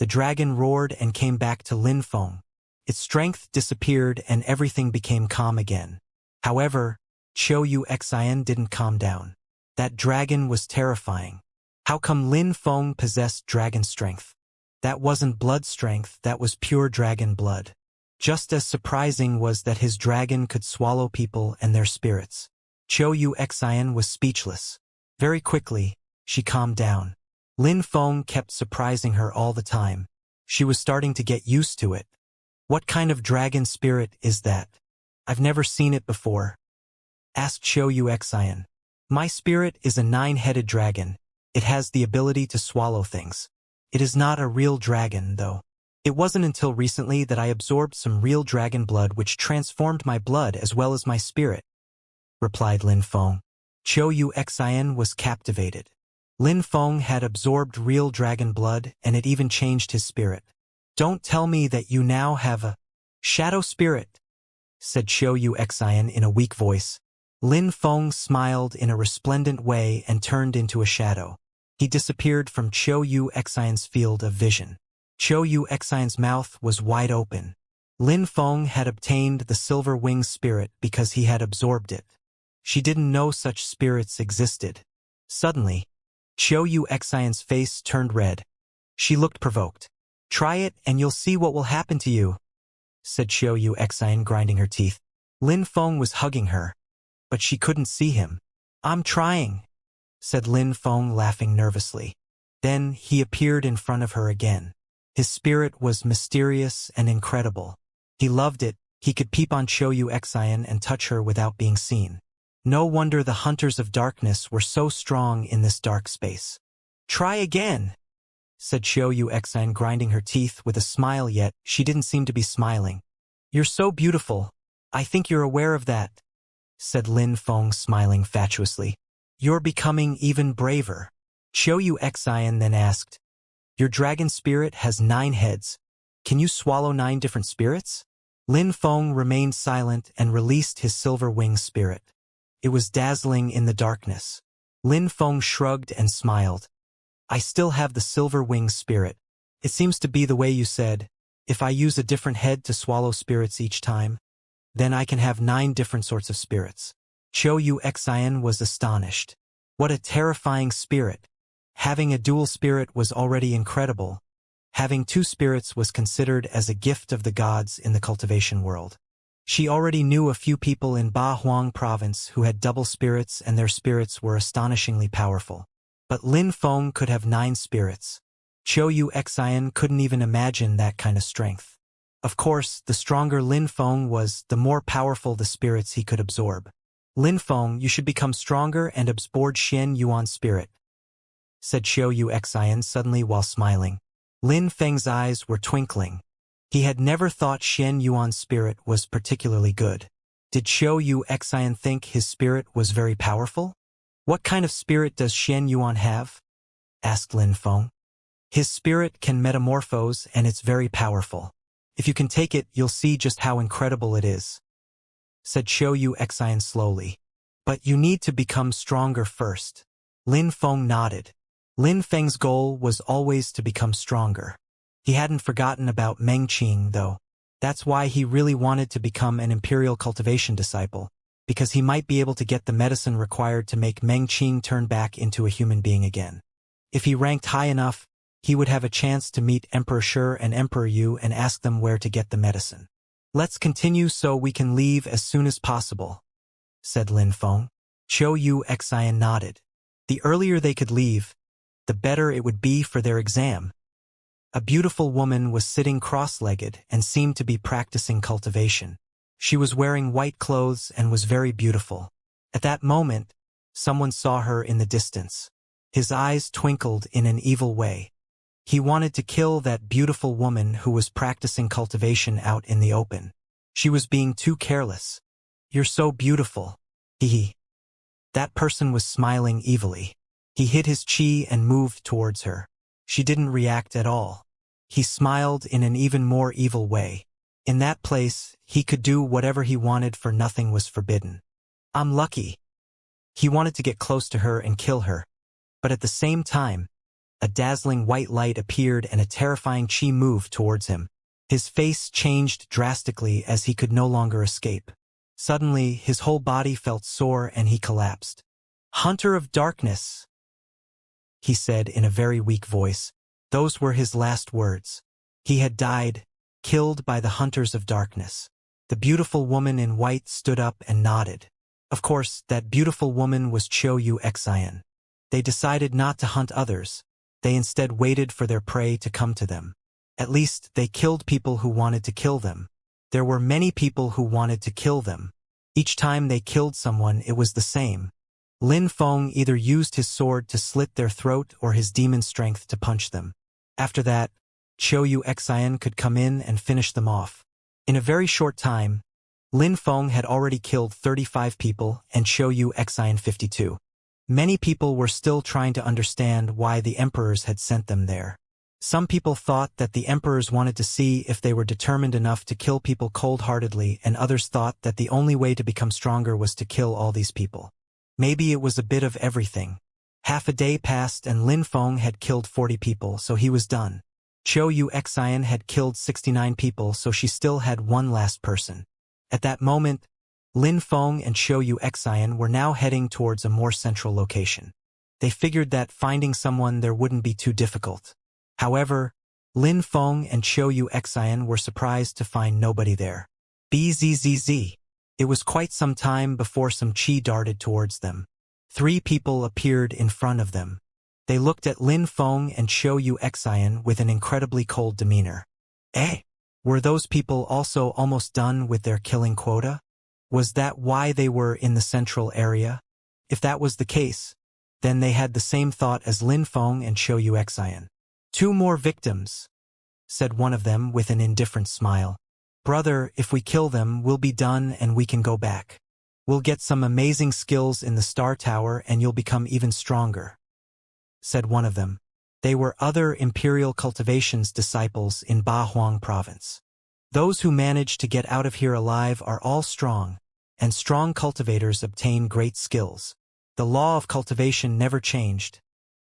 The dragon roared and came back to Lin Feng. Its strength disappeared and everything became calm again. However, Xianxia didn't calm down. That dragon was terrifying. How come Lin Feng possessed dragon strength? That wasn't blood strength, that was pure dragon blood. Just as surprising was that his dragon could swallow people and their spirits. Xianxia was speechless. Very quickly, she calmed down. Lin Feng kept surprising her all the time. She was starting to get used to it. What kind of dragon spirit is that? I've never seen it before, asked Xianxia. My spirit is a 9-headed dragon. It has the ability to swallow things. It is not a real dragon, though. It wasn't until recently that I absorbed some real dragon blood which transformed my blood as well as my spirit, replied Lin Feng. Xianxia was captivated. Lin Feng had absorbed real dragon blood and it even changed his spirit. Don't tell me that you now have a shadow spirit, said Xianxia in a weak voice. Lin Feng smiled in a resplendent way and turned into a shadow. He disappeared from Xianxia's field of vision. Xianxia's mouth was wide open. Lin Feng had obtained the silver wing spirit because he had absorbed it. She didn't know such spirits existed. Suddenly, Xianxia's face turned red. She looked provoked. Try it and you'll see what will happen to you, said Xianxia, grinding her teeth. Lin Feng was hugging her, but she couldn't see him. I'm trying, said Lin Feng, laughing nervously. Then he appeared in front of her again. His spirit was mysterious and incredible. He loved it. He could peep on Xianxia and touch her without being seen. No wonder the hunters of darkness were so strong in this dark space. Try again, said Xianxia, grinding her teeth with a smile, yet she didn't seem to be smiling. You're so beautiful. I think you're aware of that, said Lin Feng, smiling fatuously. You're becoming even braver. Xianxia then asked, Your dragon spirit has 9 heads. Can you swallow 9 different spirits? Lin Feng remained silent and released his silver wing spirit. It was dazzling in the darkness. Lin Feng shrugged and smiled. I still have the silver wing spirit. It seems to be the way you said. If I use a different head to swallow spirits each time, then I can have 9 different sorts of spirits. Xianxia was astonished. What a terrifying spirit. Having a dual spirit was already incredible. Having 2 spirits was considered as a gift of the gods in the cultivation world. She already knew a few people in Ba Huang province who had double spirits and their spirits were astonishingly powerful. But Lin Feng could have 9 spirits. Xianxia couldn't even imagine that kind of strength. Of course, the stronger Lin Feng was, the more powerful the spirits he could absorb. Lin Feng, you should become stronger and absorb Xianyuan's spirit, said Xianxia suddenly while smiling. Lin Feng's eyes were twinkling. He had never thought Xianyuan's spirit was particularly good. Did Xianxia think his spirit was very powerful? What kind of spirit does Xianyuan have? Asked Lin Feng. His spirit can metamorphose and it's very powerful. If you can take it, you'll see just how incredible it is, said Xianxia slowly. But you need to become stronger first. Lin Feng nodded. Lin Feng's goal was always to become stronger. He hadn't forgotten about Mengqing, though. That's why he really wanted to become an imperial cultivation disciple, because he might be able to get the medicine required to make Mengqing turn back into a human being again. If he ranked high enough, he would have a chance to meet Emperor Shi and Emperor Yu and ask them where to get the medicine. Let's continue so we can leave as soon as possible, said Lin Feng. Xianxia nodded. The earlier they could leave, the better it would be for their exam. A beautiful woman was sitting cross-legged and seemed to be practicing cultivation. She was wearing white clothes and was very beautiful. At that moment, someone saw her in the distance. His eyes twinkled in an evil way. He wanted to kill that beautiful woman who was practicing cultivation out in the open. She was being too careless. You're so beautiful. Hee. That person was smiling evilly. He hid his chi and moved towards her. She didn't react at all. He smiled in an even more evil way. In that place, he could do whatever he wanted for nothing was forbidden. I'm lucky. He wanted to get close to her and kill her. But at the same time, A dazzling white light appeared and a terrifying chi moved towards him. His face changed drastically as he could no longer escape. Suddenly, his whole body felt sore and he collapsed. "Hunter of Darkness," he said in a very weak voice. Those were his last words. He had died, killed by the Hunters of Darkness. The beautiful woman in white stood up and nodded. Of course, that beautiful woman was Xianxia. They decided not to hunt others. They instead waited for their prey to come to them. At least, they killed people who wanted to kill them. There were many people who wanted to kill them. Each time they killed someone, it was the same. Lin Feng either used his sword to slit their throat or his demon strength to punch them. After that, Xianxia could come in and finish them off. In a very short time, Lin Feng had already killed 35 people and Xianxia 52. Many people were still trying to understand why the emperors had sent them there. Some people thought that the emperors wanted to see if they were determined enough to kill people cold-heartedly, and others thought that the only way to become stronger was to kill all these people. Maybe it was a bit of everything. Half a day passed and Lin Feng had killed 40 people, so he was done. Xianxia had killed 69 people, so she still had one last person. At that moment, Lin Feng and Xianxia were now heading towards a more central location. They figured that finding someone there wouldn't be too difficult. However, Lin Feng and Xianxia were surprised to find nobody there. Bzzz. It was quite some time before some chi darted towards them. 3 people appeared in front of them. They looked at Lin Feng and Xianxia with an incredibly cold demeanor. Were those people also almost done with their killing quota? Was that why they were in the central area? If that was the case, then they had the same thought as Lin Feng and Xianxia. 2 more victims, said one of them with an indifferent smile. Brother, if we kill them, we'll be done and we can go back. We'll get some amazing skills in the Star Tower and you'll become even stronger, said one of them. They were other Imperial Cultivation's disciples in Ba Huang province. Those who manage to get out of here alive are all strong, and strong cultivators obtain great skills. The law of cultivation never changed.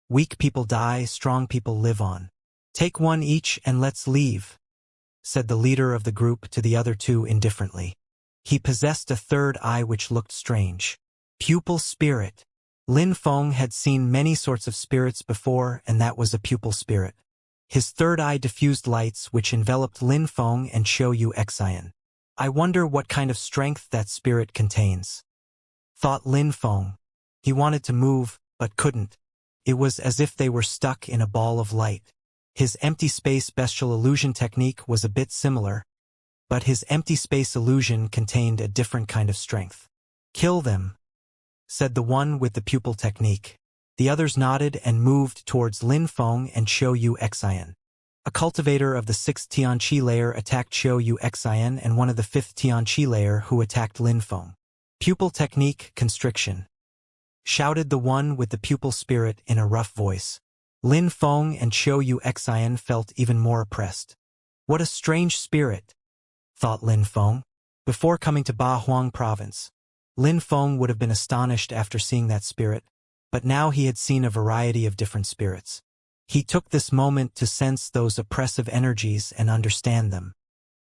Weak people die, strong people live on. Take one each and let's leave, said the leader of the group to the other 2 indifferently. He possessed a third eye which looked strange. Pupil spirit. Lin Feng had seen many sorts of spirits before, and that was a pupil spirit. His third eye diffused lights which enveloped Lin Feng and Xianxia. I wonder what kind of strength that spirit contains, thought Lin Feng. He wanted to move, but couldn't. It was as if they were stuck in a ball of light. His empty space bestial illusion technique was a bit similar, but his empty space illusion contained a different kind of strength. Kill them, said the one with the pupil technique. The others nodded and moved towards Lin Feng and Xianxia. A cultivator of the 6th Tianqi layer attacked Xianxia and one of the 5th Tianqi layer who attacked Lin Feng. Pupil technique constriction, shouted the one with the pupil spirit in a rough voice. Lin Feng and Xianxia felt even more oppressed. What a strange spirit, thought Lin Feng. Before coming to Ba Huang province, Lin Feng would have been astonished after seeing that spirit, but now he had seen a variety of different spirits. He took this moment to sense those oppressive energies and understand them.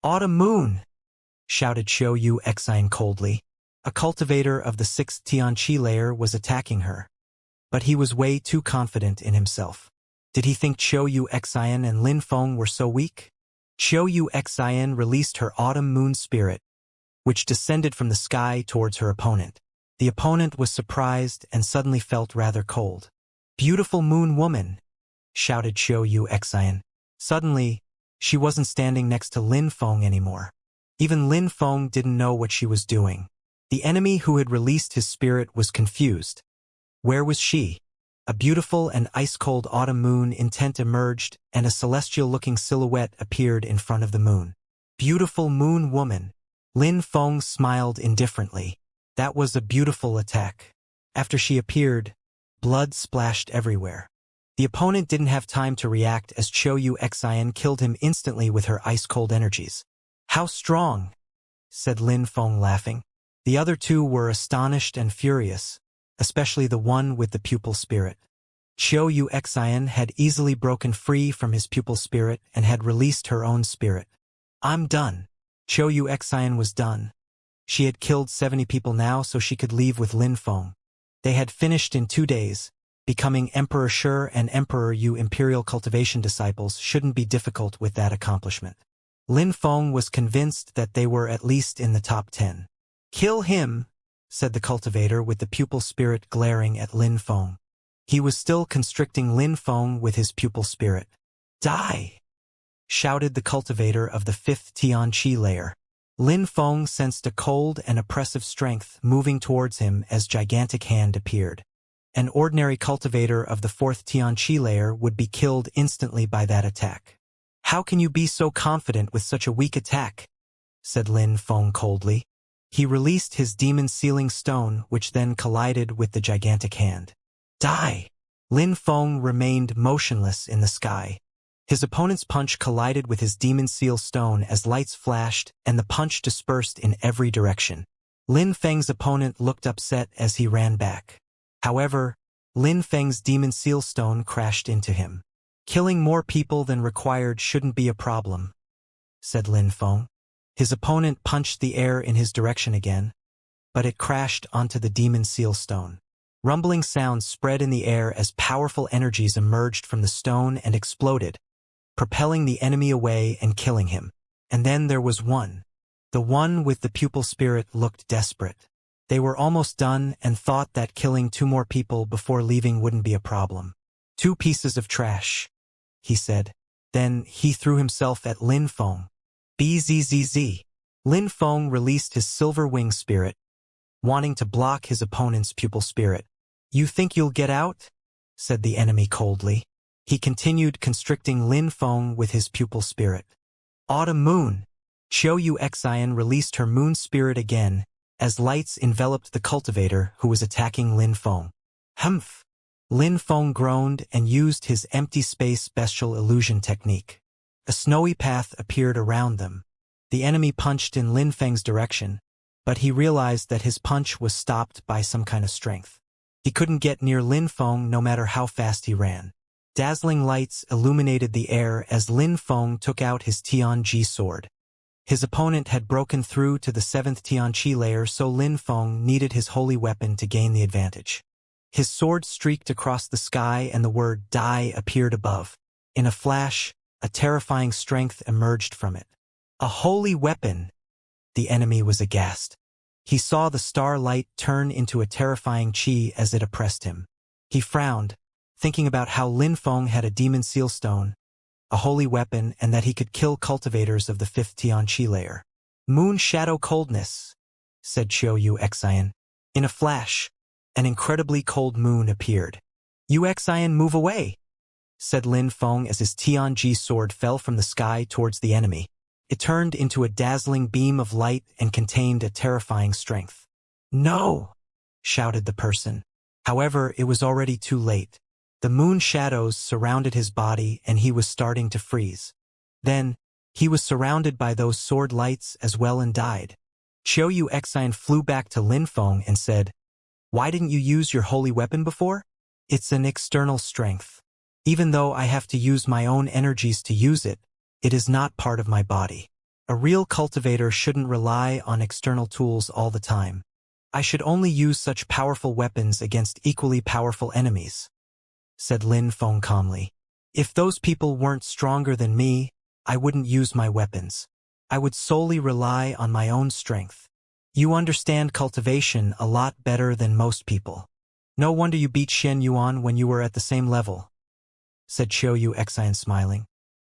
Autumn Moon, shouted Xianxia coldly. A cultivator of the 6th Tianqi layer was attacking her. But he was way too confident in himself. Did he think Xianxia and Lin Feng were so weak? Xianxia released her Autumn Moon spirit, which descended from the sky towards her opponent. The opponent was surprised and suddenly felt rather cold. Beautiful moon woman, shouted Xianxia. Suddenly, she wasn't standing next to Lin Feng anymore. Even Lin Feng didn't know what she was doing. The enemy who had released his spirit was confused. Where was she? A beautiful and ice-cold autumn moon intent emerged, and a celestial-looking silhouette appeared in front of the moon. Beautiful moon woman. Lin Feng smiled indifferently. That was a beautiful attack. After she appeared, blood splashed everywhere. The opponent didn't have time to react as Xianxia killed him instantly with her ice-cold energies. How strong, said Lin Feng laughing. The other 2 were astonished and furious, especially the one with the pupil spirit. Xianxia had easily broken free from his pupil spirit and had released her own spirit. I'm done. Xianxia was done. She had killed 70 people now so she could leave with Lin Feng. They had finished in 2 days. Becoming Emperor Shi and Emperor Yu Imperial Cultivation disciples shouldn't be difficult with that accomplishment. Lin Feng was convinced that they were at least in the top 10. Kill him, said the cultivator with the pupil spirit glaring at Lin Feng. He was still constricting Lin Feng with his pupil spirit. Die! Shouted the cultivator of the 5th Xianxia layer. Lin Feng sensed a cold and oppressive strength moving towards him as gigantic hand appeared. An ordinary cultivator of the 4th Xianxia layer would be killed instantly by that attack. How can you be so confident with such a weak attack? Said Lin Feng coldly. He released his demon sealing stone, which then collided with the gigantic hand. Die! Lin Feng remained motionless in the sky. His opponent's punch collided with his demon seal stone as lights flashed and the punch dispersed in every direction. Lin Feng's opponent looked upset as he ran back. However, Lin Feng's demon seal stone crashed into him. Killing more people than required shouldn't be a problem, said Lin Feng. His opponent punched the air in his direction again, but it crashed onto the demon seal stone. Rumbling sounds spread in the air as powerful energies emerged from the stone and exploded, propelling the enemy away and killing him. And then there was one. The one with the pupil spirit looked desperate. They were almost done and thought that killing 2 more people before leaving wouldn't be a problem. 2 pieces of trash, he said. Then he threw himself at Lin Feng. Bzzz. Lin Feng released his silver wing spirit, wanting to block his opponent's pupil spirit. You think you'll get out? Said the enemy coldly. He continued constricting Lin Feng with his pupil spirit. Autumn Moon. Xianxia released her moon spirit again, as lights enveloped the cultivator who was attacking Lin Feng. Humph! Lin Feng groaned and used his empty space bestial illusion technique. A snowy path appeared around them. The enemy punched in Lin Feng's direction, but he realized that his punch was stopped by some kind of strength. He couldn't get near Lin Feng no matter how fast he ran. Dazzling lights illuminated the air as Lin Feng took out his Tianji sword. His opponent had broken through to the 7th Xianxia layer, so Lin Feng needed his holy weapon to gain the advantage. His sword streaked across the sky and the word die appeared above. In a flash, a terrifying strength emerged from it. A holy weapon! The enemy was aghast. He saw the starlight turn into a terrifying chi as it oppressed him. He frowned, thinking about how Lin Feng had a demon seal stone, a holy weapon, and that he could kill cultivators of the 5th Xianxia layer. Moon shadow coldness, said Xianxia. In a flash, an incredibly cold moon appeared. Xianxia, move away, said Lin Feng as his Tianji sword fell from the sky towards the enemy. It turned into a dazzling beam of light and contained a terrifying strength. No! Shouted the person. However, it was already too late. The moon shadows surrounded his body and he was starting to freeze. Then, he was surrounded by those sword lights as well and died. Xianxia flew back to Lin Feng and said, Why didn't you use your holy weapon before? It's an external strength. Even though I have to use my own energies to use it, it is not part of my body. A real cultivator shouldn't rely on external tools all the time. I should only use such powerful weapons against equally powerful enemies, said Lin Feng calmly. If those people weren't stronger than me, I wouldn't use my weapons. I would solely rely on my own strength. You understand cultivation a lot better than most people. No wonder you beat Shen Yuan when you were at the same level, said Xianxia smiling.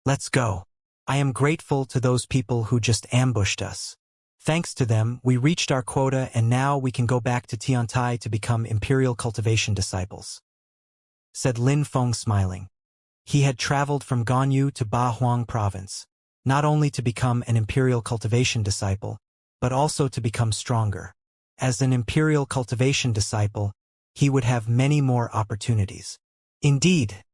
Let's go. I am grateful to those people who just ambushed us. Thanks to them, we reached our quota and now we can go back to Tiantai to become Imperial Cultivation disciples, said Lin Feng smiling. He had traveled from Ganyu to Bahuang province, not only to become an Imperial Cultivation disciple, but also to become stronger. As an Imperial Cultivation disciple, he would have many more opportunities. Indeed,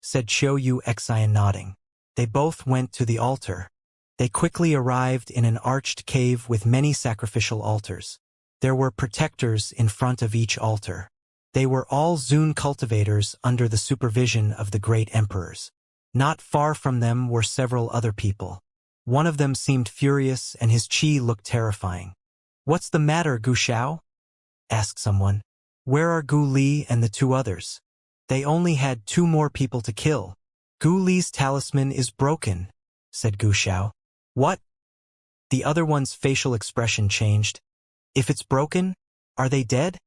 said Xianxia nodding. They both went to the altar. They quickly arrived in an arched cave with many sacrificial altars. There were protectors in front of each altar. They were all Zun cultivators under the supervision of the great emperors. Not far from them were several other people. One of them seemed furious and his qi looked terrifying. "What's the matter, Gu Xiao?" asked someone. "Where are Gu Li and the two others? They only had 2 more people to kill." "Gu Li's talisman is broken," said Gu Xiao. "What?" The other one's facial expression changed. "If it's broken, are they dead?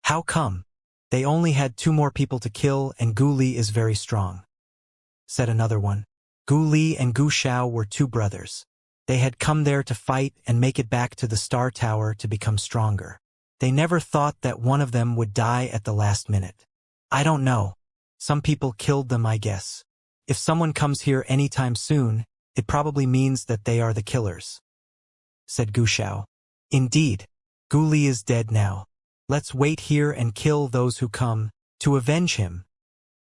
How come? They only had 2 more people to kill and Gu Li is very strong," said another one. Gu Li and Gu Xiao were 2 brothers. They had come there to fight and make it back to the Star Tower to become stronger. They never thought that one of them would die at the last minute. "I don't know. Some people killed them, I guess. If someone comes here anytime soon, it probably means that they are the killers," said Gu Xiao. "Indeed. Gu Li is dead now. Let's wait here and kill those who come to avenge him,"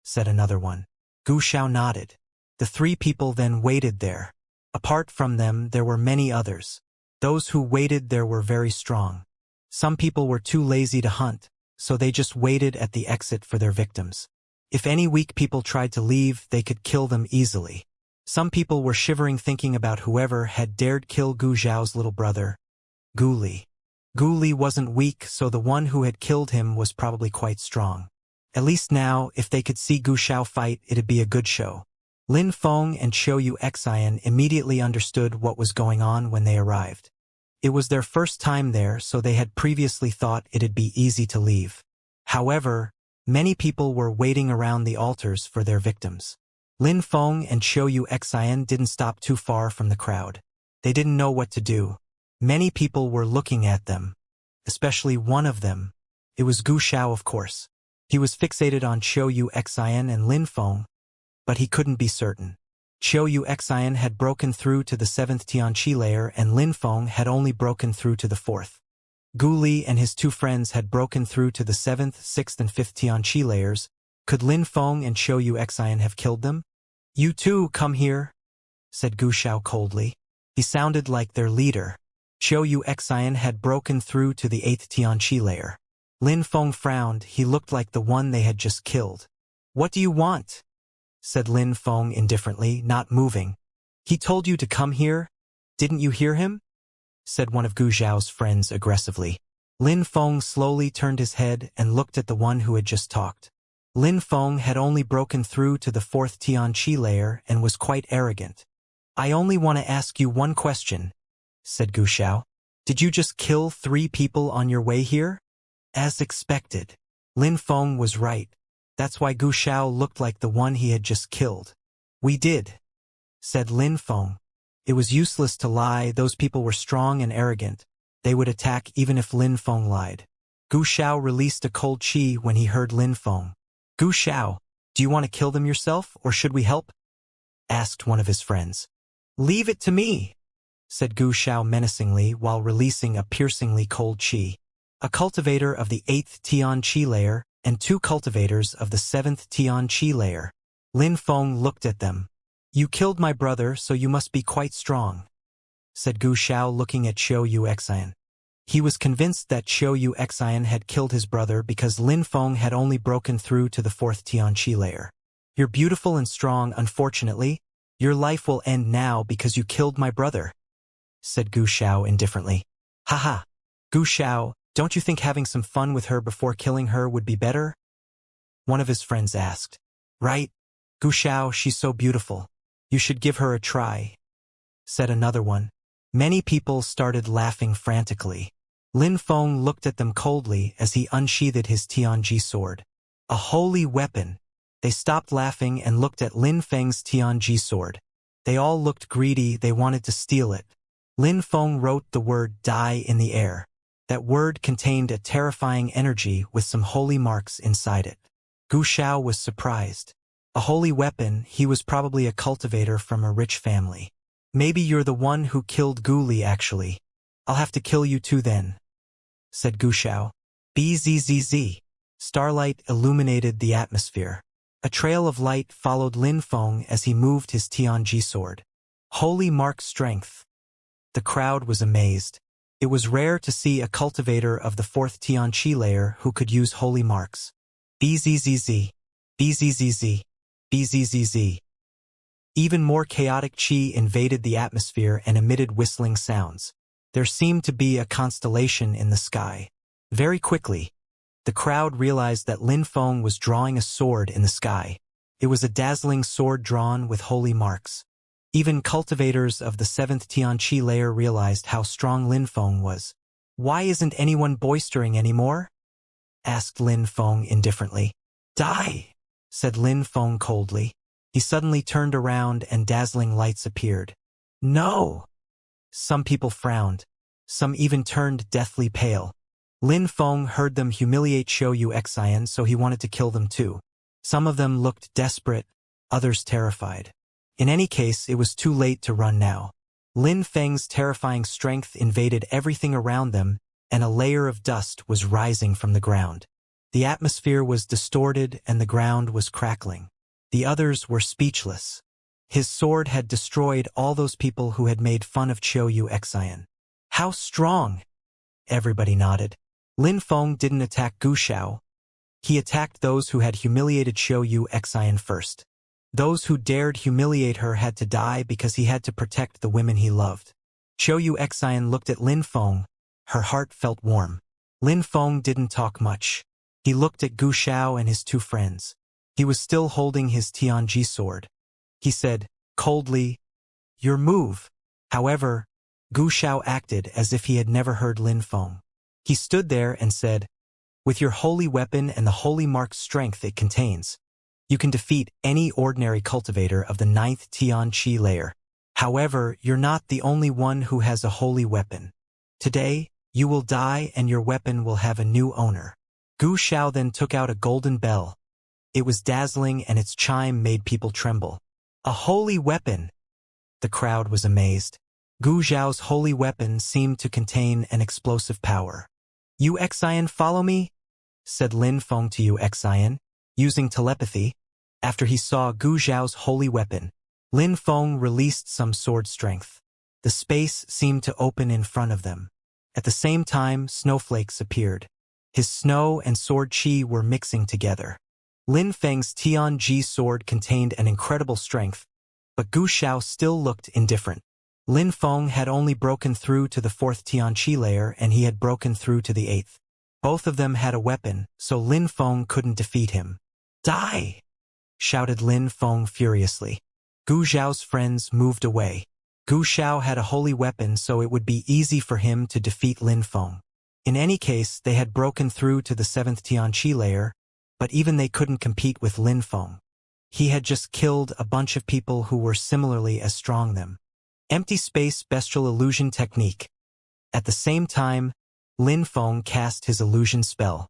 said another one. Gu Xiao nodded. The 3 people then waited there. Apart from them, there were many others. Those who waited there were very strong. Some people were too lazy to hunt, so they just waited at the exit for their victims. If any weak people tried to leave, they could kill them easily. Some people were shivering thinking about whoever had dared kill Gu Xiao's little brother, Gu Li. Gu Li wasn't weak, so the one who had killed him was probably quite strong. At least now, if they could see Gu Xiao fight, it'd be a good show. Lin Feng and Xiu Xian immediately understood what was going on when they arrived. It was their first time there, so they had previously thought it'd be easy to leave. However, many people were waiting around the altars for their victims. Lin Feng and Xiu Xian didn't stop too far from the crowd. They didn't know what to do. Many people were looking at them, especially one of them. It was Gu Xiao, of course. He was fixated on Xiu Xian and Lin Feng, but he couldn't be certain. Xiu Xian had broken through to the 7th Tianqi layer and Lin Feng had only broken through to the 4th. Gu Li and his 2 friends had broken through to the 7th, 6th and 5th Tianqi layers. Could Lin Feng and Xiu Xian have killed them? "You two, come here," said Gu Xiao coldly. He sounded like their leader. Xiu Xian had broken through to the 8th Tianqi layer. Lin Feng frowned. He looked like the one they had just killed. "What do you want?" said Lin Feng indifferently, not moving. "He told you to come here? Didn't you hear him?" said one of Gu Xiao's friends aggressively. Lin Feng slowly turned his head and looked at the one who had just talked. Lin Feng had only broken through to the 4th Tianqi layer and was quite arrogant. "I only want to ask you one question," said Gu Xiao. "Did you just kill 3 people on your way here?" As expected. Lin Feng was right. That's why Gu Xiao looked like the one he had just killed. "We did," said Lin Feng. It was useless to lie. Those people were strong and arrogant. They would attack even if Lin Feng lied. Gu Xiao released a cold qi when he heard Lin Feng. "Gu Xiao, do you want to kill them yourself, or should we help?" asked one of his friends. "Leave it to me," said Gu Xiao menacingly while releasing a piercingly cold qi. A cultivator of the 8th Tianqi layer and 2 cultivators of the 7th Tianqi layer. Lin Feng looked at them. "You killed my brother, so you must be quite strong," said Gu Xiao looking at Xiu Xian. He was convinced that Xiu Xian had killed his brother because Lin Feng had only broken through to the 4th Tianqi layer. "You're beautiful and strong, unfortunately. Your life will end now because you killed my brother," said Gu Xiao indifferently. "Haha. Gu Xiao, don't you think having some fun with her before killing her would be better?" one of his friends asked. "Right? Gu Xiao, she's so beautiful. You should give her a try," said another one. Many people started laughing frantically. Lin Feng looked at them coldly as he unsheathed his Tianji sword. A holy weapon. They stopped laughing and looked at Lin Feng's Tianji sword. They all looked greedy. They wanted to steal it. Lin Feng wrote the word "die" in the air. That word contained a terrifying energy with some holy marks inside it. Gu Xiao was surprised. A holy weapon, he was probably a cultivator from a rich family. "Maybe you're the one who killed Gu Li actually. I'll have to kill you too then," said Gu Xiao. Bzzz. Starlight illuminated the atmosphere. A trail of light followed Lin Feng as he moved his Tianji sword. Holy mark strength. The crowd was amazed. It was rare to see a cultivator of the 4th Tianqi layer who could use holy marks. Bzzz. Bzzz. Bzzz. Even more chaotic chi invaded the atmosphere and emitted whistling sounds. There seemed to be a constellation in the sky. Very quickly, the crowd realized that Lin Feng was drawing a sword in the sky. It was a dazzling sword drawn with holy marks. Even cultivators of the 7th Tianqi layer realized how strong Lin Feng was. "Why isn't anyone boistering anymore?" asked Lin Feng indifferently. "Die," said Lin Feng coldly. He suddenly turned around and dazzling lights appeared. "No!" Some people frowned. Some even turned deathly pale. Lin Feng heard them humiliate Xiu Xian, so he wanted to kill them too. Some of them looked desperate, others terrified. In any case, it was too late to run now. Lin Feng's terrifying strength invaded everything around them, and a layer of dust was rising from the ground. The atmosphere was distorted and the ground was crackling. The others were speechless. His sword had destroyed all those people who had made fun of Xiu Xian. "How strong!" Everybody nodded. Lin Feng didn't attack Gu Xiao. He attacked those who had humiliated Xiu Xian first. Those who dared humiliate her had to die because he had to protect the women he loved. Xiu Xian looked at Lin Feng. Her heart felt warm. Lin Feng didn't talk much. He looked at Gu Xiao and his two friends. He was still holding his Tianji sword. He said, coldly, "Your move." However, Gu Xiao acted as if he had never heard Lin Feng. He stood there and said, "With your holy weapon and the holy mark strength it contains, you can defeat any ordinary cultivator of the 9th Tianqi layer. However, you're not the only one who has a holy weapon. Today, you will die and your weapon will have a new owner." Gu Xiao then took out a golden bell. It was dazzling and its chime made people tremble. "A holy weapon!" The crowd was amazed. Gu Xiao's holy weapon seemed to contain an explosive power. "You Xian, follow me?" said Lin Feng to Yu Xian, using telepathy. After he saw Gu Xiao's holy weapon, Lin Feng released some sword strength. The space seemed to open in front of them. At the same time, snowflakes appeared. His snow and sword chi were mixing together. Lin Feng's Tianji sword contained an incredible strength, but Gu Xiao still looked indifferent. Lin Feng had only broken through to the 4th Tianqi layer and he had broken through to the 8th. Both of them had a weapon, so Lin Feng couldn't defeat him. "Die!" shouted Lin Feng furiously. Gu Xiao's friends moved away. Gu Xiao had a holy weapon, so it would be easy for him to defeat Lin Feng. In any case, they had broken through to the 7th Tianqi layer, but even they couldn't compete with Lin Feng. He had just killed a bunch of people who were similarly as strong them. Empty space bestial illusion technique. At the same time, Lin Feng cast his illusion spell.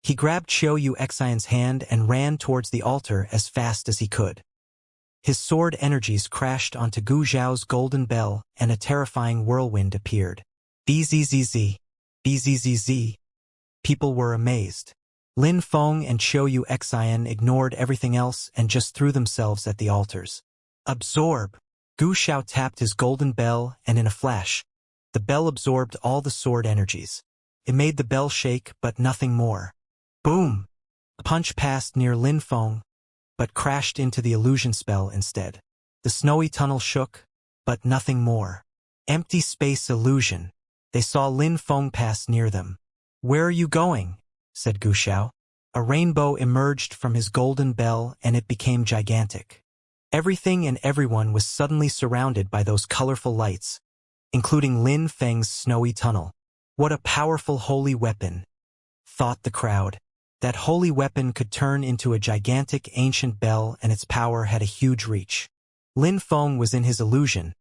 He grabbed Xiu Xian's hand and ran towards the altar as fast as he could. His sword energies crashed onto Gu Xiao's golden bell and a terrifying whirlwind appeared. Bzzz. Bzzz. People were amazed. Lin Feng and Xiu Xian ignored everything else and just threw themselves at the altars. Absorb. Gu Xiao tapped his golden bell and in a flash, the bell absorbed all the sword energies. It made the bell shake, but nothing more. Boom! A punch passed near Lin Feng, but crashed into the illusion spell instead. The snowy tunnel shook, but nothing more. Empty space illusion. They saw Lin Feng pass near them. "Where are you going?" said Gu Xiao. A rainbow emerged from his golden bell and it became gigantic. Everything and everyone was suddenly surrounded by those colorful lights, including Lin Feng's snowy tunnel. "What a powerful holy weapon," thought the crowd. That holy weapon could turn into a gigantic ancient bell and its power had a huge reach. Lin Feng was in his illusion,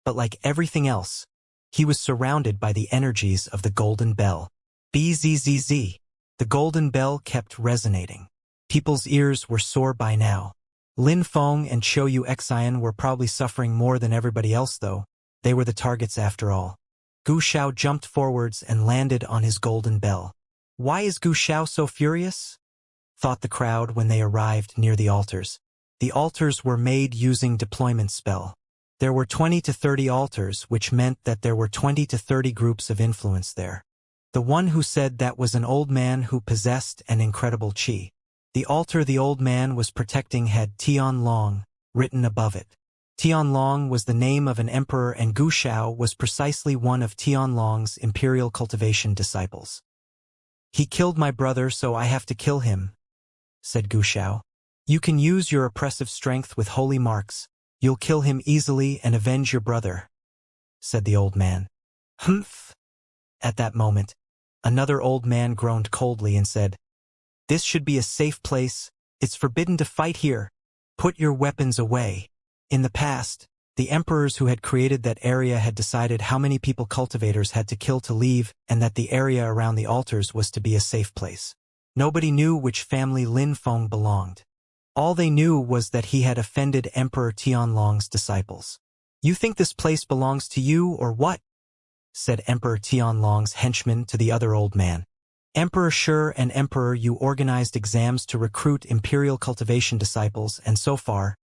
but like everything else, he was surrounded by the energies of the golden bell. Bzzz. The golden bell kept resonating. People's ears were sore by now. Lin Feng and Xiu Xian were probably suffering more than everybody else though. They were the targets after all. Gu Xiao jumped forwards and landed on his golden bell. "Why is Gu Xiao so furious?" thought the crowd when they arrived near the altars. The altars were made using deployment spell. There were 20 to 30 altars, which meant that there were 20 to 30 groups of influence there. The one who said that was an old man who possessed an incredible chi. The altar the old man was protecting had Tianlong written above it. Tianlong was the name of an emperor, and Gu Shao was precisely one of Tianlong's imperial cultivation disciples. "He killed my brother, so I have to kill him," said Gu Shao. "You can use your oppressive strength with holy marks. You'll kill him easily and avenge your brother," said the old man. "Humph." At that moment, another old man groaned coldly and said, "This should be a safe place. It's forbidden to fight here. Put your weapons away." In the past, the emperors who had created that area had decided how many people cultivators had to kill to leave, and that the area around the altars was to be a safe place. Nobody knew which family Lin Feng belonged. All they knew was that he had offended Emperor Tianlong's disciples. "You think this place belongs to you or what?" said Emperor Tianlong's henchman to the other old man. "Emperor Shi and Emperor Yu organized exams to recruit imperial cultivation disciples, and so far,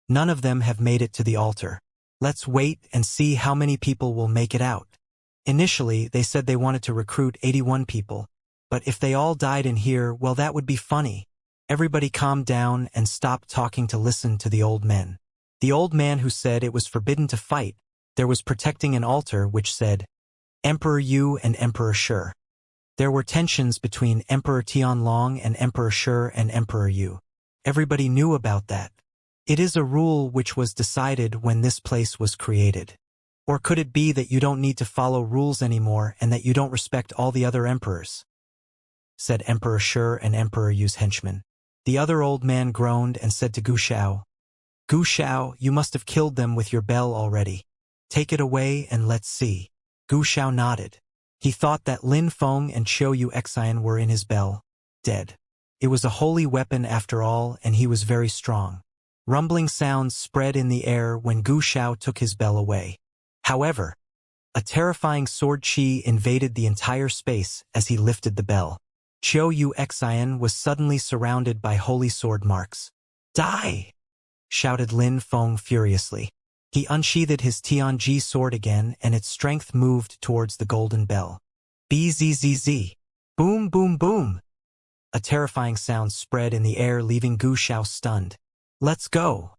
none of them have made it to the altar. Let's wait and see how many people will make it out." Initially, they said they wanted to recruit 81 people, but if they all died in here, well, that would be funny. Everybody calmed down and stopped talking to listen to the old men. The old man who said it was forbidden to fight, there was protecting an altar which said, Emperor Yu and Emperor Shi. There were tensions between Emperor Tianlong and Emperor Shi and Emperor Yu. Everybody knew about that. It is a rule which was decided when this place was created. Or could it be that you don't need to follow rules anymore and that you don't respect all the other emperors? Said Emperor Shi and Emperor Yu's henchmen. The other old man groaned and said to Gu Shao, "Gu Shao, you must have killed them with your bell already. Take it away and let's see." Gu Shao nodded. He thought that Lin Feng and Qiu Yu Xian were in his bell, dead. It was a holy weapon after all, and he was very strong. Rumbling sounds spread in the air when Gu Shao took his bell away. However, a terrifying sword chi invaded the entire space as he lifted the bell. Qiu Yu Xian was suddenly surrounded by holy sword marks. "Die!" shouted Lin Feng furiously. He unsheathed his Tianji sword again, and its strength moved towards the golden bell. Bzzz. Boom, boom, boom. A terrifying sound spread in the air, leaving Gu Shao stunned. "Let's go,"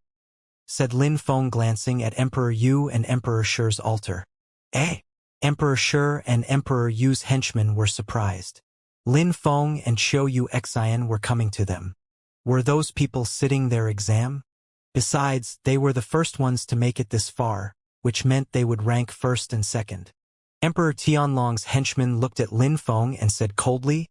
said Lin Feng, glancing at Emperor Yu and Emperor Shi's altar. "Eh?" Emperor Shi and Emperor Yu's henchmen were surprised. Lin Feng and Qiu Yu Xian were coming to them. Were those people sitting their exam? Besides, they were the first ones to make it this far, which meant they would rank first and second. Emperor Tianlong's henchman looked at Lin Feng and said coldly,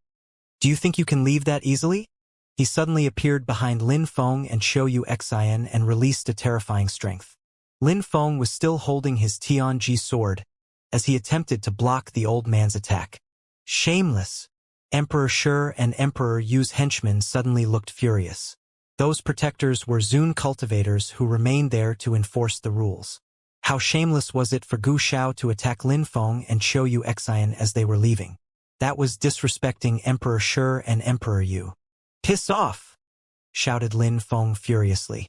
"Do you think you can leave that easily?" He suddenly appeared behind Lin Feng and Qiu Yu Xian and released a terrifying strength. Lin Feng was still holding his Tianji sword as he attempted to block the old man's attack. Shameless! Emperor Shi and Emperor Yu's henchmen suddenly looked furious. Those protectors were Zun cultivators who remained there to enforce the rules. How shameless was it for Gu Shao to attack Lin Feng and Qiu Yu Xian as they were leaving? That was disrespecting Emperor Shi and Emperor Yu. "Piss off!" shouted Lin Feng furiously.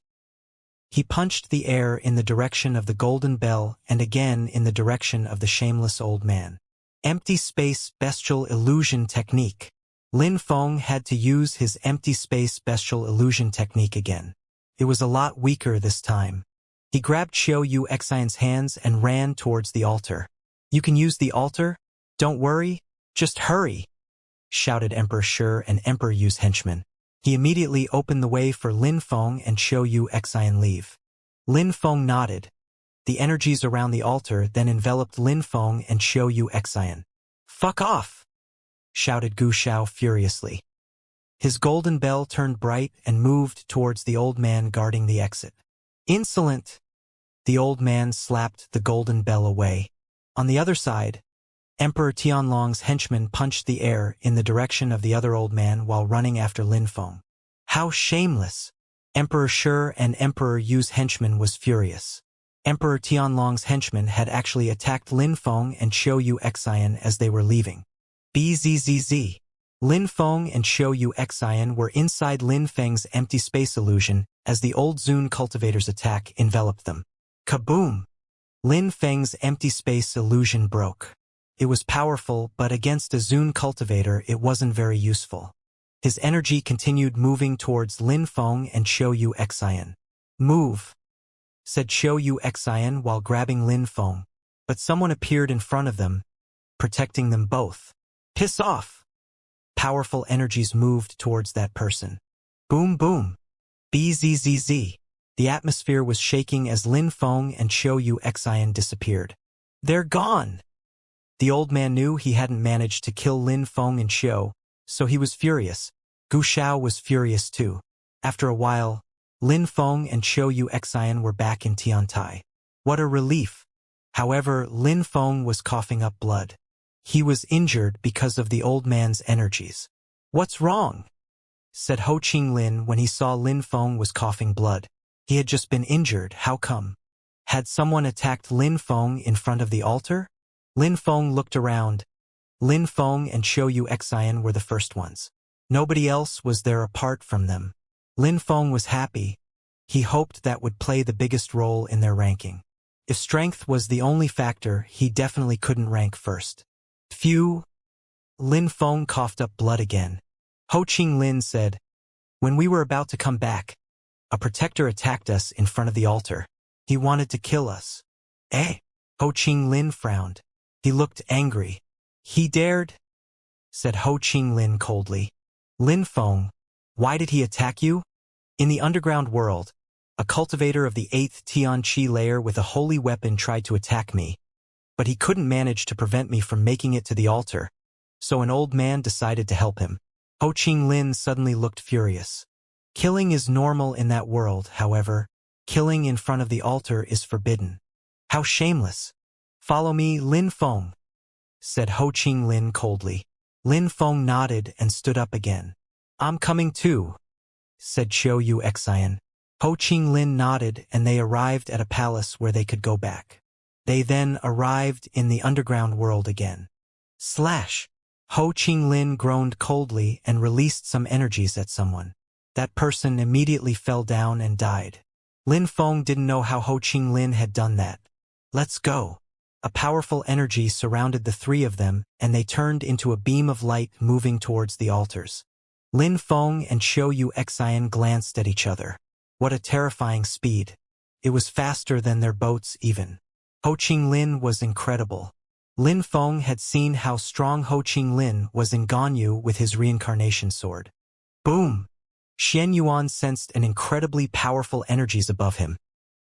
He punched the air in the direction of the golden bell and again in the direction of the shameless old man. Empty space bestial illusion technique. Lin Feng had to use his empty space bestial illusion technique again. It was a lot weaker this time. He grabbed Qiu Yu Xian's hands and ran towards the altar. "You can use the altar? Don't worry, just hurry," shouted Emperor Shi and Emperor Yu's henchmen. He immediately opened the way for Lin Feng and Qiu Yu Xian leave. Lin Feng nodded. The energies around the altar then enveloped Lin Feng and Qiu Yu Xian. "Fuck off!" shouted Gu Shao furiously. His golden bell turned bright and moved towards the old man guarding the exit. "Insolent!" The old man slapped the golden bell away. On the other side, Emperor Tianlong's henchman punched the air in the direction of the other old man while running after Lin Feng. How shameless! Emperor Shi and Emperor Yu's henchman was furious. Emperor Tianlong's henchman had actually attacked Lin Feng and Qiu Yu Xian as they were leaving. Bzzz. Lin Feng and Qiu Yu Xian were inside Lin Feng's empty space illusion as the old Zun cultivator's attack enveloped them. Kaboom! Lin Feng's empty space illusion broke. It was powerful, but against a Zun cultivator it wasn't very useful. His energy continued moving towards Lin Feng and Xiao Yu Xian. "Move," said Xiao Yu Xian while grabbing Lin Feng, but someone appeared in front of them, protecting them both. "Piss off!" Powerful energies moved towards that person. Boom boom. Bzzz. The atmosphere was shaking as Lin Feng and Xiao Yu Xian disappeared. "They're gone!" The old man knew he hadn't managed to kill Lin Feng and Xiao, so he was furious. Gu Xiao was furious too. After a while, Lin Feng and Xiao Yu Xian were back in Tiantai. What a relief! However, Lin Feng was coughing up blood. He was injured because of the old man's energies. "What's wrong?" said Ho Qing Lin when he saw Lin Feng was coughing blood. He had just been injured, how come? Had someone attacked Lin Feng in front of the altar? Lin Feng looked around. Lin Feng and Xiao Yu Xian were the first ones. Nobody else was there apart from them. Lin Feng was happy. He hoped that would play the biggest role in their ranking. If strength was the only factor, he definitely couldn't rank first. Phew. Lin Feng coughed up blood again. Ho Qing Lin said, "When we were about to come back, a protector attacked us in front of the altar. He wanted to kill us." "Eh?" Ho Qing Lin frowned. He looked angry. "He dared?" said Ho Qing Lin coldly. "Lin Feng, why did he attack you?" "In the underground world, a cultivator of the 8th Tianqi layer with a holy weapon tried to attack me, but he couldn't manage to prevent me from making it to the altar, so an old man decided to help him." Ho Qing Lin suddenly looked furious. Killing is normal in that world, however, killing in front of the altar is forbidden. How shameless! "Follow me, Lin Feng," said Ho Qing Lin coldly. Lin Feng nodded and stood up again. "I'm coming too," said Xiao Yu Xian. Ho Qing Lin nodded and they arrived at a palace where they could go back. They then arrived in the underground world again. Slash! Ho Qing Lin groaned coldly and released some energies at someone. That person immediately fell down and died. Lin Feng didn't know how Ho Qing Lin had done that. "Let's go." A powerful energy surrounded the three of them, and they turned into a beam of light moving towards the altars. Lin Feng and Xiao Yu Xian glanced at each other. What a terrifying speed. It was faster than their boats even. Ho Qing Lin was incredible. Lin Feng had seen how strong Ho Qing Lin was in Ganyu with his reincarnation sword. Boom! Xian Yuan sensed an incredibly powerful energies above him,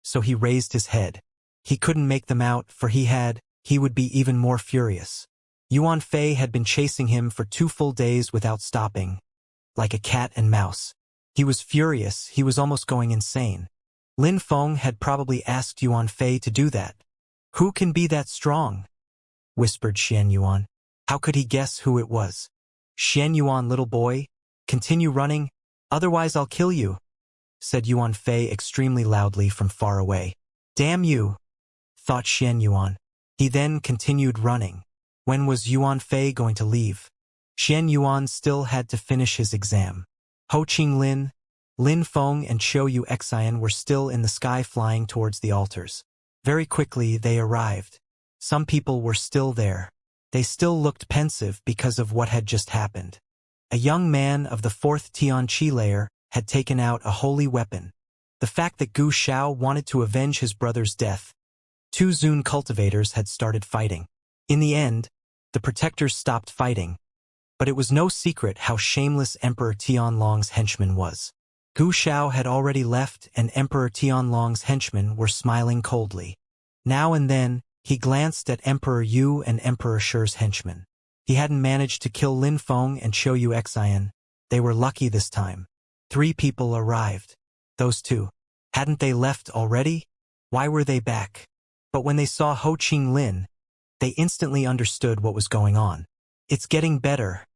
so he raised his head. He couldn't make them out, for he would be even more furious. Yuan Fei had been chasing him for 2 full days without stopping, like a cat and mouse. He was furious, he was almost going insane. Lin Feng had probably asked Yuan Fei to do that. "Who can be that strong?" whispered Xian Yuan. How could he guess who it was? "Xian Yuan, little boy, continue running, otherwise I'll kill you," said Yuan Fei extremely loudly from far away. "Damn you," thought Xian Yuan. He then continued running. When was Yuan Fei going to leave? Xian Yuan still had to finish his exam. Ho Qing Lin, Lin Feng and Xiao Yu Xian were still in the sky flying towards the altars. Very quickly they arrived. Some people were still there. They still looked pensive because of what had just happened. A young man of the 4th Tianqi layer had taken out a holy weapon. The fact that Gu Xiao wanted to avenge his brother's death. 2 Zun cultivators had started fighting. In the end, the protectors stopped fighting. But it was no secret how shameless Emperor Tianlong's henchman was. Gu Xiao had already left and Emperor Tianlong's henchmen were smiling coldly. Now and then, he glanced at Emperor Yu and Emperor Shi's henchmen. He hadn't managed to kill Lin Feng and Xiao Yu Xian. They were lucky this time. 3 people arrived. Those 2. Hadn't they left already? Why were they back? But when they saw Ho Qing Lin, they instantly understood what was going on. "It's getting better,"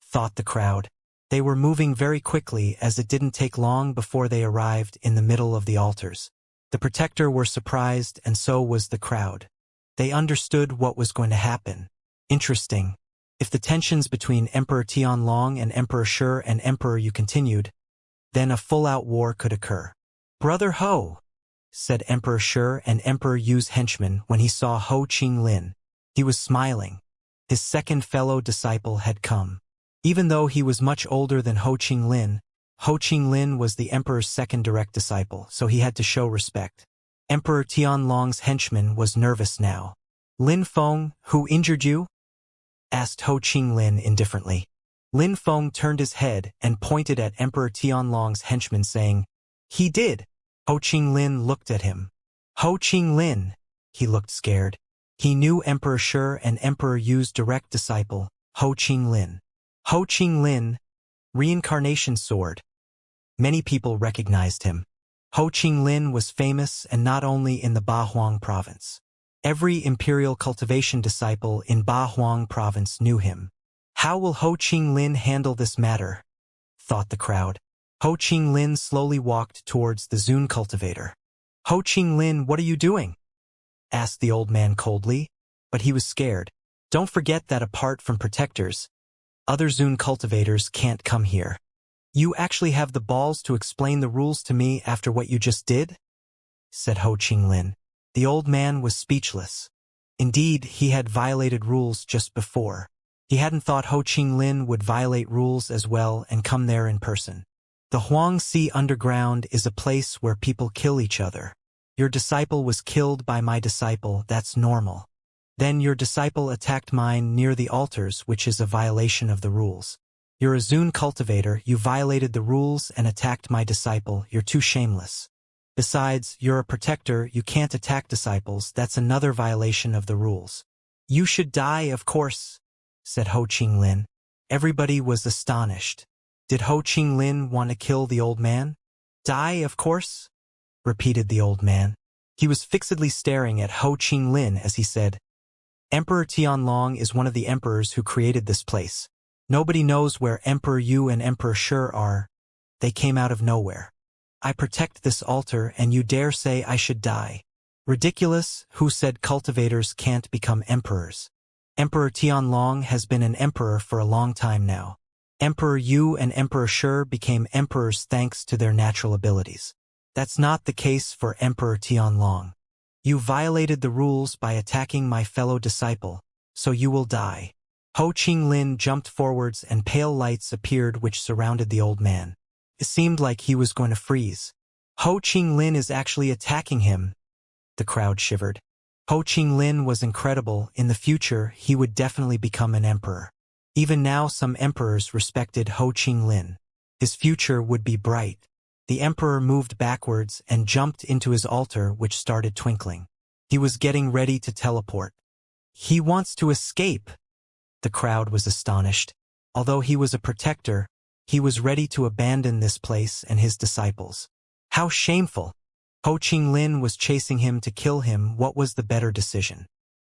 thought the crowd. They were moving very quickly as it didn't take long before they arrived in the middle of the altars. The protector were surprised and so was the crowd. They understood what was going to happen. Interesting. If the tensions between Emperor Tianlong and Emperor Shi and Emperor Yu continued, then a full-out war could occur. "Brother Ho," said Emperor Shi and Emperor Yu's henchman when he saw Ho Qing Lin. He was smiling. His second fellow disciple had come. Even though he was much older than Ho Qinglin was the emperor's second direct disciple, so he had to show respect. Emperor Tianlong's henchman was nervous now. Lin Feng, who injured you? Asked Ho Qinglin indifferently. Lin Feng turned his head and pointed at Emperor Tianlong's henchman saying, "He did." Ho Qinglin looked at him. Ho Qinglin. He looked scared. He knew Emperor Shi and Emperor Yu's direct disciple, Ho Qinglin. Ho Qinglin, Reincarnation sword. Many people recognized him. Ho Qinglin was famous and not only in the Bahuang province. Every imperial cultivation disciple in Bahuang province knew him. How will Ho Qinglin handle this matter? Thought the crowd. Ho Qinglin slowly walked towards the Zun cultivator. Ho Qinglin, what are you doing? Asked the old man coldly, but he was scared. Don't forget that apart from protectors, other Zun cultivators can't come here. You actually have the balls to explain the rules to me after what you just did? Said Ho Qinglin. The old man was speechless. Indeed, he had violated rules just before. He hadn't thought Ho Qinglin would violate rules as well and come there in person. The Huangxi underground is a place where people kill each other. Your disciple was killed by my disciple, that's normal. Then your disciple attacked mine near the altars, which is a violation of the rules. You're a Zun cultivator, you violated the rules and attacked my disciple, you're too shameless. Besides, you're a protector, you can't attack disciples, that's another violation of the rules. You should die, of course, said Ho Qinglin. Everybody was astonished. Did Ho Qinglin want to kill the old man? Die, of course, repeated the old man. He was fixedly staring at Ho Qinglin as he said, Emperor Tianlong is one of the emperors who created this place. Nobody knows where Emperor Yu and Emperor Shi are. They came out of nowhere. I protect this altar and you dare say I should die. Ridiculous, who said cultivators can't become emperors? Emperor Tianlong has been an emperor for a long time now. Emperor Yu and Emperor Shi became emperors thanks to their natural abilities. That's not the case for Emperor Tianlong. You violated the rules by attacking my fellow disciple, so you will die. Ho Qinglin jumped forwards and pale lights appeared which surrounded the old man. It seemed like he was going to freeze. Ho Qinglin is actually attacking him. The crowd shivered. Ho Qinglin was incredible. In the future, he would definitely become an emperor. Even now, some emperors respected Ho Qinglin. His future would be bright. The emperor moved backwards and jumped into his altar, which started twinkling. He was getting ready to teleport. He wants to escape. The crowd was astonished. Although he was a protector, he was ready to abandon this place and his disciples. How shameful! Ho Qinglin was chasing him to kill him. What was the better decision?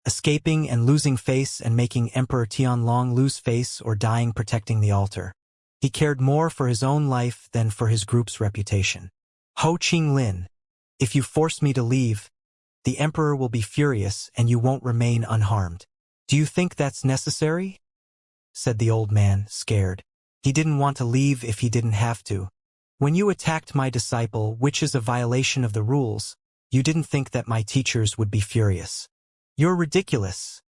Escaping and losing face and making Emperor Tianlong lose face, or dying protecting the altar? He cared more for his own life than for his group's reputation. Ho Qinglin, if you force me to leave, the emperor will be furious and you won't remain unharmed. Do you think that's necessary? Said the old man, scared. He didn't want to leave if he didn't have to. When you attacked my disciple, which is a violation of the rules, you didn't think that my teachers would be furious. You're ridiculous,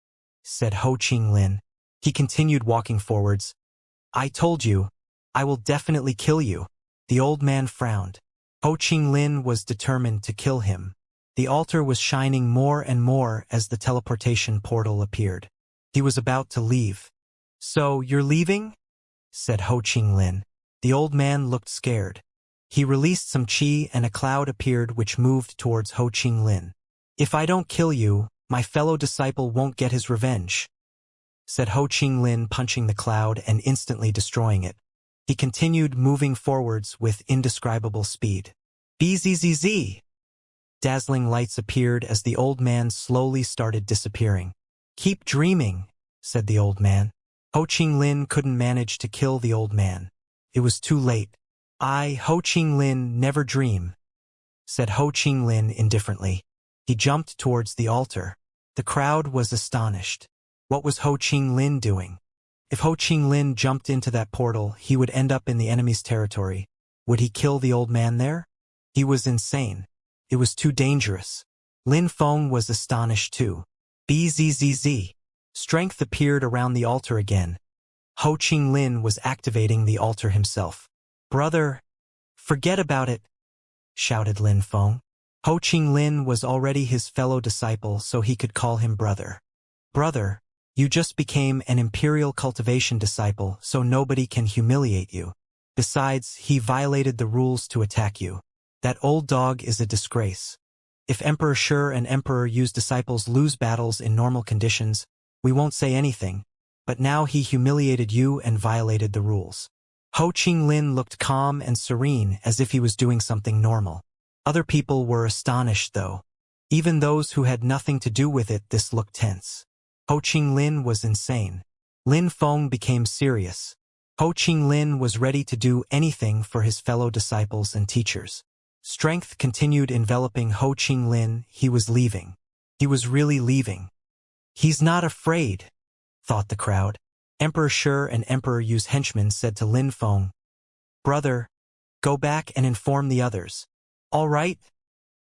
said Ho Qinglin. He continued walking forwards. I told you, I will definitely kill you. The old man frowned. Ho Qinglin was determined to kill him. The altar was shining more and more as the teleportation portal appeared. He was about to leave. So, you're leaving? Said Ho Qinglin. The old man looked scared. He released some qi and a cloud appeared which moved towards Ho Qinglin. If I don't kill you, my fellow disciple won't get his revenge, said Ho Qinglin, punching the cloud and instantly destroying it. He continued moving forwards with indescribable speed. Bzzz! Dazzling lights appeared as the old man slowly started disappearing. Keep dreaming, said the old man. Ho Qinglin couldn't manage to kill the old man. It was too late. I, Ho Qinglin, never dream, said Ho Qinglin indifferently. He jumped towards the altar. The crowd was astonished. What was Ho Qinglin doing? If Ho Qinglin jumped into that portal, he would end up in the enemy's territory. Would he kill the old man there? He was insane. It was too dangerous. Lin Feng was astonished too. Bzzz. Strength appeared around the altar again. Ho Qinglin was activating the altar himself. "Brother, forget about it," shouted Lin Feng. Ho Qinglin was already his fellow disciple, so he could call him brother. "Brother, you just became an Imperial Cultivation disciple, so nobody can humiliate you. Besides, he violated the rules to attack you. That old dog is a disgrace. If Emperor Shi and Emperor Yu's disciples lose battles in normal conditions, we won't say anything, but now he humiliated you and violated the rules." Ho Qinglin looked calm and serene as if he was doing something normal. Other people were astonished though. Even those who had nothing to do with it, this looked tense. Ho Qinglin was insane. Lin Feng became serious. Ho Qinglin was ready to do anything for his fellow disciples and teachers. Strength continued enveloping Ho Qinglin. He was leaving. He was really leaving. "He's not afraid," thought the crowd. Emperor Shi and Emperor Yu's henchmen said to Lin Feng, "Brother, go back and inform the others." "All right,"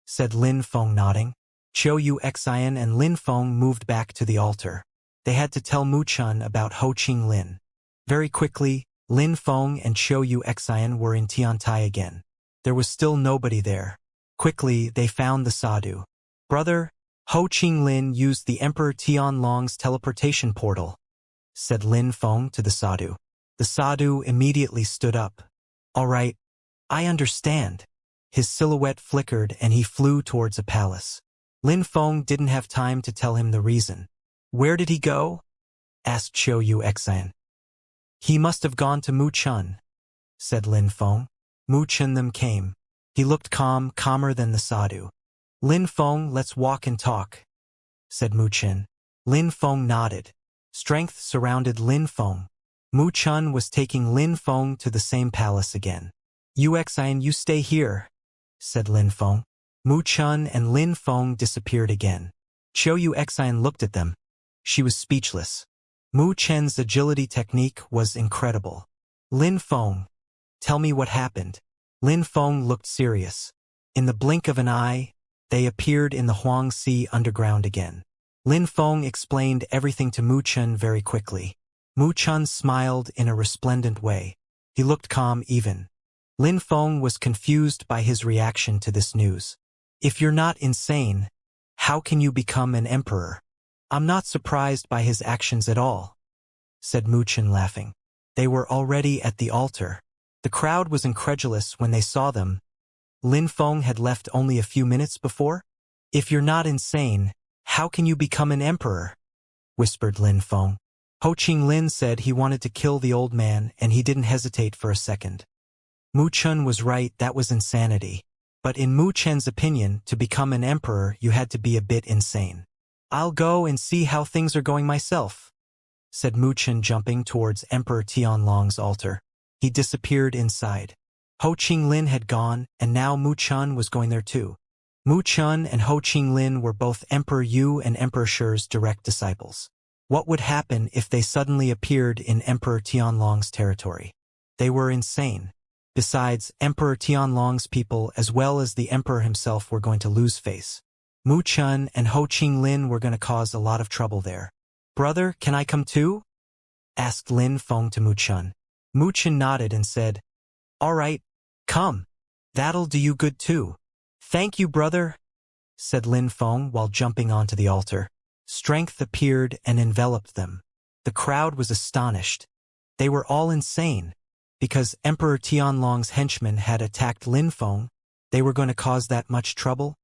said Lin Feng, nodding. Qiu Xian and Lin Feng moved back to the altar. They had to tell Mu Chun about Ho Qinglin. Very quickly, Lin Feng and Qiu Xian were in Tiantai again. There was still nobody there. Quickly, they found the sadhu. "Brother, Ho Qinglin used the Emperor Tianlong's teleportation portal," said Lin Feng to the sadhu. The sadhu immediately stood up. "All right, I understand." His silhouette flickered and he flew towards a palace. Lin Feng didn't have time to tell him the reason. "Where did he go?" asked Qiu Xian. "He must have gone to Mu Chun," said Lin Feng. Mu Chun them came. He looked calmer than the sadhu. "Lin Feng, let's walk and talk," said Mu Chun. Lin Feng nodded. Strength surrounded Lin Feng. Mu Chun was taking Lin Feng to the same palace again. "Xian, you stay here," said Lin Feng. Mu Chun and Lin Feng disappeared again. Qiu Xian looked at them. She was speechless. Mu Chen's agility technique was incredible. "Lin Feng, tell me what happened." Lin Feng looked serious. In the blink of an eye, they appeared in the Huangxi underground again. Lin Feng explained everything to Mu Chun very quickly. Mu Chun smiled in a resplendent way. He looked calm even. Lin Feng was confused by his reaction to this news. "If you're not insane, how can you become an emperor?" "I'm not surprised by his actions at all," said Mu Chun, laughing. They were already at the altar. The crowd was incredulous when they saw them. Lin Feng had left only a few minutes before? "If you're not insane, how can you become an emperor?" whispered Lin Feng. Ho Qinglin said he wanted to kill the old man and he didn't hesitate for a second. Mu Chun was right, that was insanity. But in Mu Chen's opinion, to become an emperor you had to be a bit insane. "I'll go and see how things are going myself," said Mu Chun, jumping towards Emperor Tianlong's altar. He disappeared inside. Ho Qinglin had gone, and now Mu Chun was going there too. Mu Chun and Ho Qinglin were both Emperor Yu and Emperor Shi's direct disciples. What would happen if they suddenly appeared in Emperor Tianlong's territory? They were insane. Besides, Emperor Tianlong's people as well as the emperor himself were going to lose face. Mu Chun and Ho Qinglin were going to cause a lot of trouble there. "Brother, can I come too?" asked Lin Feng to Mu Chun. Mu Chun nodded and said, "All right, come. That'll do you good too." "Thank you, brother," said Lin Feng while jumping onto the altar. Strength appeared and enveloped them. The crowd was astonished. They were all insane. Because Emperor Tianlong's henchmen had attacked Lin Feng, they were going to cause that much trouble?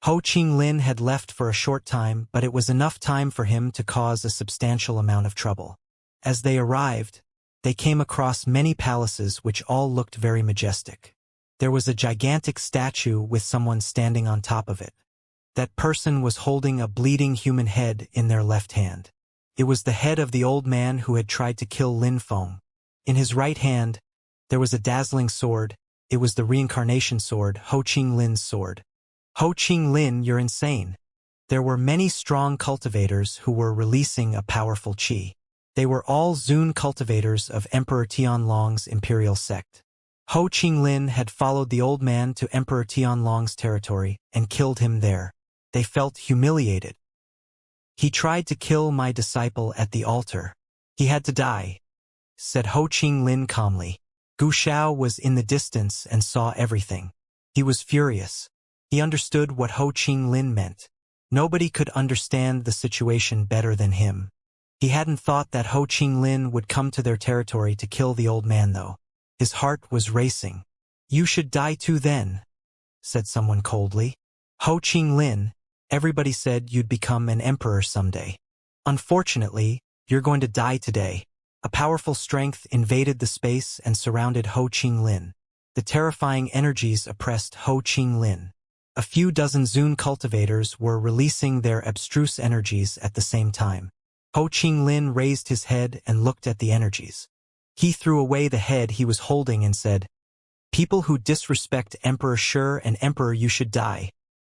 Ho Qinglin had left for a short time, but it was enough time for him to cause a substantial amount of trouble. As they arrived, they came across many palaces which all looked very majestic. There was a gigantic statue with someone standing on top of it. That person was holding a bleeding human head in their left hand. It was the head of the old man who had tried to kill Lin Feng. In his right hand, there was a dazzling sword. It was the Reincarnation sword, Ho Qinglin's sword. "Ho Qinglin, you're insane." There were many strong cultivators who were releasing a powerful qi. They were all Zun cultivators of Emperor Tianlong's imperial sect. Ho Qinglin had followed the old man to Emperor Tianlong's territory and killed him there. They felt humiliated. "He tried to kill my disciple at the altar. He had to die," said Ho Ching Lin calmly. Gu Xiao was in the distance and saw everything. He was furious. He understood what Ho Ching Lin meant. Nobody could understand the situation better than him. He hadn't thought that Ho Ching Lin would come to their territory to kill the old man though. His heart was racing. "You should die too then," said someone coldly. "Ho Ching Lin, everybody said you'd become an emperor someday. Unfortunately, you're going to die today." A powerful strength invaded the space and surrounded Ho Ching Lin. The terrifying energies oppressed Ho Ching Lin. A few dozen Zun cultivators were releasing their abstruse energies at the same time. Ho Ching Lin raised his head and looked at the energies. He threw away the head he was holding and said, "People who disrespect Emperor Shi and Emperor, you should die."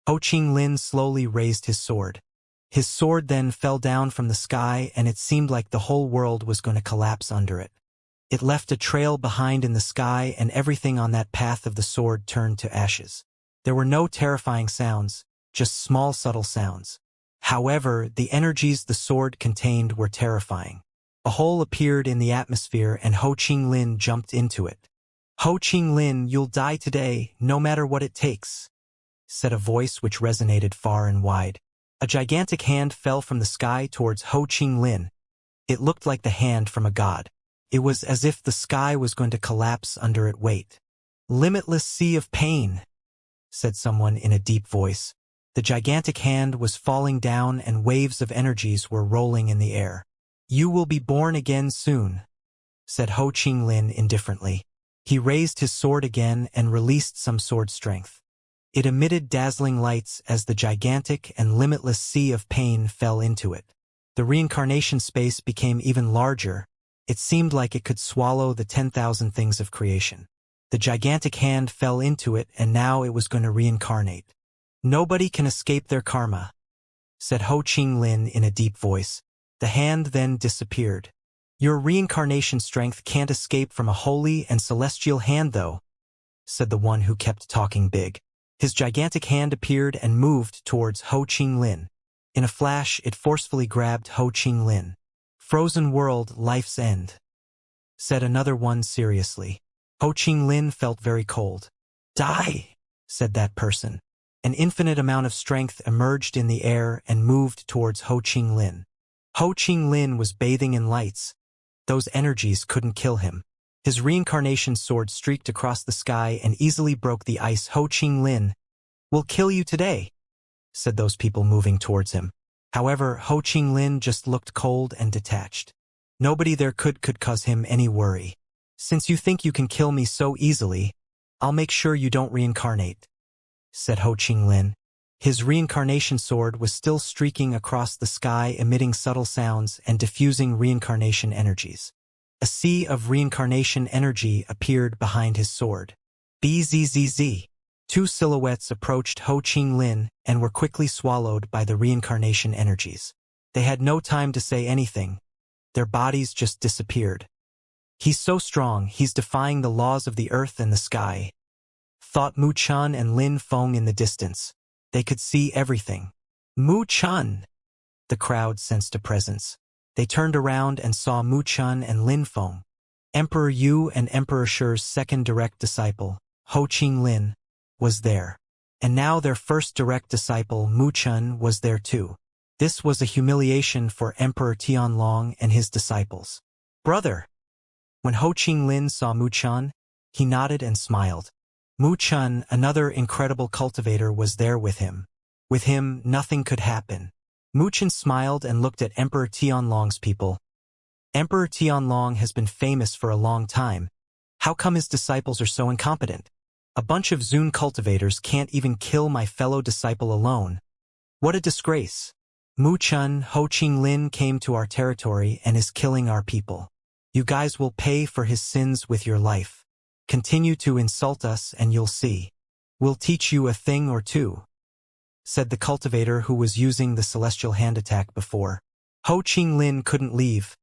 Ho Ching Lin slowly raised his sword. His sword then fell down from the sky, and it seemed like the whole world was going to collapse under it. It left a trail behind in the sky, and everything on that path of the sword turned to ashes. There were no terrifying sounds, just small subtle sounds. However, the energies the sword contained were terrifying. A hole appeared in the atmosphere and Ho Ching Lin jumped into it. "Ho Ching Lin, you'll die today, no matter what it takes," said a voice which resonated far and wide. A gigantic hand fell from the sky towards Ho Ching Lin. It looked like the hand from a god. It was as if the sky was going to collapse under its weight. "Limitless sea of pain," said someone in a deep voice. The gigantic hand was falling down and waves of energies were rolling in the air. "You will be born again soon," said Ho Ching Lin indifferently. He raised his sword again and released some sword strength. It emitted dazzling lights as the gigantic and limitless sea of pain fell into it. The reincarnation space became even larger. It seemed like it could swallow the 10,000 things of creation. The gigantic hand fell into it, and now it was going to reincarnate. "Nobody can escape their karma," said Ho Ching Lin in a deep voice. The hand then disappeared. "Your reincarnation strength can't escape from a holy and celestial hand though," said the one who kept talking big. His gigantic hand appeared and moved towards Ho Ching Lin. In a flash, it forcefully grabbed Ho Ching Lin. "Frozen world, life's end," said another one seriously. Ho Ching Lin felt very cold. "Die," said that person. An infinite amount of strength emerged in the air and moved towards Ho Ching Lin. Ho Ching Lin was bathing in lights. Those energies couldn't kill him. His reincarnation sword streaked across the sky and easily broke the ice. "Ho Ching Lin, we'll kill you today," said those people moving towards him. However, Ho Ching Lin just looked cold and detached. Nobody there could cause him any worry. "Since you think you can kill me so easily, I'll make sure you don't reincarnate," said Ho Ching Lin. His reincarnation sword was still streaking across the sky, emitting subtle sounds and diffusing reincarnation energies. A sea of reincarnation energy appeared behind his sword. Bzzz. Two silhouettes approached Ho Ching Lin and were quickly swallowed by the reincarnation energies. They had no time to say anything. Their bodies just disappeared. "He's so strong, he's defying the laws of the earth and the sky," thought Mu Chun and Lin Feng in the distance. They could see everything. "Mu Chun!" The crowd sensed a presence. They turned around and saw Mu Chun and Lin Feng. Emperor Yu and Emperor Shi's second direct disciple, Ho Ching Lin, was there. And now their first direct disciple, Mu Chun, was there too. This was a humiliation for Emperor Tianlong and his disciples. "Brother!" When Ho Ching Lin saw Mu Chun, he nodded and smiled. Mu Chun, another incredible cultivator, was there with him. With him, nothing could happen. Mu Chun smiled and looked at Emperor Tianlong's people. "Emperor Tianlong has been famous for a long time. How come his disciples are so incompetent? A bunch of Zun cultivators can't even kill my fellow disciple alone. What a disgrace. Mu Chun, Ho Ching Lin came to our territory and is killing our people. You guys will pay for his sins with your life. Continue to insult us and you'll see. We'll teach you a thing or two," said the cultivator who was using the celestial hand attack before. Ho Ching Lin couldn't leave.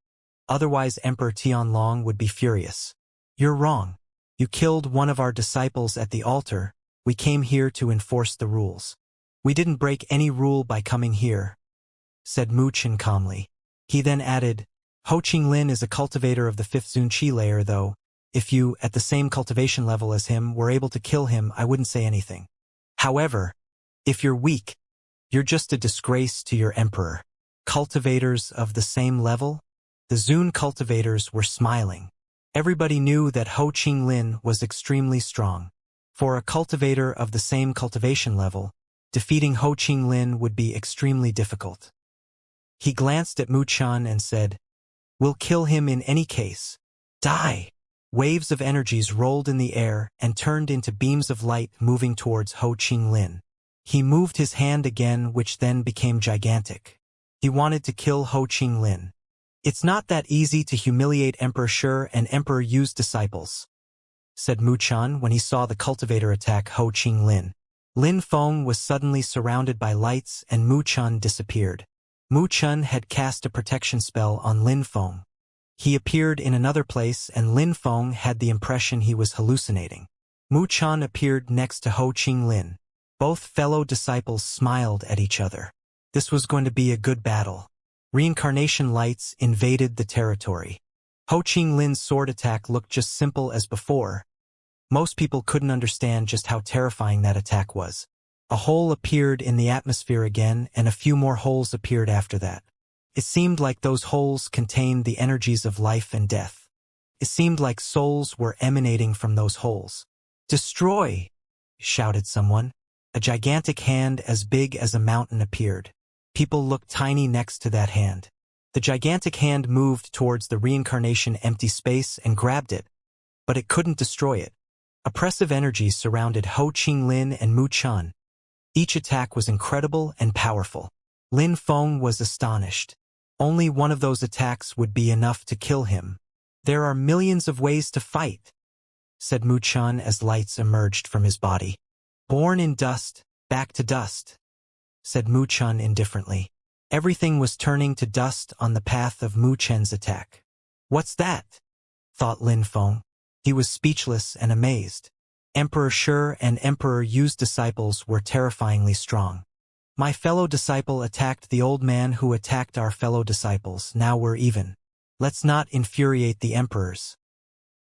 Otherwise Emperor Tianlong would be furious. "You're wrong. You killed one of our disciples at the altar. We came here to enforce the rules. We didn't break any rule by coming here," said Mu Chun calmly. He then added, Ho Qinglin is a cultivator of the 5th Zun Qi layer though. If you, at the same cultivation level as him, were able to kill him, I wouldn't say anything. However, if you're weak, you're just a disgrace to your emperor. Cultivators of the same level? The Zun cultivators were smiling. Everybody knew that Ho Qinglin was extremely strong. For a cultivator of the same cultivation level, defeating Ho Qinglin would be extremely difficult. He glanced at Mu Chun and said, "We'll kill him in any case. Die!" Waves of energies rolled in the air and turned into beams of light moving towards Ho Qinglin. He moved his hand again, which then became gigantic. He wanted to kill Ho Qinglin. "It's not that easy to humiliate Emperor Shi and Emperor Yu's disciples," said Mu Chun when he saw the cultivator attack Ho Qinglin. Lin Feng was suddenly surrounded by lights and Mu Chun disappeared. Mu Chun had cast a protection spell on Lin Feng. He appeared in another place and Lin Feng had the impression he was hallucinating. Mu Chun appeared next to Ho Qinglin. Both fellow disciples smiled at each other. This was going to be a good battle. Reincarnation lights invaded the territory. Ho Qinglin's sword attack looked just simple as before. Most people couldn't understand just how terrifying that attack was. A hole appeared in the atmosphere again and a few more holes appeared after that. It seemed like those holes contained the energies of life and death. It seemed like souls were emanating from those holes. "Destroy!" shouted someone. A gigantic hand as big as a mountain appeared. People looked tiny next to that hand. The gigantic hand moved towards the reincarnation empty space and grabbed it, but it couldn't destroy it. Oppressive energies surrounded Ho Qinglin and Mu Chun. Each attack was incredible and powerful. Lin Feng was astonished. Only one of those attacks would be enough to kill him. "There are millions of ways to fight," said Mu Chun as lights emerged from his body. "Born in dust, back to dust," said Mu Chun indifferently. Everything was turning to dust on the path of Mu Chen's attack. "What's that?" thought Lin Feng. He was speechless and amazed. Emperor Shi and Emperor Yu's disciples were terrifyingly strong. "My fellow disciple attacked the old man who attacked our fellow disciples. Now we're even. Let's not infuriate the emperors,"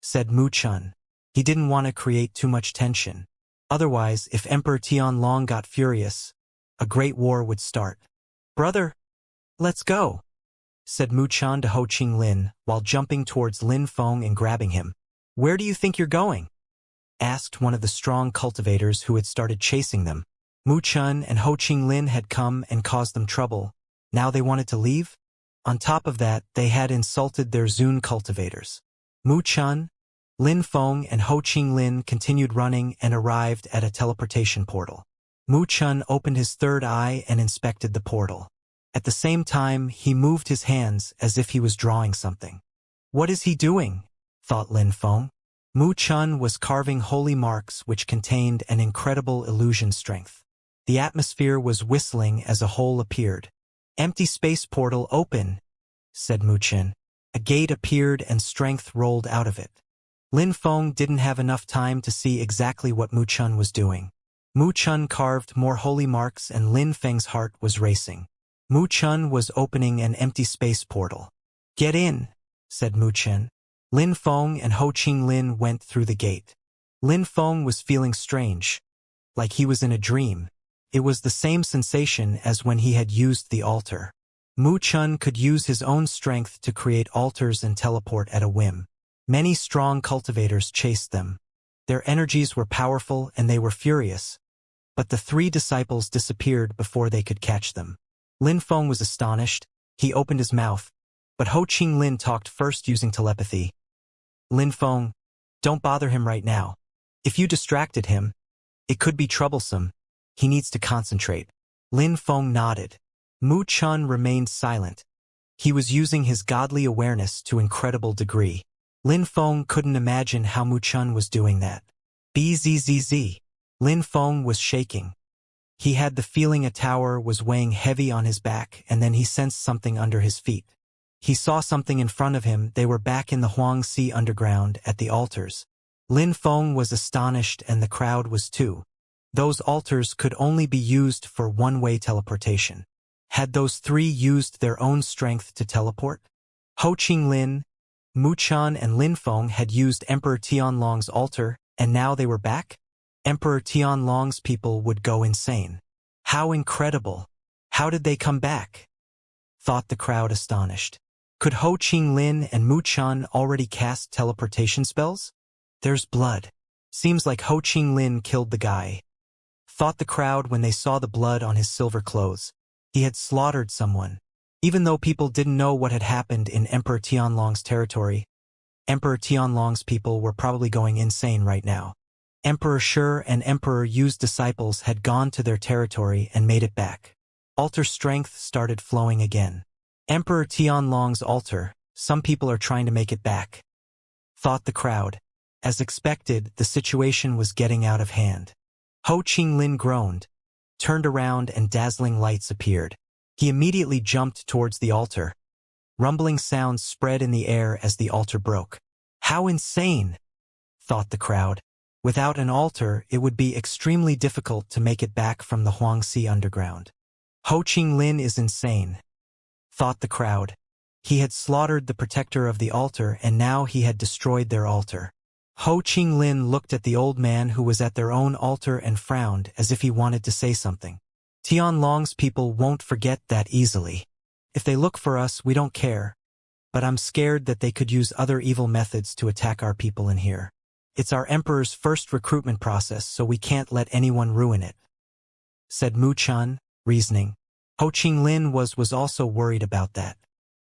said Mu Chun. He didn't want to create too much tension. Otherwise, if Emperor Tianlong got furious, a great war would start. "Brother, let's go," said Mu Chun to Ho Qinglin while jumping towards Lin Feng and grabbing him. "Where do you think you're going?" asked one of the strong cultivators who had started chasing them. Mu Chun and Ho Qinglin had come and caused them trouble. Now they wanted to leave? On top of that, they had insulted their Zun cultivators. Mu Chun, Lin Feng and Ho Qinglin continued running and arrived at a teleportation portal. Mu Chun opened his third eye and inspected the portal. At the same time, he moved his hands as if he was drawing something. "What is he doing?" thought Lin Feng. Mu Chun was carving holy marks which contained an incredible illusion strength. The atmosphere was whistling as a hole appeared. "Empty space portal open," said Mu Chun. A gate appeared and strength rolled out of it. Lin Feng didn't have enough time to see exactly what Mu Chun was doing. Mu Chun carved more holy marks and Lin Feng's heart was racing. Mu Chun was opening an empty space portal. "Get in," said Mu Chun. Lin Feng and Ho Qinglin went through the gate. Lin Feng was feeling strange, like he was in a dream. It was the same sensation as when he had used the altar. Mu Chun could use his own strength to create altars and teleport at a whim. Many strong cultivators chased them. Their energies were powerful and they were furious, but the 3 disciples disappeared before they could catch them. Lin Feng was astonished. He opened his mouth, but Ho Qinglin talked first using telepathy. "Lin Feng, don't bother him right now. If you distracted him, it could be troublesome. He needs to concentrate." Lin Feng nodded. Mu Chun remained silent. He was using his godly awareness to incredible degree. Lin Feng couldn't imagine how Mu Chun was doing that. Bzzz. Lin Feng was shaking. He had the feeling a tower was weighing heavy on his back, and then he sensed something under his feet. He saw something in front of him. They were back in the Huangxi underground at the altars. Lin Feng was astonished and the crowd was too. Those altars could only be used for one-way teleportation. Had those 3 used their own strength to teleport? Ho Qinglin, Mu Chun and Lin Feng had used Emperor Tianlong's altar, and now they were back? Emperor Tianlong's people would go insane. How incredible! How did they come back? Thought the crowd astonished. Could Ho Qinglin and Mu Chun already cast teleportation spells? There's blood. Seems like Ho Qinglin killed the guy. Thought the crowd when they saw the blood on his silver clothes. He had slaughtered someone. Even though people didn't know what had happened in Emperor Tianlong's territory, Emperor Tianlong's people were probably going insane right now. Emperor Shi and Emperor Yu's disciples had gone to their territory and made it back. Altar strength started flowing again. Emperor Tianlong's altar, some people are trying to make it back. Thought the crowd. As expected, the situation was getting out of hand. Ho Qinglin groaned, turned around and dazzling lights appeared. He immediately jumped towards the altar. Rumbling sounds spread in the air as the altar broke. How insane! Thought the crowd. Without an altar, it would be extremely difficult to make it back from the Huangxi underground. Ho Qinglin is insane. Thought the crowd. He had slaughtered the protector of the altar and now he had destroyed their altar. Ho Qinglin looked at the old man who was at their own altar and frowned as if he wanted to say something. Tianlong's people won't forget that easily. If they look for us, we don't care. But I'm scared that they could use other evil methods to attack our people in here. It's our emperor's first recruitment process, so we can't let anyone ruin it, said Mu Chun, reasoning. Ho Qinglin was also worried about that.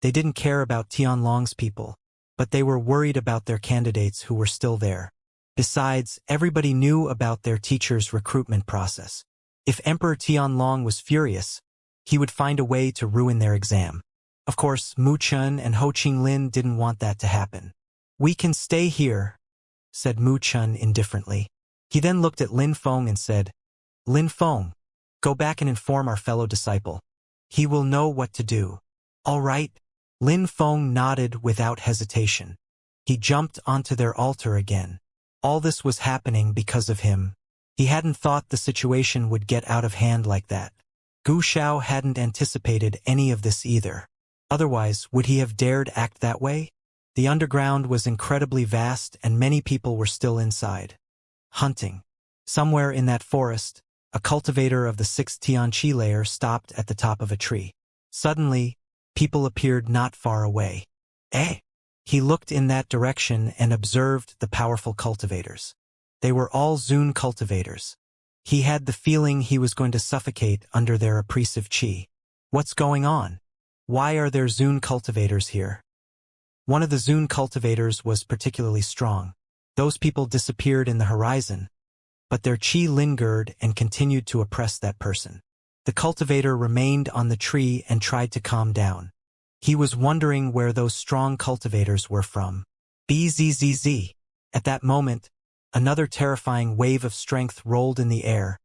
They didn't care about Tianlong's people, but they were worried about their candidates who were still there. Besides, everybody knew about their teacher's recruitment process. If Emperor Tianlong was furious, he would find a way to ruin their exam. Of course, Mu Chun and Ho Qinglin didn't want that to happen. We can stay here, said Mu Chun indifferently. He then looked at Lin Feng and said, Lin Feng, go back and inform our fellow disciple. He will know what to do. All right. Lin Feng nodded without hesitation. He jumped onto their altar again. All this was happening because of him. He hadn't thought the situation would get out of hand like that. Gu Shao hadn't anticipated any of this either. Otherwise, would he have dared act that way? The underground was incredibly vast and many people were still inside. Hunting. Somewhere in that forest, a cultivator of the 6th Tianqi layer stopped at the top of a tree. Suddenly, people appeared not far away. Eh? He looked in that direction and observed the powerful cultivators. They were all Zun cultivators. He had the feeling he was going to suffocate under their oppressive qi. What's going on? Why are there Zun cultivators here? One of the Zun cultivators was particularly strong. Those people disappeared in the horizon, but their qi lingered and continued to oppress that person. The cultivator remained on the tree and tried to calm down. He was wondering where those strong cultivators were from. Bzzz. At that moment, another terrifying wave of strength rolled in the air.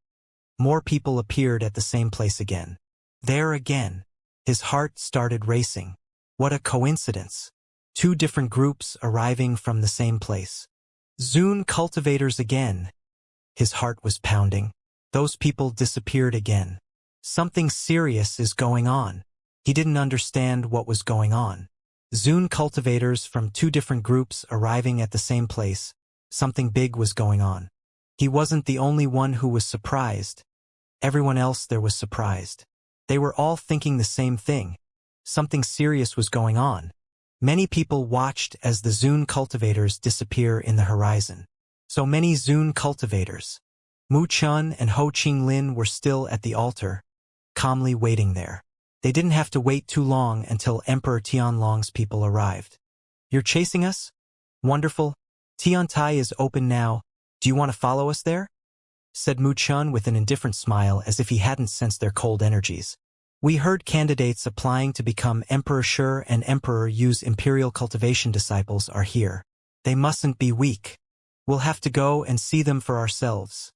More people appeared at the same place again. There again. His heart started racing. What a coincidence. 2 different groups arriving from the same place. Zun cultivators again. His heart was pounding. Those people disappeared again. Something serious is going on. He didn't understand what was going on. Zun cultivators from 2 different groups arriving at the same place. Something big was going on. He wasn't the only one who was surprised. Everyone else there was surprised. They were all thinking the same thing. Something serious was going on. Many people watched as the Zun cultivators disappear in the horizon. So many Zun cultivators. Mu Chun and Ho Qinglin were still at the altar, calmly waiting there. They didn't have to wait too long until Emperor Tianlong's people arrived. You're chasing us? Wonderful. Tiantai is open now. Do you want to follow us there? Said Mu Chun with an indifferent smile as if he hadn't sensed their cold energies. We heard candidates applying to become Emperor Shi and Emperor Yu's Imperial Cultivation disciples are here. They mustn't be weak. We'll have to go and see them for ourselves,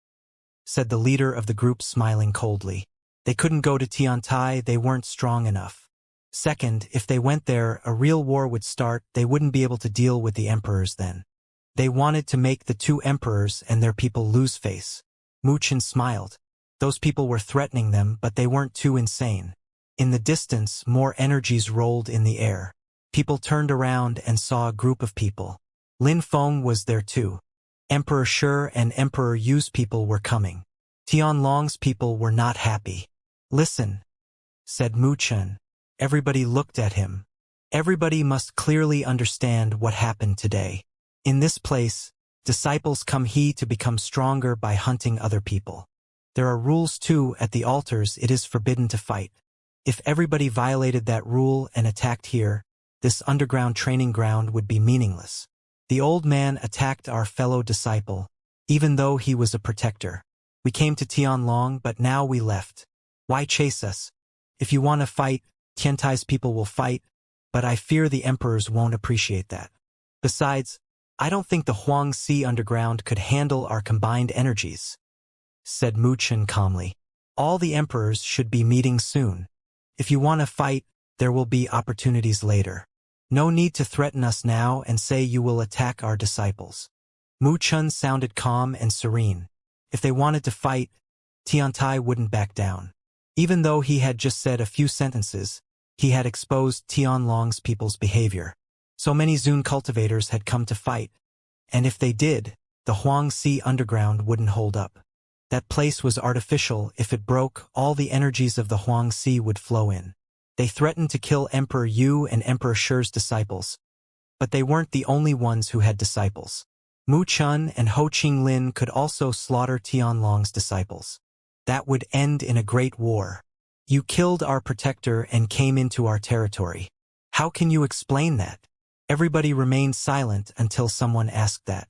said the leader of the group, smiling coldly. They couldn't go to Tiantai, they weren't strong enough. Second, if they went there, a real war would start, they wouldn't be able to deal with the emperors then. They wanted to make the 2 emperors and their people lose face. Mu Chun smiled. Those people were threatening them, but they weren't too insane. In the distance, more energies rolled in the air. People turned around and saw a group of people. Lin Feng was there too. Emperor Shi and Emperor Yu's people were coming. Tianlong's people were not happy. "Listen," said Mu Chen. Everybody looked at him. Everybody must clearly understand what happened today. In this place, disciples come here to become stronger by hunting other people. There are rules too. At the altars it is forbidden to fight. If everybody violated that rule and attacked here, this underground training ground would be meaningless. The old man attacked our fellow disciple, even though he was a protector. We came to Tianlong, but now we left. Why chase us? If you want to fight, Tiantai's people will fight, but I fear the emperors won't appreciate that. Besides, I don't think the Huangxi underground could handle our combined energies," said Mu Chen calmly. "All the emperors should be meeting soon. If you want to fight, there will be opportunities later. No need to threaten us now and say you will attack our disciples." Mu Chen sounded calm and serene. If they wanted to fight, Tiantai wouldn't back down. Even though he had just said a few sentences, he had exposed Tianlong's people's behavior. So many Zun cultivators had come to fight, and if they did, the Huangxi underground wouldn't hold up. That place was artificial. If it broke, all the energies of the Huangxi would flow in. They threatened to kill Emperor Yu and Emperor Shi's disciples. But they weren't the only ones who had disciples. Mu Chen and Ho Qinglin could also slaughter Tianlong's disciples. That would end in a great war. You killed our protector and came into our territory. How can you explain that? Everybody remained silent until someone asked that.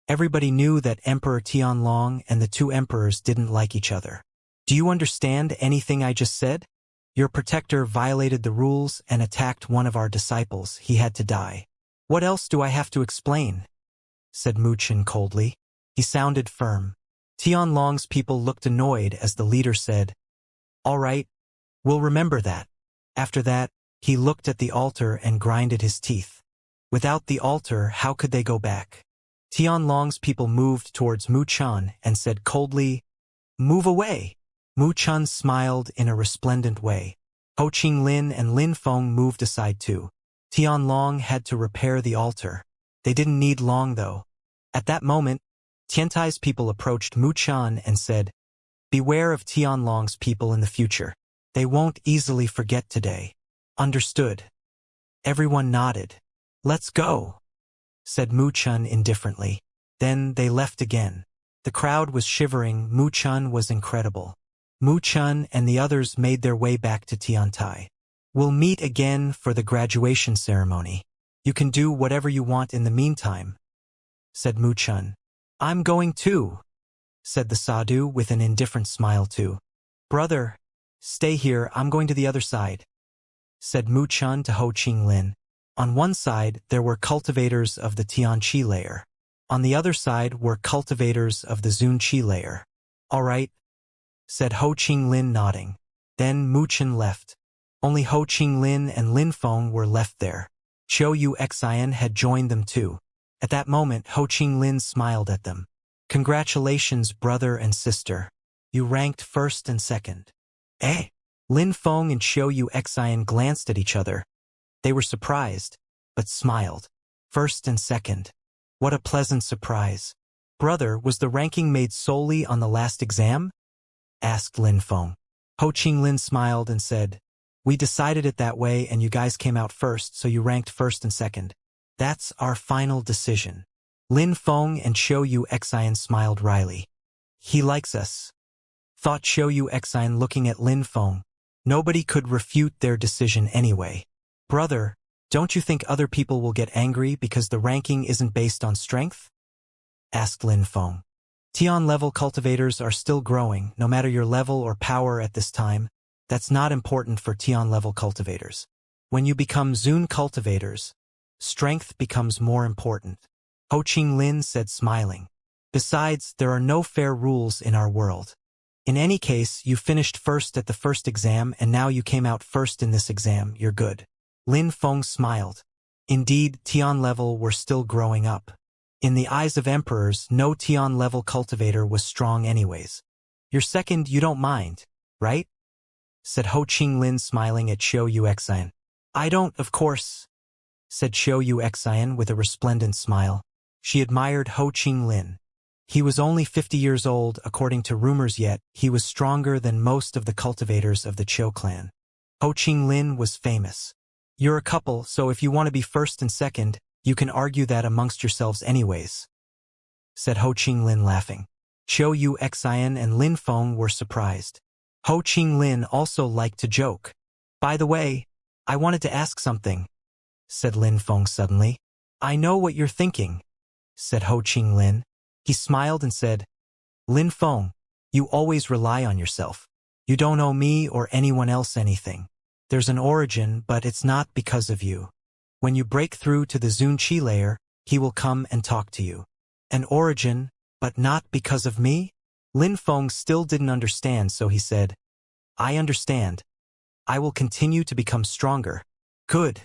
Everybody knew that Emperor Tianlong and the two emperors didn't like each other. Do you understand anything I just said? Your protector violated the rules and attacked one of our disciples. He had to die. What else do I have to explain? Said Mu Chen coldly. He sounded firm. Tianlong's people looked annoyed as the leader said, "All right, we'll remember that." After that, he looked at the altar and grinded his teeth. Without the altar, how could they go back? Tianlong's people moved towards Mu Chen and said coldly, "Move away." Mu Chen smiled in a resplendent way. Ho Qinglin and Lin Feng moved aside too. Tianlong had to repair the altar. They didn't need long though. At that moment, Tiantai's people approached Mu Chen and said, "Beware of Tianlong's people in the future. They won't easily forget today." Understood. Everyone nodded. "Let's go," said Mu Chen indifferently. Then they left again. The crowd was shivering. Mu Chen was incredible. Mu Chen and the others made their way back to Tiantai. "We'll meet again for the graduation ceremony. You can do whatever you want in the meantime," said Mu Chen. "I'm going too," said the sadhu with an indifferent smile too. "Brother, stay here, I'm going to the other side," said Mu Chen to Ho Qinglin. On one side, there were cultivators of the Tianqi layer. On the other side were cultivators of the Zunqi layer. "All right," said Ho Qinglin nodding. Then Mu Chen left. Only Ho Qinglin and Lin Feng were left there. Qiu Yu Xian had joined them too. At that moment, Ho Qinglin smiled at them. "Congratulations, brother and sister. You ranked first and second." "Eh?" Lin Feng and Qiu Yu Xian glanced at each other. They were surprised, but smiled. First and second. What a pleasant surprise. "Brother, was the ranking made solely on the last exam?" asked Lin Feng. Ho Qinglin smiled and said, "We decided it that way and you guys came out first, so you ranked first and second. That's our final decision." Lin Feng and Qiu Yu Xian smiled wryly. "He likes us," thought Qiu Yu Xian looking at Lin Feng. Nobody could refute their decision anyway. "Brother, don't you think other people will get angry because the ranking isn't based on strength?" asked Lin Feng. "Tian-level cultivators are still growing, no matter your level or power at this time. That's not important for Tian-level cultivators. When you become Zun cultivators, strength becomes more important," Ho Qinglin said smiling. "Besides, there are no fair rules in our world. In any case, you finished first at the first exam and now you came out first in this exam, you're good." Lin Feng smiled. Indeed, Tian-level were still growing up. In the eyes of emperors, no Tian-level cultivator was strong anyways. "You're second, you don't mind, right?" said Ho Qinglin smiling at Qiu Yu Xian. "I don't, of course," said Xiu Xian with a resplendent smile. She admired Ho Qing Lin. He was only 50 years old, according to rumors, yet he was stronger than most of the cultivators of the Qiu clan. Ho Qing Lin was famous. You're a couple, so if you want to be first and second, you can argue that amongst yourselves anyways, said Ho Qing Lin laughing. Xiu Xian and Lin Feng were surprised. Ho Qing Lin also liked to joke. By the way, I wanted to ask something, said Lin Feng suddenly. I know what you're thinking, said Ho Qing Lin. He smiled and said, Lin Feng, you always rely on yourself. You don't owe me or anyone else anything. There's an origin, but it's not because of you. When you break through to the Zun Qi layer, he will come and talk to you. An origin, but not because of me? Lin Feng still didn't understand, so he said, I understand. I will continue to become stronger. Good,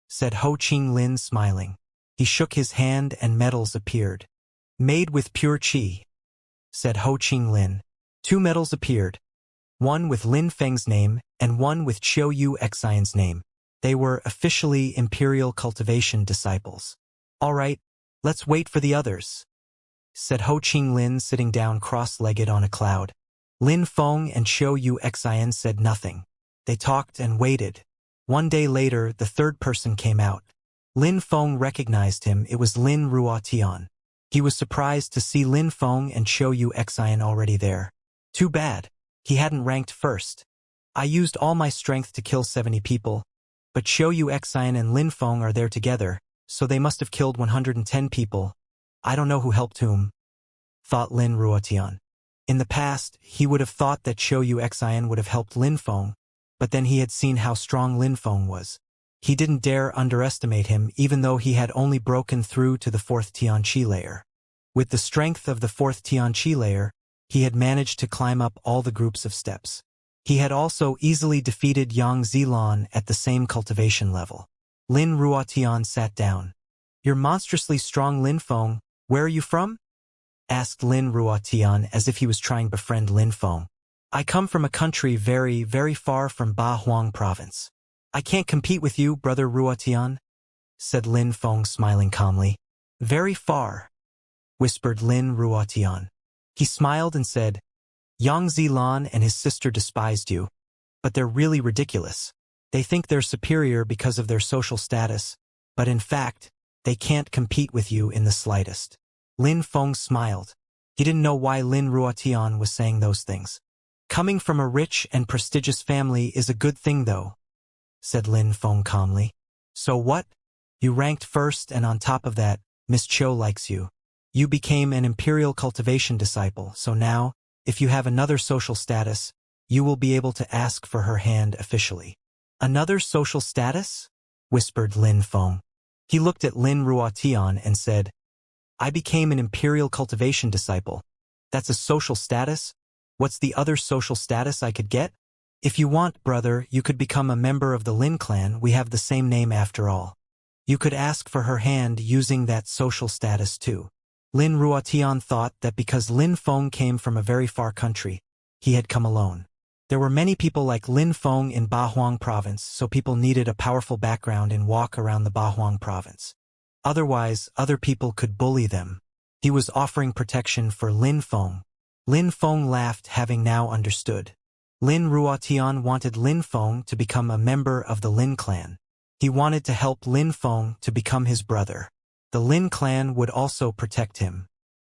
said Ho Qing Lin smiling. He shook his hand and metals appeared. Made with pure qi, said Ho Qing Lin. 2 metals appeared, one with Lin Feng's name and one with Xiu Xian's name. They were officially Imperial Cultivation disciples. All right, let's wait for the others, said Ho Qing Lin sitting down cross-legged on a cloud. Lin Feng and Xiu Xian said nothing. They talked and waited. One day later, the third person came out. Lin Feng recognized him. It was Lin Ruotian. He was surprised to see Lin Feng and Xiu Xian already there. Too bad. He hadn't ranked first. I used all my strength to kill 70 people, but Xiu Xian and Lin Feng are there together, so they must have killed 110 people. I don't know who helped whom, thought Lin Ruotian. In the past, he would have thought that Xiu Xian would have helped Lin Feng, but then he had seen how strong Lin Feng was. He didn't dare underestimate him, even though he had only broken through to the 4th Tianqi layer. With the strength of the 4th Tianqi layer, he had managed to climb up all the groups of steps. He had also easily defeated Yang Zilan at the same cultivation level. Lin Ruotian sat down. You're monstrously strong, Lin Feng. Where are you from? Asked Lin Ruotian as if he was trying to befriend Lin Feng. I come from a country very, very far from Ba Huang province. I can't compete with you, brother Ruotian, said Lin Feng smiling calmly. Very far, whispered Lin Ruotian. He smiled and said, Yang Zilan and his sister despised you, but they're really ridiculous. They think they're superior because of their social status, but in fact, they can't compete with you in the slightest. Lin Feng smiled. He didn't know why Lin Ruotian was saying those things. Coming from a rich and prestigious family is a good thing though, said Lin Feng calmly. So what? You ranked first, and on top of that, Miss Qiu likes you. You became an Imperial Cultivation disciple, so now, if you have another social status, you will be able to ask for her hand officially. Another social status? Whispered Lin Feng. He looked at Lin Ruotian and said, I became an Imperial Cultivation disciple. That's a social status? What's the other social status I could get? If you want, brother, you could become a member of the Lin clan. We have the same name after all. You could ask for her hand using that social status too. Lin Ruotian thought that because Lin Feng came from a very far country, he had come alone. There were many people like Lin Feng in Ba Huang province, so people needed a powerful background and walk around the Ba Huang province. Otherwise, other people could bully them. He was offering protection for Lin Feng. Lin Feng laughed, having now understood. Lin Ruotian wanted Lin Feng to become a member of the Lin clan. He wanted to help Lin Feng to become his brother. The Lin clan would also protect him.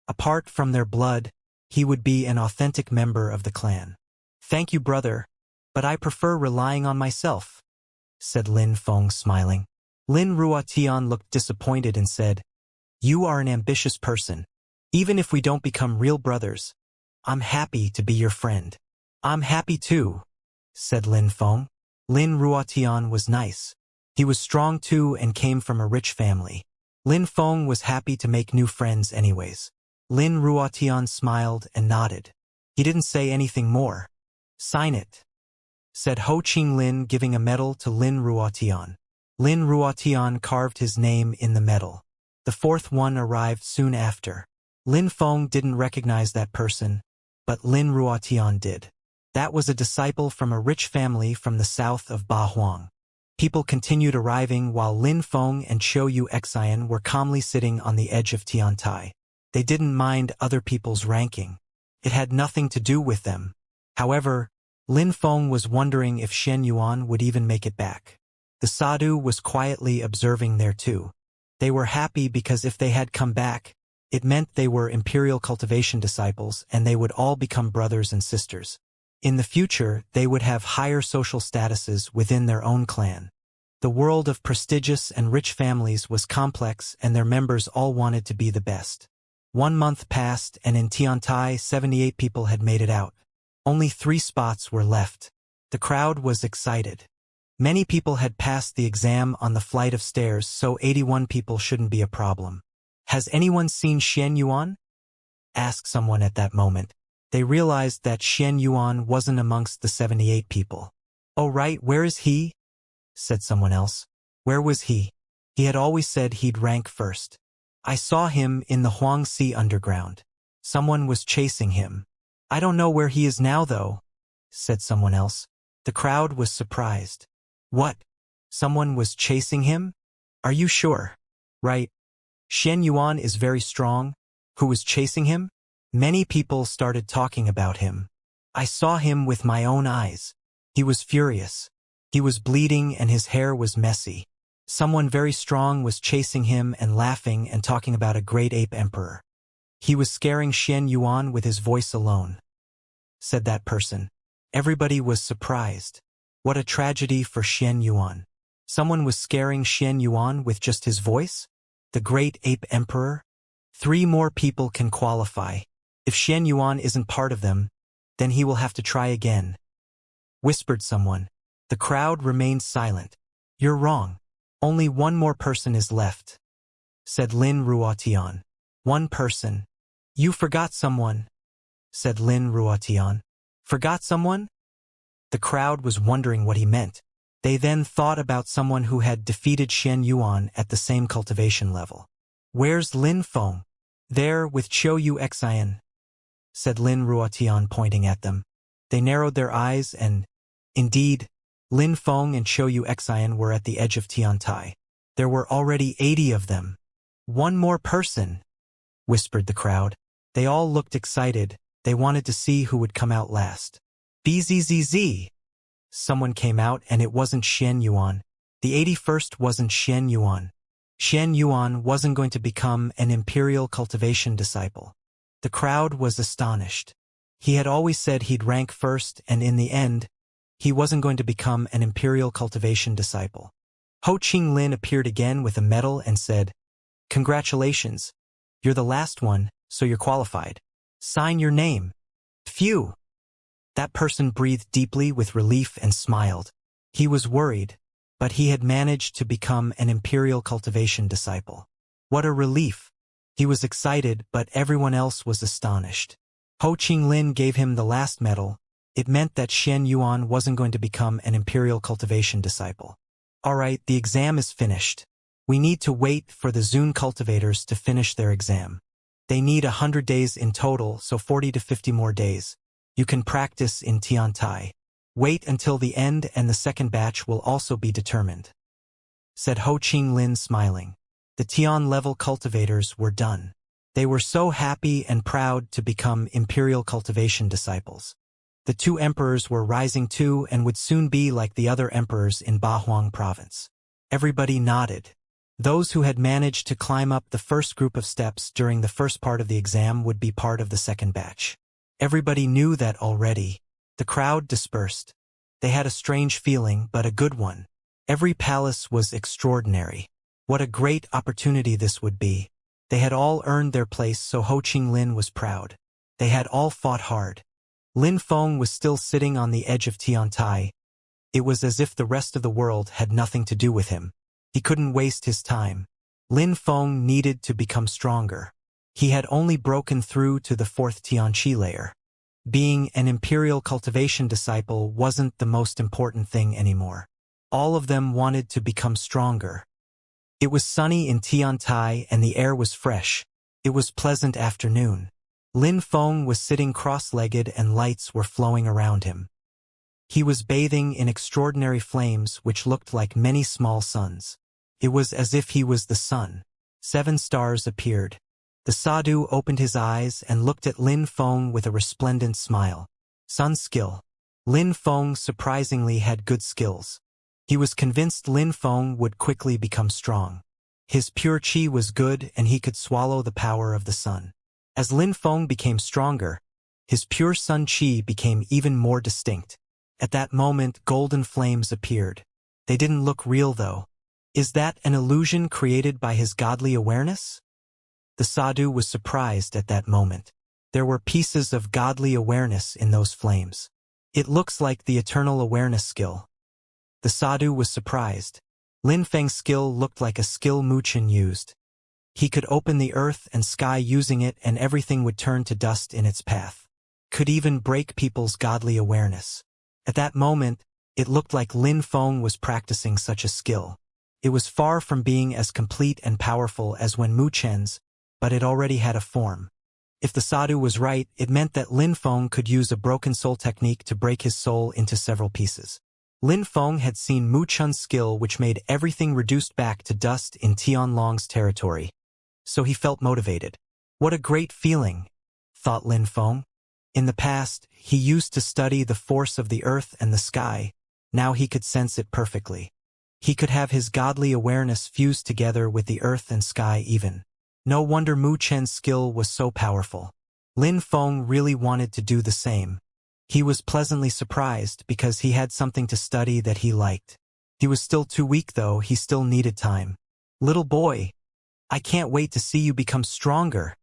Apart from their blood, he would be an authentic member of the clan. Thank you, brother, but I prefer relying on myself, said Lin Feng smiling. Lin Ruotian looked disappointed and said, You are an ambitious person. Even if we don't become real brothers, I'm happy to be your friend. I'm happy too, said Lin Feng. Lin Ruotian was nice. He was strong too and came from a rich family. Lin Feng was happy to make new friends anyways. Lin Ruotian smiled and nodded. He didn't say anything more. Sign it, said Ho Qing Lin, giving a medal to Lin Ruotian. Lin Ruotian carved his name in the medal. The fourth one arrived soon after. Lin Feng didn't recognize that person, but Lin Ruotian did. That was a disciple from a rich family from the south of Ba Huang. People continued arriving while Lin Feng and Qiu Yu Xian were calmly sitting on the edge of Tiantai. They didn't mind other people's ranking. It had nothing to do with them. However, Lin Feng was wondering if Shen Yuan would even make it back. The sadhu was quietly observing there too. They were happy because if they had come back, it meant they were Imperial Cultivation disciples and they would all become brothers and sisters. In the future, they would have higher social statuses within their own clan. The world of prestigious and rich families was complex and their members all wanted to be the best. 1 month passed and in Tiantai 78 people had made it out. Only 3 spots were left. The crowd was excited. Many people had passed the exam on the flight of stairs, so 81 people shouldn't be a problem. Has anyone seen Shen Yuan? Asked someone at that moment. They realized that Shen Yuan wasn't amongst the 78 people. Oh right, where is he? Said someone else. Where was he? He had always said he'd rank first. I saw him in the Huangxi underground. Someone was chasing him. I don't know where he is now though, said someone else. The crowd was surprised. What? Someone was chasing him? Are you sure? Right. Shen Yuan is very strong. Who was chasing him? Many people started talking about him. I saw him with my own eyes. He was furious. He was bleeding and his hair was messy. Someone very strong was chasing him and laughing and talking about a great ape emperor. He was scaring Shen Yuan with his voice alone, said that person. Everybody was surprised. What a tragedy for Shen Yuan. Someone was scaring Shen Yuan with just his voice? The great ape emperor? 3 more people can qualify. If Shen Yuan isn't part of them, then he will have to try again, whispered someone. The crowd remained silent. You're wrong. Only 1 more person is left, said Lin Ruotian. 1 person. You forgot someone, said Lin Ruotian. Forgot someone? The crowd was wondering what he meant. They then thought about someone who had defeated Shen Yuan at the same cultivation level. Where's Lin Feng? There with Qiu Yu Xian, said Lin Ruotian pointing at them. They narrowed their eyes and, indeed, Lin Feng and Qiu Yu Xian were at the edge of Tiantai. There were already 80 of them. 1 more person, whispered the crowd. They all looked excited. They wanted to see who would come out last. Bzzz. Someone came out and it wasn't Shen Yuan. The 81st wasn't Shen Yuan. Shen Yuan wasn't going to become an Imperial Cultivation disciple. The crowd was astonished. He had always said he'd rank first and in the end, he wasn't going to become an Imperial Cultivation disciple. Ho Qinglin appeared again with a medal and said, Congratulations. You're the last one, so you're qualified. Sign your name. Phew. That person breathed deeply with relief and smiled. He was worried, but he had managed to become an Imperial Cultivation disciple. What a relief. He was excited, but everyone else was astonished. Ho Qinglin gave him the last medal. It meant that Shen Yuan wasn't going to become an Imperial Cultivation disciple. Alright, the exam is finished. We need to wait for the Zun cultivators to finish their exam. They need 100 days in total, so 40 to 50 more days. You can practice in Tiantai. Wait until the end and the second batch will also be determined, said Ho Qinglin smiling. The Tian-level cultivators were done. They were so happy and proud to become Imperial Cultivation disciples. The 2 emperors were rising too and would soon be like the other emperors in Bahuang province. Everybody nodded. Those who had managed to climb up the first group of steps during the first part of the exam would be part of the second batch. Everybody knew that already. The crowd dispersed. They had a strange feeling, but a good one. Every palace was extraordinary. What a great opportunity this would be. They had all earned their place, so Ho Qinglin was proud. They had all fought hard. Lin Feng was still sitting on the edge of Tiantai. It was as if the rest of the world had nothing to do with him. He couldn't waste his time. Lin Feng needed to become stronger. He had only broken through to the 4th Tianqi layer. Being an Imperial Cultivation disciple wasn't the most important thing anymore. All of them wanted to become stronger. It was sunny in Tiantai and the air was fresh. It was pleasant afternoon. Lin Feng was sitting cross-legged and lights were flowing around him. He was bathing in extraordinary flames which looked like many small suns. It was as if he was the sun. 7 stars appeared. The sadhu opened his eyes and looked at Lin Feng with a resplendent smile. Sun skill. Lin Feng surprisingly had good skills. He was convinced Lin Feng would quickly become strong. His pure qi was good and he could swallow the power of the sun. As Lin Feng became stronger, his pure sun qi became even more distinct. At that moment, golden flames appeared. They didn't look real though. Is that an illusion created by his godly awareness? The sadhu was surprised at that moment. There were pieces of godly awareness in those flames. It looks like the eternal awareness skill. The sadhu was surprised. Lin Feng's skill looked like a skill Mu Chen used. He could open the earth and sky using it and everything would turn to dust in its path. Could even break people's godly awareness. At that moment, it looked like Lin Feng was practicing such a skill. It was far from being as complete and powerful as when Mu Chen's, but it already had a form. If the sadhu was right, it meant that Lin Feng could use a broken soul technique to break his soul into several pieces. Lin Feng had seen Mu Chen's skill which made everything reduced back to dust in Tianlong's territory. So he felt motivated. What a great feeling, thought Lin Feng. In the past, he used to study the force of the earth and the sky. Now he could sense it perfectly. He could have his godly awareness fused together with the earth and sky even. No wonder Mu Chen's skill was so powerful. Lin Feng really wanted to do the same. He was pleasantly surprised because he had something to study that he liked. He was still too weak though, he still needed time. Little boy, I can't wait to see you become stronger,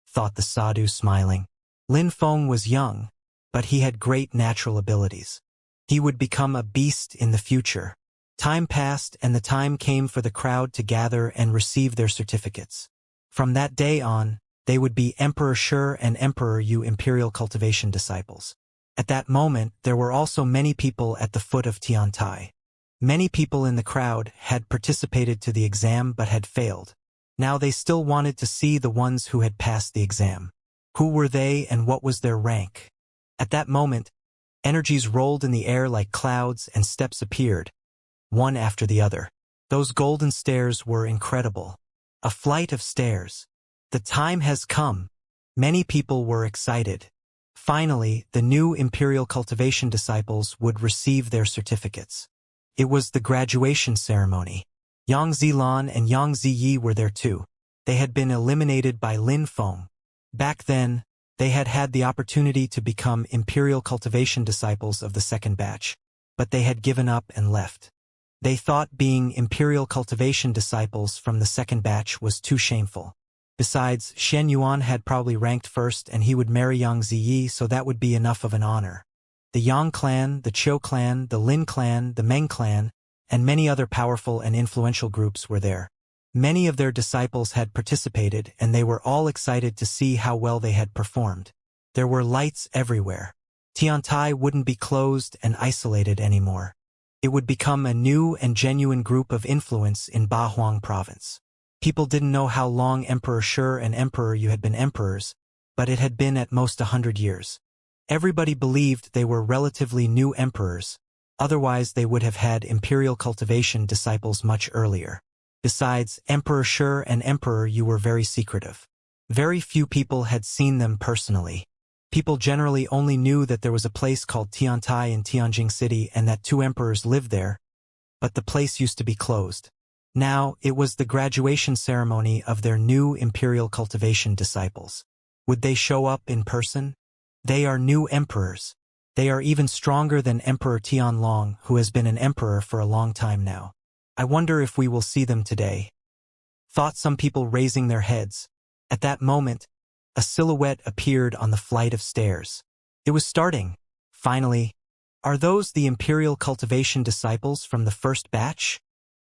thought the sadhu smiling. Lin Feng was young, but he had great natural abilities. He would become a beast in the future. Time passed and the time came for the crowd to gather and receive their certificates. From that day on, they would be Emperor Shi and Emperor Yu Imperial Cultivation disciples. At that moment, there were also many people at the foot of Tiantai. Many people in the crowd had participated to the exam but had failed. Now they still wanted to see the ones who had passed the exam. Who were they and what was their rank? At that moment, energies rolled in the air like clouds and steps appeared, one after the other. Those golden stairs were incredible. A flight of stairs. The time has come. Many people were excited. Finally, the new Imperial Cultivation disciples would receive their certificates. It was the graduation ceremony. Yang Zilan and Yang Ziyi were there too. They had been eliminated by Lin Feng. Back then, they had had the opportunity to become Imperial Cultivation disciples of the second batch, but they had given up and left. They thought being Imperial Cultivation disciples from the second batch was too shameful. Besides, Shen Yuan had probably ranked first and he would marry Yang Ziyi, so that would be enough of an honor. The Yang clan, the Qiu clan, the Lin clan, the Meng clan, and many other powerful and influential groups were there. Many of their disciples had participated and they were all excited to see how well they had performed. There were lights everywhere. Tiantai wouldn't be closed and isolated anymore. It would become a new and genuine group of influence in Bahuang province. People didn't know how long Emperor Shi and Emperor Yu had been emperors, but it had been at most 100 years. Everybody believed they were relatively new emperors, otherwise they would have had Imperial Cultivation disciples much earlier. Besides, Emperor Shi and Emperor Yu were very secretive. Very few people had seen them personally. People generally only knew that there was a place called Tiantai in Tianjing City and that 2 emperors lived there, but the place used to be closed. Now, it was the graduation ceremony of their new Imperial Cultivation disciples. Would they show up in person? They are new emperors. They are even stronger than Emperor Tianlong, who has been an emperor for a long time now. I wonder if we will see them today. Thought some people raising their heads. At that moment, a silhouette appeared on the flight of stairs. It was starting. Finally, are those the Imperial Cultivation disciples from the first batch?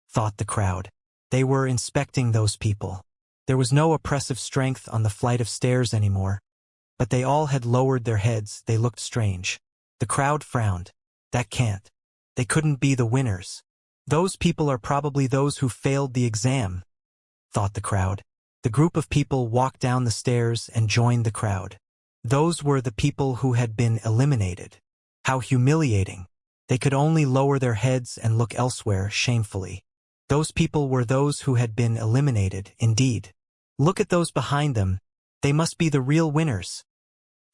Thought the crowd. They were inspecting those people. There was no oppressive strength on the flight of stairs anymore, but they all had lowered their heads. They looked strange. The crowd frowned. That can't. They couldn't be the winners. Those people are probably those who failed the exam, thought the crowd. The group of people walked down the stairs and joined the crowd. Those were the people who had been eliminated. How humiliating. They could only lower their heads and look elsewhere shamefully. Those people were those who had been eliminated, indeed. Look at those behind them. They must be the real winners,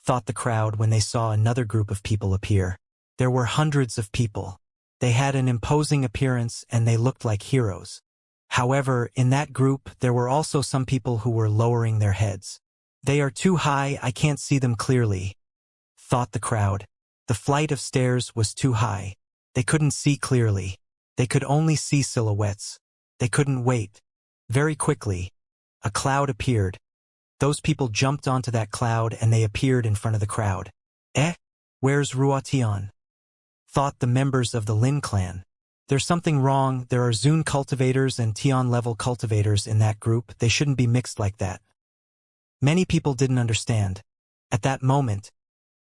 thought the crowd when they saw another group of people appear. There were hundreds of people. They had an imposing appearance and they looked like heroes. However, in that group there were also some people who were lowering their heads. They are too high, I can't see them clearly, thought the crowd. The flight of stairs was too high. They couldn't see clearly. They could only see silhouettes. They couldn't wait. Very quickly, a cloud appeared. Those people jumped onto that cloud and they appeared in front of the crowd. Where's Ruatian? Thought the members of the Lin clan. There's something wrong. There are Zun cultivators and Tian level cultivators in that group. They shouldn't be mixed like that. Many people didn't understand. At that moment,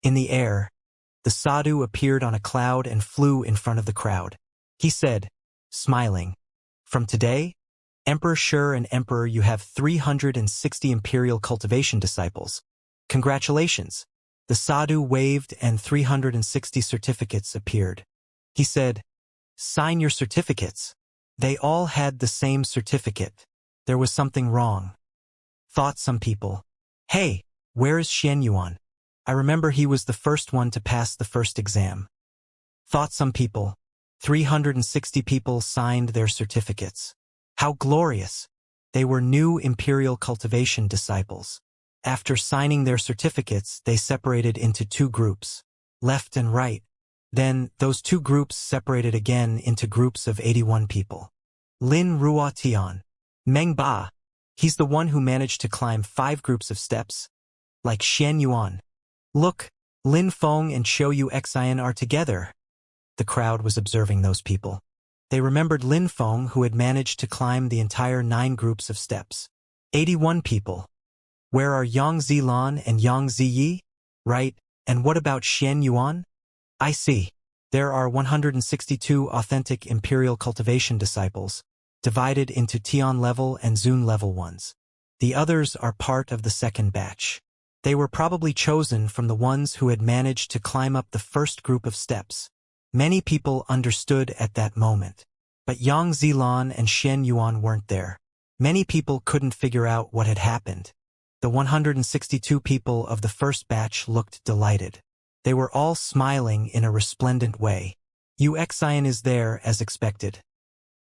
in the air, the sadhu appeared on a cloud and flew in front of the crowd. He said, smiling, "From today, Emperor Shur and Emperor, you have 360 imperial cultivation disciples. Congratulations." The sadhu waved and 360 certificates appeared. He said, "Sign your certificates." They all had the same certificate. There was something wrong, thought some people. Hey, where is Xianxia? I remember he was the first one to pass the first exam, thought some people. 360 people signed their certificates. How glorious! They were new imperial cultivation disciples. After signing their certificates, they separated into two groups, left and right. Then, those two groups separated again into groups of 81 people. Lin Ruatian. Meng Ba. He's the one who managed to climb 5 groups of steps, like Xianxia. Look, Lin Feng and Xiu Xian are together. The crowd was observing those people. They remembered Lin Feng, who had managed to climb the entire 9 groups of steps. 81 people. Where are Yang Zilan and Yang Ziyi? Right, and what about Xianxia? I see. There are 162 authentic imperial cultivation disciples, divided into Tian level and Zun level ones. The others are part of the second batch. They were probably chosen from the ones who had managed to climb up the first group of steps. Many people understood at that moment. But Yang Zilan and Xianxia weren't there. Many people couldn't figure out what had happened. The 162 people of the first batch looked delighted. They were all smiling in a resplendent way. Xian is there as expected,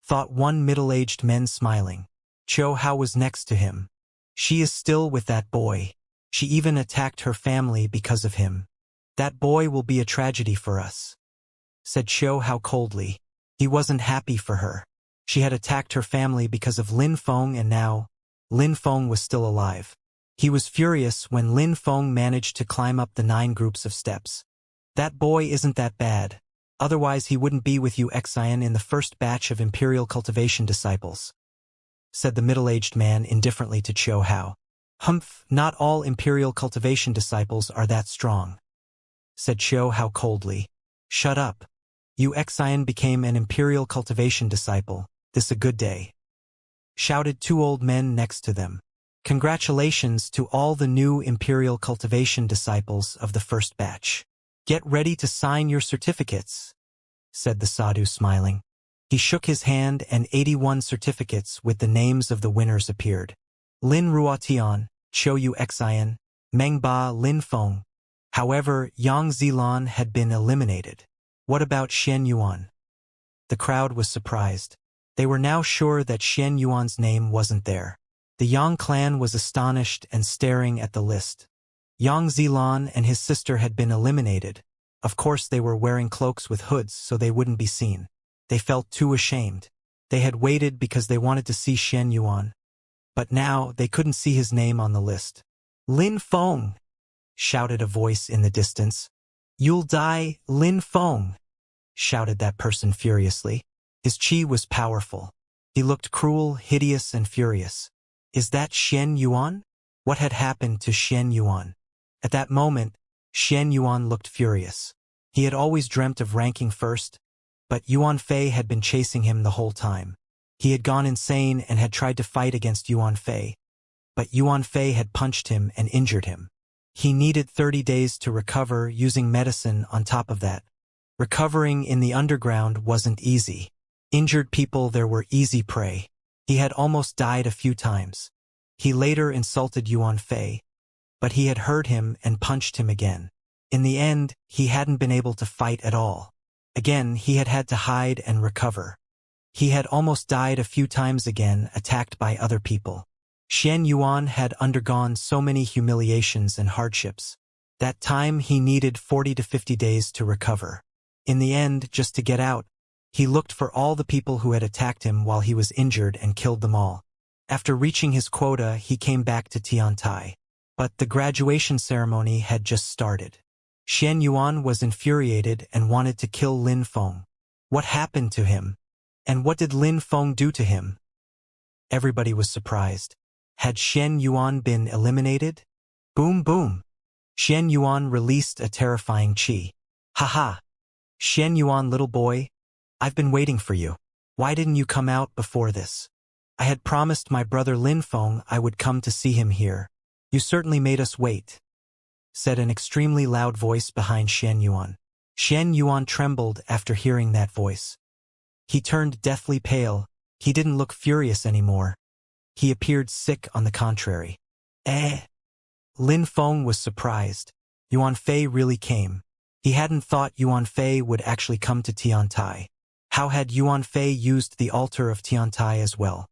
thought one middle-aged man smiling. Cho Hao was next to him. She is still with that boy. She even attacked her family because of him. That boy will be a tragedy for us, said Cho Hao coldly. He wasn't happy for her. She had attacked her family because of Lin Feng, and now Lin Feng was still alive. He was furious when Lin Feng managed to climb up the 9 groups of steps. That boy isn't that bad. Otherwise he wouldn't be with Xian in the first batch of imperial cultivation disciples, said the middle-aged man indifferently to Cho Hao. Humph, not all imperial cultivation disciples are that strong, said Cho Hao coldly. Shut up. Xian became an imperial cultivation disciple. This a good day, shouted 2 old men next to them. Congratulations to all the new imperial cultivation disciples of the first batch. Get ready to sign your certificates, said the sadhu smiling. He shook his hand and 81 certificates with the names of the winners appeared. Lin Ruatian, Xiu Xian, Meng Ba, Lin Feng. However, Yang Zilan had been eliminated. What about Xianxia? The crowd was surprised. They were now sure that Xianxuan's name wasn't there. The Yang clan was astonished and staring at the list. Yang Zilan and his sister had been eliminated. Of course they were wearing cloaks with hoods so they wouldn't be seen. They felt too ashamed. They had waited because they wanted to see Xianxia. But now they couldn't see his name on the list. Lin Feng, shouted a voice in the distance. You'll die, Lin Feng, shouted that person furiously. His chi was powerful. He looked cruel, hideous, and furious. Is that Xianxia? What had happened to Xianxia? At that moment, Xianxia looked furious. He had always dreamt of ranking first, but Yuan Fei had been chasing him the whole time. He had gone insane and had tried to fight against Yuan Fei, but Yuan Fei had punched him and injured him. He needed 30 days to recover using medicine on top of that. Recovering in the underground wasn't easy. Injured people there were easy prey. He had almost died a few times. He later insulted Yuan Fei, but he had hurt him and punched him again. In the end, he hadn't been able to fight at all. Again, he had to hide and recover. He had almost died a few times again, attacked by other people. Xian Yuan had undergone so many humiliations and hardships. That time he needed 40 to 50 days to recover. In the end, just to get out, he looked for all the people who had attacked him while he was injured and killed them all. After reaching his quota, he came back to Tiantai. But the graduation ceremony had just started. Xian Yuan was infuriated and wanted to kill Lin Feng. What happened to him? And what did Lin Feng do to him? Everybody was surprised. Had Xian Yuan been eliminated? Boom boom. Xian Yuan released a terrifying chi. Haha. Xian Yuan, little boy, I've been waiting for you. Why didn't you come out before this? I had promised my brother Lin Feng I would come to see him here. You certainly made us wait, said an extremely loud voice behind Xian Yuan. Xian Yuan trembled after hearing that voice. He turned deathly pale. He didn't look furious anymore. He appeared sick on the contrary. Lin Feng was surprised. Yuan Fei really came. He hadn't thought Yuan Fei would actually come to Tiantai. How had Yuan Fei used the altar of Tiantai as well?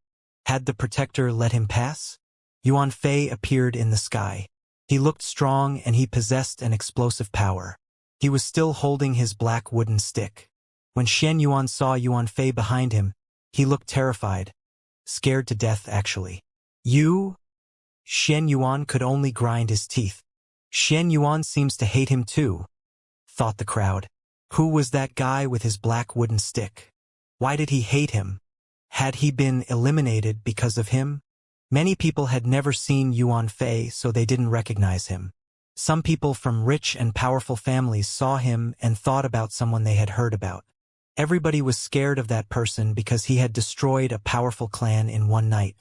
Had the protector let him pass? Yuan Fei appeared in the sky. He looked strong and he possessed an explosive power. He was still holding his black wooden stick. When Xian Yuan saw Yuan Fei behind him, he looked terrified. Scared to death, actually. You? Xian Yuan could only grind his teeth. Xian Yuan seems to hate him too, thought the crowd. Who was that guy with his black wooden stick? Why did he hate him? Had he been eliminated because of him? Many people had never seen Yuan Fei, so they didn't recognize him. Some people from rich and powerful families saw him and thought about someone they had heard about. Everybody was scared of that person because he had destroyed a powerful clan in one night.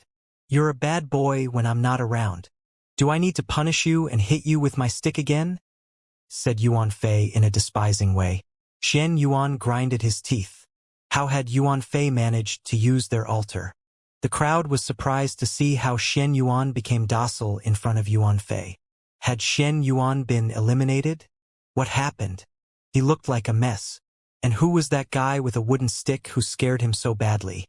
You're a bad boy when I'm not around. Do I need to punish you and hit you with my stick again? Said Yuan Fei in a despising way. Xian Yuan grinded his teeth. How had Yuan Fei managed to use their altar? The crowd was surprised to see how Xian Yuan became docile in front of Yuan Fei. Had Xian Yuan been eliminated? What happened? He looked like a mess. And who was that guy with a wooden stick who scared him so badly?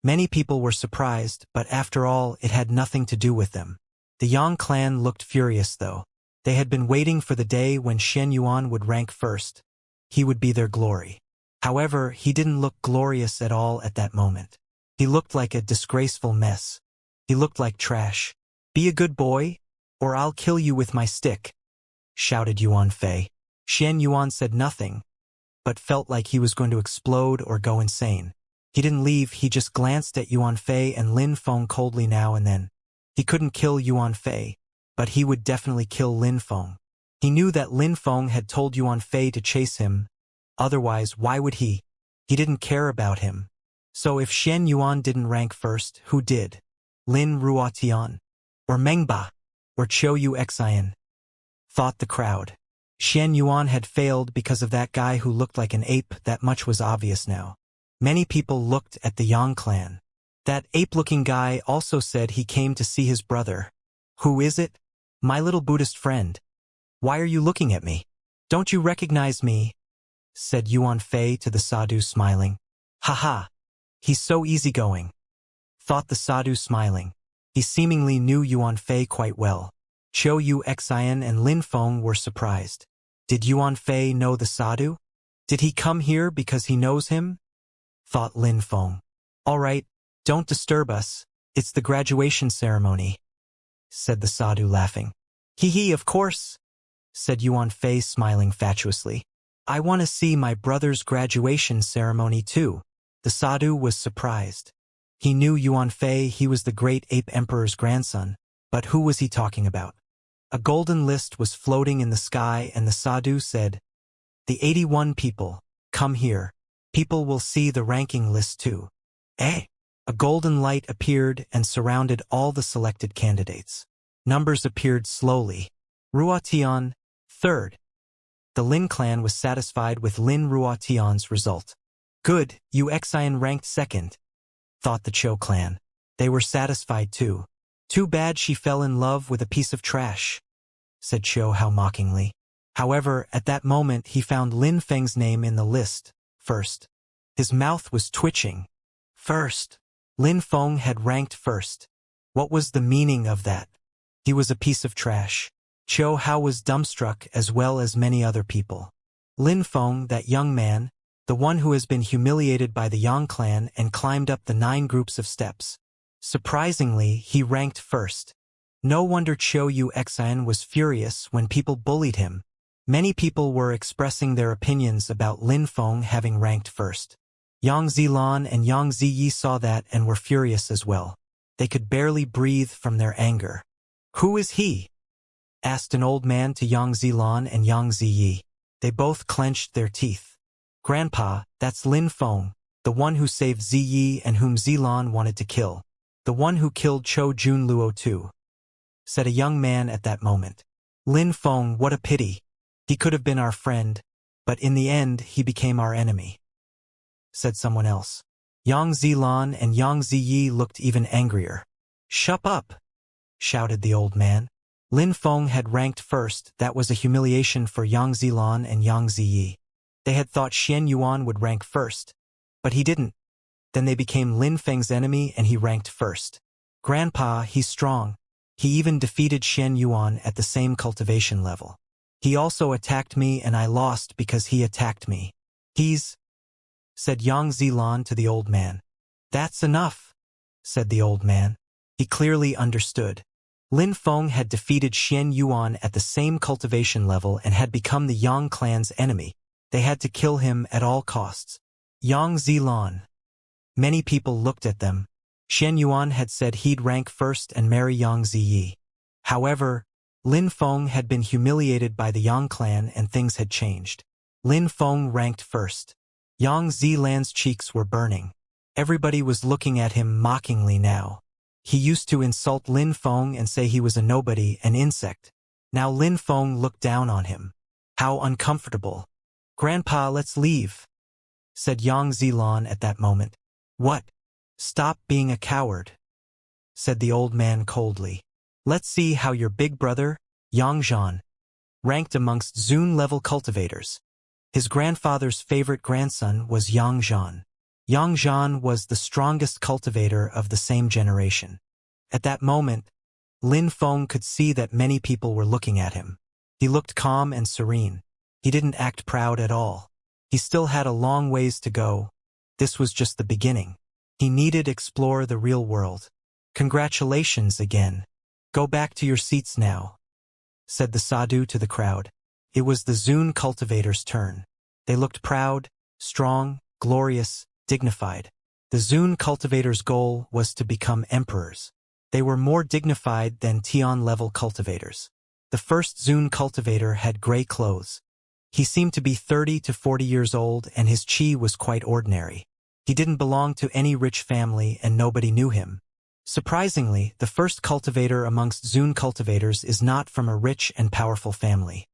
Many people were surprised, but after all, it had nothing to do with them. The Yang clan looked furious though. They had been waiting for the day when Xian Yuan would rank first. He would be their glory. However, he didn't look glorious at all at that moment. He looked like a disgraceful mess. He looked like trash. Be a good boy, or I'll kill you with my stick, shouted Yuan Fei. Xian Yuan said nothing, but felt like he was going to explode or go insane. He didn't leave, he just glanced at Yuan Fei and Lin Feng coldly now and then. He couldn't kill Yuan Fei, but he would definitely kill Lin Feng. He knew that Lin Feng had told Yuan Fei to chase him. Otherwise, why would he? He didn't care about him. So if Xian Yuan didn't rank first, who did? Lin Ruotian? Or Mengba? Or Chou Yu Xian? Thought the crowd. Xian Yuan had failed because of that guy who looked like an ape, that much was obvious now. Many people looked at the Yang clan. That ape-looking guy also said he came to see his brother. Who is it? My little Buddhist friend. Why are you looking at me? Don't you recognize me? Said Yuan Fei to the sadhu, smiling. Haha. He's so easygoing. Thought the sadhu, smiling. He seemingly knew Yuan Fei quite well. Chou Yu Xian and Lin Feng were surprised. Did Yuan Fei know the sadhu? Did he come here because he knows him? Thought Lin Feng. All right, don't disturb us. It's the graduation ceremony, said the sadhu, laughing. Hee, of course, said Yuan Fei, smiling fatuously. I want to see my brother's graduation ceremony too. The sadhu was surprised. He knew Yuan Fei, he was the great ape emperor's grandson, but who was he talking about? A golden list was floating in the sky and the sadhu said, the 81 people, come here. People will see the ranking list too. A golden light appeared and surrounded all the selected candidates. Numbers appeared slowly. Ruotian, third. The Lin clan was satisfied with Lin Ruotian's result. Good, Yu Xian ranked second, thought the Cho clan. They were satisfied too. Too bad she fell in love with a piece of trash, said Cho Hao mockingly. However, at that moment he found Lin Feng's name in the list, first. His mouth was twitching. First. Lin Feng had ranked first. What was the meaning of that? He was a piece of trash. Cho Hao was dumbstruck as well as many other people. Lin Feng, that young man, the one who has been humiliated by the Yang clan and climbed up the 9 groups of steps. Surprisingly, he ranked first. No wonder Cho Yu Xian was furious when people bullied him. Many people were expressing their opinions about Lin Feng having ranked first. Yang Zilan and Yang Ziyi saw that and were furious as well. They could barely breathe from their anger. Who is he? Asked an old man to Yang Zilan and Yang Ziyi. They both clenched their teeth. Grandpa, that's Lin Feng, the one who saved Ziyi and whom Zilan wanted to kill. The one who killed Cho Junluo too, said a young man at that moment. Lin Feng, what a pity. He could have been our friend, but in the end he became our enemy, said someone else. Yang Zilan and Yang Ziyi looked even angrier. Shut up, shouted the old man. Lin Feng had ranked first. That was a humiliation for Yang Zilan and Yang Ziyi. They had thought Xian Yuan would rank first, but he didn't. Then they became Lin Feng's enemy and he ranked first. Grandpa, he's strong. He even defeated Xian Yuan at the same cultivation level. He also attacked me and I lost because he attacked me. He's, said Yang Zilan to the old man. That's enough, said the old man. He clearly understood. Lin Feng had defeated Xian Yuan at the same cultivation level and had become the Yang clan's enemy. They had to kill him at all costs. Yang Zilan. Many people looked at them. Xian Yuan had said he'd rank first and marry Yang Ziyi. However, Lin Feng had been humiliated by the Yang clan and things had changed. Lin Feng ranked first. Yang Zilan's cheeks were burning. Everybody was looking at him mockingly now. He used to insult Lin Feng and say he was a nobody, an insect. Now Lin Feng looked down on him. How uncomfortable. Grandpa, let's leave, said Yang Zilan at that moment. What? Stop being a coward, said the old man coldly. Let's see how your big brother, Yang Zhan, ranked amongst Zun-level cultivators. His grandfather's favorite grandson was Yang Zhan. Yang Zhan was the strongest cultivator of the same generation. At that moment, Lin Feng could see that many people were looking at him. He looked calm and serene. He didn't act proud at all. He still had a long ways to go. This was just the beginning. He needed to explore the real world. Congratulations again. Go back to your seats now, said the sadhu to the crowd. It was the Zun cultivators' turn. They looked proud, strong, glorious, dignified. The Zun cultivators' goal was to become emperors. They were more dignified than Tian-level cultivators. The first Zun cultivator had gray clothes. He seemed to be 30 to 40 years old and his chi was quite ordinary. He didn't belong to any rich family and nobody knew him. Surprisingly, the first cultivator amongst Zun cultivators is not from a rich and powerful family,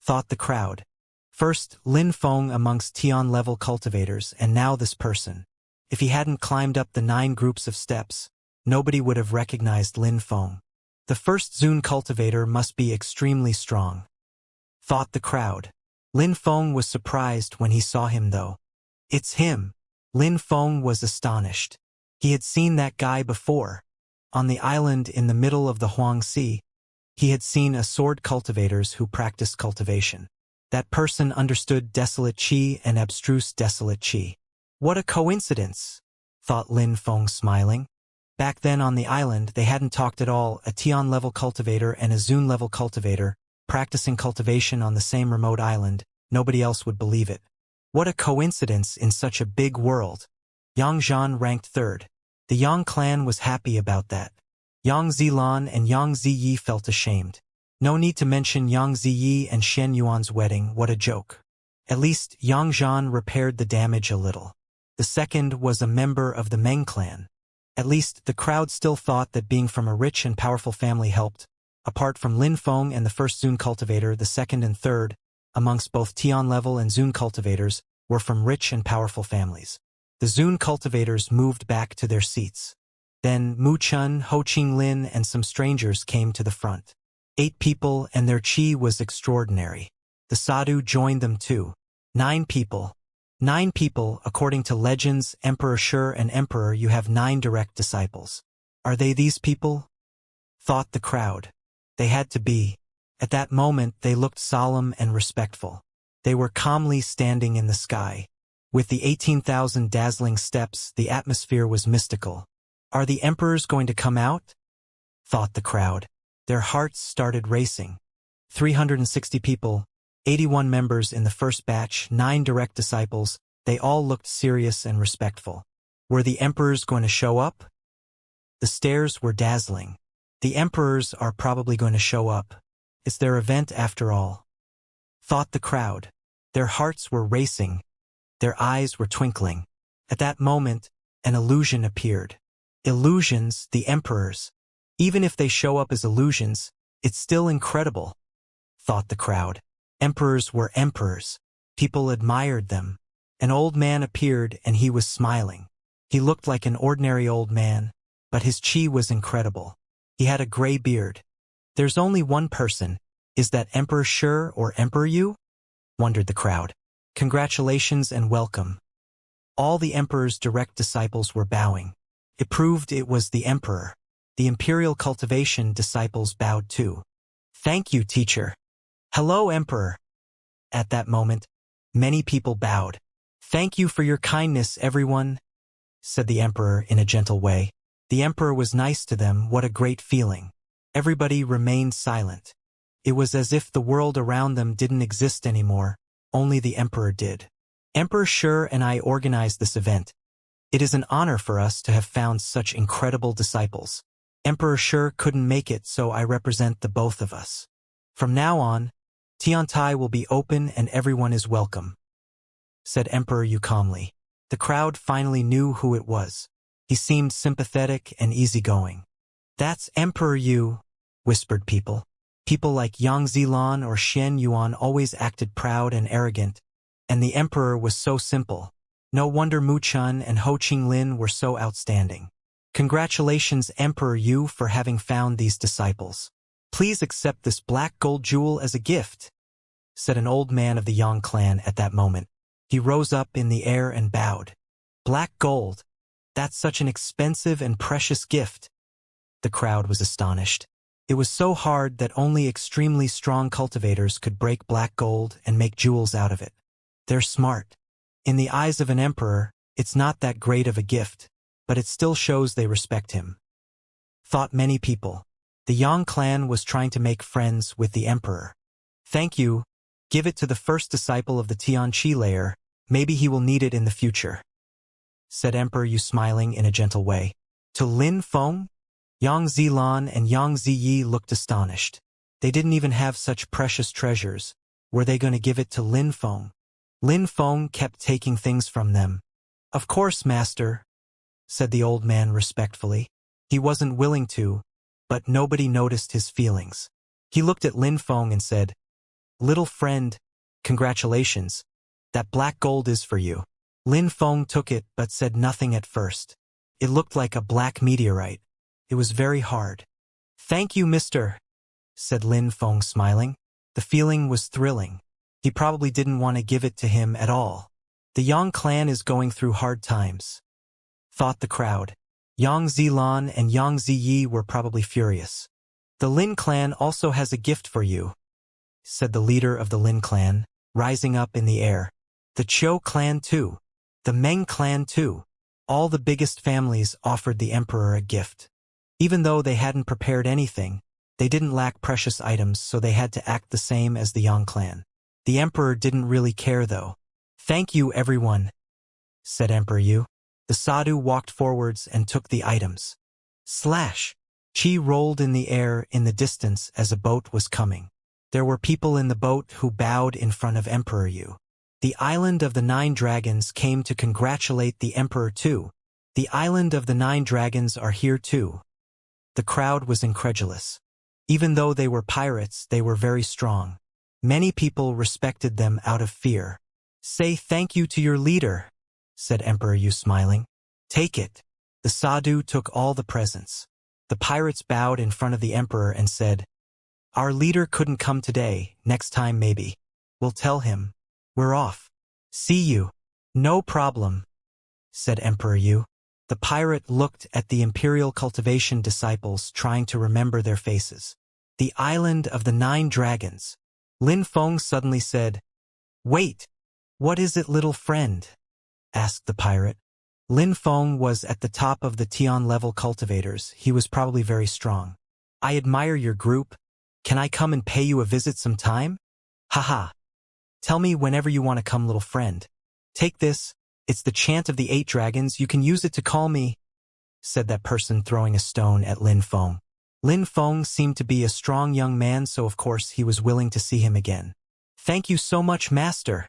thought the crowd. First, Lin Feng amongst Tian-level cultivators and now this person. If he hadn't climbed up the 9 groups of steps, nobody would have recognized Lin Feng. The first Zun cultivator must be extremely strong, thought the crowd. Lin Feng was surprised when he saw him though. It's him. Lin Feng was astonished. He had seen that guy before. On the island in the middle of the Huang Sea, he had seen sword cultivators who practiced cultivation. That person understood desolate chi and abstruse desolate chi. What a coincidence, thought Lin Feng smiling. Back then on the island they hadn't talked at all, a Tian-level cultivator and a Zun-level cultivator, practicing cultivation on the same remote island. Nobody else would believe it. What a coincidence in such a big world. Yang Zhan ranked third. The Yang clan was happy about that. Yang Zilan and Yang Ziyi felt ashamed. No need to mention Yang Ziyi and Xian Yuan's wedding, what a joke. At least Yang Zhan repaired the damage a little. The second was a member of the Meng clan. At least the crowd still thought that being from a rich and powerful family helped. Apart from Lin Feng and the first Zun cultivator, the second and third, amongst both Tian level and Zun cultivators, were from rich and powerful families. The Zun cultivators moved back to their seats. Then Mu Chun, Ho Ching Lin, and some strangers came to the front. 8 people, and their chi was extraordinary. The sadhu joined them too. 9 people. 9 people, according to legends, Emperor Shi and Emperor, you have 9 direct disciples. Are they these people? Thought the crowd. They had to be. At that moment they looked solemn and respectful. They were calmly standing in the sky. With the 18,000 dazzling steps, the atmosphere was mystical. Are the emperors going to come out? Thought the crowd. Their hearts started racing. 360 people, 81 members in the first batch, 9 direct disciples, they all looked serious and respectful. Were the emperors going to show up? The stares were dazzling. The emperors are probably going to show up. It's their event after all. Thought the crowd. Their hearts were racing. Their eyes were twinkling. At that moment, an illusion appeared. Illusions, the emperors. Even if they show up as illusions, it's still incredible. Thought the crowd. Emperors were emperors. People admired them. An old man appeared and he was smiling. He looked like an ordinary old man, but his chi was incredible. He had a gray beard. There's only one person. Is that Emperor Shi or Emperor Yu? Wondered the crowd. Congratulations and welcome. All the emperor's direct disciples were bowing. It proved it was the emperor. The imperial cultivation disciples bowed too. Thank you, teacher. Hello, emperor. At that moment, many people bowed. Thank you for your kindness, everyone, said the emperor in a gentle way. The emperor was nice to them. What a great feeling. Everybody remained silent. It was as if the world around them didn't exist anymore. Only the emperor did. Emperor Shi and I organized this event. It is an honor for us to have found such incredible disciples. Emperor Shi couldn't make it, so I represent the both of us. From now on, Tiantai will be open and everyone is welcome, said Emperor Yu calmly. The crowd finally knew who it was. He seemed sympathetic and easygoing. That's Emperor Yu, whispered people. People like Yang Zilan or Xian Yuan always acted proud and arrogant, and the emperor was so simple. No wonder Mu Chun and Ho Ching Lin were so outstanding. Congratulations, Emperor Yu, for having found these disciples. Please accept this black gold jewel as a gift, said an old man of the Yang clan at that moment. He rose up in the air and bowed. Black gold? That's such an expensive and precious gift. The crowd was astonished. It was so hard that only extremely strong cultivators could break black gold and make jewels out of it. They're smart. In the eyes of an emperor, it's not that great of a gift, but it still shows they respect him. Thought many people. The Yang clan was trying to make friends with the emperor. Thank you. Give it to the first disciple of the Tian Chi layer. Maybe he will need it in the future, said Emperor Yu, smiling in a gentle way. To Lin Feng? Yang Zilan and Yang Ziyi looked astonished. They didn't even have such precious treasures. Were they going to give it to Lin Feng? Lin Feng kept taking things from them. Of course, master, said the old man respectfully. He wasn't willing to, but nobody noticed his feelings. He looked at Lin Feng and said, Little friend, congratulations. That black gold is for you. Lin Feng took it but said nothing at first. It looked like a black meteorite. It was very hard. Thank you, mister, said Lin Feng, smiling. The feeling was thrilling. He probably didn't want to give it to him at all. The Yang clan is going through hard times, thought the crowd. Yang Zilan and Yang Ziyi were probably furious. The Lin clan also has a gift for you, said the leader of the Lin clan, rising up in the air. The Chou clan too. The Meng clan too. All the biggest families offered the emperor a gift. Even though they hadn't prepared anything, they didn't lack precious items, so they had to act the same as the Yang clan. The emperor didn't really care though. Thank you, everyone, said Emperor Yu. The sadhu walked forwards and took the items. Slash! Chi rolled in the air in the distance as a boat was coming. There were people in the boat who bowed in front of Emperor Yu. The island of the 9 dragons came to congratulate the emperor too. The island of the 9 dragons are here too. The crowd was incredulous. Even though they were pirates, they were very strong. Many people respected them out of fear. "Say thank you to your leader," said Emperor Yu, smiling. "Take it." The sadhu took all the presents. The pirates bowed in front of the emperor and said, "Our leader couldn't come today, next time maybe. We'll tell him. We're off. See you." "No problem," said Emperor Yu. The pirate looked at the Imperial Cultivation disciples, trying to remember their faces. "The island of the 9 dragons." Lin Feng suddenly said, "Wait, what is it, little friend?" asked the pirate. Lin Feng was at the top of the Tian-level cultivators. He was probably very strong. "I admire your group. Can I come and pay you a visit sometime?" "Haha. Tell me whenever you want to come, little friend. Take this. It's the chant of the 8 dragons. You can use it to call me," said that person, throwing a stone at Lin Feng. Lin Feng seemed to be a strong young man, so of course he was willing to see him again. "Thank you so much, master,"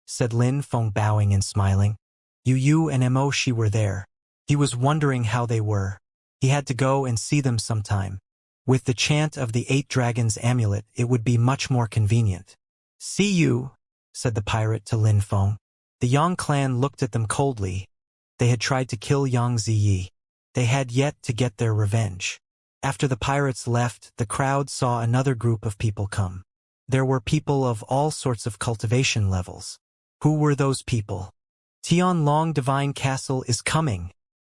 said Lin Feng, bowing and smiling. Yu and Moshi were there. He was wondering how they were. He had to go and see them sometime. With the chant of the 8 dragons amulet, it would be much more convenient. "See you," said the pirate to Lin Feng. The Yang clan looked at them coldly. They had tried to kill Yang Ziyi. They had yet to get their revenge. After the pirates left, the crowd saw another group of people come. There were people of all sorts of cultivation levels. Who were those people? "Tianlong Divine Castle is coming,"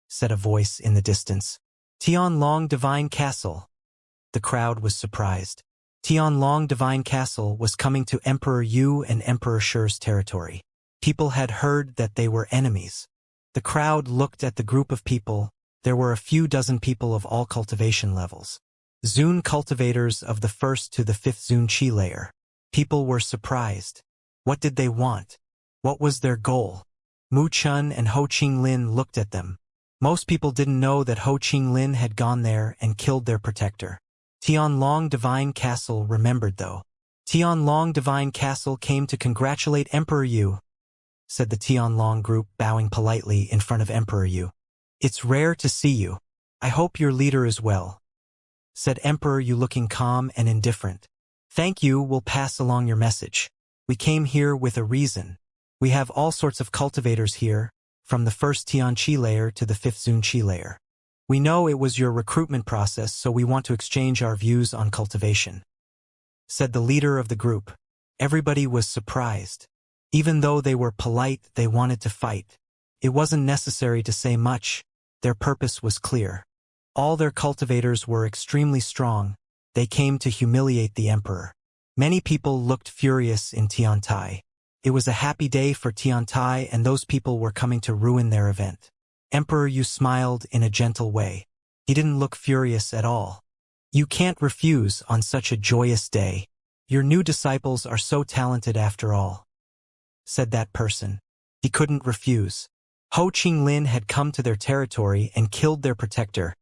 said a voice in the distance. "Tianlong Divine Castle." The crowd was surprised. Tianlong Divine Castle was coming to Emperor Yu and Emperor Shi's territory. People had heard that they were enemies. The crowd looked at the group of people. There were a few dozen people of all cultivation levels. Zun cultivators of the 1st to the 5th Zun Qi layer. People were surprised. What did they want? What was their goal? Mu Chun and Ho Qinglin looked at them. Most people didn't know that Ho Qinglin had gone there and killed their protector. Tianlong Divine Castle remembered though. "Tianlong Divine Castle came to congratulate Emperor Yu," said the Tianlong group, bowing politely in front of Emperor Yu. "It's rare to see you. I hope your leader is well," said Emperor Yu, looking calm and indifferent. "Thank you, we'll pass along your message. We came here with a reason. We have all sorts of cultivators here, from the 1st Tian Qi layer to the 5th Zun Qi layer. We know it was your recruitment process, so we want to exchange our views on cultivation," said the leader of the group. Everybody was surprised. Even though they were polite, they wanted to fight. It wasn't necessary to say much. Their purpose was clear. All their cultivators were extremely strong. They came to humiliate the emperor. Many people looked furious in Tiantai. It was a happy day for Tiantai, and those people were coming to ruin their event. Emperor Yu smiled in a gentle way. He didn't look furious at all. "You can't refuse on such a joyous day. Your new disciples are so talented after all," said that person. He couldn't refuse. Ho Qinglin had come to their territory and killed their protector.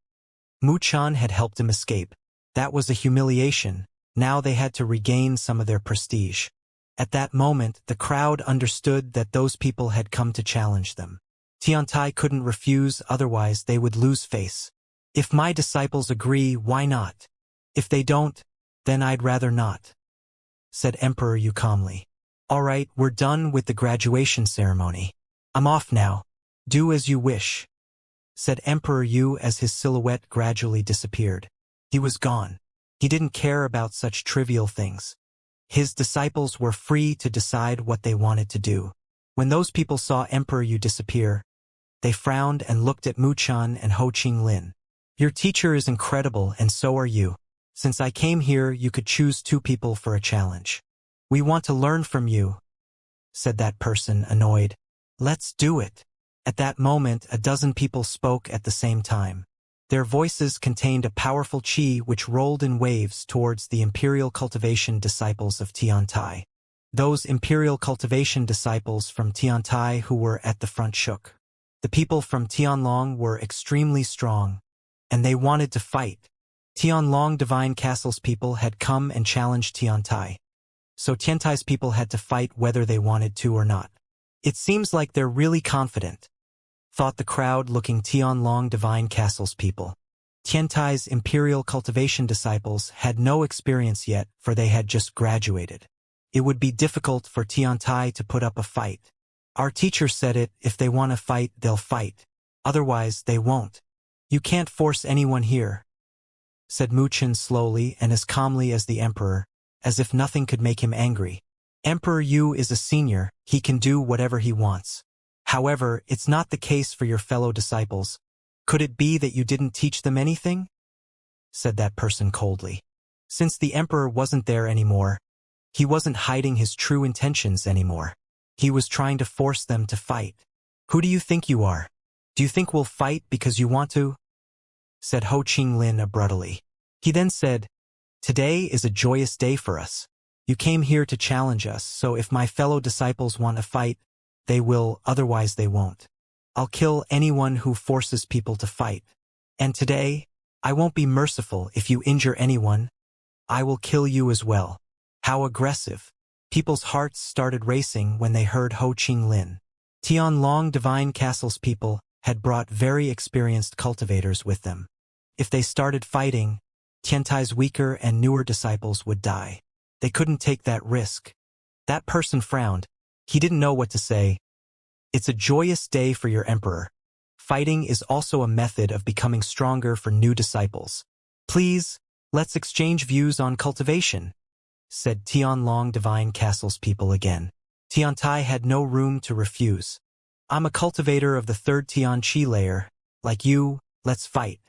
Mu Chan had helped him escape. That was a humiliation. Now they had to regain some of their prestige. At that moment, the crowd understood that those people had come to challenge them. Tiantai couldn't refuse, otherwise they would lose face. "If my disciples agree, why not? If they don't, then I'd rather not," said Emperor Yu calmly. "All right, we're done with the graduation ceremony. I'm off now. Do as you wish," said Emperor Yu as his silhouette gradually disappeared. He was gone. He didn't care about such trivial things. His disciples were free to decide what they wanted to do. When those people saw Emperor Yu disappear, they frowned and looked at Mu Chan and Ho Qinglin. "Your teacher is incredible, and so are you. Since I came here, you could choose 2 people for a challenge. We want to learn from you," said that person, annoyed. "Let's do it." At that moment, a dozen people spoke at the same time. Their voices contained a powerful qi which rolled in waves towards the Imperial Cultivation disciples of Tiantai. Those Imperial Cultivation disciples from Tiantai who were at the front shook. The people from Tianlong were extremely strong, and they wanted to fight. Tianlong Divine Castle's people had come and challenged Tiantai. So Tiantai's people had to fight whether they wanted to or not. "It seems like they're really confident," thought the crowd, looking Tianlong Divine Castle's people. Tiantai's imperial cultivation disciples had no experience yet, for they had just graduated. It would be difficult for Tiantai to put up a fight. Our teacher said it, if they want to fight, they'll fight. Otherwise, they won't. You can't force anyone here, said Mu Chen slowly and as calmly as the emperor, as if nothing could make him angry. Emperor Yu is a senior, he can do whatever he wants. However, it's not the case for your fellow disciples. Could it be that you didn't teach them anything? Said that person coldly. Since the emperor wasn't there anymore, he wasn't hiding his true intentions anymore. He was trying to force them to fight. Who do you think you are? Do you think we'll fight because you want to? Said Ho Qinglin abruptly. He then said, Today is a joyous day for us. You came here to challenge us, so if my fellow disciples want to fight, they will, otherwise they won't. I'll kill anyone who forces people to fight. And today, I won't be merciful if you injure anyone. I will kill you as well. How aggressive. People's hearts started racing when they heard Ho Qinglin. Tianlong Divine Castle's people had brought very experienced cultivators with them. If they started fighting, Tiantai's weaker and newer disciples would die. They couldn't take that risk. That person frowned. He didn't know what to say. It's a joyous day for your emperor. Fighting is also a method of becoming stronger for new disciples. Please, let's exchange views on cultivation, said Tianlong Divine Castle's people again. Tiantai had no room to refuse. I'm a cultivator of the third Tianqi layer. Like you, let's fight,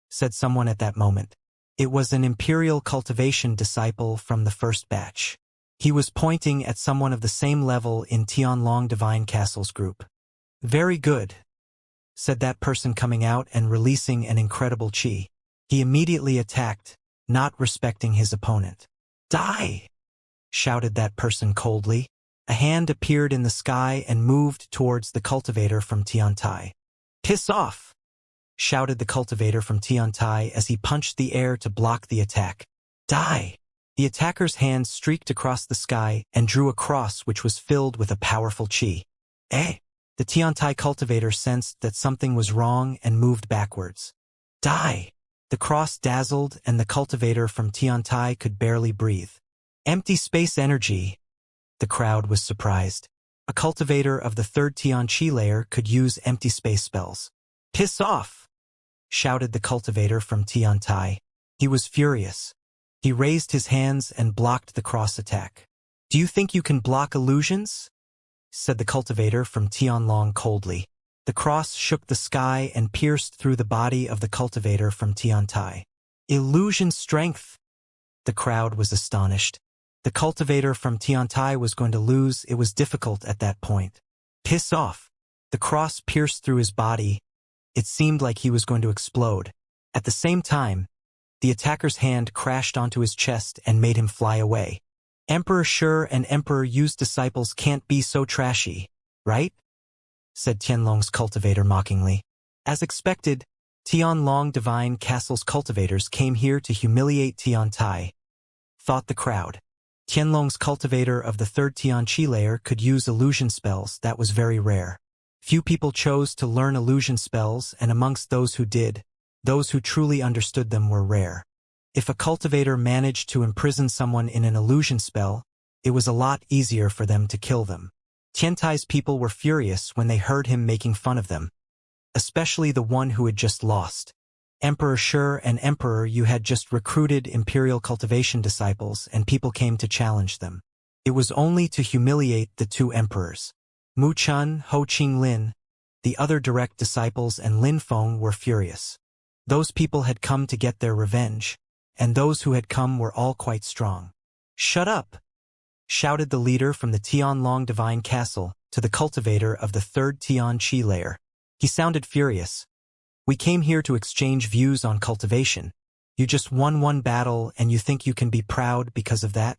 said someone at that moment. It was an imperial cultivation disciple from the first batch. He was pointing at someone of the same level in Tianlong Divine Castle's group. Very good, said that person coming out and releasing an incredible chi. He immediately attacked, not respecting his opponent. Die! Shouted that person coldly. A hand appeared in the sky and moved towards the cultivator from Tiantai. Piss off! Shouted the cultivator from Tiantai as he punched the air to block the attack. Die! The attacker's hand streaked across the sky and drew a cross which was filled with a powerful chi. Eh? The Tiantai cultivator sensed that something was wrong and moved backwards. Die! The cross dazzled and the cultivator from Tiantai could barely breathe. Empty space energy. The crowd was surprised. A cultivator of the third Tianqi layer could use empty space spells. Piss off! Shouted the cultivator from Tiantai. He was furious. He raised his hands and blocked the cross attack. Do you think you can block illusions? Said the cultivator from Tianlong coldly. The cross shook the sky and pierced through the body of the cultivator from Tiantai. Illusion strength! The crowd was astonished. The cultivator from Tiantai was going to lose. It was difficult at that point. Piss off! The cross pierced through his body. It seemed like he was going to explode. At the same time, the attacker's hand crashed onto his chest and made him fly away. Emperor Shi and Emperor Yu's disciples can't be so trashy, right? Said Tianlong's cultivator mockingly. As expected, Tianlong Divine Castle's cultivators came here to humiliate Tiantai, thought the crowd. Tianlong's cultivator of the third Tianqi layer could use illusion spells. That was very rare. Few people chose to learn illusion spells, and amongst those who did, those who truly understood them were rare. If a cultivator managed to imprison someone in an illusion spell, it was a lot easier for them to kill them. Tiantai's people were furious when they heard him making fun of them, especially the one who had just lost. Emperor Shi and Emperor Yu had just recruited imperial cultivation disciples, and people came to challenge them. It was only to humiliate the two emperors. Mu Chun, Ho Qinglin, the other direct disciples, and Lin Feng were furious. Those people had come to get their revenge, and those who had come were all quite strong. Shut up! Shouted the leader from the Tianlong Divine Castle to the cultivator of the third Tianqi layer. He sounded furious. We came here to exchange views on cultivation. You just won one battle and you think you can be proud because of that?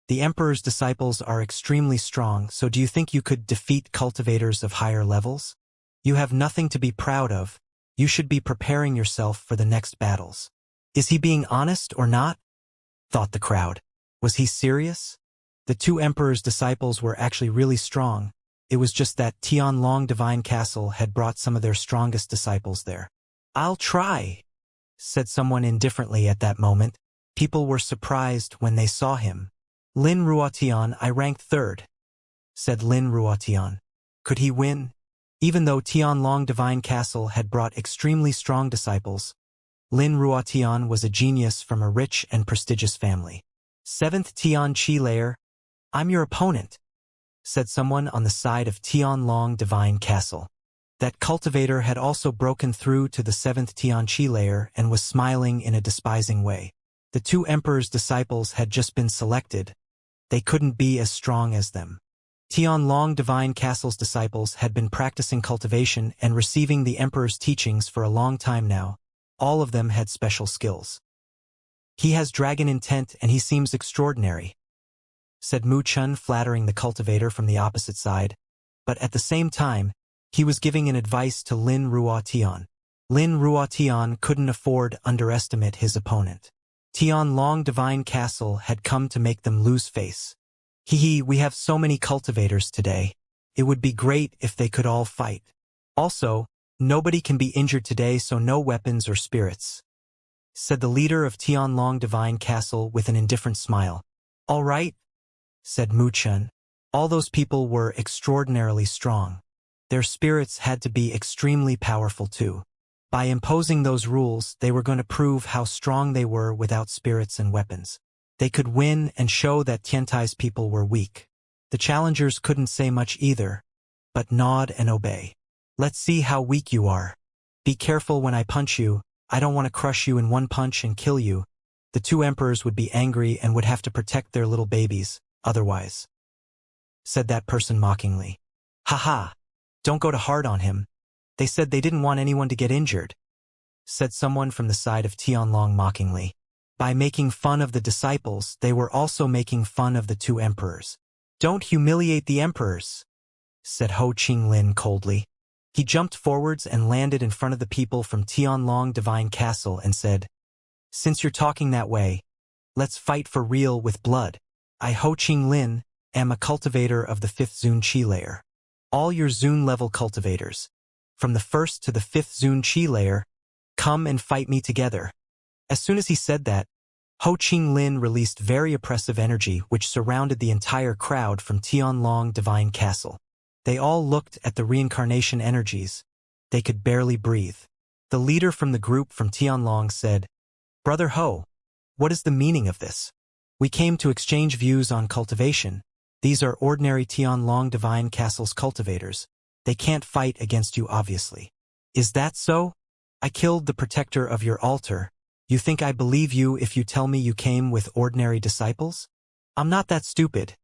The Emperor's disciples are extremely strong, so do you think you could defeat cultivators of higher levels? You have nothing to be proud of. You should be preparing yourself for the next battles. Is he being honest or not? Thought the crowd. Was he serious? The two Emperor's disciples were actually really strong. It was just that Tianlong Divine Castle had brought some of their strongest disciples there. I'll try, said someone indifferently at that moment. People were surprised when they saw him. Lin Ruotian, I ranked third, said Lin Ruotian. Could he win? Even though Tianlong Divine Castle had brought extremely strong disciples, Lin Ruotian was a genius from a rich and prestigious family. 7th Tian Qi layer, I'm your opponent, said someone on the side of Tianlong Divine Castle. That cultivator had also broken through to the 7th Tian Qi layer and was smiling in a despising way. The two emperor's disciples had just been selected. They couldn't be as strong as them. Tianlong Divine Castle's disciples had been practicing cultivation and receiving the emperor's teachings for a long time now. All of them had special skills. He has dragon intent and he seems extraordinary, said Mu Chun, flattering the cultivator from the opposite side. But at the same time, he was giving an advice to Lin Ruotian. Lin Ruotian couldn't afford to underestimate his opponent. Tianlong Divine Castle had come to make them lose face. Hee, we have so many cultivators today. It would be great if they could all fight. Also, nobody can be injured today, so no weapons or spirits, said the leader of Tianlong Divine Castle with an indifferent smile. All right, said Mu Chun. All those people were extraordinarily strong. Their spirits had to be extremely powerful too. By imposing those rules, they were going to prove how strong they were without spirits and weapons. They could win and show that Tiantai's people were weak. The challengers couldn't say much either, but nod and obey. Let's see how weak you are. Be careful when I punch you. I don't want to crush you in one punch and kill you. The two emperors would be angry and would have to protect their little babies, otherwise, said that person mockingly. Haha, don't go too hard on him. They said they didn't want anyone to get injured, said someone from the side of Tianlong mockingly. By making fun of the disciples, they were also making fun of the two emperors. Don't humiliate the emperors, said Ho Qinglin coldly. He jumped forwards and landed in front of the people from Tianlong Divine Castle and said, Since you're talking that way, let's fight for real with blood. I, Ho Qinglin, am a cultivator of the 5th Zun Qi layer. All your Zun level cultivators, from the 1st to the 5th Zun Qi layer, come and fight me together. As soon as he said that, Ho Qinglin released very oppressive energy which surrounded the entire crowd from Tianlong Divine Castle. They all looked at the reincarnation energies. They could barely breathe. The leader from the group from Tianlong said, Brother Ho, what is the meaning of this? We came to exchange views on cultivation. These are ordinary Tianlong Divine Castle's cultivators. They can't fight against you, obviously. Is that so? I killed the protector of your altar. You think I believe you if you tell me you came with ordinary disciples? I'm not that stupid,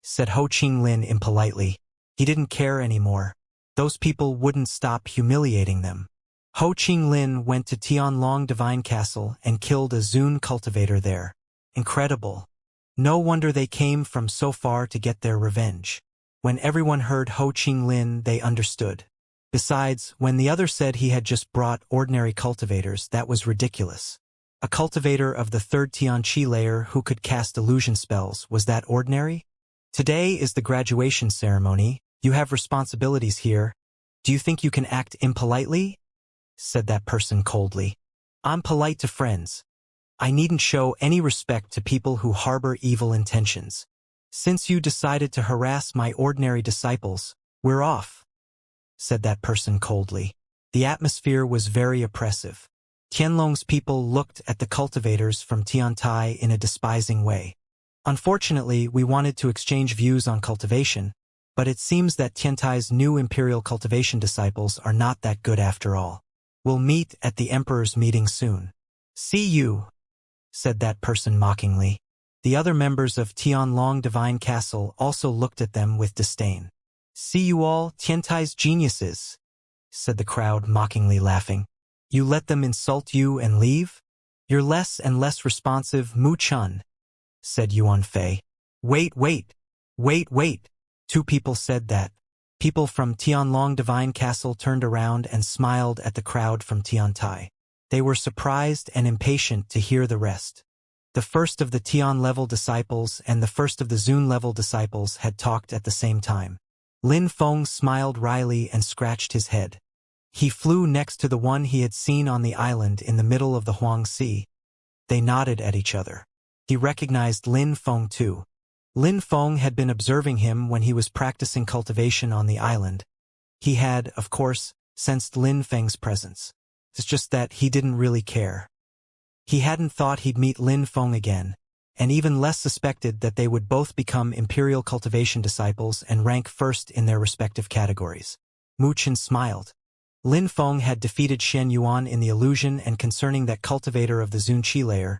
said Ho Qinglin impolitely. He didn't care anymore. Those people wouldn't stop humiliating them. Ho Qinglin went to Tianlong Divine Castle and killed a Zun cultivator there. Incredible. No wonder they came from so far to get their revenge. When everyone heard Ho Qinglin, they understood. Besides, when the other said he had just brought ordinary cultivators, that was ridiculous. A cultivator of the 3rd Tian Qi layer who could cast illusion spells, was that ordinary? Today is the graduation ceremony. You have responsibilities here. Do you think you can act impolitely? Said that person coldly. I'm polite to friends. I needn't show any respect to people who harbor evil intentions. Since you decided to harass my ordinary disciples, we're off, said that person coldly. The atmosphere was very oppressive. Tianlong's people looked at the cultivators from Tiantai in a despising way. Unfortunately, we wanted to exchange views on cultivation, but it seems that Tiantai's new imperial cultivation disciples are not that good after all. We'll meet at the emperor's meeting soon. See you, said that person mockingly. The other members of Tianlong Divine Castle also looked at them with disdain. See you all, Tiantai's geniuses, said the crowd mockingly laughing. You let them insult you and leave? You're less and less responsive, Mu Chun, said Yuan Fei. Wait. Two people said that. People from Tianlong Divine Castle turned around and smiled at the crowd from Tiantai. They were surprised and impatient to hear the rest. The first of the Tian level disciples and the first of the Zun level disciples had talked at the same time. Lin Feng smiled wryly and scratched his head. He flew next to the one he had seen on the island in the middle of the Huang Sea. They nodded at each other. He recognized Lin Feng too. Lin Feng had been observing him when he was practicing cultivation on the island. He had, of course, sensed Lin Feng's presence. It's just that he didn't really care. He hadn't thought he'd meet Lin Feng again, and even less suspected that they would both become Imperial Cultivation disciples and rank first in their respective categories. Mu Chen smiled. Lin Feng had defeated Shen Yuan in the illusion, and concerning that cultivator of the Zunqi layer,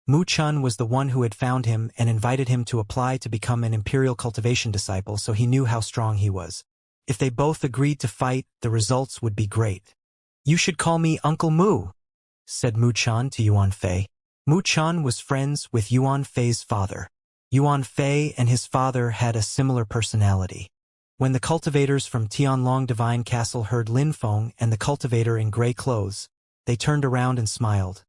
Mu Chen was the one who had found him and invited him to apply to become an Imperial Cultivation disciple, so he knew how strong he was. If they both agreed to fight, the results would be great. "You should call me Uncle Mu," said Mu Chen to Yuan Fei. Mu Chen was friends with Yuan Fei's father. Yuan Fei and his father had a similar personality. When the cultivators from Tianlong Divine Castle heard Lin Feng and the cultivator in gray clothes, they turned around and smiled.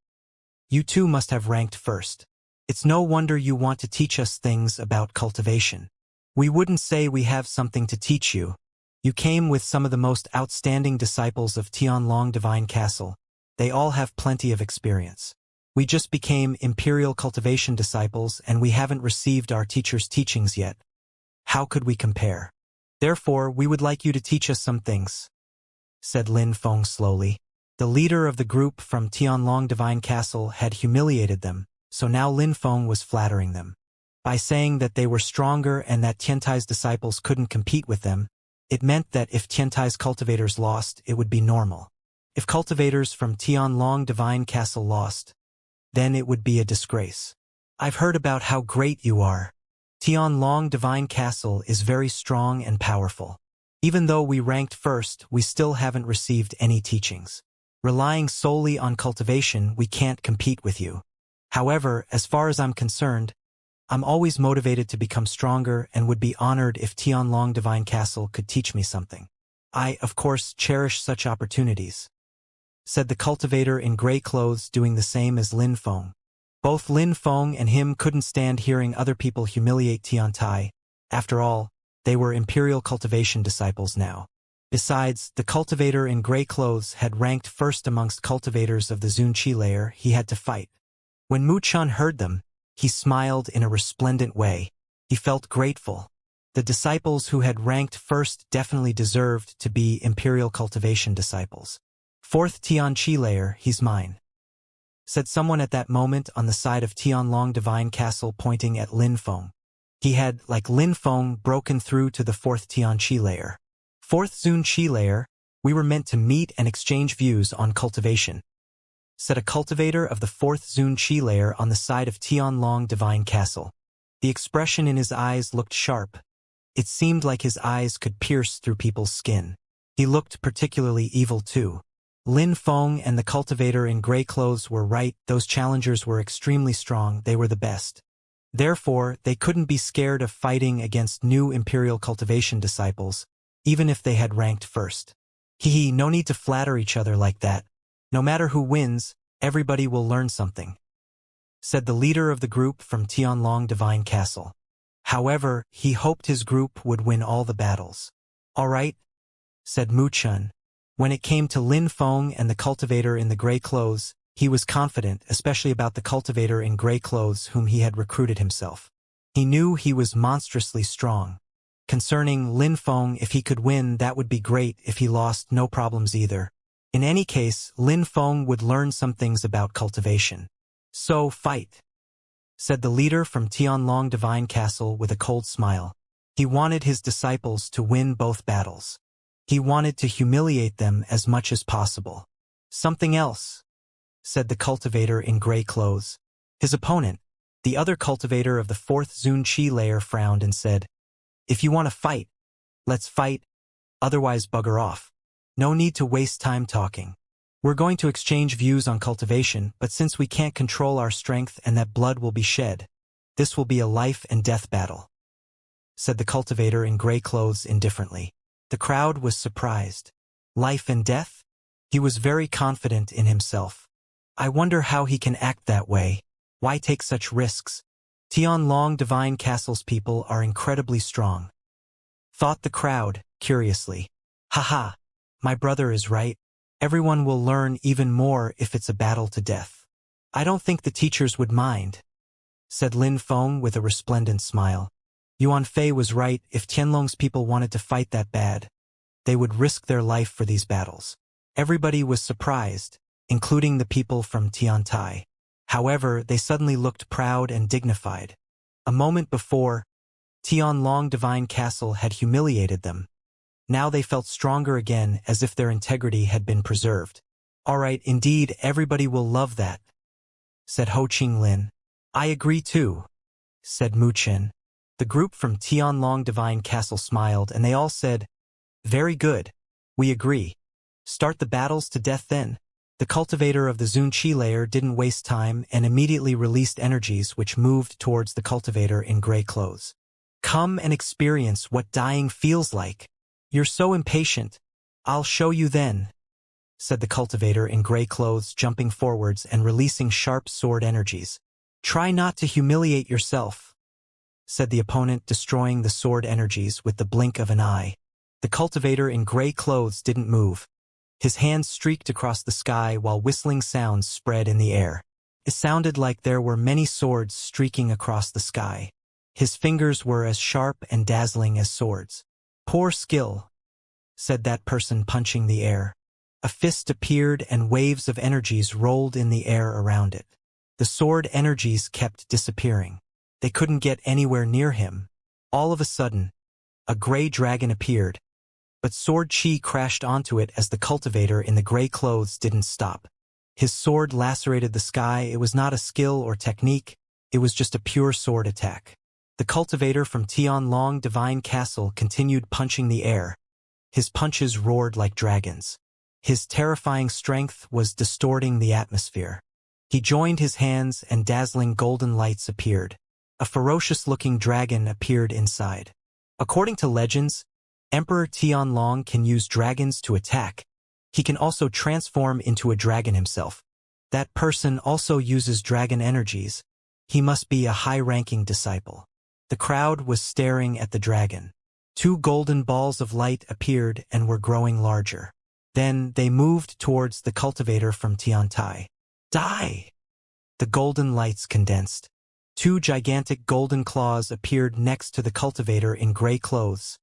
"You two must have ranked first. It's no wonder you want to teach us things about cultivation. We wouldn't say we have something to teach you. You came with some of the most outstanding disciples of Tianlong Divine Castle. They all have plenty of experience. We just became Imperial Cultivation disciples and we haven't received our teacher's teachings yet. How could we compare? Therefore, we would like you to teach us some things," said Lin Feng slowly. The leader of the group from Tianlong Divine Castle had humiliated them, so now Lin Feng was flattering them. By saying that they were stronger and that Tiantai's disciples couldn't compete with them, it meant that if Tiantai's cultivators lost, it would be normal. If cultivators from Tianlong Divine Castle lost, then it would be a disgrace. "I've heard about how great you are. Tianlong Divine Castle is very strong and powerful. Even though we ranked first, we still haven't received any teachings. Relying solely on cultivation, we can't compete with you. However, as far as I'm concerned, I'm always motivated to become stronger and would be honored if Tianlong Divine Castle could teach me something. I, of course, cherish such opportunities," said the cultivator in gray clothes, doing the same as Lin Feng. Both Lin Feng and him couldn't stand hearing other people humiliate Tiantai. After all, they were Imperial Cultivation disciples now. Besides, the cultivator in gray clothes had ranked first amongst cultivators of the Zunqi layer he had to fight. When Mu Chen heard them, he smiled in a resplendent way. He felt grateful. The disciples who had ranked first definitely deserved to be Imperial Cultivation disciples. "Fourth Tianqi layer, he's mine," said someone at that moment on the side of Tianlong Divine Castle, pointing at Lin Feng. He had, like Lin Feng, broken through to the fourth Tianqi layer. "Fourth Zunqi layer, we were meant to meet and exchange views on cultivation," said a cultivator of the fourth Zunqi layer on the side of Tianlong Divine Castle. The expression in his eyes looked sharp. It seemed like his eyes could pierce through people's skin. He looked particularly evil too. Lin Feng and the cultivator in gray clothes were right. Those challengers were extremely strong. They were the best. Therefore, they couldn't be scared of fighting against new Imperial Cultivation disciples, even if they had ranked first. No need to flatter each other like that. No matter who wins, everybody will learn something," said the leader of the group from Tianlong Divine Castle. However, he hoped his group would win all the battles. "All right," said Mu Chen. When it came to Lin Feng and the cultivator in the gray clothes, he was confident, especially about the cultivator in gray clothes whom he had recruited himself. He knew he was monstrously strong. Concerning Lin Feng, if he could win, that would be great. If he lost, no problems either. In any case, Lin Feng would learn some things about cultivation. "So, fight," said the leader from Tianlong Divine Castle with a cold smile. He wanted his disciples to win both battles. He wanted to humiliate them as much as possible. "Something else," said the cultivator in gray clothes. His opponent, the other cultivator of the fourth Zunqi layer, frowned and said, "If you want to fight, let's fight. Otherwise, bugger off. No need to waste time talking. We're going to exchange views on cultivation, but since we can't control our strength and that blood will be shed, this will be a life and death battle," said the cultivator in gray clothes indifferently. The crowd was surprised. Life and death? He was very confident in himself. "I wonder how he can act that way. Why take such risks? Tianlong Divine Castle's people are incredibly strong," thought the crowd, curiously. "Haha. My brother is right. Everyone will learn even more if it's a battle to death. I don't think the teachers would mind, said Lin Feng with a resplendent smile. Yuan Fei was right. If Tianlong's people wanted to fight that bad, they would risk their life for these battles. Everybody was surprised, including the people from Tiantai. However, they suddenly looked proud and dignified. A moment before, Tianlong Divine Castle had humiliated them. Now they felt stronger again, as if their integrity had been preserved. All right, indeed, everybody will love that, said Ho Qinglin. I agree too, said Mu Chen. The group from Tianlong Divine Castle smiled, and they all said, very good. We agree. Start the battles to death then. The cultivator of the Zunqi layer didn't waste time and immediately released energies which moved towards the cultivator in gray clothes. Come and experience what dying feels like. You're so impatient. I'll show you then, said the cultivator in gray clothes, jumping forwards and releasing sharp sword energies. Try not to humiliate yourself, said the opponent, destroying the sword energies with the blink of an eye. The cultivator in gray clothes didn't move. His hands streaked across the sky while whistling sounds spread in the air. It sounded like there were many swords streaking across the sky. His fingers were as sharp and dazzling as swords. Poor skill, said that person punching the air. A fist appeared and waves of energies rolled in the air around it. The sword energies kept disappearing. They couldn't get anywhere near him. All of a sudden, a gray dragon appeared, but sword chi crashed onto it as the cultivator in the gray clothes didn't stop. His sword lacerated the sky. It was not a skill or technique, it was just a pure sword attack. The cultivator from Tianlong Divine Castle continued punching the air. His punches roared like dragons. His terrifying strength was distorting the atmosphere. He joined his hands and dazzling golden lights appeared. A ferocious-looking dragon appeared inside. According to legends, Emperor Tianlong can use dragons to attack. He can also transform into a dragon himself. That person also uses dragon energies. He must be a high-ranking disciple. The crowd was staring at the dragon. 2 golden balls of light appeared and were growing larger. Then they moved towards the cultivator from Tiantai. Die! The golden lights condensed. 2 gigantic golden claws appeared next to the cultivator in gray clothes.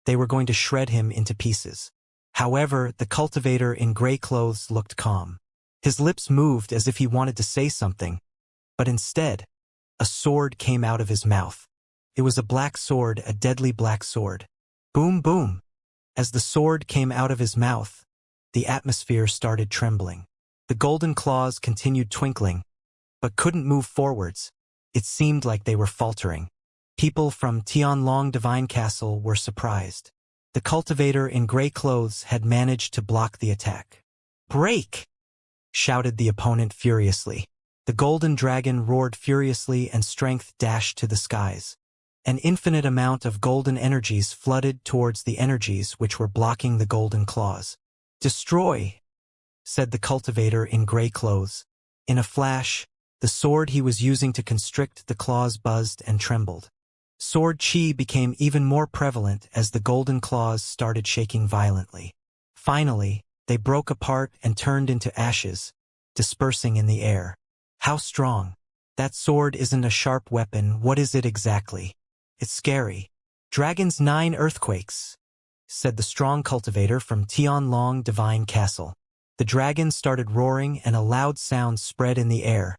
They were going to shred him into pieces. However, the cultivator in gray clothes looked calm. His lips moved as if he wanted to say something, but instead, a sword came out of his mouth. It was a black sword, a deadly black sword. Boom, boom! As the sword came out of his mouth, the atmosphere started trembling. The golden claws continued twinkling, but couldn't move forwards. It seemed like they were faltering. People from Tianlong Divine Castle were surprised. The cultivator in gray clothes had managed to block the attack. Break! Shouted the opponent furiously. The golden dragon roared furiously and strength dashed to the skies. An infinite amount of golden energies flooded towards the energies which were blocking the golden claws. Destroy! Said the cultivator in gray clothes. In a flash, the sword he was using to constrict the claws buzzed and trembled. Sword chi became even more prevalent as the golden claws started shaking violently. Finally, they broke apart and turned into ashes, dispersing in the air. How strong! That sword isn't a sharp weapon. What is it exactly? It's scary. Dragon's 9 earthquakes, said the strong cultivator from Tianlong Divine Castle. The dragon started roaring and a loud sound spread in the air,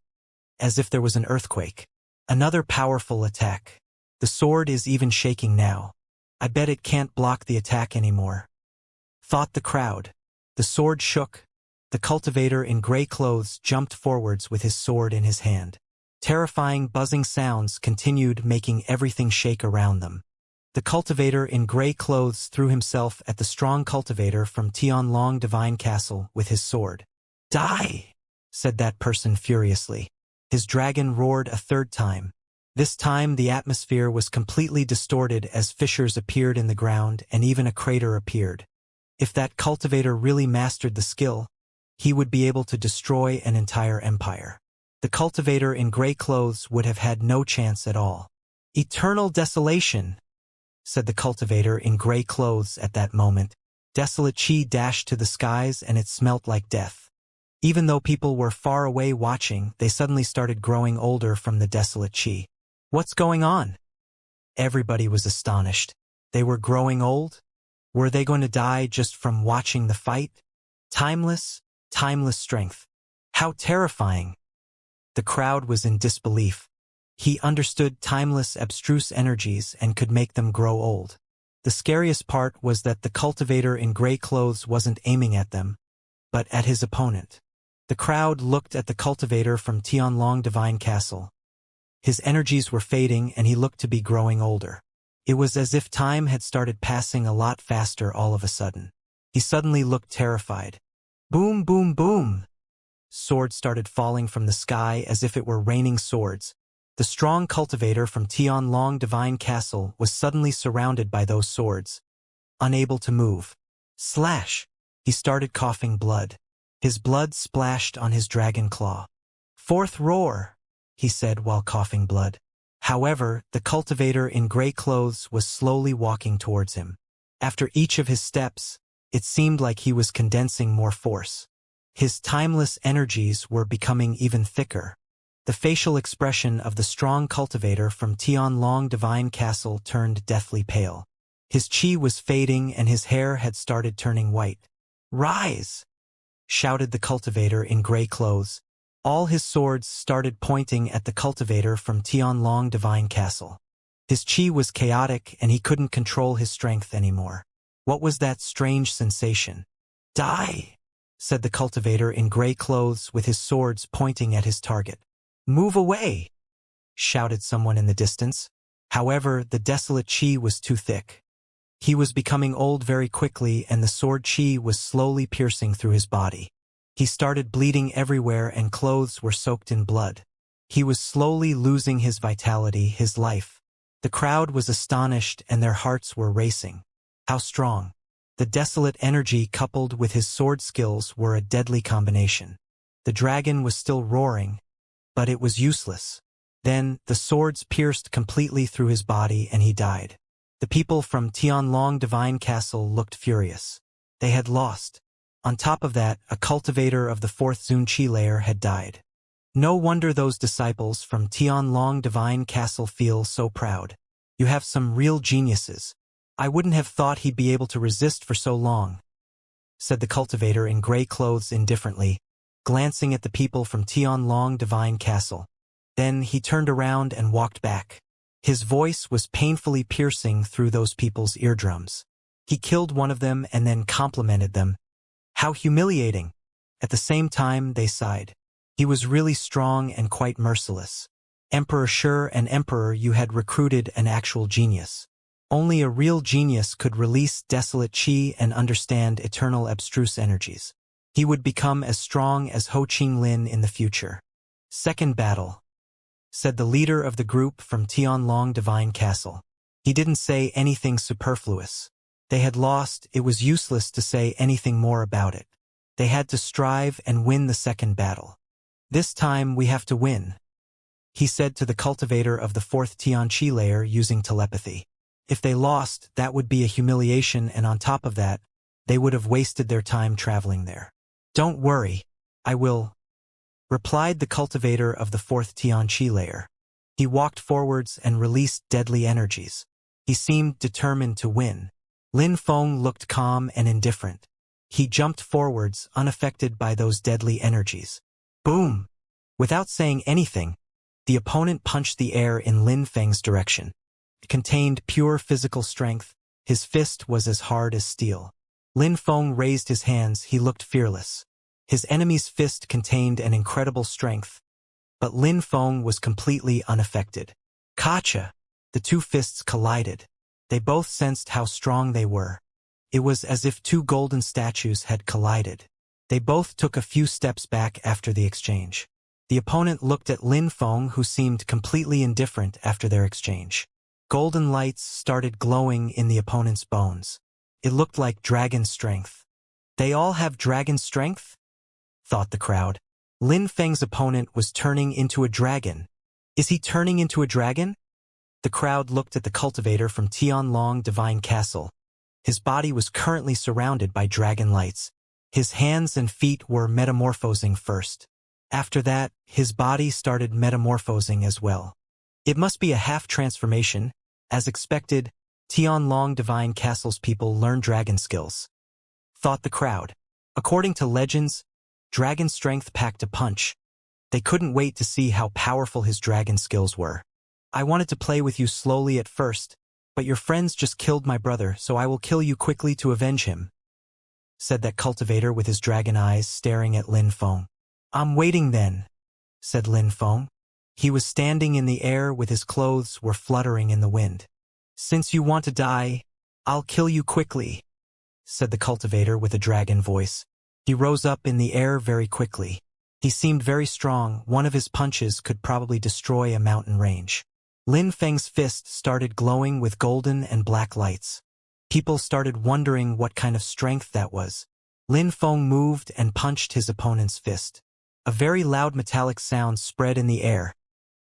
as if there was an earthquake. Another powerful attack. The sword is even shaking now. I bet it can't block the attack anymore, thought the crowd. The sword shook. The cultivator in gray clothes jumped forwards with his sword in his hand. Terrifying buzzing sounds continued, making everything shake around them. The cultivator in gray clothes threw himself at the strong cultivator from Tianlong Divine Castle with his sword. Die! Said that person furiously. His dragon roared a 3rd time. This time the atmosphere was completely distorted as fissures appeared in the ground and even a crater appeared. If that cultivator really mastered the skill, he would be able to destroy an entire empire. The cultivator in gray clothes would have had no chance at all. Eternal desolation, said the cultivator in gray clothes at that moment. Desolate chi dashed to the skies and it smelt like death. Even though people were far away watching, they suddenly started growing older from the desolate chi. What's going on? Everybody was astonished. They were growing old? Were they going to die just from watching the fight? Timeless strength. How terrifying. The crowd was in disbelief. He understood timeless, abstruse energies and could make them grow old. The scariest part was that the cultivator in gray clothes wasn't aiming at them, but at his opponent. The crowd looked at the cultivator from Tianlong Divine Castle. His energies were fading and he looked to be growing older. It was as if time had started passing a lot faster all of a sudden. He suddenly looked terrified. Boom, boom, boom! Swords started falling from the sky as if it were raining swords. The strong cultivator from Tianlong Divine Castle was suddenly surrounded by those swords. Unable to move. Slash! He started coughing blood. His blood splashed on his dragon claw. Fourth roar, he said while coughing blood. However, the cultivator in gray clothes was slowly walking towards him. After each of his steps, it seemed like he was condensing more force. His timeless energies were becoming even thicker. The facial expression of the strong cultivator from Tianlong Divine Castle turned deathly pale. His chi was fading and his hair had started turning white. Rise! Shouted the cultivator in gray clothes. All his swords started pointing at the cultivator from Tianlong Divine Castle. His chi was chaotic and he couldn't control his strength anymore. What was that strange sensation? Die! Said the cultivator in gray clothes with his swords pointing at his target. Move away! Shouted someone in the distance. However, the desolate chi was too thick. He was becoming old very quickly and the sword chi was slowly piercing through his body. He started bleeding everywhere and clothes were soaked in blood. He was slowly losing his vitality, his life. The crowd was astonished and their hearts were racing. How strong! The desolate energy coupled with his sword skills were a deadly combination. The dragon was still roaring, but it was useless. Then, the swords pierced completely through his body and he died. The people from Tianlong Divine Castle looked furious. They had lost. On top of that, a cultivator of the 4th Zun Chi layer had died. No wonder those disciples from Tianlong Divine Castle feel so proud. You have some real geniuses. I wouldn't have thought he'd be able to resist for so long, said the cultivator in gray clothes indifferently, glancing at the people from Tianlong Divine Castle. Then he turned around and walked back. His voice was painfully piercing through those people's eardrums. He killed one of them and then complimented them. How humiliating! At the same time, they sighed. He was really strong and quite merciless. Emperor Sure and Emperor, you had recruited an actual genius. Only a real genius could release desolate chi and understand eternal abstruse energies. He would become as strong as Ho Ching Lin in the future. Second battle, said the leader of the group from Tianlong Divine Castle. He didn't say anything superfluous. They had lost, it was useless to say anything more about it. They had to strive and win the second battle. This time we have to win, he said to the cultivator of the 4th Tian Chi layer using telepathy. If they lost, that would be a humiliation, and on top of that, they would have wasted their time traveling there. Don't worry, I will, replied the cultivator of the 4th Tian Chi layer. He walked forwards and released deadly energies. He seemed determined to win. Lin Feng looked calm and indifferent. He jumped forwards, unaffected by those deadly energies. Boom! Without saying anything, the opponent punched the air in Lin Feng's direction. It contained pure physical strength. His fist was as hard as steel. Lin Feng raised his hands, he looked fearless. His enemy's fist contained an incredible strength, but Lin Feng was completely unaffected. Kacha! The two fists collided. They both sensed how strong they were. It was as if two golden statues had collided. They both took a few steps back after the exchange. The opponent looked at Lin Feng, who seemed completely indifferent after their exchange. Golden lights started glowing in the opponent's bones. It looked like dragon strength. They all have dragon strength? Thought the crowd. Lin Feng's opponent was turning into a dragon. Is he turning into a dragon? The crowd looked at the cultivator from Tianlong Divine Castle. His body was currently surrounded by dragon lights. His hands and feet were metamorphosing first. After that, his body started metamorphosing as well. It must be a half-transformation. As expected, Tianlong Divine Castle's people learn dragon skills, thought the crowd. According to legends, dragon strength packed a punch. They couldn't wait to see how powerful his dragon skills were. I wanted to play with you slowly at first, but your friends just killed my brother, so I will kill you quickly to avenge him, said that cultivator with his dragon eyes staring at Lin Feng. I'm waiting then, said Lin Feng. He was standing in the air with his clothes were fluttering in the wind. Since you want to die, I'll kill you quickly, said the cultivator with a dragon voice. He rose up in the air very quickly. He seemed very strong. One of his punches could probably destroy a mountain range. Lin Feng's fist started glowing with golden and black lights. People started wondering what kind of strength that was. Lin Feng moved and punched his opponent's fist. A very loud metallic sound spread in the air.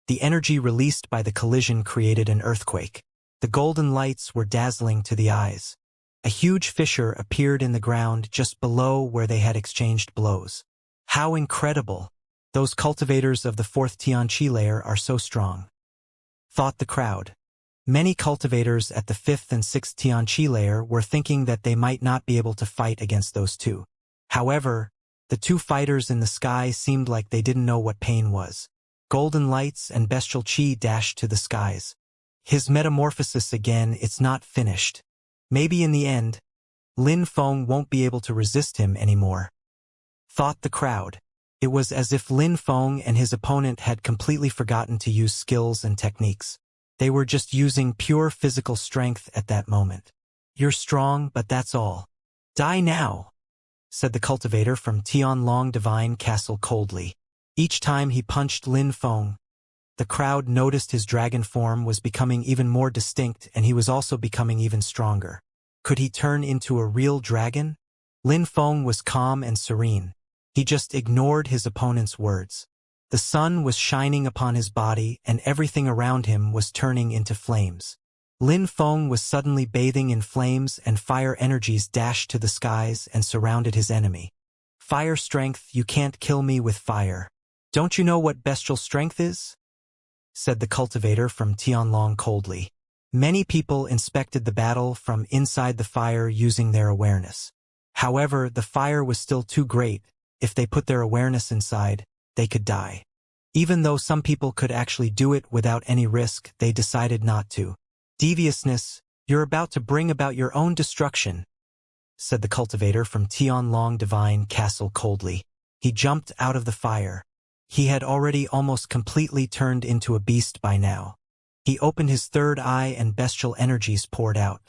The energy released by the collision created an earthquake. The golden lights were dazzling to the eyes. A huge fissure appeared in the ground just below where they had exchanged blows. How incredible! Those cultivators of the fourth Tianqi layer are so strong, thought the crowd. Many cultivators at the fifth and sixth Tianqi layer were thinking that they might not be able to fight against those two. However, the two fighters in the sky seemed like they didn't know what pain was. Golden lights and bestial chi dashed to the skies. His metamorphosis again, it's not finished. Maybe in the end, Lin Feng won't be able to resist him anymore, thought the crowd. It was as if Lin Feng and his opponent had completely forgotten to use skills and techniques. They were just using pure physical strength at that moment. You're strong, but that's all. Die now, said the cultivator from Tianlong Divine Castle coldly. Each time he punched Lin Feng, the crowd noticed his dragon form was becoming even more distinct and he was also becoming even stronger. Could he turn into a real dragon? Lin Feng was calm and serene. He just ignored his opponent's words. The sun was shining upon his body and everything around him was turning into flames. Lin Feng was suddenly bathing in flames and fire energies dashed to the skies and surrounded his enemy. Fire strength, you can't kill me with fire. Don't you know what bestial strength is? Said the cultivator from Tianlong coldly. Many people inspected the battle from inside the fire using their awareness. However, the fire was still too great. If they put their awareness inside, they could die. Even though some people could actually do it without any risk, they decided not to. Deviousness, you're about to bring about your own destruction, said the cultivator from Tianlong Divine Castle coldly. He jumped out of the fire. He had already almost completely turned into a beast by now. He opened his third eye and bestial energies poured out.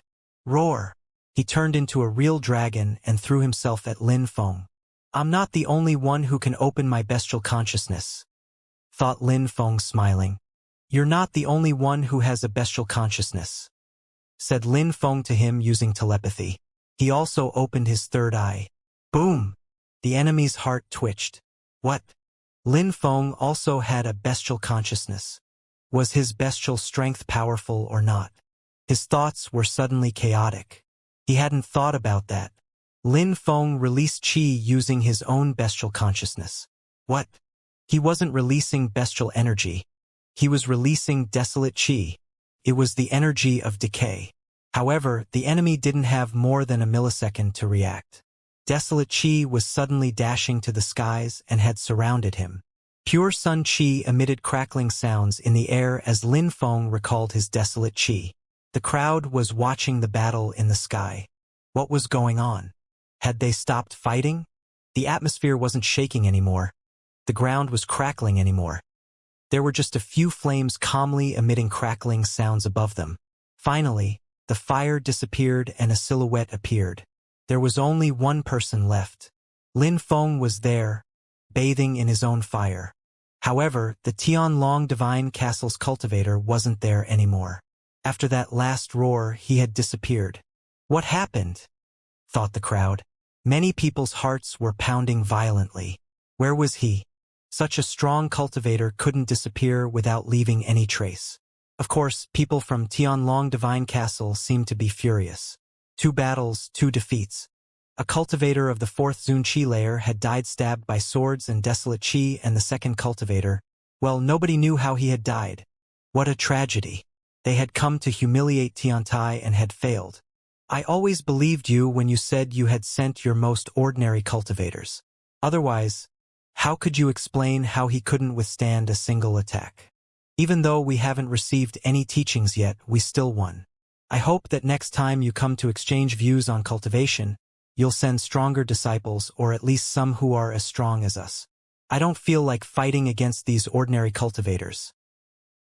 Roar! He turned into a real dragon and threw himself at Lin Feng. I'm not the only one who can open my bestial consciousness, thought Lin Feng smiling. You're not the only one who has a bestial consciousness, said Lin Feng to him using telepathy. He also opened his third eye. Boom! The enemy's heart twitched. What? Lin Feng also had a bestial consciousness. Was his bestial strength powerful or not? His thoughts were suddenly chaotic. He hadn't thought about that. Lin Feng released chi using his own bestial consciousness. What? He wasn't releasing bestial energy. He was releasing desolate chi. It was the energy of decay. However, the enemy didn't have more than a millisecond to react. Desolate chi was suddenly dashing to the skies and had surrounded him. Pure sun chi emitted crackling sounds in the air as Lin Feng recalled his desolate chi. The crowd was watching the battle in the sky. What was going on? Had they stopped fighting? The atmosphere wasn't shaking anymore. The ground was crackling anymore. There were just a few flames calmly emitting crackling sounds above them. Finally, the fire disappeared and a silhouette appeared. There was only one person left. Lin Feng was there, bathing in his own fire. However, the Tianlong Divine Castle's cultivator wasn't there anymore. After that last roar, he had disappeared. What happened? Thought the crowd. Many people's hearts were pounding violently. Where was he? Such a strong cultivator couldn't disappear without leaving any trace. Of course, people from Tianlong Divine Castle seemed to be furious. 2 battles, 2 defeats. A cultivator of the 4th Zun Qi layer had died stabbed by swords and desolate Qi, and the second cultivator, well, nobody knew how he had died. What a tragedy. They had come to humiliate Tiantai and had failed. I always believed you when you said you had sent your most ordinary cultivators. Otherwise, how could you explain how he couldn't withstand a single attack? Even though we haven't received any teachings yet, we still won. I hope that next time you come to exchange views on cultivation, you'll send stronger disciples, or at least some who are as strong as us. I don't feel like fighting against these ordinary cultivators,"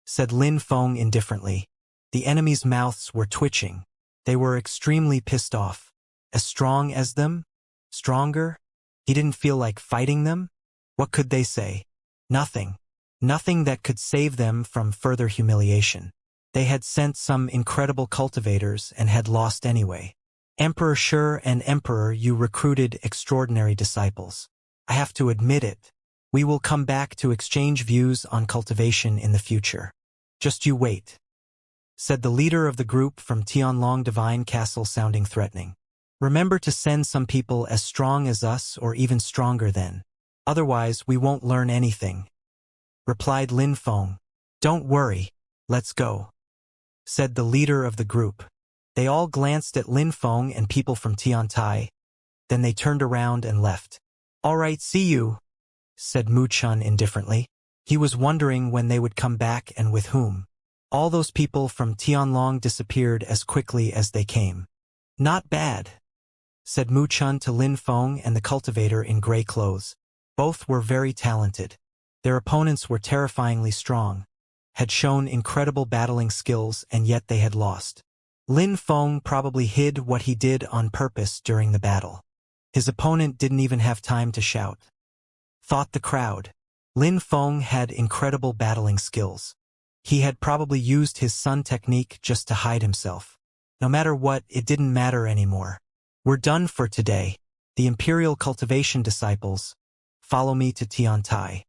said Lin Feng indifferently. The enemy's mouths were twitching. They were extremely pissed off. As strong as them? Stronger? He didn't feel like fighting them? What could they say? Nothing. Nothing that could save them from further humiliation. They had sent some incredible cultivators and had lost anyway. Emperor Shi and Emperor, you recruited extraordinary disciples. I have to admit it. We will come back to exchange views on cultivation in the future. Just you wait," said the leader of the group from Tianlong Divine Castle, sounding threatening. "Remember to send some people as strong as us or even stronger than. Otherwise, we won't learn anything," replied Lin Feng. "Don't worry, let's go," said the leader of the group. They all glanced at Lin Feng and people from Tiantai. Then they turned around and left. "All right, see you," said Mu Chun indifferently. He was wondering when they would come back and with whom. All those people from Tianlong disappeared as quickly as they came. "Not bad," said Mu Chun to Lin Feng and the cultivator in gray clothes. Both were very talented. Their opponents were terrifyingly strong, had shown incredible battling skills, and yet they had lost. Lin Feng probably hid what he did on purpose during the battle. His opponent didn't even have time to shout, thought the crowd. Lin Feng had incredible battling skills. He had probably used his sun technique just to hide himself. No matter what, it didn't matter anymore. "We're done for today. The Imperial Cultivation disciples, follow me to Tiantai.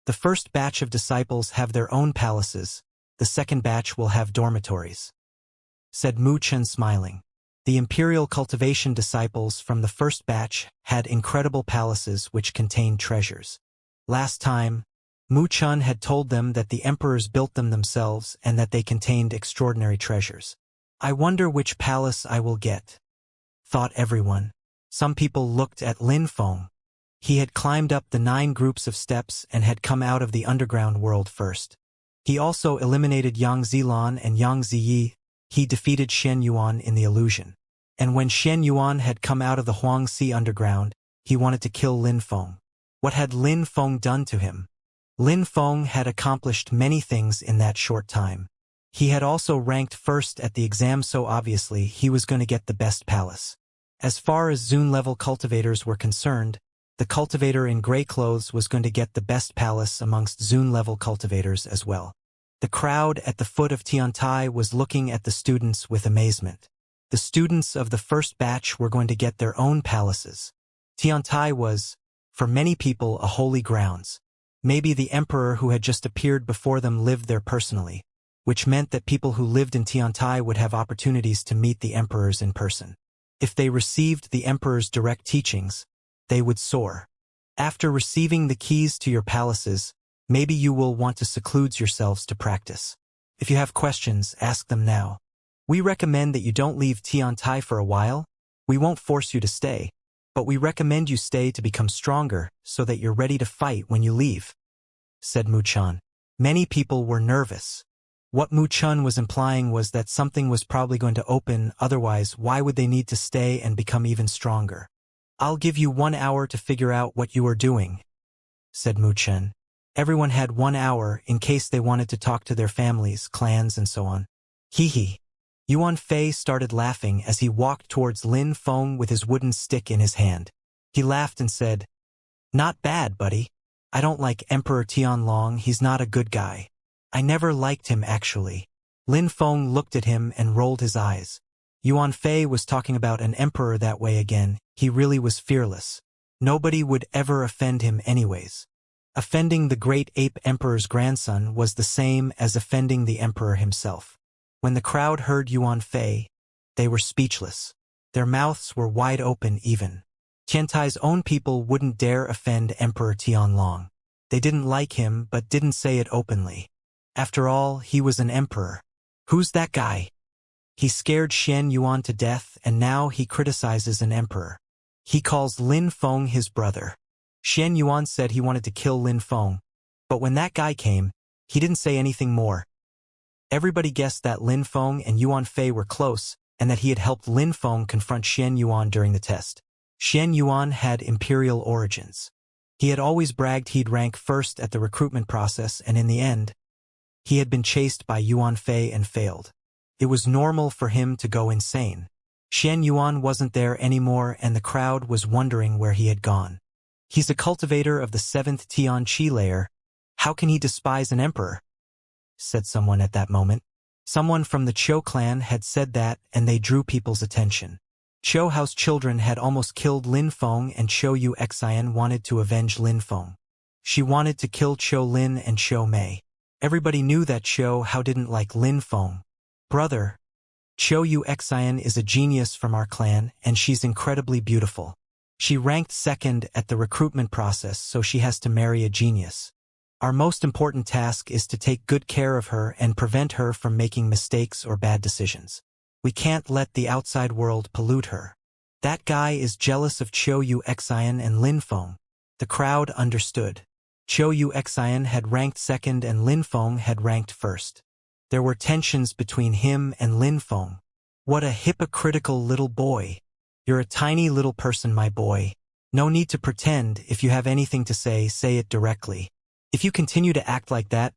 The first batch of disciples have their own palaces. The second batch will have dormitories," said Mu Chun, smiling. The Imperial Cultivation disciples from the first batch had incredible palaces which contained treasures. Last time, Mu Chun had told them that the emperors built them themselves and that they contained extraordinary treasures. "I wonder which palace I will get," thought everyone. Some people looked at Lin Feng. He had climbed up the 9 groups of steps and had come out of the underground world first. He also eliminated Yang Zilan and Yang Ziyi. He defeated Shen Yuan in the illusion. And when Shen Yuan had come out of the Huangxi underground, he wanted to kill Lin Feng. What had Lin Feng done to him? Lin Feng had accomplished many things in that short time. He had also ranked first at the exam, so obviously he was going to get the best palace. As far as Zun-level cultivators were concerned, the cultivator in gray clothes was going to get the best palace amongst Zun-level cultivators as well. The crowd at the foot of Tiantai was looking at the students with amazement. The students of the first batch were going to get their own palaces. Tiantai was, for many people, a holy grounds. Maybe the emperor who had just appeared before them lived there personally, which meant that people who lived in Tiantai would have opportunities to meet the emperors in person. If they received the emperor's direct teachings, they would soar. After receiving the keys to your palaces, maybe you will want to seclude yourselves to practice. If you have questions, ask them now. We recommend that you don't leave Tiantai for a while. We won't force you to stay, but we recommend you stay to become stronger so that you're ready to fight when you leave," said Mu Chun. Many people were nervous. What Mu Chun was implying was that something was probably going to open, otherwise why would they need to stay and become even stronger? "I'll give you 1 hour to figure out what you are doing," said Mu Chun. Everyone had 1 hour in case they wanted to talk to their families, clans, and so on. Hee hee. Yuan Fei started laughing as he walked towards Lin Feng with his wooden stick in his hand. He laughed and said, "Not bad, buddy. I don't like Emperor Tianlong, he's not a good guy. I never liked him, actually." Lin Feng looked at him and rolled his eyes. Yuan Fei was talking about an emperor that way again. He really was fearless. Nobody would ever offend him anyways. Offending the great ape emperor's grandson was the same as offending the emperor himself. When the crowd heard Yuan Fei, they were speechless. Their mouths were wide open even. Tiantai's own people wouldn't dare offend Emperor Tianlong. They didn't like him but didn't say it openly. After all, he was an emperor. Who's that guy? He scared Xian Yuan to death and now he criticizes an emperor. He calls Lin Feng his brother. Xian Yuan said he wanted to kill Lin Feng, but when that guy came, he didn't say anything more. Everybody guessed that Lin Feng and Yuan Fei were close and that he had helped Lin Feng confront Xian Yuan during the test. Xian Yuan had imperial origins. He had always bragged he'd rank first at the recruitment process and in the end, he had been chased by Yuan Fei and failed. It was normal for him to go insane. Xian Yuan wasn't there anymore and the crowd was wondering where he had gone. He's a cultivator of the 7th Tian Qi layer. How can he despise an emperor? Said someone at that moment. Someone from the Chou clan had said that and they drew people's attention. Chou Hao's children had almost killed Lin Feng and Chou Yu Xian wanted to avenge Lin Feng. She wanted to kill Chou Lin and Chou Mei. Everybody knew that Chou Hao didn't like Lin Feng. Brother, Chou Yu Xian is a genius from our clan and she's incredibly beautiful. She ranked second at the recruitment process so she has to marry a genius. Our most important task is to take good care of her and prevent her from making mistakes or bad decisions. We can't let the outside world pollute her. That guy is jealous of Chou Yu Xian and Lin Feng. The crowd understood. Chou Yu Xian had ranked second and Lin Feng had ranked first. There were tensions between him and Lin Feng. What a hypocritical little boy. You're a tiny little person, my boy. No need to pretend. If you have anything to say it directly. If you continue to act like that,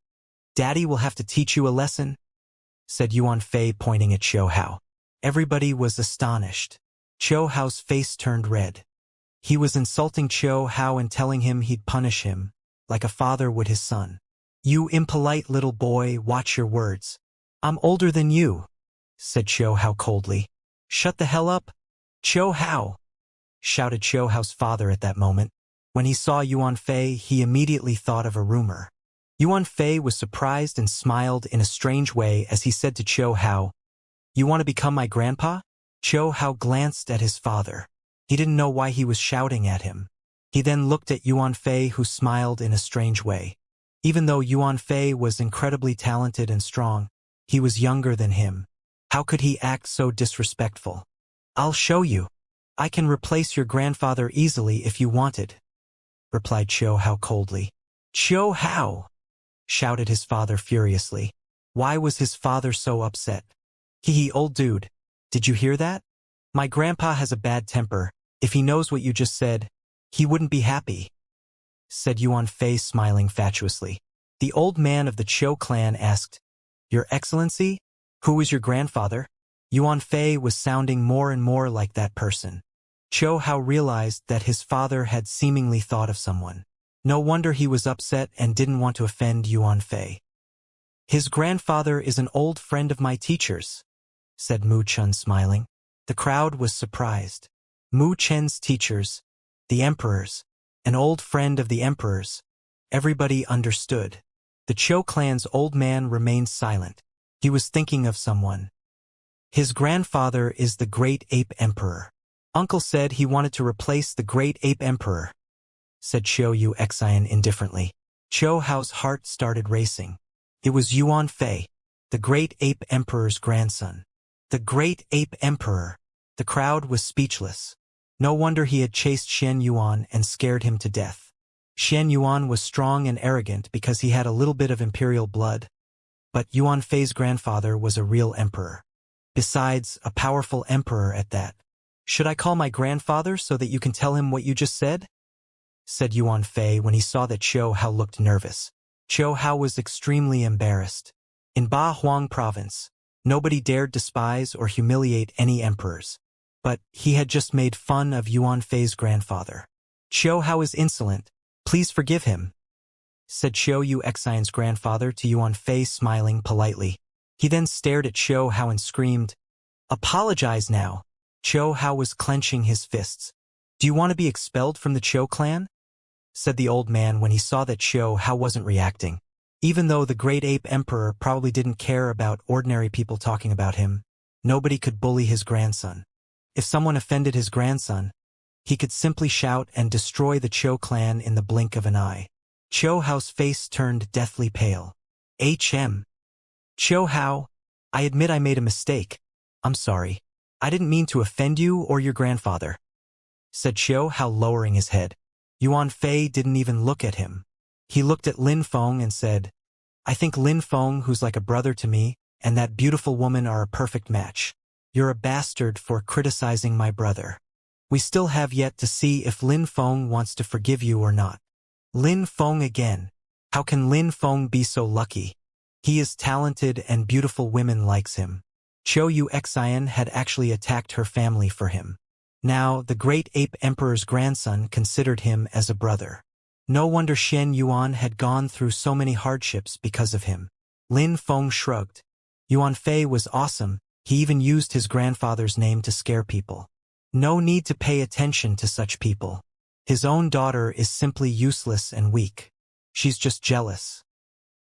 Daddy will have to teach you a lesson, said Yuan Fei pointing at Chou Hao. Everybody was astonished. Chou Hao's face turned red. He was insulting Chou Hao and telling him he'd punish him, like a father would his son. You impolite little boy, watch your words. I'm older than you, said Chou Hao coldly. Shut the hell up, Chou Hao, shouted Chou Hao's father at that moment. When he saw Yuan Fei, he immediately thought of a rumor. Yuan Fei was surprised and smiled in a strange way as he said to Chou Hao, You want to become my grandpa? Chou Hao glanced at his father. He didn't know why he was shouting at him. He then looked at Yuan Fei, who smiled in a strange way. Even though Yuan Fei was incredibly talented and strong, he was younger than him. How could he act so disrespectful? I'll show you. I can replace your grandfather easily if you wanted, replied Chou Hao coldly. Chou Hao, shouted his father furiously. Why was his father so upset? Hee, old dude, did you hear that? My grandpa has a bad temper. If he knows what you just said, he wouldn't be happy, said Yuan Fei smiling fatuously. The old man of the Chou clan asked, Your Excellency, who is your grandfather? Yuan Fei was sounding more and more like that person. Chou Hao realized that his father had seemingly thought of someone. No wonder he was upset and didn't want to offend Yuan Fei. His grandfather is an old friend of my teacher's, said Mu Chen smiling. The crowd was surprised. Mu Chen's teachers, the emperors, an old friend of the emperor's. Everybody understood. The Chou clan's old man remained silent. He was thinking of someone. His grandfather is the Great Ape Emperor. Uncle said he wanted to replace the Great Ape Emperor, said Chou Yu Xian indifferently. Chou Hao's heart started racing. It was Yuan Fei, the Great Ape Emperor's grandson. The Great Ape Emperor. The crowd was speechless. No wonder he had chased Xian Yuan and scared him to death. Xian Yuan was strong and arrogant because he had a little bit of imperial blood, but Yuan Fei's grandfather was a real emperor. Besides, a powerful emperor at that. Should I call my grandfather so that you can tell him what you just said? Said Yuan Fei when he saw that Chou Hao looked nervous. Chou Hao was extremely embarrassed. In Ba Huang province, nobody dared despise or humiliate any emperors. But he had just made fun of Yuan Fei's grandfather. Chou Hao is insolent. Please forgive him, said Chou Yu Xian's grandfather to Yuan Fei, smiling politely. He then stared at Chou Hao and screamed, Apologize now. Chou Hao was clenching his fists. Do you want to be expelled from the Chou clan? Said the old man when he saw that Chou Hao wasn't reacting. Even though the Great Ape Emperor probably didn't care about ordinary people talking about him, nobody could bully his grandson. If someone offended his grandson, he could simply shout and destroy the Cho clan in the blink of an eye. Cho Hao's face turned deathly pale. Cho Hao, I admit I made a mistake. I'm sorry. I didn't mean to offend you or your grandfather, said Cho Hao, lowering his head. Yuan Fei didn't even look at him. He looked at Lin Feng and said, I think Lin Feng, who's like a brother to me, and that beautiful woman are a perfect match. You're a bastard for criticizing my brother. We still have yet to see if Lin Feng wants to forgive you or not. Lin Feng again. How can Lin Feng be so lucky? He is talented and beautiful women likes him. Cho Yuxian had actually attacked her family for him. Now, the great ape emperor's grandson considered him as a brother. No wonder Shen Yuan had gone through so many hardships because of him. Lin Feng shrugged. Yuan Fei was awesome. He even used his grandfather's name to scare people. No need to pay attention to such people. His own daughter is simply useless and weak. She's just jealous,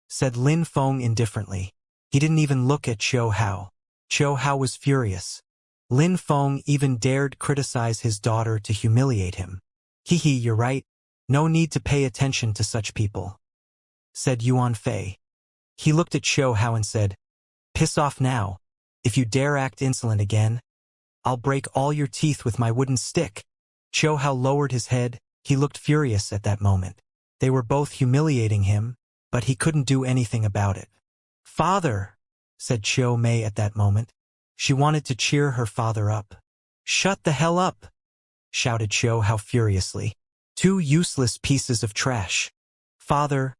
said Lin Feng indifferently. He didn't even look at Cho Hao. Cho Hao was furious. Lin Feng even dared criticize his daughter to humiliate him. Hehe, you're right. No need to pay attention to such people, said Yuan Fei. He looked at Cho Hao and said, piss off now. If you dare act insolent again, I'll break all your teeth with my wooden stick. Cho Hao lowered his head. He looked furious at that moment. They were both humiliating him, but he couldn't do anything about it. Father, said Cho Mei at that moment. She wanted to cheer her father up. Shut the hell up, shouted Cho Hao furiously. Two useless pieces of trash. Father,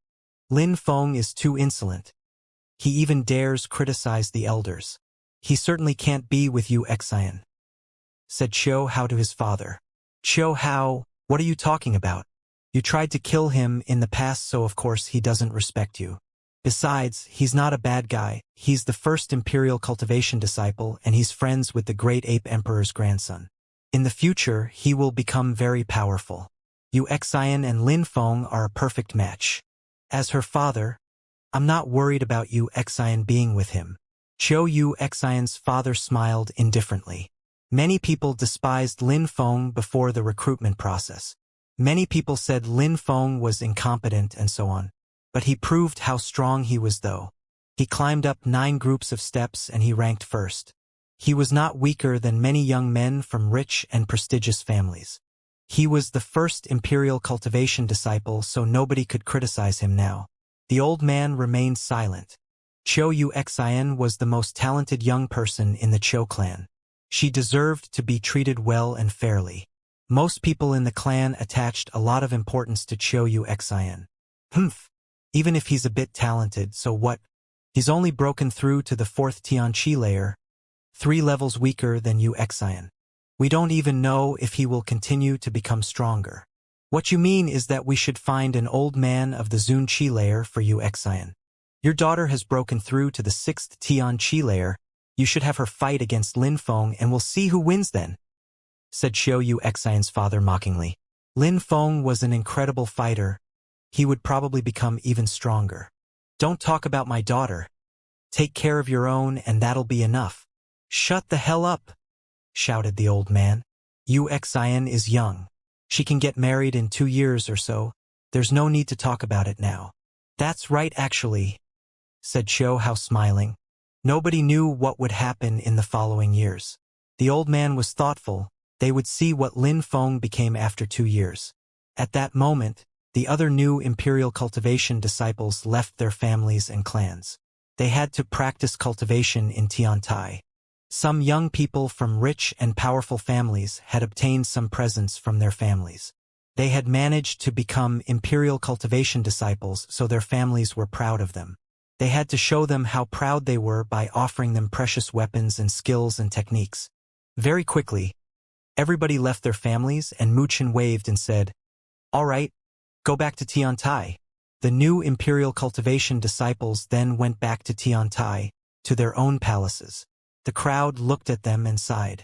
Lin Feng is too insolent. He even dares criticize the elders. He certainly can't be with you, Xian, said Cho Hao to his father. Cho Hao, what are you talking about? You tried to kill him in the past, so of course he doesn't respect you. Besides, he's not a bad guy. He's the first Imperial Cultivation disciple and he's friends with the great ape emperor's grandson. In the future, he will become very powerful. Yuxian and Lin Feng are a perfect match. As her father, I'm not worried about Yuxian being with him. Cho Yuxian's father smiled indifferently. Many people despised Lin Feng before the recruitment process. Many people said Lin Feng was incompetent and so on. But he proved how strong he was though. He climbed up 9 groups of steps and he ranked first. He was not weaker than many young men from rich and prestigious families. He was the first Imperial Cultivation disciple, so nobody could criticize him now. The old man remained silent. Cho Yuxian was the most talented young person in the Cho clan. She deserved to be treated well and fairly. Most people in the clan attached a lot of importance to Cho Yuxian. Even if he's a bit talented, so what? He's only broken through to the 4th Tianqi layer, 3 levels weaker than Yuxian. We don't even know if he will continue to become stronger. What you mean is that we should find an old man of the Zunqi layer for Yuxian. Your daughter has broken through to the 6th Tianqi layer. You should have her fight against Lin Feng and we'll see who wins then, said Cho Yuxian's father mockingly. Lin Feng was an incredible fighter. He would probably become even stronger. Don't talk about my daughter. Take care of your own and that'll be enough. Shut the hell up, shouted the old man. Yuxian is young. She can get married in 2 years or so. There's no need to talk about it now. That's right actually, said Cho Hao smiling. Nobody knew what would happen in the following years. The old man was thoughtful. They would see what Lin Feng became after 2 years. At that moment, the other new Imperial Cultivation disciples left their families and clans. They had to practice cultivation in Tiantai. Some young people from rich and powerful families had obtained some presents from their families. They had managed to become Imperial Cultivation disciples, so their families were proud of them. They had to show them how proud they were by offering them precious weapons and skills and techniques. Very quickly, everybody left their families and Muchen waved and said, "All right, go back to Tiantai." The new Imperial Cultivation disciples then went back to Tiantai, to their own palaces. The crowd looked at them and sighed.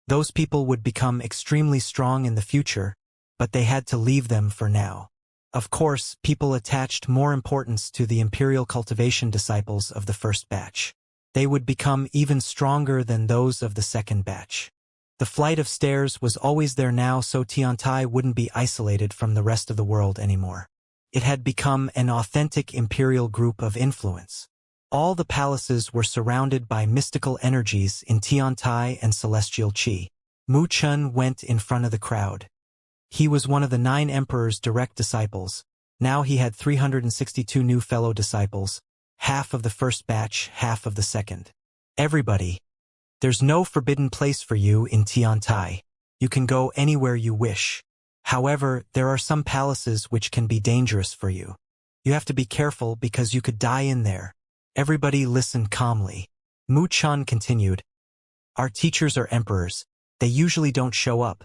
Those people would become extremely strong in the future, but they had to leave them for now. Of course, people attached more importance to the Imperial Cultivation disciples of the first batch. They would become even stronger than those of the second batch. The flight of stairs was always there now, so Tiantai wouldn't be isolated from the rest of the world anymore. It had become an authentic imperial group of influence. All the palaces were surrounded by mystical energies in Tiantai and celestial qi. Mu Chun went in front of the crowd. He was one of the 9 emperor's direct disciples. Now he had 362 new fellow disciples, half of the first batch, half of the second. Everybody. There's no forbidden place for you in Tiantai. You can go anywhere you wish. However, there are some palaces which can be dangerous for you. You have to be careful because you could die in there. Everybody listened calmly. Mu Chun continued. Our teachers are emperors. They usually don't show up.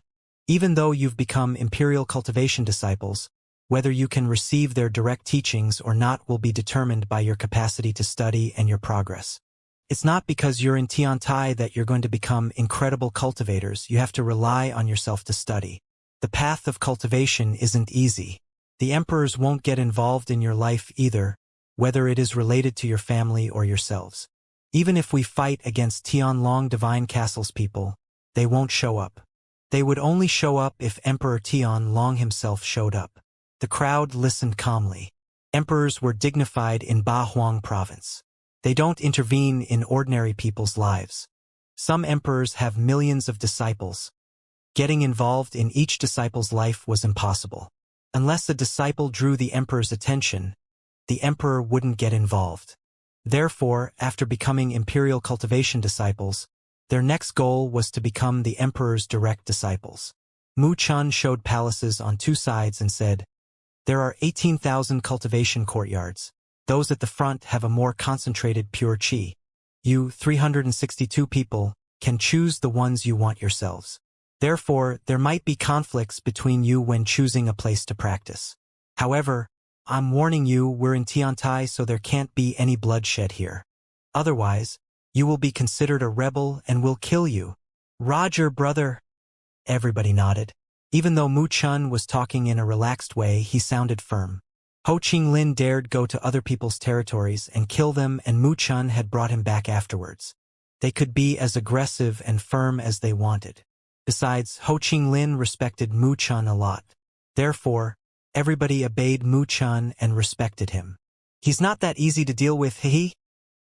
Even though you've become imperial cultivation disciples, whether you can receive their direct teachings or not will be determined by your capacity to study and your progress. It's not because you're in Tiantai that you're going to become incredible cultivators. You have to rely on yourself to study. The path of cultivation isn't easy. The emperors won't get involved in your life either, whether it is related to your family or yourselves. Even if we fight against Tianlong Divine Castle's people, they won't show up. They would only show up if Emperor Tianlong himself showed up. The crowd listened calmly. Emperors were dignified in Ba Huang province. They don't intervene in ordinary people's lives. Some emperors have millions of disciples. Getting involved in each disciple's life was impossible. Unless a disciple drew the emperor's attention, the emperor wouldn't get involved. Therefore, after becoming imperial cultivation disciples, their next goal was to become the emperor's direct disciples. Mu Chun showed palaces on 2 sides and said, there are 18,000 cultivation courtyards. Those at the front have a more concentrated pure qi. You, 362 people, can choose the ones you want yourselves. Therefore, there might be conflicts between you when choosing a place to practice. However, I'm warning you, we're in Tiantai, so there can't be any bloodshed here. Otherwise, you will be considered a rebel and we'll kill you. Roger, brother. Everybody nodded. Even though Mu Chun was talking in a relaxed way, he sounded firm. Ho Qinglin dared go to other people's territories and kill them, and Mu Chun had brought him back afterwards. They could be as aggressive and firm as they wanted. Besides, Ho Qinglin respected Mu Chun a lot. Therefore, everybody obeyed Mu Chun and respected him. He's not that easy to deal with, he?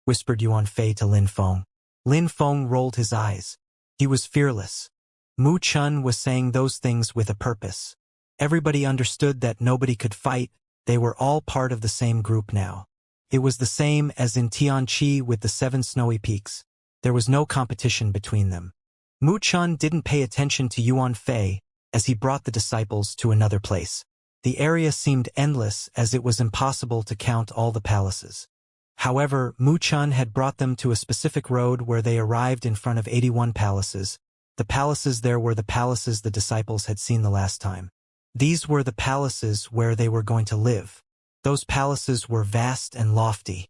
Whispered Yuan Fei to Lin Feng. Lin Feng rolled his eyes. He was fearless. Mu Chun was saying those things with a purpose. Everybody understood that nobody could fight. They were all part of the same group now. It was the same as in Tianqi with the 7 snowy peaks. There was no competition between them. Mu Chun didn't pay attention to Yuan Fei as he brought the disciples to another place. The area seemed endless as it was impossible to count all the palaces. However, Mu Chun had brought them to a specific road where they arrived in front of 81 palaces. The palaces there were the palaces the disciples had seen the last time. These were the palaces where they were going to live. Those palaces were vast and lofty.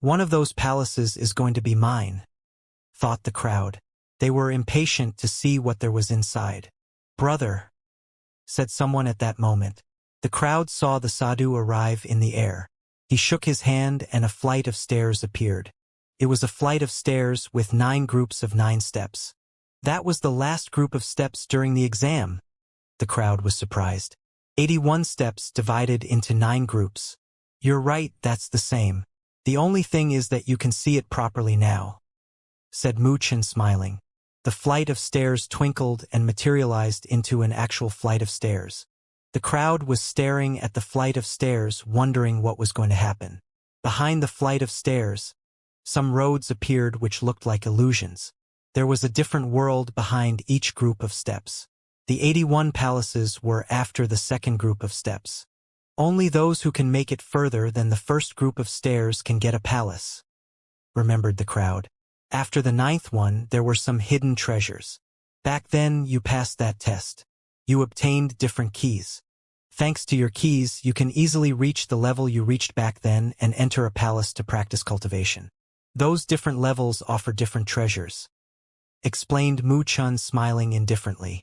One of those palaces is going to be mine, thought the crowd. They were impatient to see what there was inside. Brother, said someone at that moment. The crowd saw the sadhu arrive in the air. He shook his hand and a flight of stairs appeared. It was a flight of stairs with 9 groups of 9 steps. That was the last group of steps during the exam. The crowd was surprised. 81 steps divided into 9 groups. You're right, that's the same. The only thing is that you can see it properly now, said Mu Chun smiling. The flight of stairs twinkled and materialized into an actual flight of stairs. The crowd was staring at the flight of stairs, wondering what was going to happen. Behind the flight of stairs, some roads appeared which looked like illusions. There was a different world behind each group of steps. The 81 palaces were after the second group of steps. Only those who can make it further than the first group of stairs can get a palace, remembered the crowd. After the 9th one, there were some hidden treasures. Back then, you passed that test. You obtained different keys. Thanks to your keys, you can easily reach the level you reached back then and enter a palace to practice cultivation. Those different levels offer different treasures, explained Mu Chun, smiling indifferently.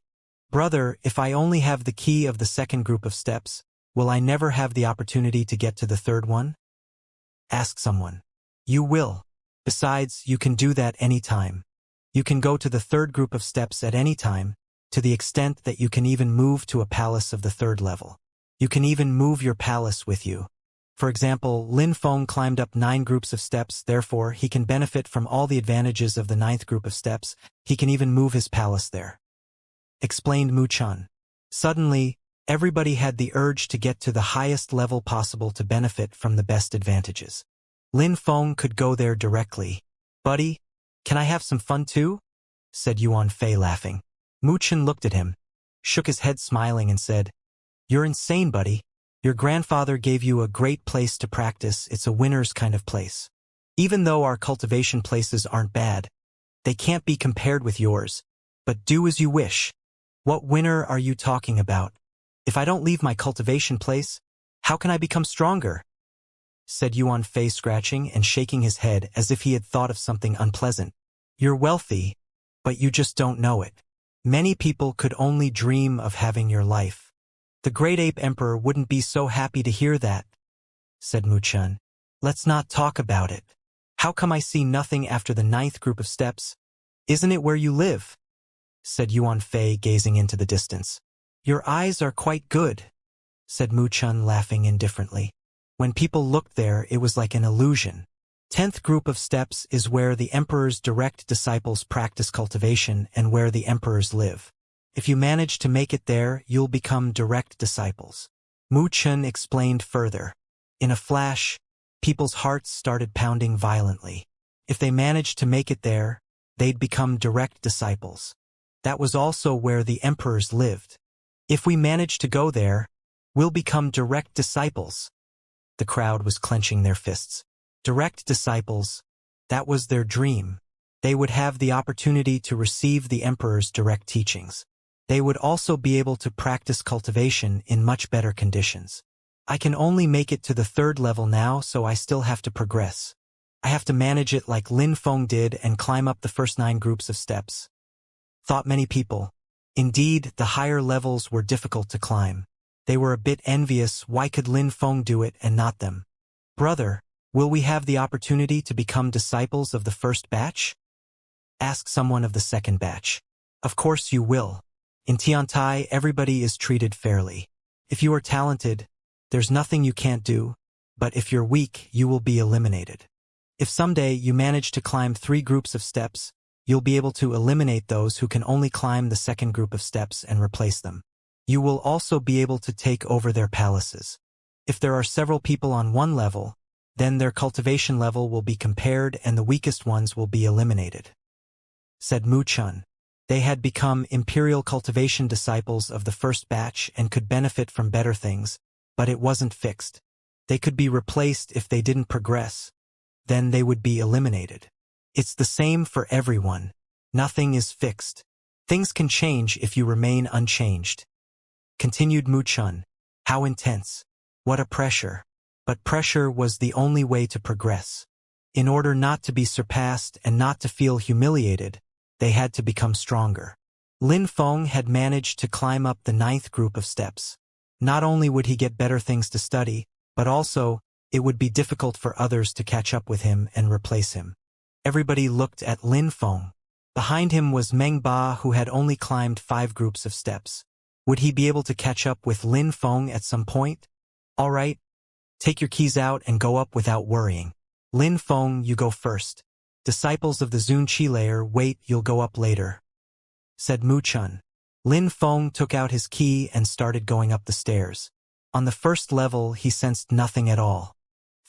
Brother, if I only have the key of the second group of steps, will I never have the opportunity to get to the 3rd one? Asked someone. You will. Besides, you can do that any time. You can go to the third group of steps at any time, to the extent that you can even move to a palace of the third level. You can even move your palace with you. For example, Lin Feng climbed up 9 groups of steps, therefore he can benefit from all the advantages of the 9th group of steps. He can even move his palace there. Explained Mu Chun. Suddenly, everybody had the urge to get to the highest level possible to benefit from the best advantages. Lin Feng could go there directly. "Buddy, can I have some fun too?" said Yuan Fei laughing. Mu Chun looked at him, shook his head smiling and said, "You're insane, buddy. Your grandfather gave you a great place to practice. It's a winner's kind of place. Even though our cultivation places aren't bad, they can't be compared with yours. But do as you wish. What winner are you talking about? If I don't leave my cultivation place, how can I become stronger?" said Yuan Fei, scratching and shaking his head as if he had thought of something unpleasant. "You're wealthy, but you just don't know it. Many people could only dream of having your life. The Great Ape Emperor wouldn't be so happy to hear that," said Mu Chun. "Let's not talk about it. How come I see nothing after the 9th group of steps? Isn't it where you live?" said Yuan Fei, gazing into the distance. "Your eyes are quite good," said Mu Chun, laughing indifferently. When people looked there, it was like an illusion. 10th group of steps is where the Emperor's direct disciples practice cultivation and where the Emperors live. If you manage to make it there, you'll become direct disciples. Mu Chun explained further. In a flash, people's hearts started pounding violently. If they managed to make it there, they'd become direct disciples. That was also where the Emperors lived. If we manage to go there, we'll become direct disciples. The crowd was clenching their fists. Direct disciples, that was their dream. They would have the opportunity to receive the Emperor's direct teachings. They would also be able to practice cultivation in much better conditions. I can only make it to the 3rd level now, so I still have to progress. I have to manage it like Lin Feng did and climb up the first 9 groups of steps. Thought many people. Indeed, the higher levels were difficult to climb. They were a bit envious. Why could Lin Feng do it and not them? "Brother, will we have the opportunity to become disciples of the 1st batch?" asked someone of the 2nd batch. "Of course you will. In Tiantai, everybody is treated fairly. If you are talented, there's nothing you can't do, but if you're weak, you will be eliminated. If someday you manage to climb 3 groups of steps, you'll be able to eliminate those who can only climb the 2nd group of steps and replace them. You will also be able to take over their palaces. If there are several people on one level, then their cultivation level will be compared and the weakest ones will be eliminated," said Mu Chun. They had become imperial cultivation disciples of the 1st batch and could benefit from better things, but it wasn't fixed. They could be replaced if they didn't progress. Then they would be eliminated. It's the same for everyone. Nothing is fixed. Things can change if you remain unchanged. Continued Mu Chun. How intense. What a pressure. But pressure was the only way to progress. In order not to be surpassed and not to feel humiliated, they had to become stronger. Lin Feng had managed to climb up the 9th group of steps. Not only would he get better things to study, but also, it would be difficult for others to catch up with him and replace him. Everybody looked at Lin Feng. Behind him was Meng Ba, who had only climbed 5 groups of steps. Would he be able to catch up with Lin Feng at some point? "All right. Take your keys out and go up without worrying. Lin Feng, you go first. Disciples of the Zun Qi layer, wait, you'll go up later," said Mu Chun. Lin Feng took out his key and started going up the stairs. On the 1st level, he sensed nothing at all.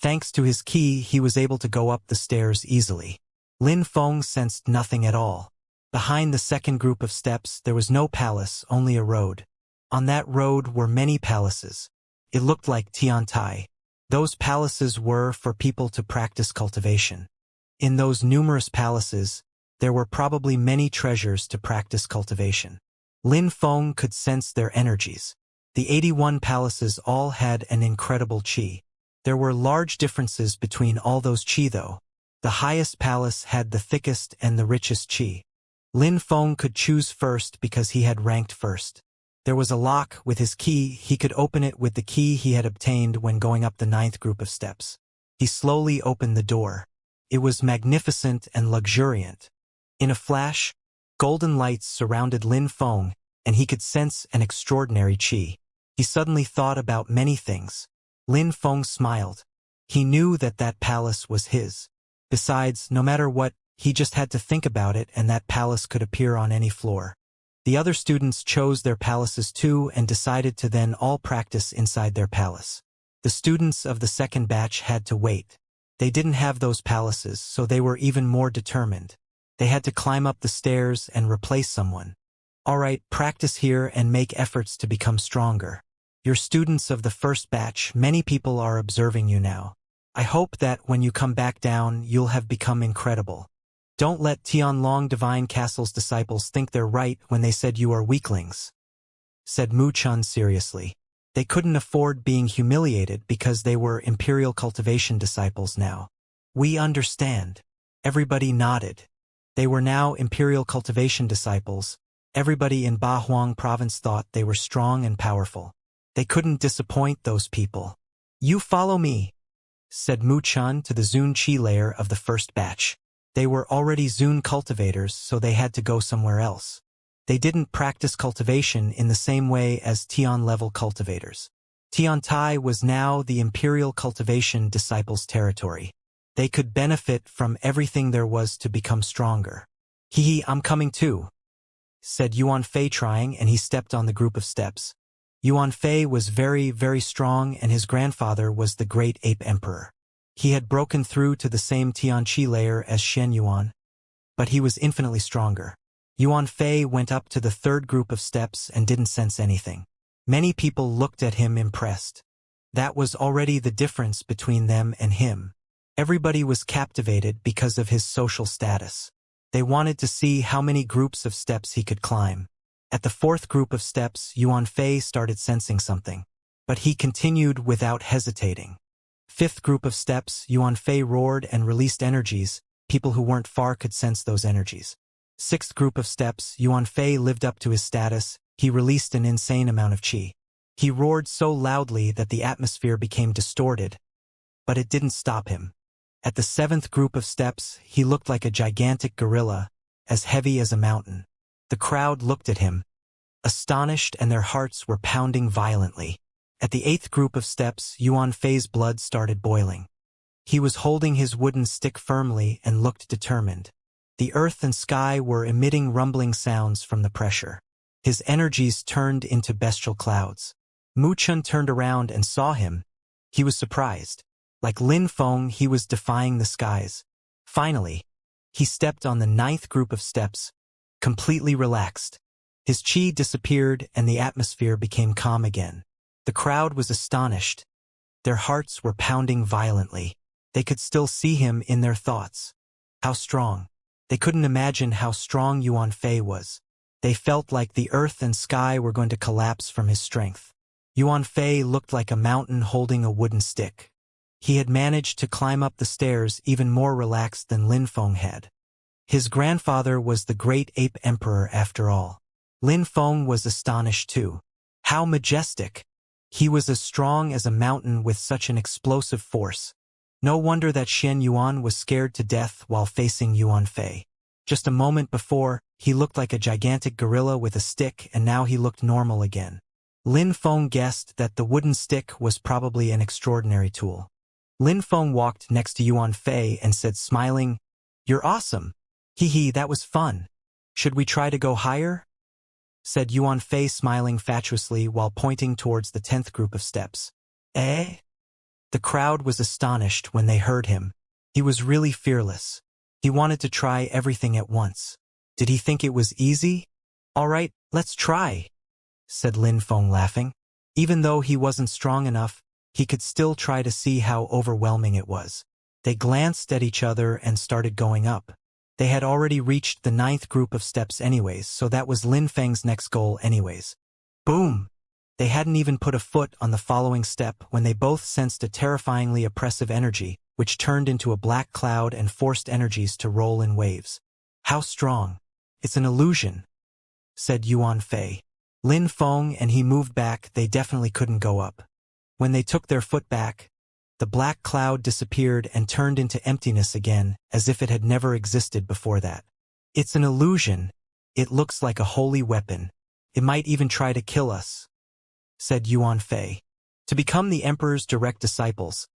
Thanks to his key, he was able to go up the stairs easily. Lin Feng sensed nothing at all. Behind the 2nd group of steps, there was no palace, only a road. On that road were many palaces. It looked like Tiantai. Those palaces were for people to practice cultivation. In those numerous palaces, there were probably many treasures to practice cultivation. Lin Feng could sense their energies. The 81 palaces all had an incredible qi. There were large differences between all those qi though. The highest palace had the thickest and the richest qi. Lin Feng could choose first because he had ranked first. There was a lock with his key. He could open it with the key he had obtained when going up the 9th group of steps. He slowly opened the door. It was magnificent and luxuriant. In a flash, golden lights surrounded Lin Feng, and he could sense an extraordinary qi. He suddenly thought about many things. Lin Feng smiled. He knew that that palace was his. Besides, no matter what, he just had to think about it, and that palace could appear on any floor. The other students chose their palaces too and decided to then all practice inside their palace. The students of the second batch had to wait. They didn't have those palaces, so they were even more determined. They had to climb up the stairs and replace someone. Alright, practice here and make efforts to become stronger. You're students of the first batch, many people are observing you now. I hope that when you come back down, you'll have become incredible. Don't let Tianlong Divine Castle's disciples think they're right when they said you are weaklings, said Mu Chun seriously. They couldn't afford being humiliated because they were Imperial Cultivation disciples now. We understand. Everybody nodded. They were now Imperial Cultivation disciples. Everybody in Ba Huang province thought they were strong and powerful. They couldn't disappoint those people. You follow me, said Mu Chun to the Zun Qi layer of the first batch. They were already Zun cultivators, so they had to go somewhere else. They didn't practice cultivation in the same way as Tian-level cultivators. Tian Tai was now the Imperial Cultivation disciples' territory. They could benefit from everything there was to become stronger. Hee, I'm coming too, said Yuan Fei trying, and he stepped on the group of steps. Yuan Fei was very, very strong, and his grandfather was the great ape emperor. He had broken through to the same Tianqi layer as Shen Yuan, but he was infinitely stronger. Yuan Fei went up to the third group of steps and didn't sense anything. Many people looked at him impressed. That was already the difference between them and him. Everybody was captivated because of his social status. They wanted to see how many groups of steps he could climb. At the fourth group of steps, Yuan Fei started sensing something, but he continued without hesitating. Fifth group of steps, Yuan Fei roared and released energies. People who weren't far could sense those energies. Sixth group of steps, Yuan Fei lived up to his status. He released an insane amount of qi. He roared so loudly that the atmosphere became distorted, but it didn't stop him. At the seventh group of steps, he looked like a gigantic gorilla, as heavy as a mountain. The crowd looked at him, astonished, and their hearts were pounding violently. At the eighth group of steps, Yuan Fei's blood started boiling. He was holding his wooden stick firmly and looked determined. The earth and sky were emitting rumbling sounds from the pressure. His energies turned into bestial clouds. Mu Chun turned around and saw him. He was surprised. Like Lin Feng, he was defying the skies. Finally, he stepped on the ninth group of steps, completely relaxed. His qi disappeared and the atmosphere became calm again. The crowd was astonished. Their hearts were pounding violently. They could still see him in their thoughts. How strong. They couldn't imagine how strong Yuan Fei was. They felt like the earth and sky were going to collapse from his strength. Yuan Fei looked like a mountain holding a wooden stick. He had managed to climb up the stairs even more relaxed than Lin Feng had. His grandfather was the great ape emperor after all. Lin Feng was astonished too. How majestic! He was as strong as a mountain with such an explosive force. No wonder that Shen Yuan was scared to death while facing Yuan Fei. Just a moment before, he looked like a gigantic gorilla with a stick, and now he looked normal again. Lin Feng guessed that the wooden stick was probably an extraordinary tool. Lin Feng walked next to Yuan Fei and said, smiling, "You're awesome. Hee, that was fun. Should we try to go higher?" said Yuan Fei, smiling fatuously while pointing towards the 10th group of steps. Eh? The crowd was astonished when they heard him. He was really fearless. He wanted to try everything at once. Did he think it was easy? All right, let's try, said Lin Feng, laughing. Even though he wasn't strong enough, he could still try to see how overwhelming it was. They glanced at each other and started going up. They had already reached the 9th group of steps anyways, so that was Lin Feng's next goal anyways. Boom! They hadn't even put a foot on the following step when they both sensed a terrifyingly oppressive energy, which turned into a black cloud and forced energies to roll in waves. How strong! It's an illusion, said Yuan Fei. Lin Feng and he moved back. They definitely couldn't go up. When they took their foot back, the black cloud disappeared and turned into emptiness again, as if it had never existed before that. It's an illusion. It looks like a holy weapon. It might even try to kill us, said Yuan Fei. To become the emperor's direct disciples,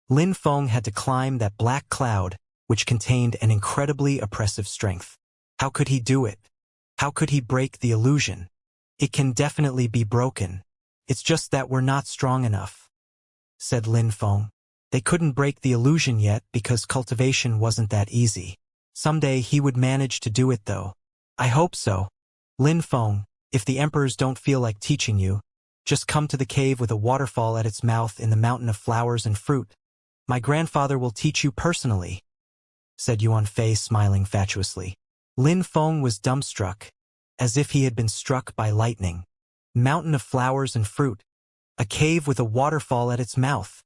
Lin Feng had to climb that black cloud, which contained an incredibly oppressive strength. How could he do it? How could he break the illusion? It can definitely be broken. It's just that we're not strong enough, said Lin Feng. They couldn't break the illusion yet because cultivation wasn't that easy. Someday he would manage to do it though. I hope so. Lin Feng, if the emperors don't feel like teaching you, just come to the cave with a waterfall at its mouth in the mountain of flowers and fruit. My grandfather will teach you personally, said Yuan Fei, smiling fatuously. Lin Feng was dumbstruck, as if he had been struck by lightning. Mountain of flowers and fruit. A cave with a waterfall at its mouth,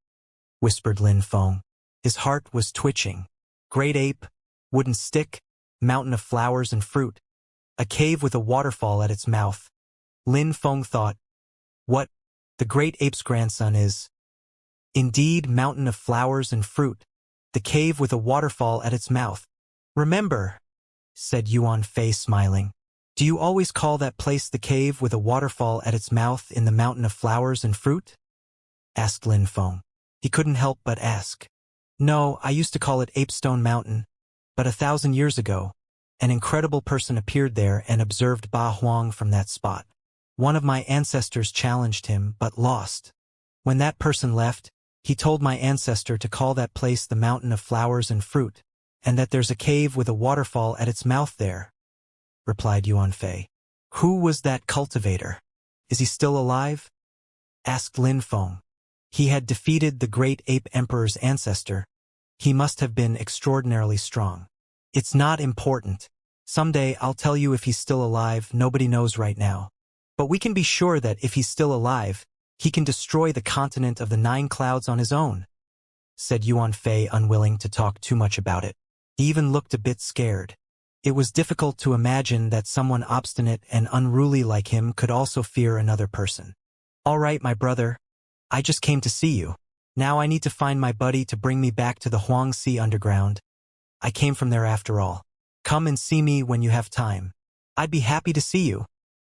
whispered Lin Feng. His heart was twitching. Great ape, wooden stick, mountain of flowers and fruit. A cave with a waterfall at its mouth. Lin Feng thought, what? The great ape's grandson is indeed mountain of flowers and fruit, the cave with a waterfall at its mouth. Remember, said Yuan Fei, smiling. Do you always call that place the cave with a waterfall at its mouth in the mountain of flowers and fruit? Asked Lin Feng. He couldn't help but ask. No, I used to call it Apestone Mountain, but 1,000 years ago, an incredible person appeared there and observed Ba Huang from that spot. One of my ancestors challenged him, but lost. When that person left, he told my ancestor to call that place the Mountain of Flowers and Fruit, and that there's a cave with a waterfall at its mouth there, replied Yuan Fei. Who was that cultivator? Is he still alive? Asked Lin Feng. He had defeated the great ape emperor's ancestor. He must have been extraordinarily strong. It's not important. Someday I'll tell you if he's still alive. Nobody knows right now. But we can be sure that if he's still alive, he can destroy the continent of the 9 clouds on his own, said Yuan Fei, unwilling to talk too much about it. He even looked a bit scared. It was difficult to imagine that someone obstinate and unruly like him could also fear another person. All right, my brother. I just came to see you. Now I need to find my buddy to bring me back to the Huangxi underground. I came from there after all. Come and see me when you have time. I'd be happy to see you,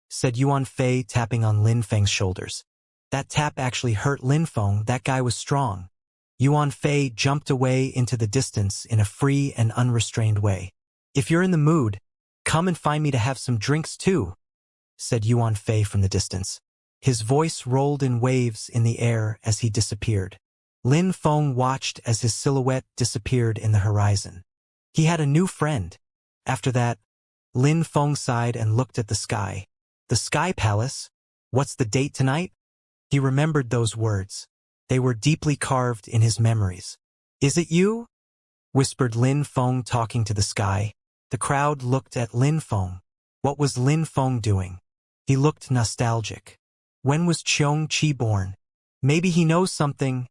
said Yuan Fei, tapping on Lin Feng's shoulders. That tap actually hurt Lin Feng. That guy was strong. Yuan Fei jumped away into the distance in a free and unrestrained way. If you're in the mood, come and find me to have some drinks too, said Yuan Fei from the distance. His voice rolled in waves in the air as he disappeared. Lin Feng watched as his silhouette disappeared in the horizon. He had a new friend. After that, Lin Feng sighed and looked at the sky. The Sky Palace? What's the date tonight? He remembered those words. They were deeply carved in his memories. Is it you? Whispered Lin Feng, talking to the sky. The crowd looked at Lin Feng. What was Lin Feng doing? He looked nostalgic. When was Xianxia born? Maybe he knows something,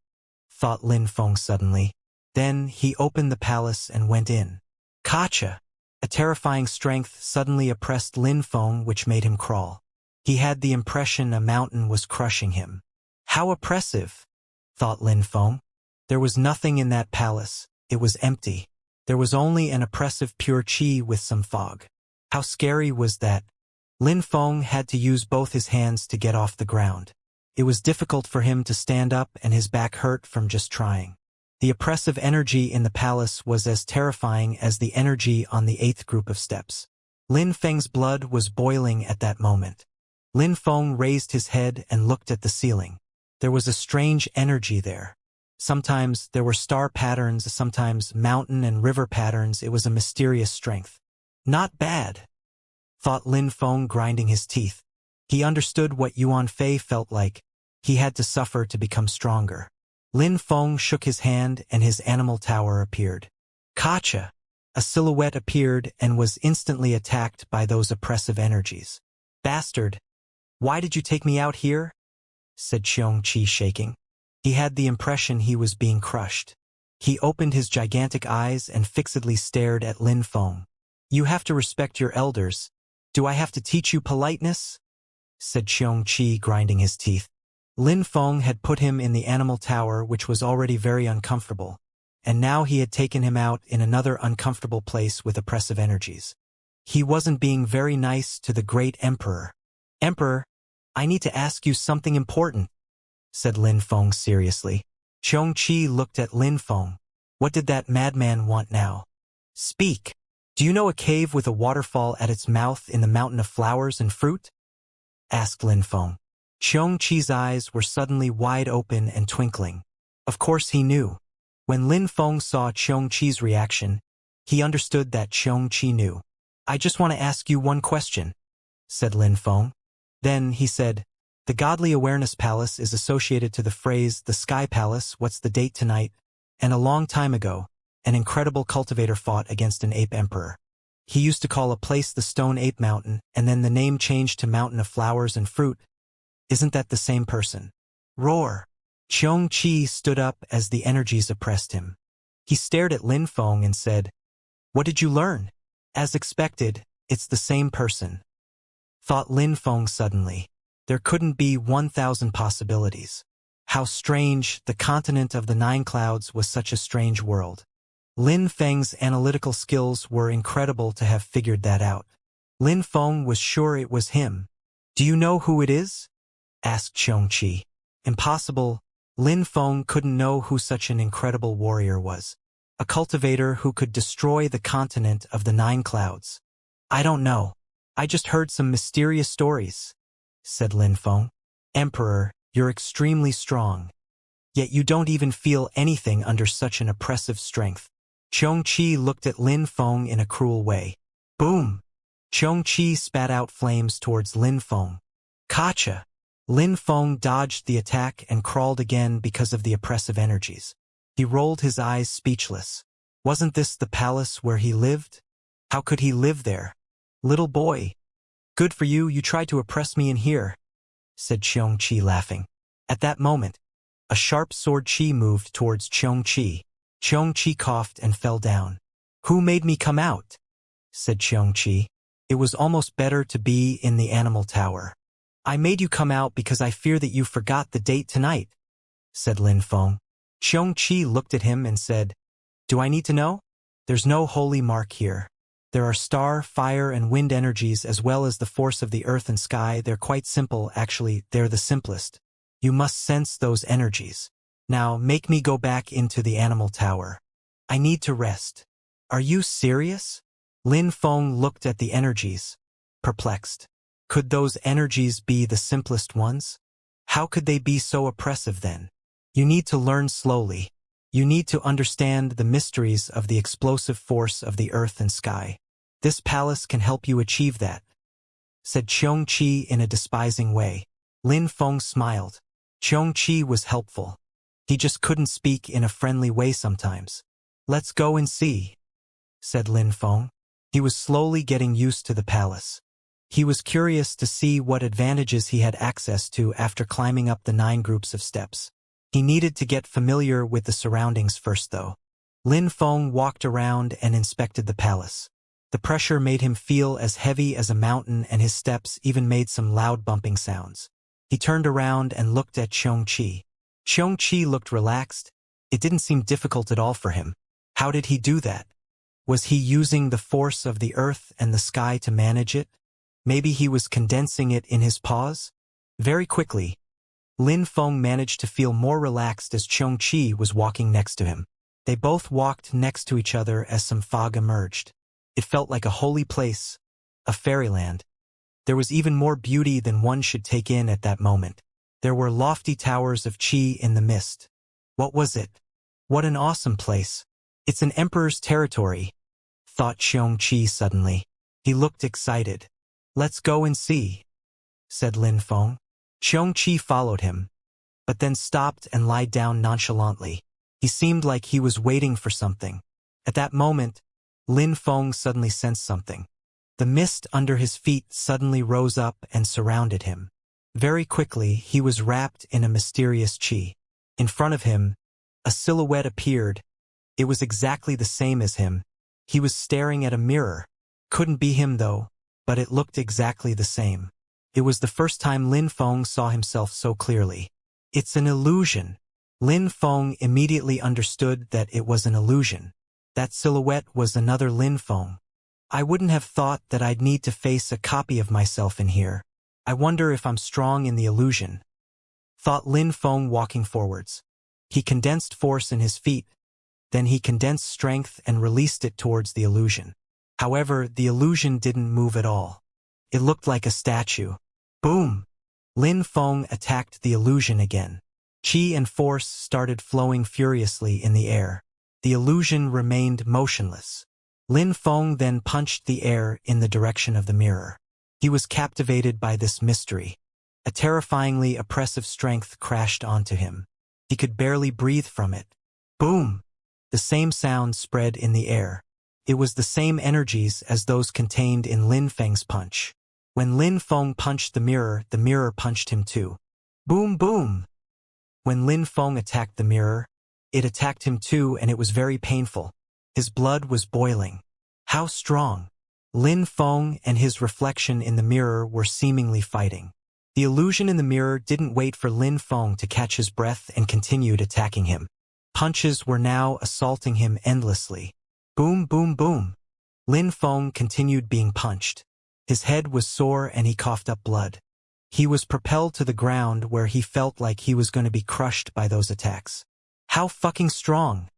thought Lin Feng suddenly. Then he opened the palace and went in. Gotcha! A terrifying strength suddenly oppressed Lin Feng, which made him crawl. He had the impression a mountain was crushing him. How oppressive, thought Lin Feng. There was nothing in that palace. It was empty. There was only an oppressive pure qi with some fog. How scary was that? Lin Feng had to use both his hands to get off the ground. It was difficult for him to stand up and his back hurt from just trying. The oppressive energy in the palace was as terrifying as the energy on the 8th group of steps. Lin Feng's blood was boiling at that moment. Lin Feng raised his head and looked at the ceiling. There was a strange energy there. Sometimes there were star patterns, sometimes mountain and river patterns. It was a mysterious strength. Not bad, thought Lin Feng, grinding his teeth. He understood what Yuan Fei felt like. He had to suffer to become stronger. Lin Feng shook his hand and his animal tower appeared. Gotcha! A silhouette appeared and was instantly attacked by those oppressive energies. Bastard! Why did you take me out here? Said Xianxia, shaking. He had the impression he was being crushed. He opened his gigantic eyes and fixedly stared at Lin Feng. You have to respect your elders. Do I have to teach you politeness? Said Xianxia, grinding his teeth. Lin Feng had put him in the animal tower, which was already very uncomfortable, and now he had taken him out in another uncomfortable place with oppressive energies. He wasn't being very nice to the great emperor. "Emperor, I need to ask you something important," said Lin Feng seriously. Xianxia looked at Lin Feng. What did that madman want now? "Speak. Do you know a cave with a waterfall at its mouth in the mountain of flowers and fruit?" asked Lin Feng. Xianxia's eyes were suddenly wide open and twinkling. Of course he knew. When Lin Feng saw Xianxia's reaction, he understood that Xianxia knew. "I just want to ask you one question," said Lin Feng. Then he said, "The Godly Awareness Palace is associated to the phrase, the Sky Palace, what's the date tonight? And a long time ago, an incredible cultivator fought against an ape emperor. He used to call a place the Stone Ape Mountain, and then the name changed to Mountain of Flowers and Fruit. Isn't that the same person?" Roar! Xianxia stood up as the energies oppressed him. He stared at Lin Feng and said, "What did you learn?" "As expected, it's the same person," thought Lin Feng suddenly. There couldn't be 1,000 possibilities. How strange, the continent of the Nine Clouds was such a strange world. Lin Feng's analytical skills were incredible to have figured that out. Lin Feng was sure it was him. "Do you know who it is?" asked Xianxia. Impossible. Lin Feng couldn't know who such an incredible warrior was. A cultivator who could destroy the continent of the Nine Clouds. "I don't know. I just heard some mysterious stories," said Lin Feng. "Emperor, you're extremely strong. Yet you don't even feel anything under such an oppressive strength." Xianxia looked at Lin Feng in a cruel way. Boom! Xianxia spat out flames towards Lin Feng. Kacha! Lin Feng dodged the attack and crawled again because of the oppressive energies. He rolled his eyes speechless. Wasn't this the palace where he lived? How could he live there? "Little boy. Good for you, you tried to oppress me in here," said Xianxia laughing. At that moment, a sharp sword chi moved towards Xianxia. Xianxia coughed and fell down. "Who made me come out?" said Xianxia. "It was almost better to be in the animal tower." "I made you come out because I fear that you forgot the date tonight," said Lin Feng. Xianxia looked at him and said, "Do I need to know? There's no holy mark here. There are star, fire, and wind energies as well as the force of the earth and sky. They're quite simple, actually, they're the simplest. You must sense those energies. Now, make me go back into the animal tower. I need to rest." "Are you serious?" Lin Feng looked at the energies, perplexed. Could those energies be the simplest ones? How could they be so oppressive then? "You need to learn slowly. You need to understand the mysteries of the explosive force of the earth and sky. This palace can help you achieve that," said Xianxia in a despising way. Lin Feng smiled. Xianxia was helpful. He just couldn't speak in a friendly way sometimes. "Let's go and see," said Lin Feng. He was slowly getting used to the palace. He was curious to see what advantages he had access to after climbing up the 9 groups of steps. He needed to get familiar with the surroundings first though. Lin Feng walked around and inspected the palace. The pressure made him feel as heavy as a mountain and his steps even made some loud bumping sounds. He turned around and looked at Xianxia. Xianxia looked relaxed. It didn't seem difficult at all for him. How did he do that? Was he using the force of the earth and the sky to manage it? Maybe he was condensing it in his paws? Very quickly, Lin Feng managed to feel more relaxed as Xianxia was walking next to him. They both walked next to each other as some fog emerged. It felt like a holy place, a fairyland. There was even more beauty than one should take in at that moment. There were lofty towers of qi in the mist. What was it? What an awesome place. "It's an emperor's territory," thought Xianxia suddenly. He looked excited. "Let's go and see," said Lin Feng. Xianxia followed him, but then stopped and lied down nonchalantly. He seemed like he was waiting for something. At that moment, Lin Feng suddenly sensed something. The mist under his feet suddenly rose up and surrounded him. Very quickly, he was wrapped in a mysterious qi. In front of him, a silhouette appeared. It was exactly the same as him. He was staring at a mirror. Couldn't be him though, but it looked exactly the same. It was the first time Lin Feng saw himself so clearly. "It's an illusion." Lin Feng immediately understood that it was an illusion. That silhouette was another Lin Feng. I wouldn't have thought that I'd need to face a copy of myself in here. I wonder if I'm strong in the illusion, thought Lin Feng walking forwards. He condensed force in his feet, then he condensed strength and released it towards the illusion. However, the illusion didn't move at all. It looked like a statue. Boom! Lin Feng attacked the illusion again. Qi and force started flowing furiously in the air. The illusion remained motionless. Lin Feng then punched the air in the direction of the mirror. He was captivated by this mystery. A terrifyingly oppressive strength crashed onto him. He could barely breathe from it. Boom! The same sound spread in the air. It was the same energies as those contained in Lin Feng's punch. When Lin Feng punched the mirror punched him too. Boom, boom! When Lin Feng attacked the mirror, it attacked him too, and it was very painful. His blood was boiling. How strong! Lin Feng and his reflection in the mirror were seemingly fighting. The illusion in the mirror didn't wait for Lin Feng to catch his breath and continued attacking him. Punches were now assaulting him endlessly. Boom, boom, boom. Lin Feng continued being punched. His head was sore and he coughed up blood. He was propelled to the ground where he felt like he was going to be crushed by those attacks. How fucking strong,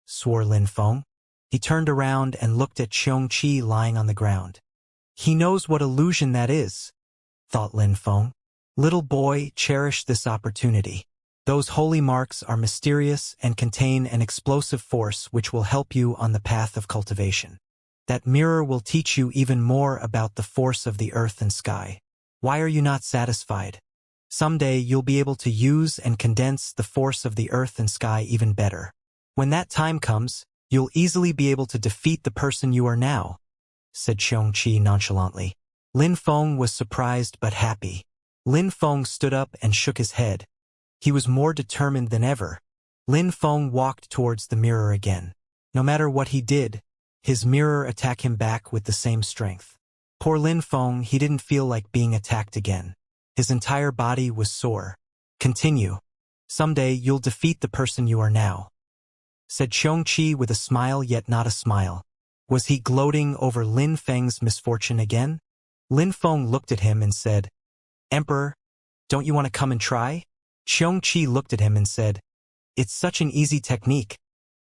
swore Lin Feng. He turned around and looked at Xianxia lying on the ground. He knows what illusion that is, thought Lin Feng. Little boy, cherish this opportunity. Those holy marks are mysterious and contain an explosive force which will help you on the path of cultivation. That mirror will teach you even more about the force of the earth and sky. Why are you not satisfied? Someday you'll be able to use and condense the force of the earth and sky even better. When that time comes, you'll easily be able to defeat the person you are now, said Xianxia nonchalantly. Lin Feng was surprised but happy. Lin Feng stood up and shook his head. He was more determined than ever. Lin Feng walked towards the mirror again. No matter what he did, his mirror attacked him back with the same strength. Poor Lin Feng, he didn't feel like being attacked again. His entire body was sore. Continue. Someday you'll defeat the person you are now, said Xianxia with a smile yet not a smile. Was he gloating over Lin Feng's misfortune again? Lin Feng looked at him and said, Emperor, don't you want to come and try? Xianxia looked at him and said, It's such an easy technique.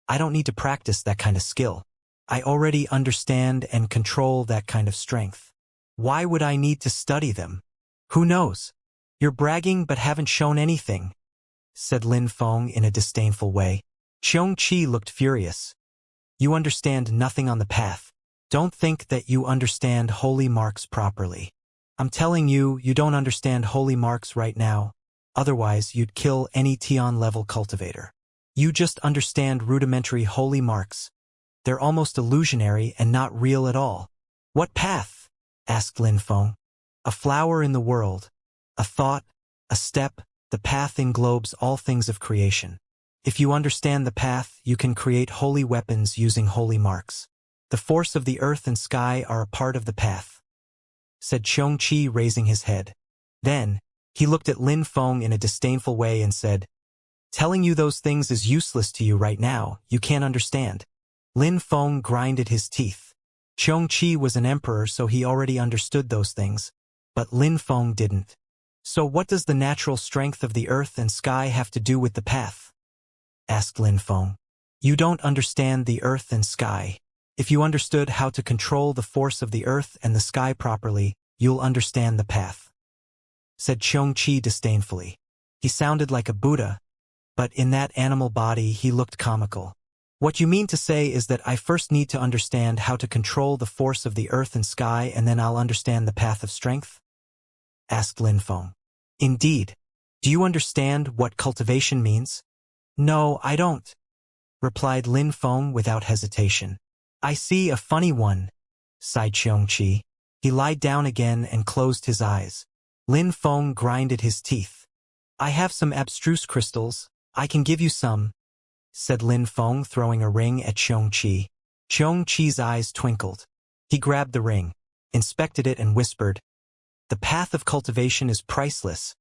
I don't need to practice that kind of skill. I already understand and control that kind of strength. Why would I need to study them? Who knows? You're bragging but haven't shown anything, said Lin Feng in a disdainful way. Xianxia looked furious. You understand nothing on the path. Don't think that you understand holy marks properly. I'm telling you, you don't understand holy marks right now. Otherwise, you'd kill any Tian-level cultivator. You just understand rudimentary holy marks. They're almost illusionary and not real at all. What path? Asked Lin Feng. A flower in the world, a thought, a step, the path englobes all things of creation. If you understand the path, you can create holy weapons using holy marks. The force of the earth and sky are a part of the path, said Xianxia, raising his head. Then, he looked at Lin Feng in a disdainful way and said, Telling you those things is useless to you right now, you can't understand. Lin Feng grinded his teeth. Xianxia was an emperor, so he already understood those things, but Lin Feng didn't. So what does the natural strength of the earth and sky have to do with the path? Asked Lin Feng. You don't understand the earth and sky. If you understood how to control the force of the earth and the sky properly, you'll understand the path, said Xianxia disdainfully. He sounded like a Buddha, but in that animal body he looked comical. What you mean to say is that I first need to understand how to control the force of the earth and sky, and then I'll understand the path of strength? Asked Lin Feng. Indeed. Do you understand what cultivation means? No, I don't, replied Lin Feng without hesitation. I see a funny one, sighed Xianxia. He lied down again and closed his eyes. Lin Feng grinded his teeth. I have some abstruse crystals. I can give you some, said Lin Feng, throwing a ring at Xianxia. Xianxia's eyes twinkled. He grabbed the ring, inspected it and whispered, The path of cultivation is priceless.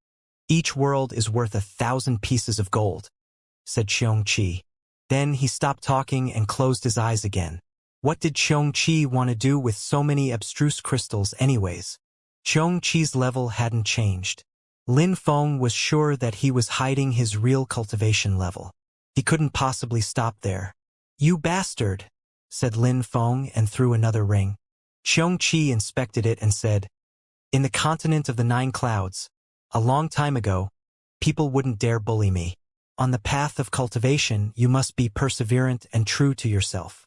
Each world is worth 1,000 pieces of gold, said Xianxia. Then he stopped talking and closed his eyes again. What did Xianxia want to do with so many abstruse crystals anyways? Xianxia's level hadn't changed. Lin Feng was sure that he was hiding his real cultivation level. He couldn't possibly stop there. "You bastard," said Lin Feng and threw another ring. Xianxia inspected it and said, "In the continent of the 9 clouds, a long time ago, people wouldn't dare bully me. On the path of cultivation, you must be perseverant and true to yourself."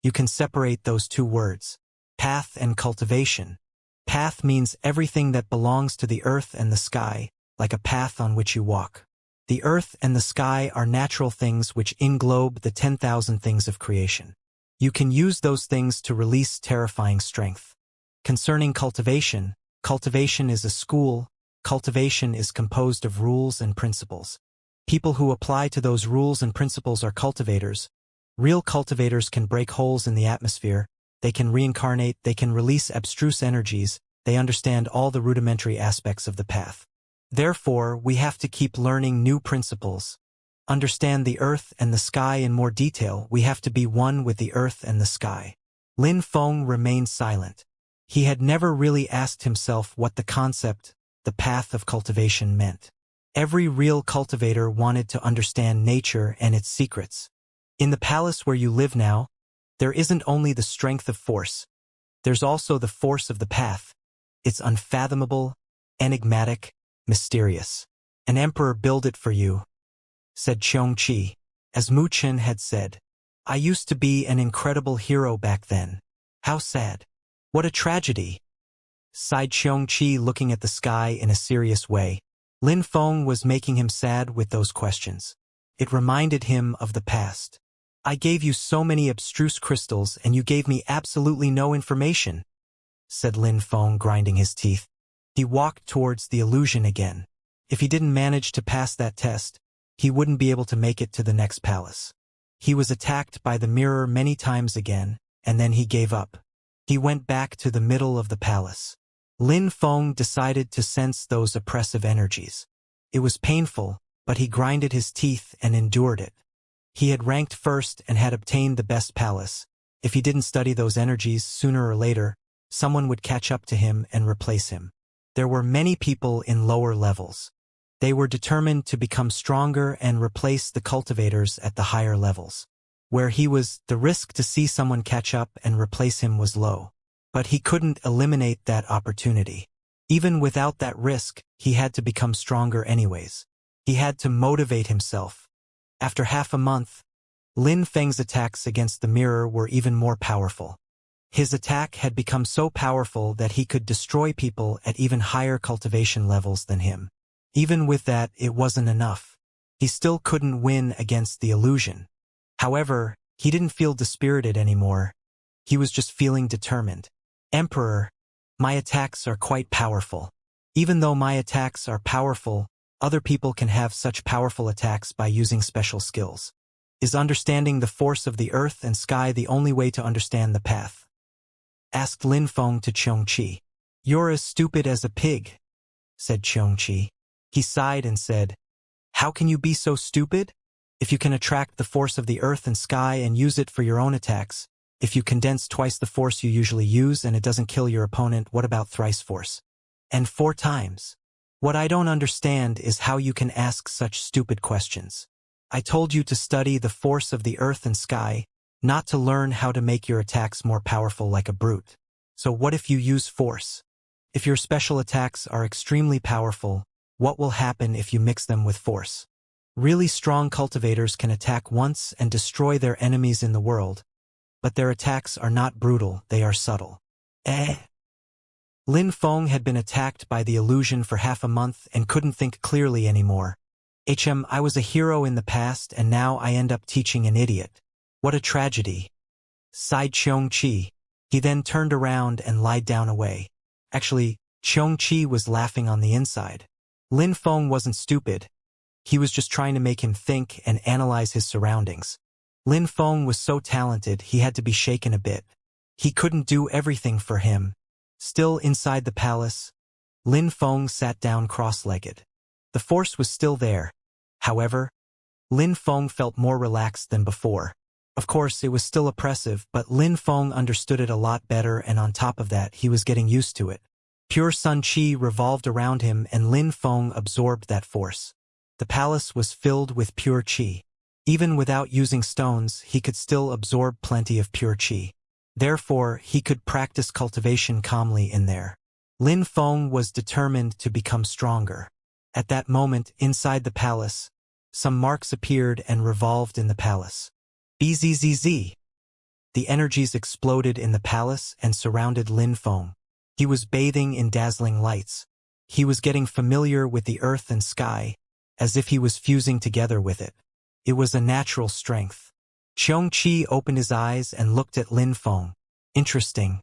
You can separate those two words, path and cultivation. Path means everything that belongs to the earth and the sky, like a path on which you walk. The earth and the sky are natural things which englobe the 10,000 things of creation. You can use those things to release terrifying strength. Concerning cultivation, cultivation is a school. Cultivation is composed of rules and principles. People who apply to those rules and principles are cultivators. Real cultivators can break holes in the atmosphere, they can reincarnate, they can release abstruse energies, they understand all the rudimentary aspects of the path. Therefore, we have to keep learning new principles. Understand the earth and the sky in more detail, we have to be one with the earth and the sky. Lin Feng remained silent. He had never really asked himself what the concept, the path of cultivation meant. Every real cultivator wanted to understand nature and its secrets. In the palace where you live now, there isn't only the strength of force. There's also the force of the path. It's unfathomable, enigmatic, mysterious. An emperor built it for you, said Xianxia. As Mu Chen had said, I used to be an incredible hero back then. How sad. What a tragedy, sighed Xianxia, looking at the sky in a serious way. Lin Feng was making him sad with those questions. It reminded him of the past. I gave you so many abstruse crystals and you gave me absolutely no information, said Lin Feng, grinding his teeth. He walked towards the illusion again. If he didn't manage to pass that test, he wouldn't be able to make it to the next palace. He was attacked by the mirror many times again, and then he gave up. He went back to the middle of the palace. Lin Feng decided to sense those oppressive energies. It was painful, but he grinded his teeth and endured it. He had ranked first and had obtained the best palace. If he didn't study those energies, sooner or later, someone would catch up to him and replace him. There were many people in lower levels. They were determined to become stronger and replace the cultivators at the higher levels. Where he was, the risk to see someone catch up and replace him was low. But he couldn't eliminate that opportunity. Even without that risk, he had to become stronger anyways. He had to motivate himself. After half a month, Lin Feng's attacks against the mirror were even more powerful. His attack had become so powerful that he could destroy people at even higher cultivation levels than him. Even with that, it wasn't enough. He still couldn't win against the illusion. However, he didn't feel dispirited anymore. He was just feeling determined. Emperor, my attacks are quite powerful. Even though my attacks are powerful, other people can have such powerful attacks by using special skills. Is understanding the force of the earth and sky the only way to understand the path? Asked Lin Feng to Xianxia. You're as stupid as a pig, said Xianxia. He sighed and said, How can you be so stupid? If you can attract the force of the earth and sky and use it for your own attacks, if you condense twice the force you usually use and it doesn't kill your opponent, what about thrice force? And 4 times? What I don't understand is how you can ask such stupid questions. I told you to study the force of the earth and sky, not to learn how to make your attacks more powerful like a brute. So what if you use force? If your special attacks are extremely powerful, what will happen if you mix them with force? Really strong cultivators can attack once and destroy their enemies in the world, but their attacks are not brutal, they are subtle. Lin Feng had been attacked by the illusion for half a month and couldn't think clearly anymore. I was a hero in the past and now I end up teaching an idiot. What a tragedy, sighed Xianxia. He then turned around and lied down away. Actually, Xianxia was laughing on the inside. Lin Feng wasn't stupid. He was just trying to make him think and analyze his surroundings. Lin Feng was so talented he had to be shaken a bit. He couldn't do everything for him. Still inside the palace, Lin Feng sat down cross-legged. The force was still there. However, Lin Feng felt more relaxed than before. Of course, it was still oppressive, but Lin Feng understood it a lot better, and on top of that, he was getting used to it. Pure sun qi revolved around him, and Lin Feng absorbed that force. The palace was filled with pure qi. Even without using stones, he could still absorb plenty of pure qi. Therefore, he could practice cultivation calmly in there. Lin Feng was determined to become stronger. At that moment, inside the palace, some marks appeared and revolved in the palace. Bzzz. The energies exploded in the palace and surrounded Lin Feng. He was bathing in dazzling lights. He was getting familiar with the earth and sky, as if he was fusing together with it. It was a natural strength. Xianxia opened his eyes and looked at Lin Feng. Interesting.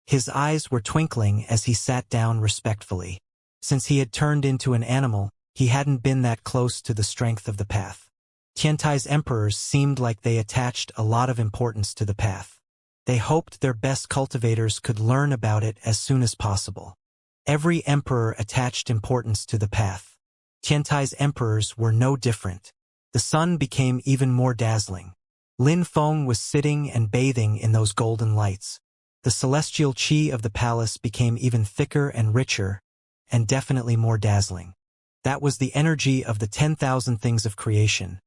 His eyes were twinkling as he sat down respectfully. Since he had turned into an animal, he hadn't been that close to the strength of the path. Tiantai's emperors seemed like they attached a lot of importance to the path. They hoped their best cultivators could learn about it as soon as possible. Every emperor attached importance to the path. Tiantai's emperors were no different. The sun became even more dazzling. Lin Feng was sitting and bathing in those golden lights. The celestial qi of the palace became even thicker and richer, and definitely more dazzling. That was the energy of the 10,000 things of creation.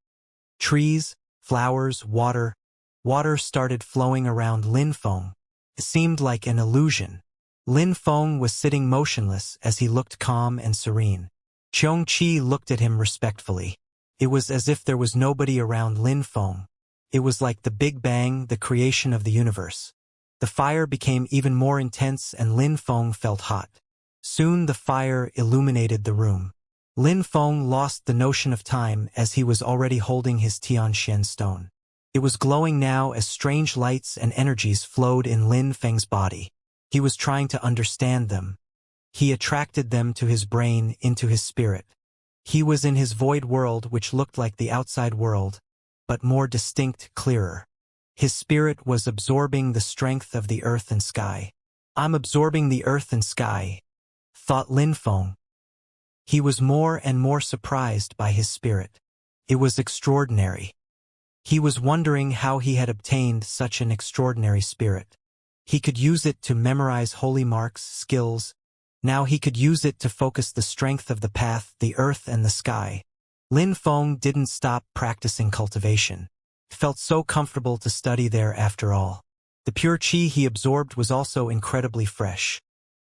Trees, flowers, water. Water started flowing around Lin Feng. It seemed like an illusion. Lin Feng was sitting motionless as he looked calm and serene. Xianxia looked at him respectfully. It was as if there was nobody around Lin Feng. It was like the Big Bang, the creation of the universe. The fire became even more intense and Lin Feng felt hot. Soon the fire illuminated the room. Lin Feng lost the notion of time as he was already holding his Tianxian stone. It was glowing now as strange lights and energies flowed in Lin Feng's body. He was trying to understand them. He attracted them to his brain, into his spirit. He was in his void world, which looked like the outside world, but more distinct, clearer. His spirit was absorbing the strength of the earth and sky. I'm absorbing the earth and sky, thought Lin Feng. He was more and more surprised by his spirit. It was extraordinary. He was wondering how he had obtained such an extraordinary spirit. He could use it to memorize holy marks, skills. Now he could use it to focus the strength of the path, the earth and the sky. Lin Feng didn't stop practicing cultivation. It felt so comfortable to study there after all. The pure qi he absorbed was also incredibly fresh.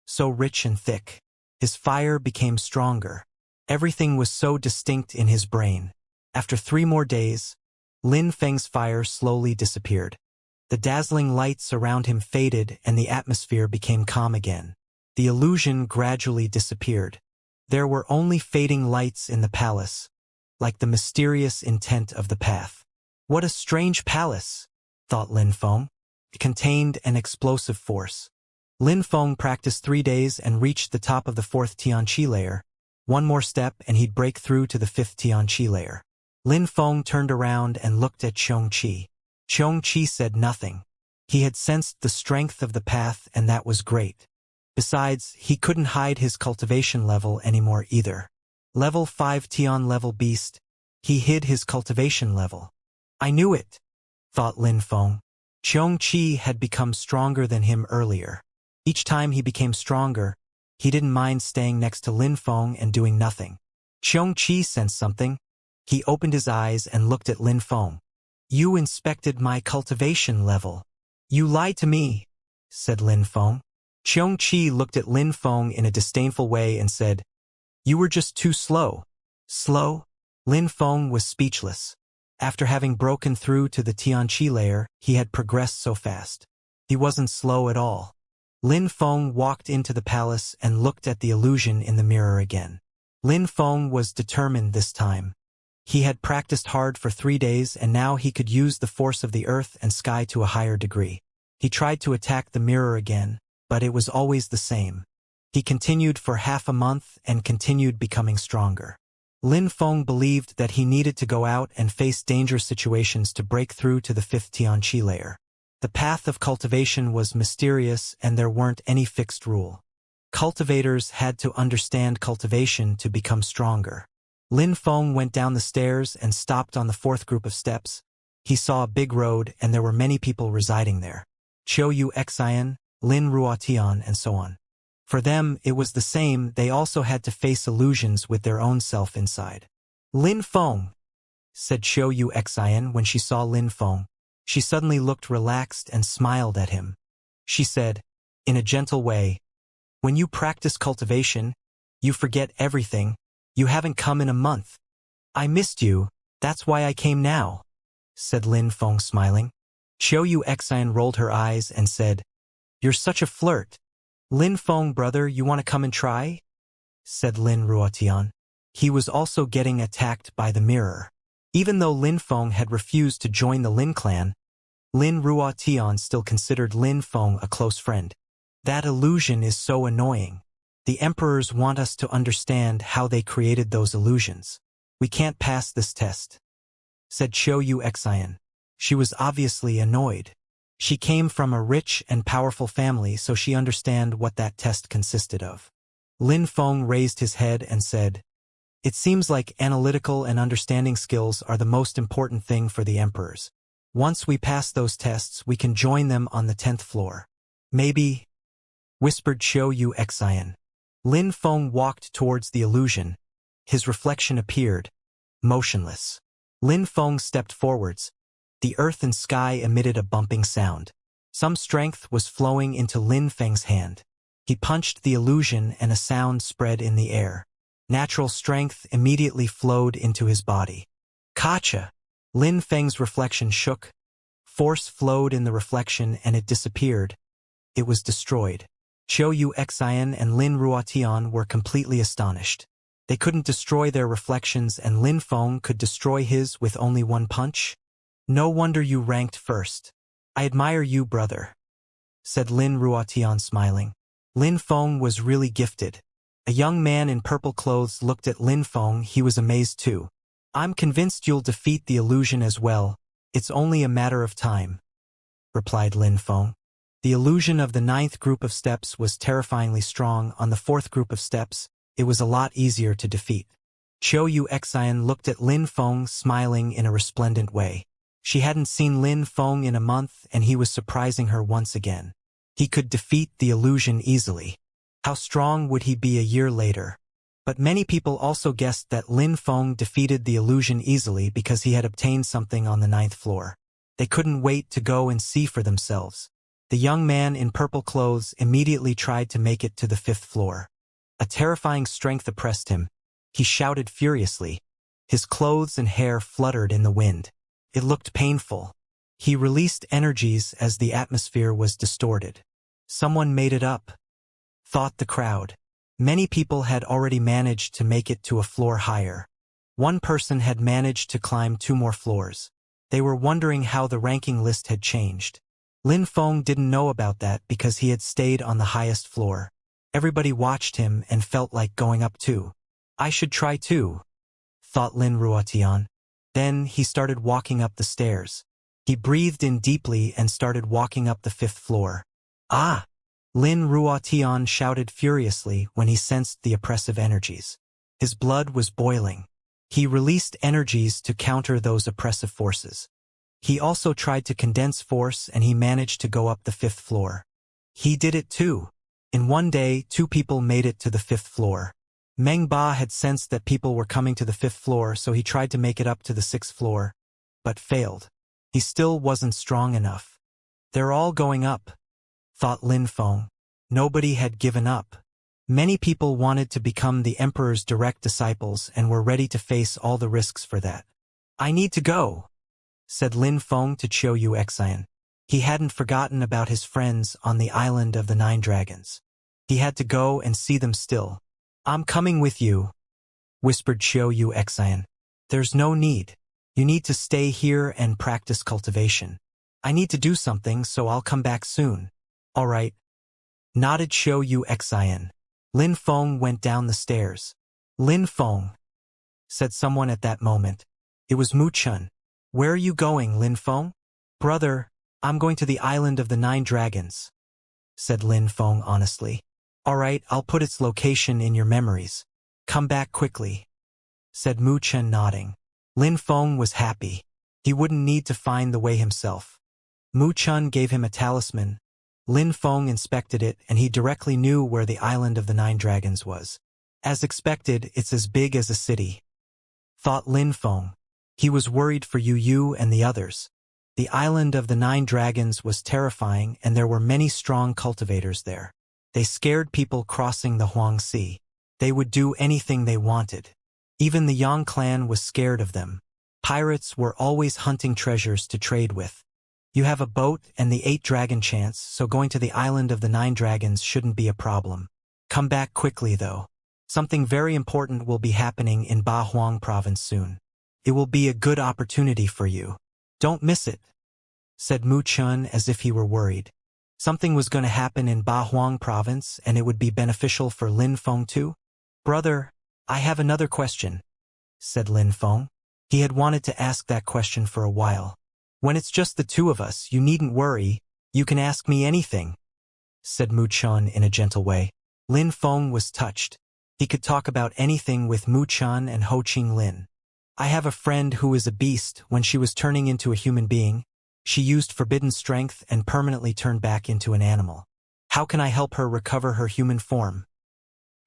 So rich and thick. His fire became stronger. Everything was so distinct in his brain. After 3 more days, Lin Feng's fire slowly disappeared. The dazzling lights around him faded and the atmosphere became calm again. The illusion gradually disappeared. There were only fading lights in the palace, like the mysterious intent of the path. What a strange palace, thought Lin Feng. It contained an explosive force. Lin Feng practiced 3 days and reached the top of the 4th Tianqi layer. One more step and he'd break through to the 5th Tianqi layer. Lin Feng turned around and looked at Xianxia. Xianxia said nothing. He had sensed the strength of the path and that was great. Besides, he couldn't hide his cultivation level anymore either. Level 5 Tian level beast. He hid his cultivation level. I knew it, thought Lin Feng. Xianxia had become stronger than him earlier. Each time he became stronger, he didn't mind staying next to Lin Feng and doing nothing. Xianxia sensed something. He opened his eyes and looked at Lin Feng. You inspected my cultivation level. You lied to me, said Lin Feng. Xianxia looked at Lin Feng in a disdainful way and said, You were just too slow. Slow? Lin Feng was speechless. After having broken through to the Tianqi layer, he had progressed so fast. He wasn't slow at all. Lin Feng walked into the palace and looked at the illusion in the mirror again. Lin Feng was determined this time. He had practiced hard for 3 days and now he could use the force of the earth and sky to a higher degree. He tried to attack the mirror again, but it was always the same. He continued for half a month and continued becoming stronger. Lin Feng believed that he needed to go out and face dangerous situations to break through to the 5th Tianqi layer. The path of cultivation was mysterious and there weren't any fixed rule. Cultivators had to understand cultivation to become stronger. Lin Feng went down the stairs and stopped on the 4th group of steps. He saw a big road and there were many people residing there. Qiu Yu Xian, Lin Ruotian, and so on. For them, it was the same, they also had to face illusions with their own self inside. Lin Feng, said Qiu Yu Xian when she saw Lin Feng. She suddenly looked relaxed and smiled at him. She said, in a gentle way, when you practice cultivation, you forget everything. You haven't come in a month. I missed you, that's why I came now, said Lin Feng smiling. Qiu Yu Xian rolled her eyes and said, you're such a flirt. Lin Feng, brother, you want to come and try? Said Lin Ruotian. He was also getting attacked by the mirror. Even though Lin Feng had refused to join the Lin clan, Lin Ruotian still considered Lin Feng a close friend. That illusion is so annoying. The emperors want us to understand how they created those illusions. We can't pass this test, said Qiu Yu Xian. She was obviously annoyed. She came from a rich and powerful family, so she understood what that test consisted of. Lin Feng raised his head and said, it seems like analytical and understanding skills are the most important thing for the emperors. Once we pass those tests, we can join them on the 10th floor. Maybe, whispered Qiu Yu Xian. Lin Feng walked towards the illusion. His reflection appeared, motionless. Lin Feng stepped forwards. The earth and sky emitted a bumping sound. Some strength was flowing into Lin Feng's hand. He punched the illusion and a sound spread in the air. Natural strength immediately flowed into his body. Kacha! Lin Feng's reflection shook. Force flowed in the reflection and it disappeared. It was destroyed. Qiu Yu Xian and Lin Ruotian were completely astonished. They couldn't destroy their reflections and Lin Feng could destroy his with only one punch? No wonder you ranked first. I admire you, brother, said Lin Ruotian smiling. Lin Feng was really gifted. A young man in purple clothes looked at Lin Feng. He was amazed too. I'm convinced you'll defeat the illusion as well. It's only a matter of time, replied Lin Feng. The illusion of the 9th group of steps was terrifyingly strong. On the 4th group of steps, it was a lot easier to defeat. Qiu Yu Xian looked at Lin Feng, smiling in a resplendent way. She hadn't seen Lin Feng in a month and he was surprising her once again. He could defeat the illusion easily. How strong would he be a year later? But many people also guessed that Lin Feng defeated the illusion easily because he had obtained something on the 9th floor. They couldn't wait to go and see for themselves. The young man in purple clothes immediately tried to make it to the 5th floor. A terrifying strength oppressed him. He shouted furiously. His clothes and hair fluttered in the wind. It looked painful. He released energies as the atmosphere was distorted. Someone made it up, thought the crowd. Many people had already managed to make it to a floor higher. One person had managed to climb 2 more floors. They were wondering how the ranking list had changed. Lin Feng didn't know about that because he had stayed on the highest floor. Everybody watched him and felt like going up too. I should try too, thought Lin Ruotian. Then he started walking up the stairs. He breathed in deeply and started walking up the 5th floor. Ah! Lin Ruotian shouted furiously when he sensed the oppressive energies. His blood was boiling. He released energies to counter those oppressive forces. He also tried to condense force and he managed to go up the 5th floor. He did it too. In one day, 2 people made it to the 5th floor. Meng Ba had sensed that people were coming to the 5th floor, so he tried to make it up to the 6th floor, but failed. He still wasn't strong enough. They're all going up, thought Lin Feng. Nobody had given up. Many people wanted to become the emperor's direct disciples and were ready to face all the risks for that. I need to go, said Lin Feng to Qiu Yu Xian. He hadn't forgotten about his friends on the island of the 9 dragons. He had to go and see them still. I'm coming with you, whispered Qiu Yu Xian. There's no need. You need to stay here and practice cultivation. I need to do something, so I'll come back soon. All right, nodded Qiu Yu Xian. Lin Feng went down the stairs. Lin Feng, said someone at that moment. It was Mu Chun. Where are you going, Lin Feng? Brother, I'm going to the island of the 9 dragons, said Lin Feng honestly. All right, I'll put its location in your memories. Come back quickly, said Mu Chun nodding. Lin Feng was happy. He wouldn't need to find the way himself. Mu Chun gave him a talisman. Lin Feng inspected it, and he directly knew where the island of the 9 dragons was. As expected, it's as big as a city, thought Lin Feng. He was worried for Yu and the others. The island of the 9 dragons was terrifying, and there were many strong cultivators there. They scared people crossing the Huangxi. They would do anything they wanted. Even the Yang clan was scared of them. Pirates were always hunting treasures to trade with. You have a boat and the 8 dragon chance, so going to the island of the 9 dragons shouldn't be a problem. Come back quickly though. Something very important will be happening in Ba Huang province soon. It will be a good opportunity for you. Don't miss it, said Mu Chun as if he were worried. Something was going to happen in Ba Huang province, and it would be beneficial for Lin Feng too? Brother, I have another question, said Lin Feng. He had wanted to ask that question for a while. When it's just the 2 of us, you needn't worry. You can ask me anything, said Mu Chun in a gentle way. Lin Feng was touched. He could talk about anything with Mu Chun and Ho Ching Lin. I have a friend who is a beast. When she was turning into a human being, she used forbidden strength and permanently turned back into an animal. How can I help her recover her human form?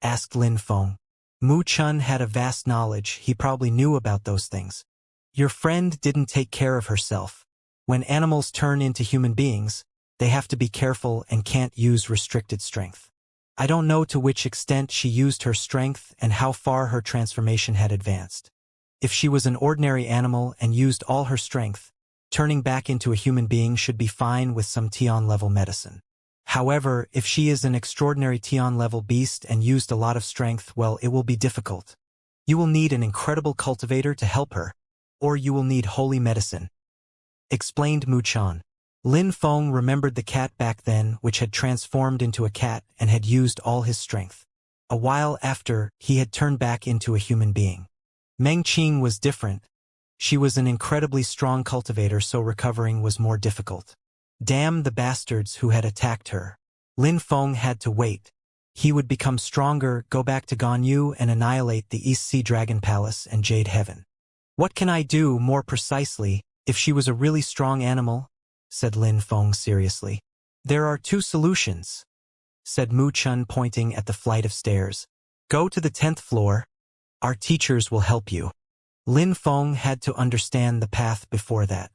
Asked Lin Feng. Mu Chun had a vast knowledge. He probably knew about those things. Your friend didn't take care of herself. When animals turn into human beings, they have to be careful and can't use restricted strength. I don't know to which extent she used her strength and how far her transformation had advanced. If she was an ordinary animal and used all her strength, turning back into a human being should be fine with some Tian-level medicine. However, if she is an extraordinary Tian-level beast and used a lot of strength, well, it will be difficult. You will need an incredible cultivator to help her, or you will need holy medicine, explained Mu Chun. Lin Feng remembered the cat back then, which had transformed into a cat and had used all his strength. A while after, he had turned back into a human being. Meng Qing was different. She was an incredibly strong cultivator, so recovering was more difficult. Damn the bastards who had attacked her. Lin Feng had to wait. He would become stronger, go back to Ganyu and annihilate the East Sea Dragon Palace and Jade Heaven. What can I do more precisely, if she was a really strong animal? Said Lin Feng seriously. There are 2 solutions, said Mu Chun pointing at the flight of stairs. Go to the 10th floor. Our teachers will help you. Lin Feng had to understand the path before that,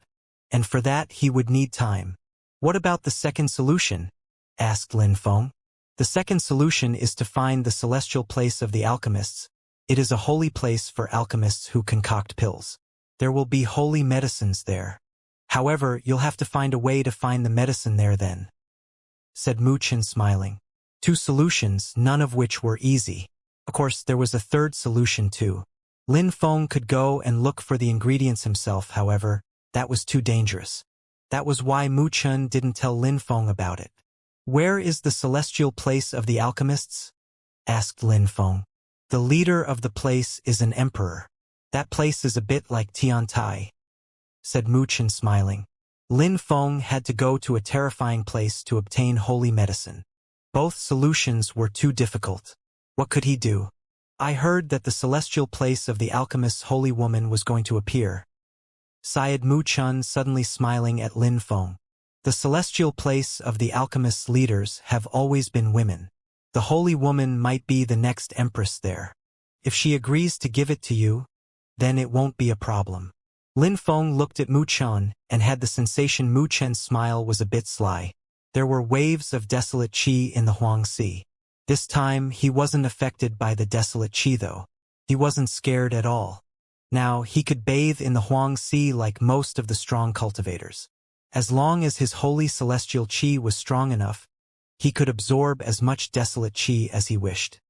and for that he would need time. What about the second solution? Asked Lin Feng. The second solution is to find the celestial place of the alchemists. It is a holy place for alchemists who concoct pills. There will be holy medicines there. However, you'll have to find a way to find the medicine there then, said Mu Chun smiling. 2 solutions, none of which were easy. Of course, there was a third solution too. Lin Feng could go and look for the ingredients himself, however, that was too dangerous. That was why Mu Chun didn't tell Lin Feng about it. Where is the celestial place of the alchemists? Asked Lin Feng. The leader of the place is an emperor. That place is a bit like Tiantai, said Mu Chun smiling. Lin Feng had to go to a terrifying place to obtain holy medicine. Both solutions were too difficult. What could he do? I heard that the celestial place of the alchemist's holy woman was going to appear, sighed Mu Chun, suddenly smiling at Lin Feng. The celestial place of the alchemist's leaders have always been women. The holy woman might be the next empress there. If she agrees to give it to you, then it won't be a problem. Lin Feng looked at Mu Chun and had the sensation Mu Chun's smile was a bit sly. There were waves of desolate qi in the Huangxi. This time, he wasn't affected by the desolate qi though. He wasn't scared at all. Now, he could bathe in the Huangxi like most of the strong cultivators. As long as his holy celestial qi was strong enough, he could absorb as much desolate qi as he wished.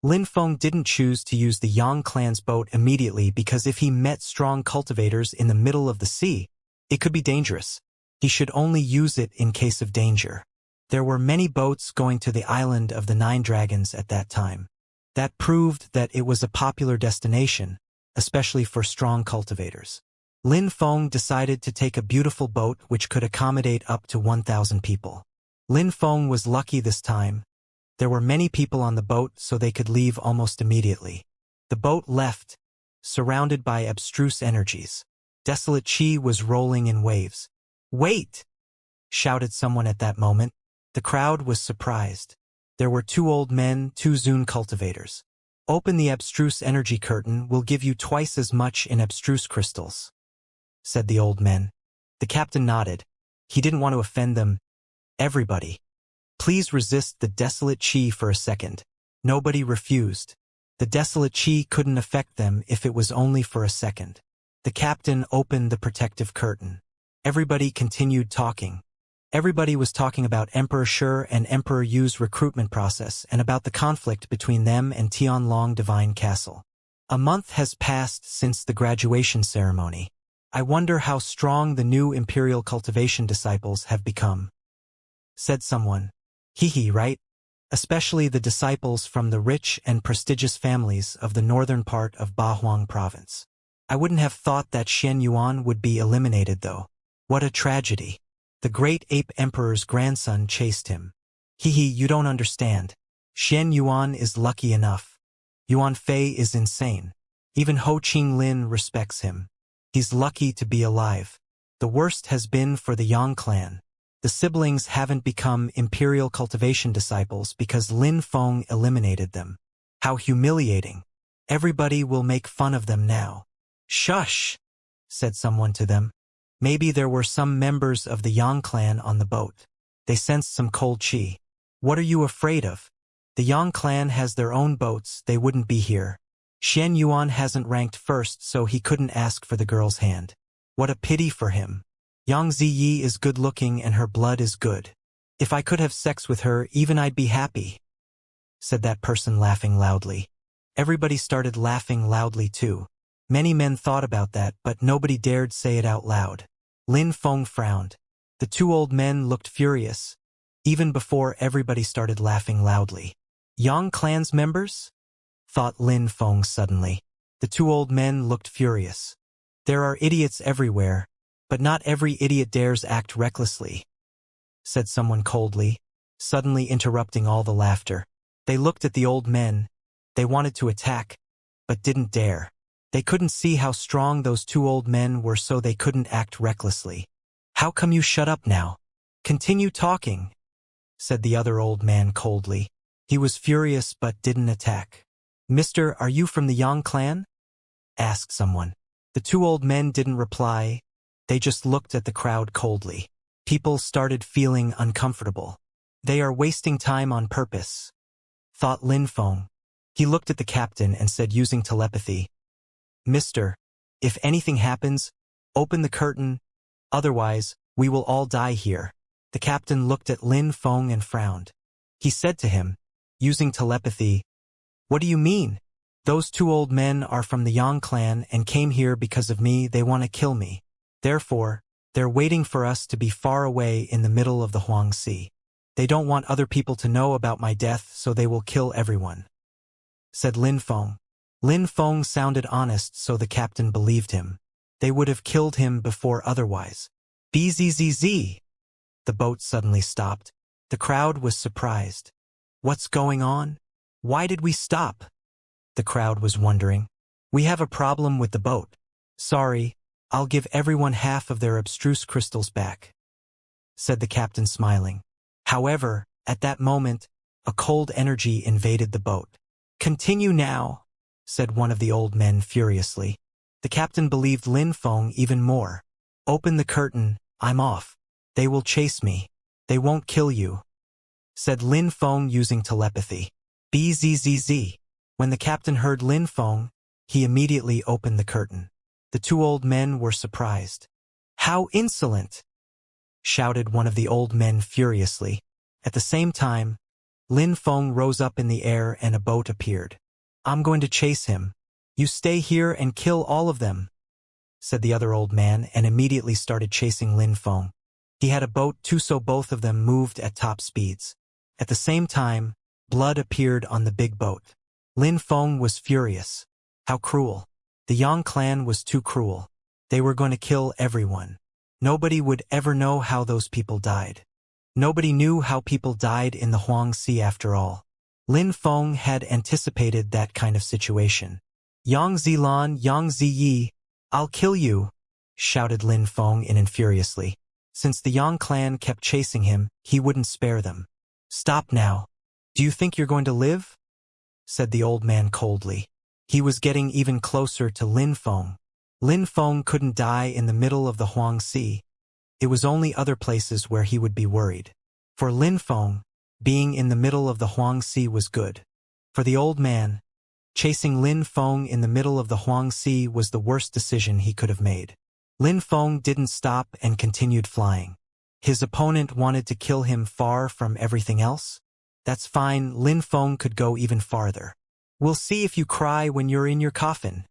Lin Feng didn't choose to use the Yang clan's boat immediately because if he met strong cultivators in the middle of the sea, it could be dangerous. He should only use it in case of danger. There were many boats going to the island of the 9 dragons at that time. That proved that it was a popular destination, especially for strong cultivators. Lin Feng decided to take a beautiful boat which could accommodate up to 1,000 people. Lin Feng was lucky this time. There were many people on the boat, so they could leave almost immediately. The boat left, surrounded by abstruse energies. Desolate chi was rolling in waves. "Wait!" shouted someone at that moment. The crowd was surprised. There were two old men, two Zune cultivators. "Open the abstruse energy curtain, we'll give you twice as much in abstruse crystals," said the old men. The captain nodded. He didn't want to offend them. "Everybody, please resist the desolate chi for a second." Nobody refused. The desolate chi couldn't affect them if it was only for a second. The captain opened the protective curtain. Everybody continued talking. Everybody was talking about Emperor Shi and Emperor Yu's recruitment process and about the conflict between them and Tianlong Divine Castle. "A month has passed since the graduation ceremony. I wonder how strong the new Imperial Cultivation disciples have become," said someone. "Hee, right? Especially the disciples from the rich and prestigious families of the northern part of Bahuang province. I wouldn't have thought that Shen Yuan would be eliminated though. What a tragedy. The great ape emperor's grandson chased him. Hee, you don't understand. Shen Yuan is lucky enough. Yuan Fei is insane. Even Ho Qing Lin respects him. He's lucky to be alive. The worst has been for the Yang clan. The siblings haven't become Imperial Cultivation disciples because Lin Feng eliminated them. How humiliating. Everybody will make fun of them now." "Shush," said someone to them. Maybe there were some members of the Yang clan on the boat. They sensed some cold chi. "What are you afraid of? The Yang clan has their own boats, they wouldn't be here. Shen Yuan hasn't ranked first, so he couldn't ask for the girl's hand. What a pity for him. Yang Ziyi is good-looking and her blood is good. If I could have sex with her, even I'd be happy," said that person laughing loudly. Everybody started laughing loudly too. Many men thought about that, but nobody dared say it out loud. Lin Feng frowned. The two old men looked furious, even before everybody started laughing loudly. "Yang clan's members?" thought Lin Feng suddenly. The two old men looked furious. "There are idiots everywhere, but not every idiot dares act recklessly," said someone coldly, suddenly interrupting all the laughter. They looked at the old men. They wanted to attack, but didn't dare. They couldn't see how strong those two old men were, so they couldn't act recklessly. "How come you shut up now? Continue talking," said the other old man coldly. He was furious but didn't attack. "Mister, are you from the Yang clan?" asked someone. The two old men didn't reply. They just looked at the crowd coldly. People started feeling uncomfortable. They are wasting time on purpose, thought Lin Feng. He looked at the captain and said using telepathy, "Mister, if anything happens, open the curtain, otherwise, we will all die here." The captain looked at Lin Feng and frowned. He said to him, using telepathy, "What do you mean? Those two old men are from the Yang clan and came here because of me. They want to kill me. Therefore, they're waiting for us to be far away in the middle of the Huang Sea. They don't want other people to know about my death, so they will kill everyone," said Lin Feng. Lin Feng sounded honest, so the captain believed him. They would have killed him before otherwise. Bzzz. The boat suddenly stopped. The crowd was surprised. "What's going on? Why did we stop?" the crowd was wondering. "We have a problem with the boat. Sorry, I'll give everyone half of their abstruse crystals back," said the captain smiling. However, at that moment, a cold energy invaded the boat. "Continue now," said one of the old men furiously. The captain believed Lin Feng even more. "Open the curtain, I'm off. They will chase me. They won't kill you," said Lin Feng using telepathy. Bzzz. When the captain heard Lin Feng, he immediately opened the curtain. The two old men were surprised. "How insolent!" shouted one of the old men furiously. At the same time, Lin Feng rose up in the air and a boat appeared. "I'm going to chase him. You stay here and kill all of them," said the other old man, and immediately started chasing Lin Feng. He had a boat too, so both of them moved at top speeds. At the same time, blood appeared on the big boat. Lin Feng was furious. How cruel. The Yang clan was too cruel. They were going to kill everyone. Nobody would ever know how those people died. Nobody knew how people died in the Huang Sea after all. Lin Feng had anticipated that kind of situation. "Yang Zilan, Yang Ziyi, I'll kill you," shouted Lin Feng furiously. Since the Yang clan kept chasing him, he wouldn't spare them. Stop now. Do you think you're going to live? Said the old man coldly. He was getting even closer to Lin Feng. Lin Feng couldn't die in the middle of the Huang Sea. It was only other places where he would be worried. For Lin Feng, being in the middle of the Huang Sea was good. For the old man, chasing Lin Feng in the middle of the Huang Sea was the worst decision he could have made. Lin Feng didn't stop and continued flying. His opponent wanted to kill him far from everything else? That's fine, Lin Feng could go even farther. We'll see if you cry when you're in your coffin,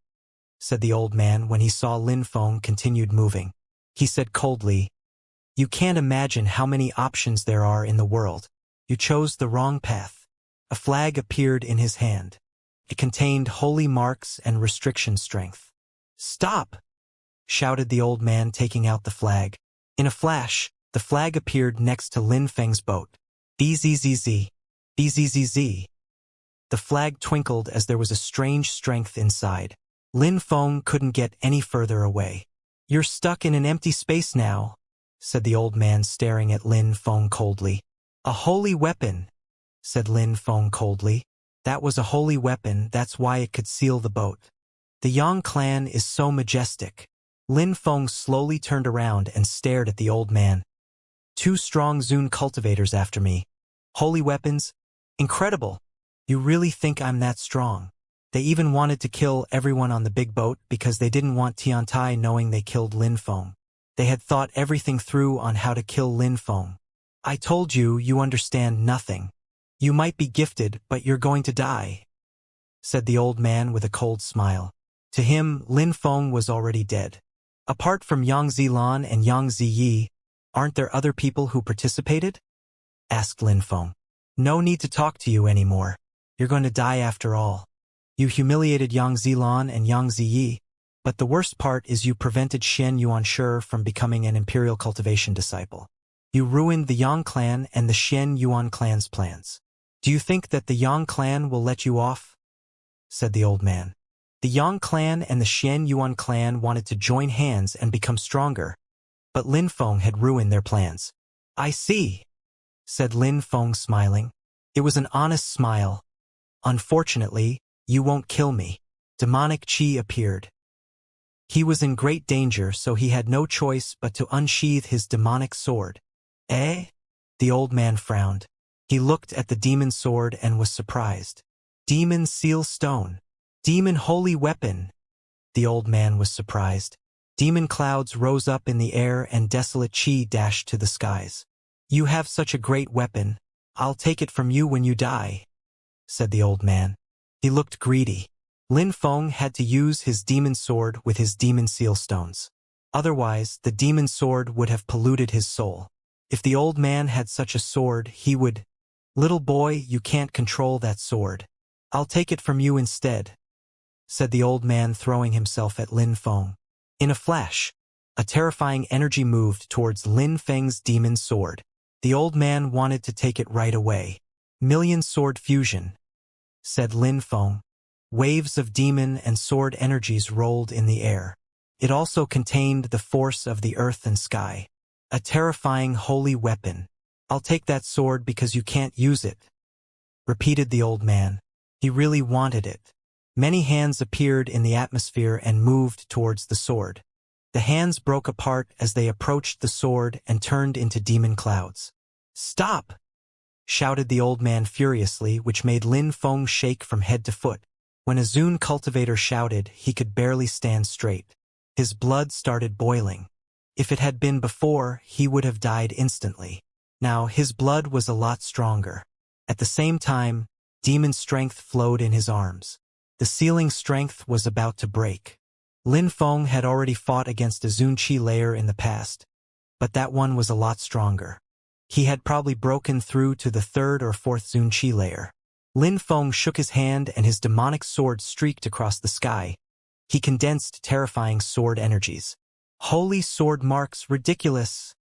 said the old man when he saw Lin Feng continued moving. He said coldly, you can't imagine how many options there are in the world. You chose the wrong path. A flag appeared in his hand. It contained holy marks and restriction strength. Stop! Shouted the old man, taking out the flag. In a flash, the flag appeared next to Lin Feng's boat. BZZZ. BZZZ. The flag twinkled as there was a strange strength inside. Lin Feng couldn't get any further away. You're stuck in an empty space now, said the old man, staring at Lin Feng coldly. A holy weapon, said Lin Feng coldly. That was a holy weapon, that's why it could seal the boat. The Yang clan is so majestic. Lin Feng slowly turned around and stared at the old man. 2 strong Zun cultivators after me. Holy weapons? Incredible. You really think I'm that strong? They even wanted to kill everyone on the big boat because they didn't want Tiantai knowing they killed Lin Feng. They had thought everything through on how to kill Lin Feng. I told you, you understand nothing. You might be gifted, but you're going to die, said the old man with a cold smile. To him, Lin Feng was already dead. Apart from Yang Zilan and Yang Ziyi, aren't there other people who participated? Asked Lin Feng. No need to talk to you anymore. You're going to die after all. You humiliated Yang Zilan and Yang Ziyi, but the worst part is you prevented Xianxia from becoming an imperial cultivation disciple. You ruined the Yang clan and the Xianxia clan's plans. Do you think that the Yang clan will let you off? Said the old man. The Yang clan and the Xianxia clan wanted to join hands and become stronger, but Lin Feng had ruined their plans. I see, said Lin Feng, smiling. It was an honest smile. Unfortunately, you won't kill me. Demonic Qi appeared. He was in great danger, so he had no choice but to unsheath his demonic sword. Eh? The old man frowned. He looked at the demon sword and was surprised. Demon seal stone. Demon holy weapon. The old man was surprised. Demon clouds rose up in the air and desolate Qi dashed to the skies. You have such a great weapon. I'll take it from you when you die, said the old man. He looked greedy. Lin Feng had to use his demon sword with his demon seal stones. Otherwise, the demon sword would have polluted his soul. If the old man had such a sword, he would... Little boy, you can't control that sword. I'll take it from you instead, said the old man, throwing himself at Lin Feng. In a flash, a terrifying energy moved towards Lin Feng's demon sword. The old man wanted to take it right away. Million sword fusion, said Lin Feng. Waves of demon and sword energies rolled in the air. It also contained the force of the earth and sky. A terrifying holy weapon. I'll take that sword because you can't use it, repeated the old man. He really wanted it. Many hands appeared in the atmosphere and moved towards the sword. The hands broke apart as they approached the sword and turned into demon clouds. Stop! Shouted the old man furiously, which made Lin Feng shake from head to foot. When a Zun cultivator shouted, he could barely stand straight. His blood started boiling. If it had been before, he would have died instantly. Now, his blood was a lot stronger. At the same time, demon strength flowed in his arms. The ceiling strength was about to break. Lin Feng had already fought against a Zun Qi layer in the past, but that one was a lot stronger. He had probably broken through to the 3rd or 4th Zun Qi layer. Lin Feng shook his hand and his demonic sword streaked across the sky. He condensed terrifying sword energies. Holy sword marks, ridiculous,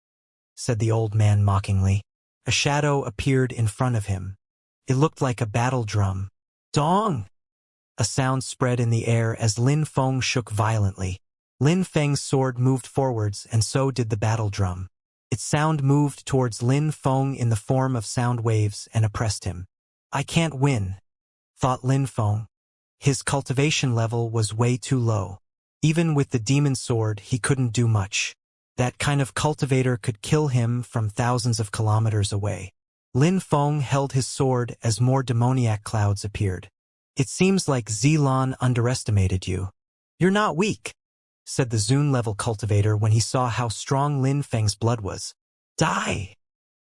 said the old man mockingly. A shadow appeared in front of him. It looked like a battle drum. Dong! A sound spread in the air as Lin Feng shook violently. Lin Feng's sword moved forwards, and so did the battle drum. Its sound moved towards Lin Feng in the form of sound waves and oppressed him. I can't win, thought Lin Feng. His cultivation level was way too low. Even with the demon sword, he couldn't do much. That kind of cultivator could kill him from thousands of kilometers away. Lin Feng held his sword as more demoniac clouds appeared. It seems like Zilan underestimated you. You're not weak, said the Zune-level cultivator when he saw how strong Lin Feng's blood was. Die!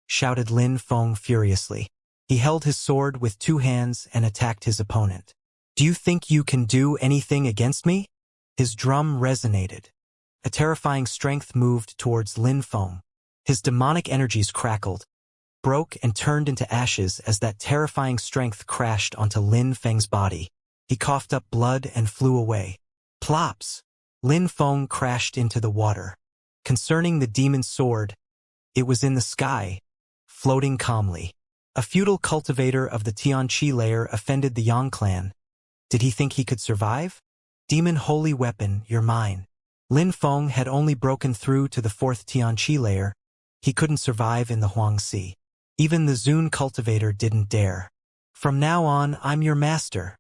Shouted Lin Feng furiously. He held his sword with 2 hands and attacked his opponent. Do you think you can do anything against me? His drum resonated. A terrifying strength moved towards Lin Feng. His demonic energies crackled, broke and turned into ashes as that terrifying strength crashed onto Lin Feng's body. He coughed up blood and flew away. Plops! Lin Feng crashed into the water. Concerning the demon sword, it was in the sky, floating calmly. A feudal cultivator of the Tianqi layer offended the Yang clan. Did he think he could survive? Demon holy weapon, you're mine. Lin Feng had only broken through to the 4th Tianqi layer. He couldn't survive in the Huangxi. Even the Zune cultivator didn't dare. From now on, I'm your master,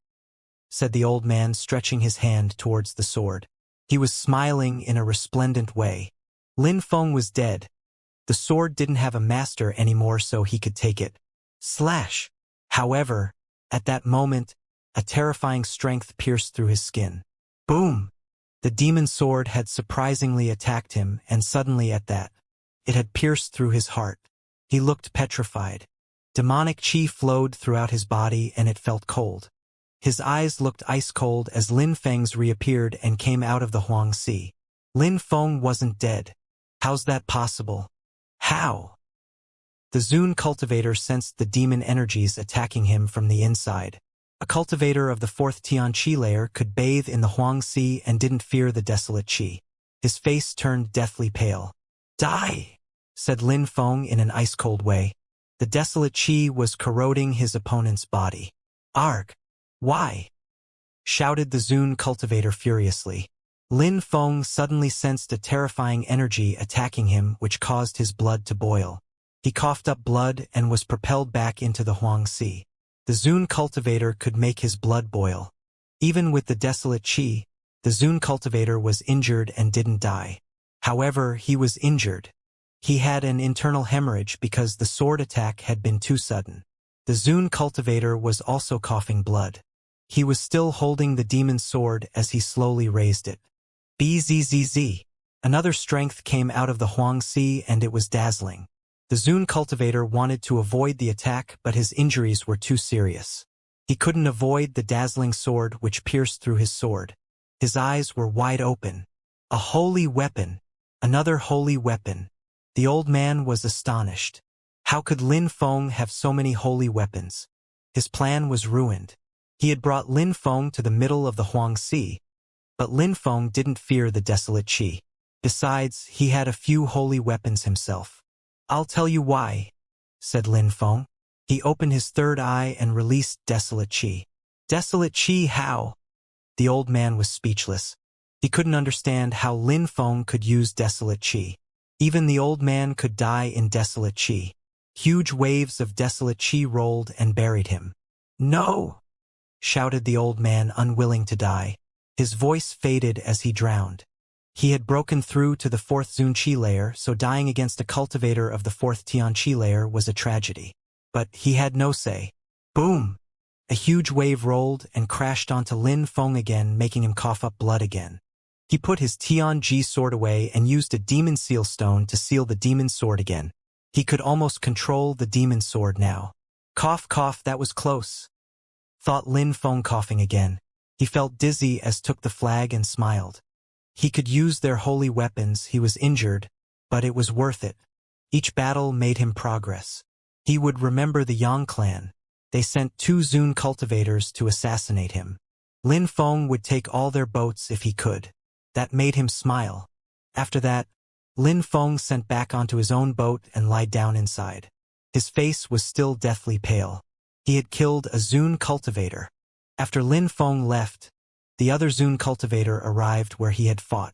said the old man, stretching his hand towards the sword. He was smiling in a resplendent way. Lin Feng was dead. The sword didn't have a master anymore, so he could take it. Slash! However, at that moment, a terrifying strength pierced through his skin. Boom! The demon sword had surprisingly attacked him, and suddenly at that, it had pierced through his heart. He looked petrified. Demonic chi flowed throughout his body, and it felt cold. His eyes looked ice-cold as Lin Feng's reappeared and came out of the Huangxi. Lin Feng wasn't dead. How's that possible? How? The Zune cultivator sensed the demon energies attacking him from the inside. A cultivator of the 4th Tianqi layer could bathe in the Huangxi and didn't fear the desolate chi. His face turned deathly pale. Die! Said Lin Feng in an ice-cold way. The desolate chi was corroding his opponent's body. Arg! Why? Shouted the Zune cultivator furiously. Lin Feng suddenly sensed a terrifying energy attacking him, which caused his blood to boil. He coughed up blood and was propelled back into the Huangxi. The Zune cultivator could make his blood boil. Even with the desolate chi, the Zune cultivator was injured and didn't die. However, he was injured. He had an internal hemorrhage because the sword attack had been too sudden. The Zune cultivator was also coughing blood. He was still holding the demon sword as he slowly raised it. Bzzz. Another strength came out of the Huangxi, and it was dazzling. The Zune cultivator wanted to avoid the attack, but his injuries were too serious. He couldn't avoid the dazzling sword which pierced through his sword. His eyes were wide open. A holy weapon. Another holy weapon. The old man was astonished. How could Lin Feng have so many holy weapons? His plan was ruined. He had brought Lin Feng to the middle of the Huangxi, but Lin Feng didn't fear the desolate chi. Besides, he had a few holy weapons himself. I'll tell you why, said Lin Feng. He opened his third eye and released desolate chi. Desolate chi, how? The old man was speechless. He couldn't understand how Lin Feng could use desolate chi. Even the old man could die in desolate chi. Huge waves of desolate chi rolled and buried him. No! Shouted the old man, unwilling to die. His voice faded as he drowned. He had broken through to the 4th Zunqi layer, so dying against a cultivator of the 4th Tianqi layer was a tragedy. But he had no say. Boom! A huge wave rolled and crashed onto Lin Feng again, making him cough up blood again. He put his Tianji sword away and used a demon seal stone to seal the demon sword again. He could almost control the demon sword now. Cough, cough, that was close, thought Lin Feng, coughing again. He felt dizzy as took the flag and smiled. He could use their holy weapons. He was injured, but it was worth it. Each battle made him progress. He would remember the Yang clan. They sent 2 Zune cultivators to assassinate him. Lin Feng would take all their boats if he could. That made him smile. After that, Lin Feng sent back onto his own boat and lied down inside. His face was still deathly pale. He had killed a Zune cultivator. After Lin Feng left, the other Zune cultivator arrived where he had fought.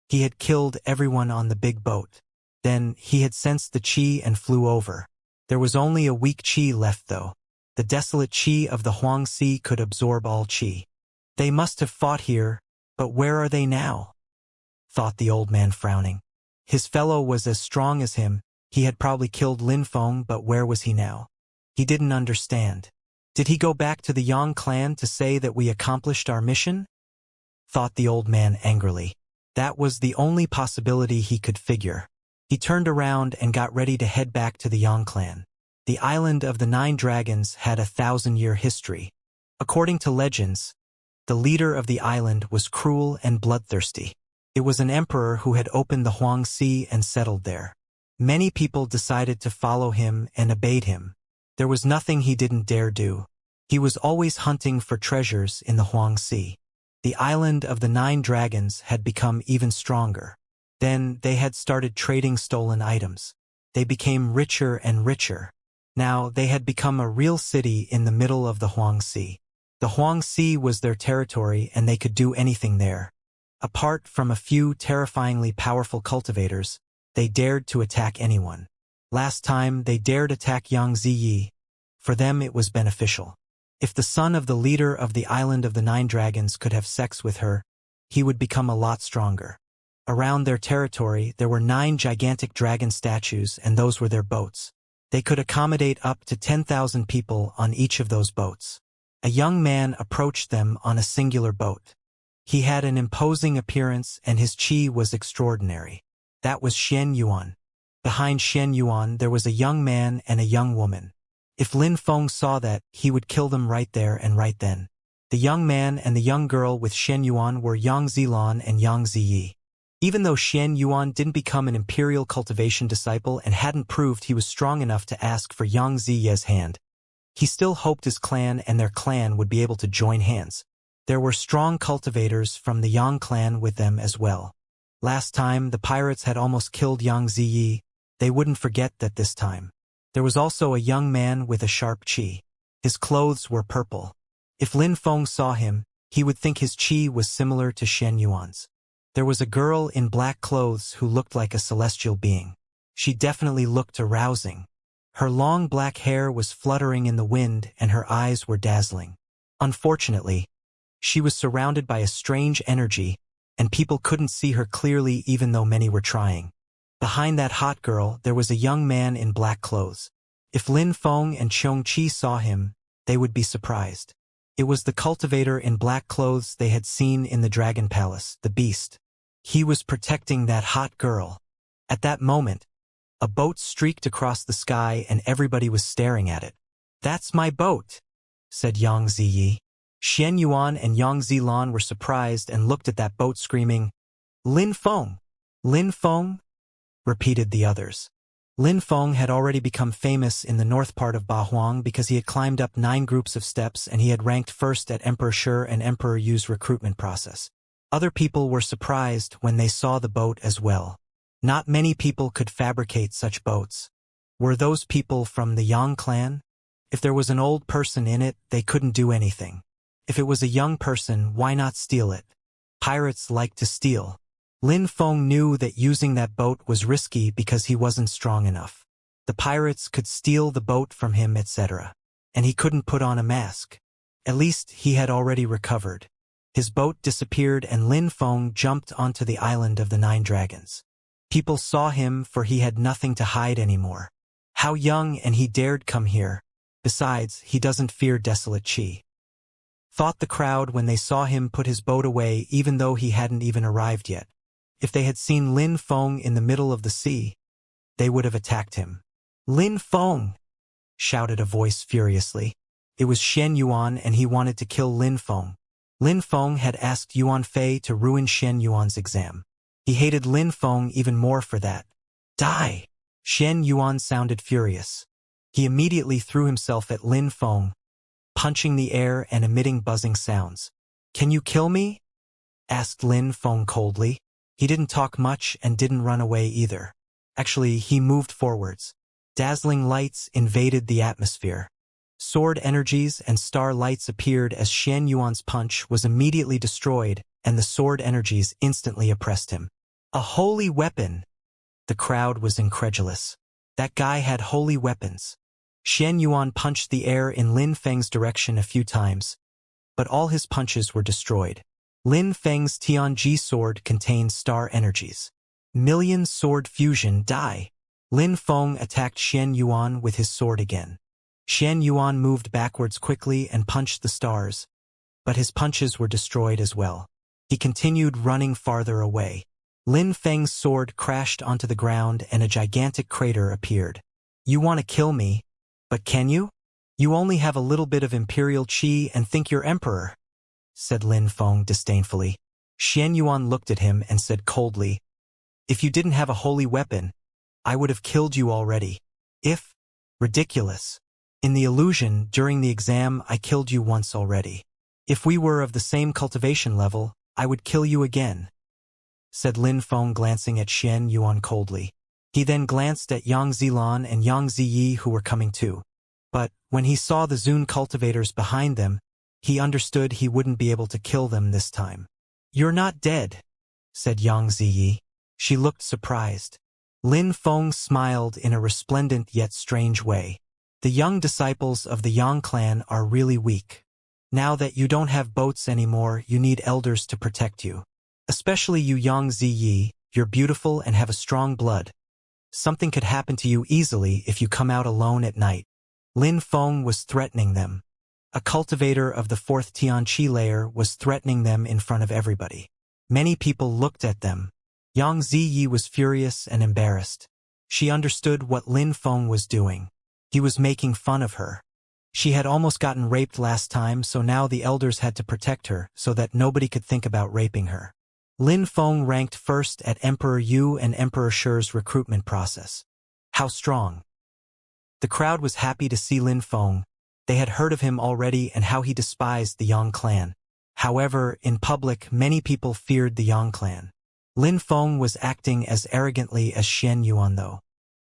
He had killed everyone on the big boat. Then, he had sensed the qi and flew over. There was only a weak qi left though. The desolate qi of the Huang Sea could absorb all qi. They must have fought here, but where are they now? Thought the old man frowning. His fellow was as strong as him. He had probably killed Lin Feng, but where was he now? He didn't understand. Did he go back to the Yang clan to say that we accomplished our mission? Thought the old man angrily. That was the only possibility he could figure. He turned around and got ready to head back to the Yang clan. The island of the 9 dragons had a 1,000-year history. According to legends, the leader of the island was cruel and bloodthirsty. It was an emperor who had opened the Huang Sea and settled there. Many people decided to follow him and obeyed him. There was nothing he didn't dare do. He was always hunting for treasures in the Huang Sea. The island of the 9 dragons had become even stronger. Then they had started trading stolen items. They became richer and richer. Now they had become a real city in the middle of the Huang Sea. The Huang Sea was their territory and they could do anything there. Apart from a few terrifyingly powerful cultivators, they dared to attack anyone. Last time they dared attack Yang Ziyi. For them it was beneficial. If the son of the leader of the island of the 9 dragons could have sex with her, he would become a lot stronger. Around their territory there were 9 gigantic dragon statues and those were their boats. They could accommodate up to 10,000 people on each of those boats. A young man approached them on a singular boat. He had an imposing appearance and his qi was extraordinary. That was Shen Yuan. Behind Shen Yuan there was a young man and a young woman. If Lin Feng saw that, he would kill them right there and right then. The young man and the young girl with Shen Yuan were Yang Zilan and Yang Ziyi. Even though Shen Yuan didn't become an imperial cultivation disciple and hadn't proved he was strong enough to ask for Yang Ziye's hand, he still hoped his clan and their clan would be able to join hands. There were strong cultivators from the Yang clan with them as well. Last time, the pirates had almost killed Yang Ziyi. They wouldn't forget that this time. There was also a young man with a sharp qi. His clothes were purple. If Lin Feng saw him, he would think his qi was similar to Shen Yuan's. There was a girl in black clothes who looked like a celestial being. She definitely looked arousing. Her long black hair was fluttering in the wind and her eyes were dazzling. Unfortunately, she was surrounded by a strange energy, and people couldn't see her clearly even though many were trying. Behind that hot girl, there was a young man in black clothes. If Lin Feng and Qiong Qi saw him, they would be surprised. It was the cultivator in black clothes they had seen in the Dragon Palace, the beast. He was protecting that hot girl. At that moment, a boat streaked across the sky and everybody was staring at it. "That's my boat," said Yang Ziyi. Shen Yuan and Yang Zilan were surprised and looked at that boat screaming, "Lin Feng! Lin Feng!" repeated the others. Lin Feng had already become famous in the north part of Bahuang because he had climbed up 9 groups of steps and he had ranked first at Emperor Shi and Emperor Yu's recruitment process. Other people were surprised when they saw the boat as well. Not many people could fabricate such boats. Were those people from the Yang clan? If there was an old person in it, they couldn't do anything. If it was a young person, why not steal it? Pirates like to steal. Lin Feng knew that using that boat was risky because he wasn't strong enough. The pirates could steal the boat from him, etc. And he couldn't put on a mask. At least he had already recovered. His boat disappeared and Lin Feng jumped onto the island of the 9 dragons. People saw him for he had nothing to hide anymore. How young and he dared come here. Besides, he doesn't fear desolate qi. Thought the crowd when they saw him put his boat away even though he hadn't even arrived yet. If they had seen Lin Feng in the middle of the sea, they would have attacked him. "Lin Feng!" shouted a voice furiously. It was Shen Yuan and he wanted to kill Lin Feng. Lin Feng had asked Yuan Fei to ruin Shen Yuan's exam. He hated Lin Feng even more for that. "Die!" Shen Yuan sounded furious. He immediately threw himself at Lin Feng, punching the air and emitting buzzing sounds. "Can you kill me?" asked Lin Feng coldly. He didn't talk much and didn't run away either. Actually, he moved forwards. Dazzling lights invaded the atmosphere. Sword energies and star lights appeared as Shen Yuan's punch was immediately destroyed and the sword energies instantly oppressed him. A holy weapon! The crowd was incredulous. That guy had holy weapons. Xian Yuan punched the air in Lin Feng's direction a few times, but all his punches were destroyed. Lin Feng's Tianji sword contained star energies. Million sword fusion die. Lin Feng attacked Xian Yuan with his sword again. Xian Yuan moved backwards quickly and punched the stars, but his punches were destroyed as well. He continued running farther away. Lin Feng's sword crashed onto the ground and a gigantic crater appeared. You want to kill me, but can you? You only have a little bit of imperial qi and think you're emperor, said Lin Feng disdainfully. Xian Yuan looked at him and said coldly, if you didn't have a holy weapon, I would have killed you already. If? Ridiculous. In the illusion, during the exam, I killed you once already. If we were of the same cultivation level, I would kill you again, said Lin Feng glancing at Xian Yuan coldly. He then glanced at Yang Zilan and Yang Ziyi who were coming too. But, when he saw the Zun cultivators behind them, he understood he wouldn't be able to kill them this time. You're not dead, said Yang Ziyi. She looked surprised. Lin Feng smiled in a resplendent yet strange way. The young disciples of the Yang clan are really weak. Now that you don't have boats anymore, you need elders to protect you. Especially you Yang Ziyi, you're beautiful and have a strong blood. Something could happen to you easily if you come out alone at night. Lin Feng was threatening them. A cultivator of the fourth Tianqi layer was threatening them in front of everybody. Many people looked at them. Yang Ziyi was furious and embarrassed. She understood what Lin Feng was doing. He was making fun of her. She had almost gotten raped last time, so now the elders had to protect her so that nobody could think about raping her. Lin Feng ranked first at Emperor Yu and Emperor Shi's recruitment process. How strong! The crowd was happy to see Lin Feng. They had heard of him already and how he despised the Yang clan. However, in public, many people feared the Yang clan. Lin Feng was acting as arrogantly as Xian Yuan though.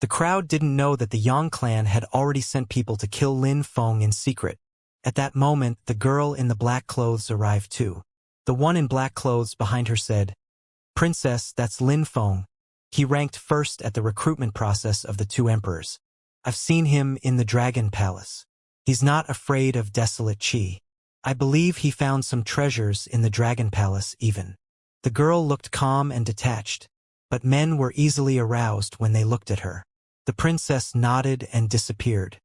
The crowd didn't know that the Yang clan had already sent people to kill Lin Feng in secret. At that moment, the girl in the black clothes arrived too. The one in black clothes behind her said, Princess, that's Lin Feng. He ranked first at the recruitment process of the two emperors. I've seen him in the Dragon Palace. He's not afraid of desolate qi. I believe he found some treasures in the Dragon Palace even. The girl looked calm and detached, but men were easily aroused when they looked at her. The princess nodded and disappeared.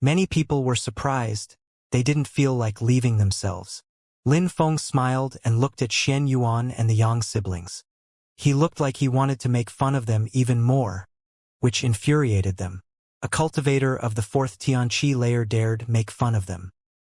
Many people were surprised. They didn't feel like leaving themselves. Lin Feng smiled and looked at Xian Yuan and the Yang siblings. He looked like he wanted to make fun of them even more, which infuriated them. A cultivator of the fourth Tianqi layer dared make fun of them.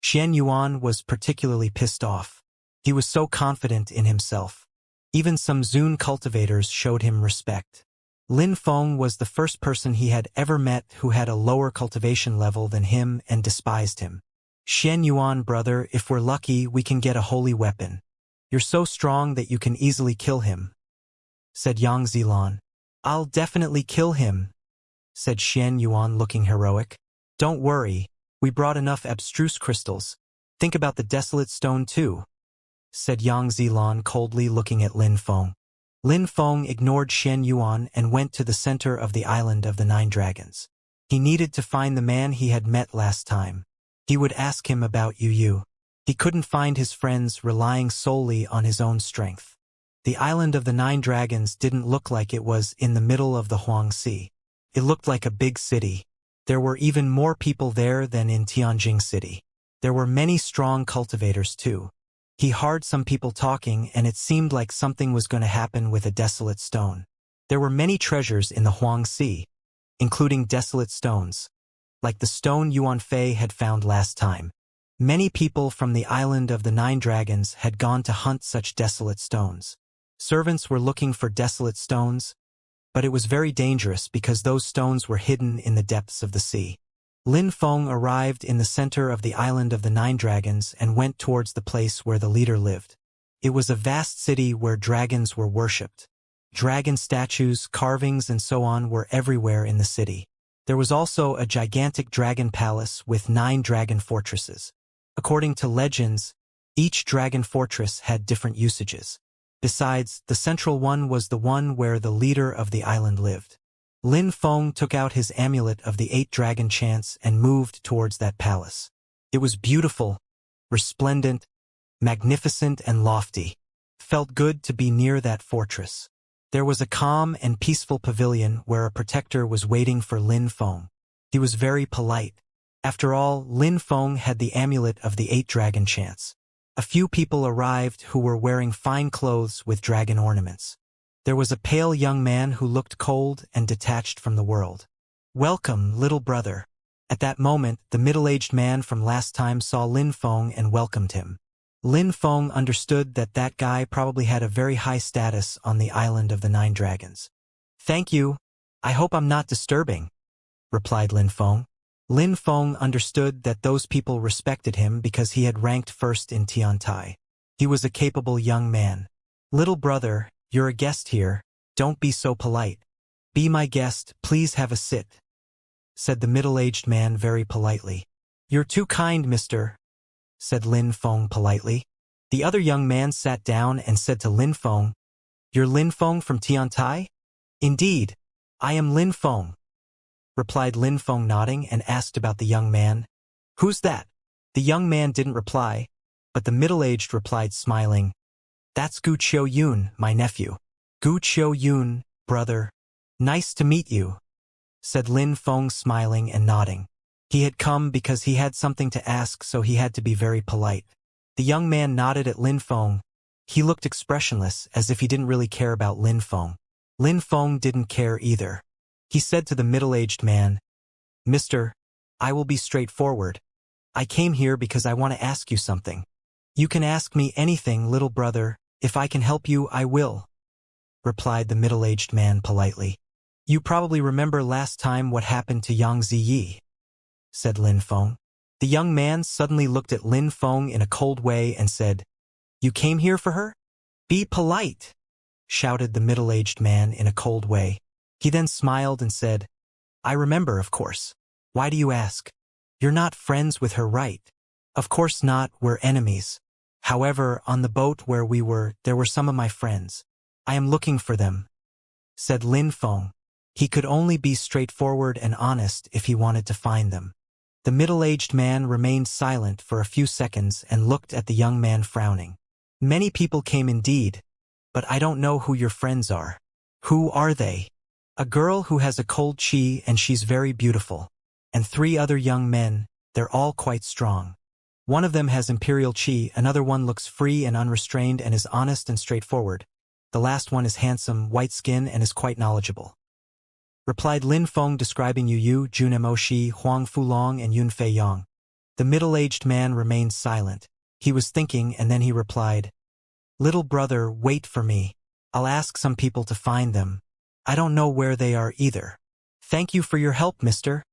Xian Yuan was particularly pissed off. He was so confident in himself. Even some Zun cultivators showed him respect. Lin Feng was the first person he had ever met who had a lower cultivation level than him and despised him. Xian Yuan, brother, if we're lucky, we can get a holy weapon. You're so strong that you can easily kill him, said Yang Zilan. I'll definitely kill him, said Xian Yuan looking heroic. Don't worry, we brought enough abstruse crystals. Think about the desolate stone too, said Yang Zilan coldly looking at Lin Feng. Lin Feng ignored Xian Yuan and went to the center of the island of the 9 dragons. He needed to find the man he had met last time. He would ask him about Yu. He couldn't find his friends relying solely on his own strength. The island of the 9 dragons didn't look like it was in the middle of the Huang Sea. It looked like a big city. There were even more people there than in Tianjing City. There were many strong cultivators too. He heard some people talking and it seemed like something was going to happen with a desolate stone. There were many treasures in the Huang Sea, including desolate stones, like the stone Yuan Fei had found last time. Many people from the island of the 9 dragons had gone to hunt such desolate stones. Servants were looking for desolate stones, but it was very dangerous because those stones were hidden in the depths of the sea. Lin Feng arrived in the center of the island of the 9 dragons and went towards the place where the leader lived. It was a vast city where dragons were worshipped. Dragon statues, carvings, and so on were everywhere in the city. There was also a gigantic dragon palace with 9 dragon fortresses. According to legends, each dragon fortress had different usages. Besides, the central one was the one where the leader of the island lived. Lin Feng took out his amulet of the 8-dragon chance and moved towards that palace. It was beautiful, resplendent, magnificent and lofty. Felt good to be near that fortress. There was a calm and peaceful pavilion where a protector was waiting for Lin Feng. He was very polite. After all, Lin Feng had the amulet of the 8-dragon chance. A few people arrived who were wearing fine clothes with dragon ornaments. There was a pale young man who looked cold and detached from the world. "Welcome, little brother." At that moment, the middle-aged man from last time saw Lin Feng and welcomed him. Lin Feng understood that that guy probably had a very high status on the island of the 9 dragons. "Thank you. I hope I'm not disturbing," replied Lin Feng. Lin Feng understood that those people respected him because he had ranked first in Tiantai. He was a capable young man. "Little brother, you're a guest here. Don't be so polite. Be my guest, please have a sit," said the middle-aged man very politely. "You're too kind, mister," said Lin Feng politely. The other young man sat down and said to Lin Feng, "You're Lin Feng from Tiantai?" "Indeed, I am Lin Feng," replied Lin Feng nodding and asked about the young man. "Who's that?" The young man didn't reply, but the middle-aged replied smiling, "That's Gu Qiu-yun, my nephew." "Gu Qiu-yun, brother. Nice to meet you," said Lin Feng smiling and nodding. He had come because he had something to ask, so he had to be very polite. The young man nodded at Lin Feng. He looked expressionless, as if he didn't really care about Lin Feng. Lin Feng didn't care either. He said to the middle-aged man, "Mister, I will be straightforward. I came here because I want to ask you something." "You can ask me anything, little brother. If I can help you, I will," replied the middle-aged man politely. "You probably remember last time what happened to Xianxia," said Lin Feng. The young man suddenly looked at Lin Feng in a cold way and said, "You came here for her?" "Be polite," shouted the middle-aged man in a cold way. He then smiled and said, "I remember, of course. Why do you ask? You're not friends with her, right?" "Of course not, we're enemies. However, on the boat where we were, there were some of my friends. I am looking for them," said Lin Feng. He could only be straightforward and honest if he wanted to find them. The middle-aged man remained silent for a few seconds and looked at the young man frowning. "Many people came indeed, but I don't know who your friends are." "Who are they?" "A girl who has a cold chi and she's very beautiful. And 3 other young men, they're all quite strong. One of them has imperial chi, another one looks free and unrestrained and is honest and straightforward. The last one is handsome, white skin and is quite knowledgeable," replied Lin Feng, describing Yu, Jun Emoshi, Huang Fulong and Yun Fei Yang. The middle-aged man remained silent. He was thinking and then he replied, "Little brother, wait for me. I'll ask some people to find them. I don't know where they are either." "Thank you for your help, mister,"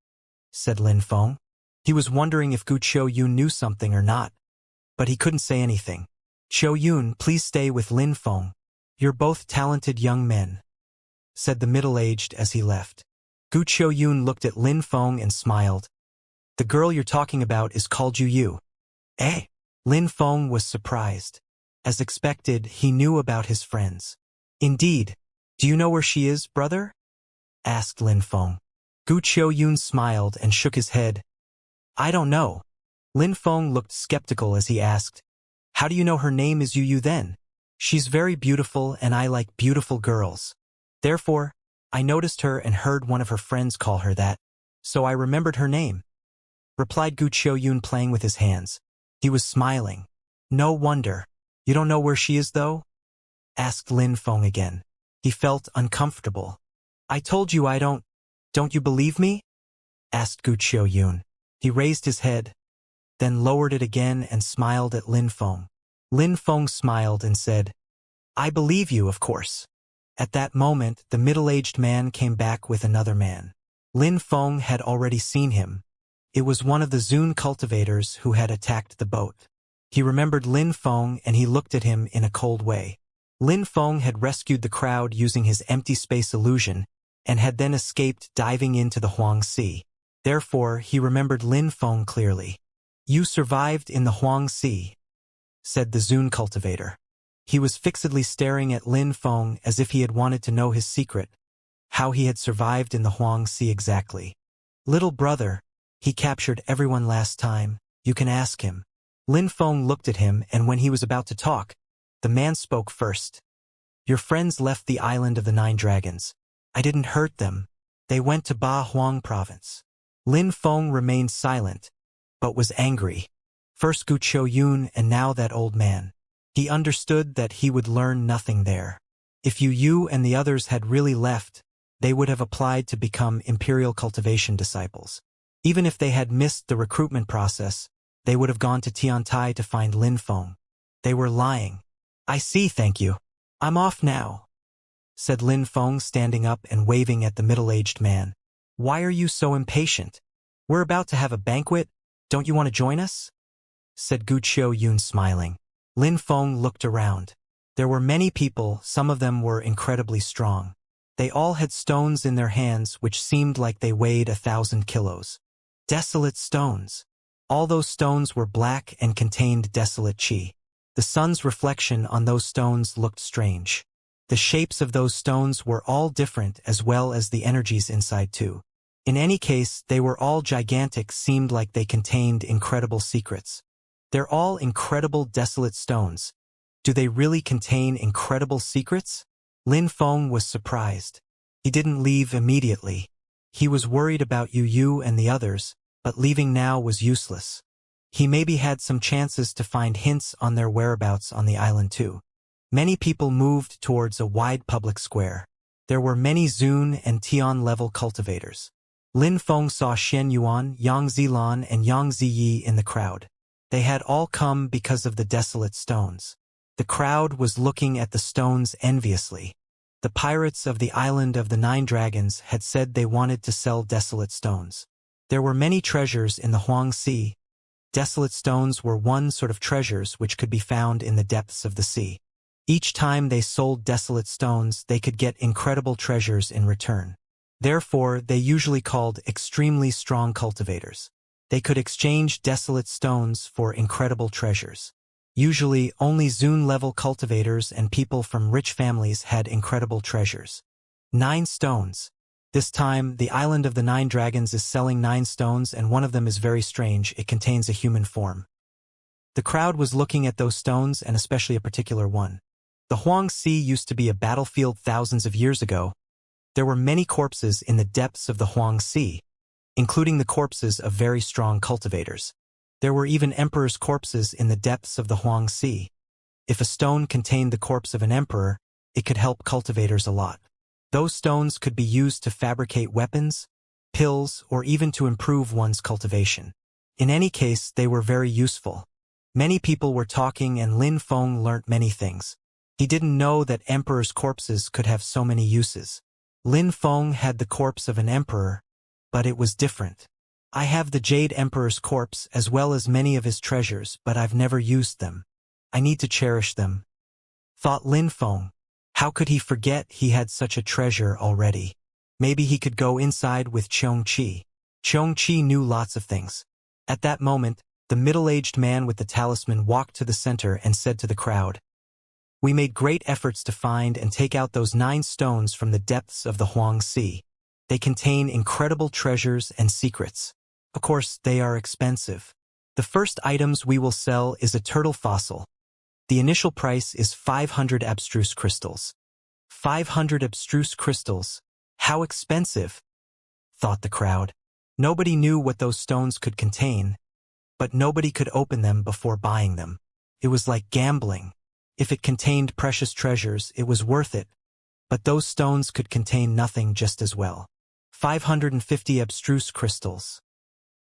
said Lin Feng. He was wondering if Gu Qiu-yun knew something or not, but he couldn't say anything. "Qiu-yun, please stay with Lin Feng. You're both talented young men," said the middle-aged as he left. Gu Qiu-yun looked at Lin Feng and smiled. "The girl you're talking about is called Yu." "Eh?" Lin Feng was surprised. As expected, he knew about his friends. "Indeed. Do you know where she is, brother?" asked Lin Feng. Gu Qiu-yun smiled and shook his head. "I don't know." Lin Feng looked skeptical as he asked, "How do you know her name is Yu then?" "She's very beautiful and I like beautiful girls. Therefore, I noticed her and heard one of her friends call her that, so I remembered her name," replied Gu Qiu-yun, playing with his hands. He was smiling. "No wonder. You don't know where she is, though?" asked Lin Feng again. He felt uncomfortable. "I told you I don't. Don't you believe me?" asked Gu Qiu-yun. He raised his head, then lowered it again and smiled at Lin Feng. Lin Feng smiled and said, "I believe you, of course." At that moment, the middle-aged man came back with another man. Lin Feng had already seen him. It was one of the Zun cultivators who had attacked the boat. He remembered Lin Feng and he looked at him in a cold way. Lin Feng had rescued the crowd using his empty space illusion and had then escaped diving into the Huang Sea. Therefore, he remembered Lin Feng clearly. "You survived in the Huang Sea," said the Zun cultivator. He was fixedly staring at Lin Feng as if he had wanted to know his secret, how he had survived in the Huang Sea exactly. Little brother, he captured everyone last time, you can ask him. Lin Feng looked at him, and when he was about to talk, the man spoke first. Your friends left the island of the 9 dragons. I didn't hurt them. They went to Ba Huang province. Lin Feng remained silent, but was angry. First Gu Qiuyun and now that old man. He understood that he would learn nothing there. If you and the others had really left, they would have applied to become Imperial Cultivation disciples. Even if they had missed the recruitment process, they would have gone to Tiantai to find Lin Feng. They were lying. I see, thank you. I'm off now, said Lin Feng, standing up and waving at the middle-aged man. Why are you so impatient? We're about to have a banquet. Don't you want to join us? Said Gu Qiuyun, smiling. Lin Feng looked around. There were many people, some of them were incredibly strong. They all had stones in their hands which seemed like they weighed 1,000 kilos. Desolate stones. All those stones were black and contained desolate qi. The sun's reflection on those stones looked strange. The shapes of those stones were all different, as well as the energies inside too. In any case, they were all gigantic, seemed like they contained incredible secrets. They're all incredible desolate stones. Do they really contain incredible secrets? Lin Feng was surprised. He didn't leave immediately. He was worried about you and the others, but leaving now was useless. He maybe had some chances to find hints on their whereabouts on the island too. Many people moved towards a wide public square. There were many Zun and Tian level cultivators. Lin Feng saw Shen Yuan, Yang Zilan, and Yang Ziyi in the crowd. They had all come because of the desolate stones. The crowd was looking at the stones enviously. The pirates of the island of the 9 dragons had said they wanted to sell desolate stones. There were many treasures in the Huang Sea. Desolate stones were one sort of treasures which could be found in the depths of the sea. Each time they sold desolate stones, they could get incredible treasures in return. Therefore, they usually called extremely strong cultivators. They could exchange desolate stones for incredible treasures. Usually, only Zun-level cultivators and people from rich families had incredible treasures. 9 stones. This time, the island of the 9 dragons is selling 9 stones, and one of them is very strange. It contains a human form. The crowd was looking at those stones, and especially a particular one. The Huang Sea used to be a battlefield thousands of years ago. There were many corpses in the depths of the Huang Sea, including the corpses of very strong cultivators. There were even emperors' corpses in the depths of the Huang Sea. If a stone contained the corpse of an emperor, it could help cultivators a lot. Those stones could be used to fabricate weapons, pills, or even to improve one's cultivation. In any case, they were very useful. Many people were talking, and Lin Feng learnt many things. He didn't know that emperors' corpses could have so many uses. Lin Feng had the corpse of an emperor, but it was different. I have the Jade Emperor's corpse as well as many of his treasures, but I've never used them. I need to cherish them, thought Lin Feng. How could he forget he had such a treasure already? Maybe he could go inside with Xianxia. Xianxia knew lots of things. At that moment, the middle-aged man with the talisman walked to the center and said to the crowd, "We made great efforts to find and take out those 9 stones from the depths of the Huang Sea. They contain incredible treasures and secrets. Of course, they are expensive. The first items we will sell is a turtle fossil. The initial price is 500 abstruse crystals." 500 abstruse crystals? How expensive, thought the crowd. Nobody knew what those stones could contain, but nobody could open them before buying them. It was like gambling. If it contained precious treasures, it was worth it, but those stones could contain nothing just as well. 550 abstruse crystals,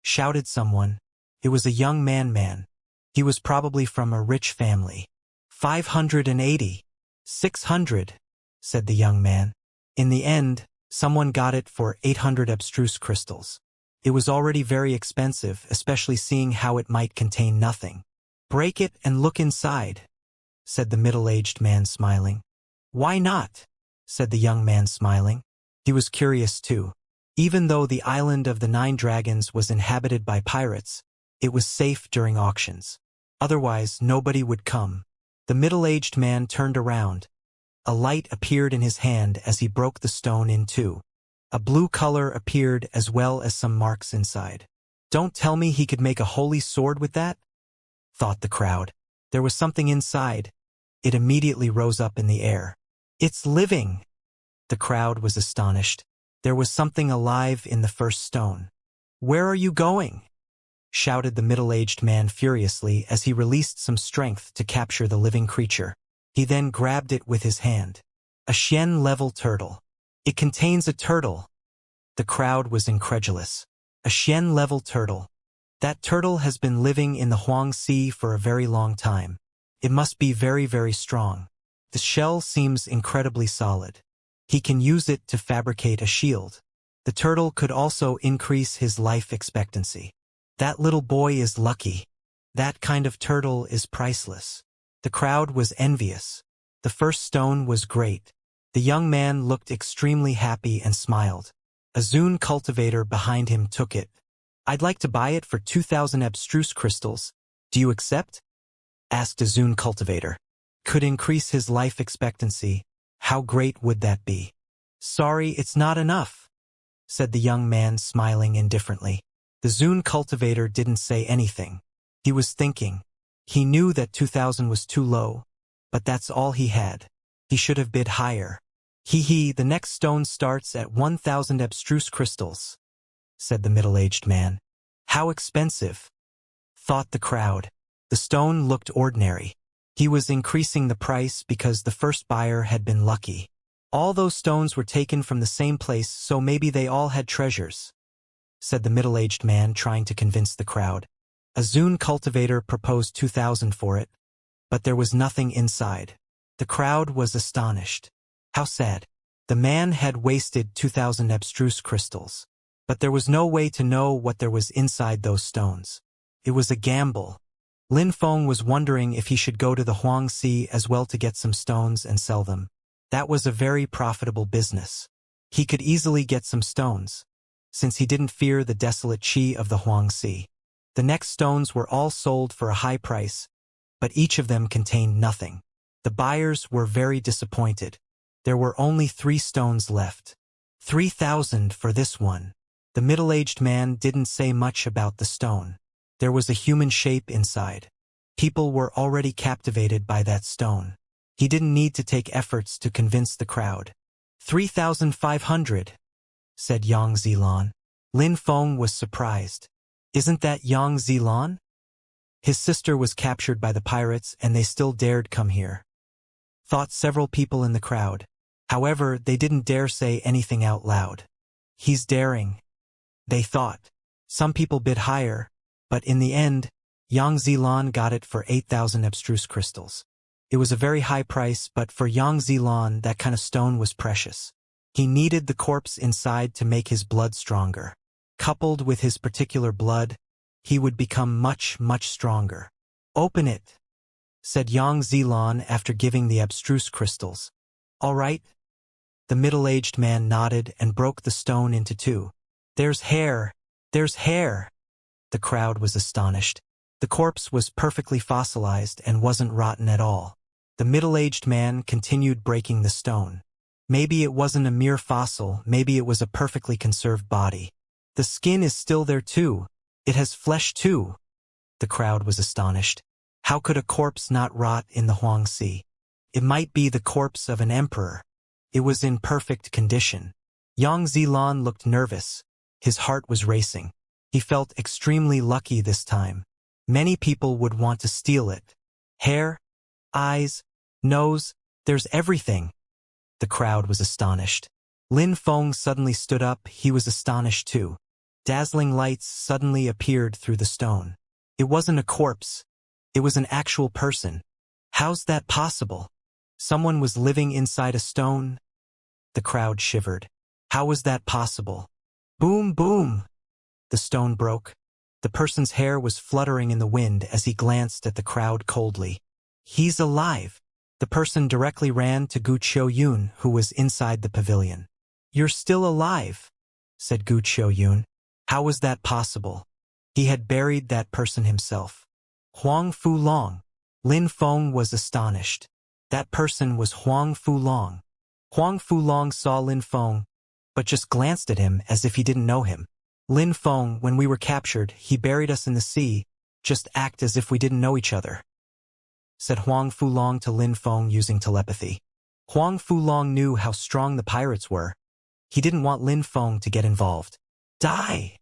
shouted someone. It was a young man. He was probably from a rich family. 580. 600, said the young man. In the end, someone got it for 800 abstruse crystals. It was already very expensive, especially seeing how it might contain nothing. Break it and look inside, said the middle-aged man, smiling. Why not? Said the young man, smiling. He was curious too. Even though the island of the 9 dragons was inhabited by pirates, it was safe during auctions. Otherwise, nobody would come. The middle-aged man turned around. A light appeared in his hand as he broke the stone in two. A blue color appeared as well as some marks inside. "Don't tell me he could make a holy sword with that?" thought the crowd. There was something inside. It immediately rose up in the air. "It's living!" The crowd was astonished. There was something alive in the first stone. "Where are you going?" shouted the middle-aged man furiously as he released some strength to capture the living creature. He then grabbed it with his hand. A Xian-level turtle. "It contains a turtle." The crowd was incredulous. A Xian-level turtle. That turtle has been living in the Huang Sea for a very long time. It must be very, very strong. The shell seems incredibly solid. He can use it to fabricate a shield. The turtle could also increase his life expectancy. That little boy is lucky. That kind of turtle is priceless. The crowd was envious. The first stone was great. The young man looked extremely happy and smiled. A Zune cultivator behind him took it. "I'd like to buy it for 2,000 abstruse crystals. Do you accept?" asked a Zune cultivator. Could increase his life expectancy. How great would that be? "Sorry, it's not enough," said the young man, smiling indifferently. The Zune cultivator didn't say anything. He was thinking. He knew that 2,000 was too low, but that's all he had. He should have bid higher. The next stone starts at 1,000 abstruse crystals," said the middle-aged man. "How expensive?" thought the crowd. The stone looked ordinary. He was increasing the price because the first buyer had been lucky. "All those stones were taken from the same place, so maybe they all had treasures," said the middle-aged man, trying to convince the crowd. A Zune cultivator proposed 2,000 for it, but there was nothing inside. The crowd was astonished. How sad. The man had wasted 2,000 abstruse crystals. But there was no way to know what there was inside those stones. It was a gamble. Lin Feng was wondering if he should go to the Huang Sea as well to get some stones and sell them. That was a very profitable business. He could easily get some stones, since he didn't fear the desolate qi of the Huang Sea. The next stones were all sold for a high price, but each of them contained nothing. The buyers were very disappointed. There were only 3 stones left. 3,000 for this one. The middle-aged man didn't say much about the stone. There was a human shape inside. People were already captivated by that stone. He didn't need to take efforts to convince the crowd. 3,500, said Yang Zilan. Lin Feng was surprised. Isn't that Yang Zilan? His sister was captured by the pirates and they still dared come here, thought several people in the crowd. However, they didn't dare say anything out loud. He's daring, they thought. Some people bid higher, but in the end, Yang Zilan got it for 8,000 abstruse crystals. It was a very high price, but for Yang Zilan, that kind of stone was precious. He needed the corpse inside to make his blood stronger. Coupled with his particular blood, he would become much, much stronger. Open it, said Yang Zilan after giving the abstruse crystals. All right. The middle-aged man nodded and broke the stone into 2. There's hair! There's hair! The crowd was astonished. The corpse was perfectly fossilized and wasn't rotten at all. The middle-aged man continued breaking the stone. Maybe it wasn't a mere fossil, maybe it was a perfectly conserved body. The skin is still there too. It has flesh too. The crowd was astonished. How could a corpse not rot in the Huang Sea? It might be the corpse of an emperor. It was in perfect condition. Yang Zilan looked nervous. His heart was racing. He felt extremely lucky this time. Many people would want to steal it. Hair, eyes, nose, there's everything. The crowd was astonished. Lin Feng suddenly stood up. He was astonished too. Dazzling lights suddenly appeared through the stone. It wasn't a corpse. It was an actual person. How's that possible? Someone was living inside a stone? The crowd shivered. How was that possible? Boom, boom! The stone broke. The person's hair was fluttering in the wind as he glanced at the crowd coldly. He's alive. The person directly ran to Gu Qiuyun, who was inside the pavilion. You're still alive, said Gu Qiuyun. How was that possible? He had buried that person himself. Huang Fu Long. Lin Feng was astonished. That person was Huang Fulong. Huang Fulong saw Lin Feng, but just glanced at him as if he didn't know him. Lin Feng, when we were captured, he buried us in the sea. Just act as if we didn't know each other, said Huang Fulong to Lin Feng using telepathy. Huang Fulong knew how strong the pirates were. He didn't want Lin Feng to get involved. Die!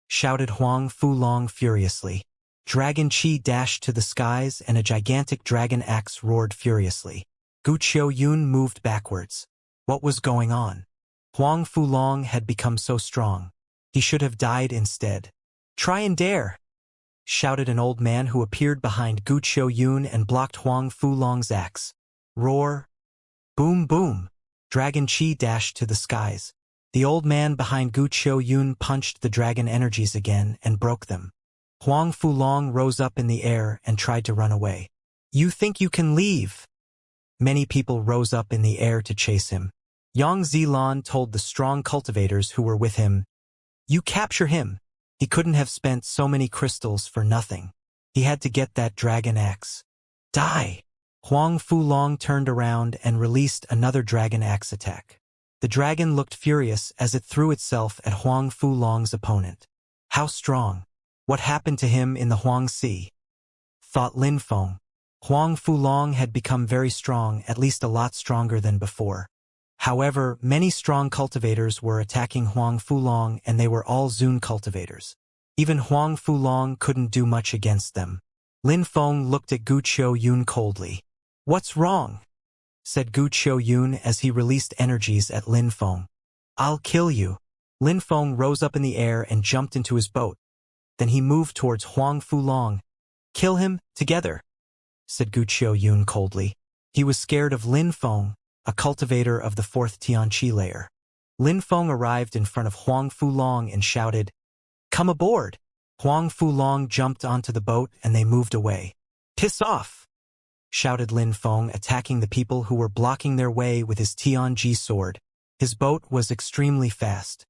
Shouted Huang Fulong furiously. Dragon Chi dashed to the skies and a gigantic dragon axe roared furiously. Gu Qiuyun moved backwards. What was going on? Huang Fulong had become so strong. He should have died instead. Try and dare! Shouted an old man who appeared behind Gu Qiuyun and blocked Huang Fulong's axe. Roar! Boom boom! Dragon Chi dashed to the skies. The old man behind Gu Qiuyun punched the dragon energies again and broke them. Huang Fulong rose up in the air and tried to run away. You think you can leave? Many people rose up in the air to chase him. Yang Zilan told the strong cultivators who were with him, "You capture him. He couldn't have spent so many crystals for nothing. He had to get that dragon axe. Die!" Huang Fulong turned around and released another dragon axe attack. The dragon looked furious as it threw itself at Huang Fulong's opponent. How strong! What happened to him in the Huang Sea? Thought Lin Feng. Huang Fulong had become very strong, at least a lot stronger than before. However, many strong cultivators were attacking Huang Fulong and they were all Zun cultivators. Even Huang Fulong couldn't do much against them. Lin Feng looked at Gu Qiuyun coldly. What's wrong? Said Gu Qiuyun as he released energies at Lin Feng. I'll kill you. Lin Feng rose up in the air and jumped into his boat. Then he moved towards Huang Fulong. Kill him, together, said Gu Qiuyun coldly. He was scared of Lin Feng, a cultivator of the 4th Tianqi layer. Lin Feng arrived in front of Huang Fulong and shouted, Come aboard! Huang Fulong jumped onto the boat and they moved away. Piss off! Shouted Lin Feng, attacking the people who were blocking their way with his Tianji sword. His boat was extremely fast.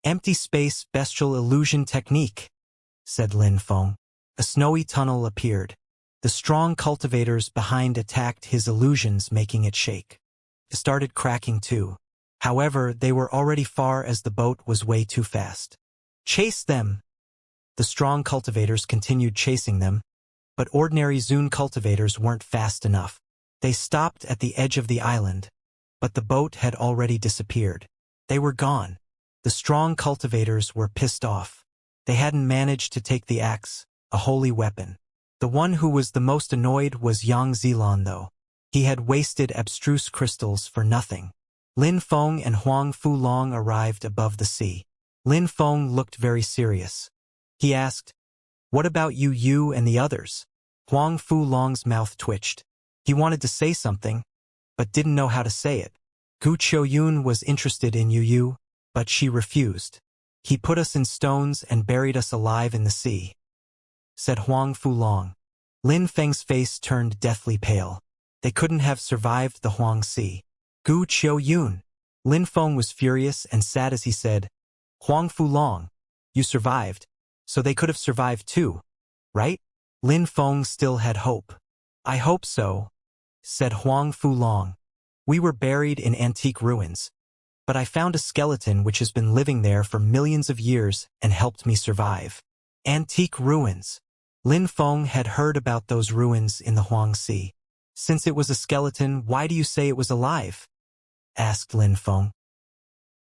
Empty space bestial illusion technique, said Lin Feng. A snowy tunnel appeared. The strong cultivators behind attacked his illusions, making it shake. It started cracking too. However, they were already far as the boat was way too fast. Chase them! The strong cultivators continued chasing them, but ordinary Zun cultivators weren't fast enough. They stopped at the edge of the island, but the boat had already disappeared. They were gone. The strong cultivators were pissed off. They hadn't managed to take the axe, a holy weapon. The one who was the most annoyed was Yang Zilan though. He had wasted abstruse crystals for nothing. Lin Feng and Huang Fulong arrived above the sea. Lin Feng looked very serious. He asked, What about you and the others? Huang Fulong's mouth twitched. He wanted to say something, but didn't know how to say it. Gu Qiuyun was interested in Yu, but she refused. He put us in stones and buried us alive in the sea, said Huang Fulong. Lin Feng's face turned deathly pale. They couldn't have survived the Huang Sea. Gu Qiuyun. Lin Feng was furious and sad as he said, Huang Fulong, you survived, so they could have survived too, right? Lin Feng still had hope. I hope so, said Huang Fulong. We were buried in antique ruins, but I found a skeleton which has been living there for millions of years and helped me survive. Antique ruins. Lin Feng had heard about those ruins in the Huang Sea. Since it was a skeleton, why do you say it was alive? Asked Lin Feng.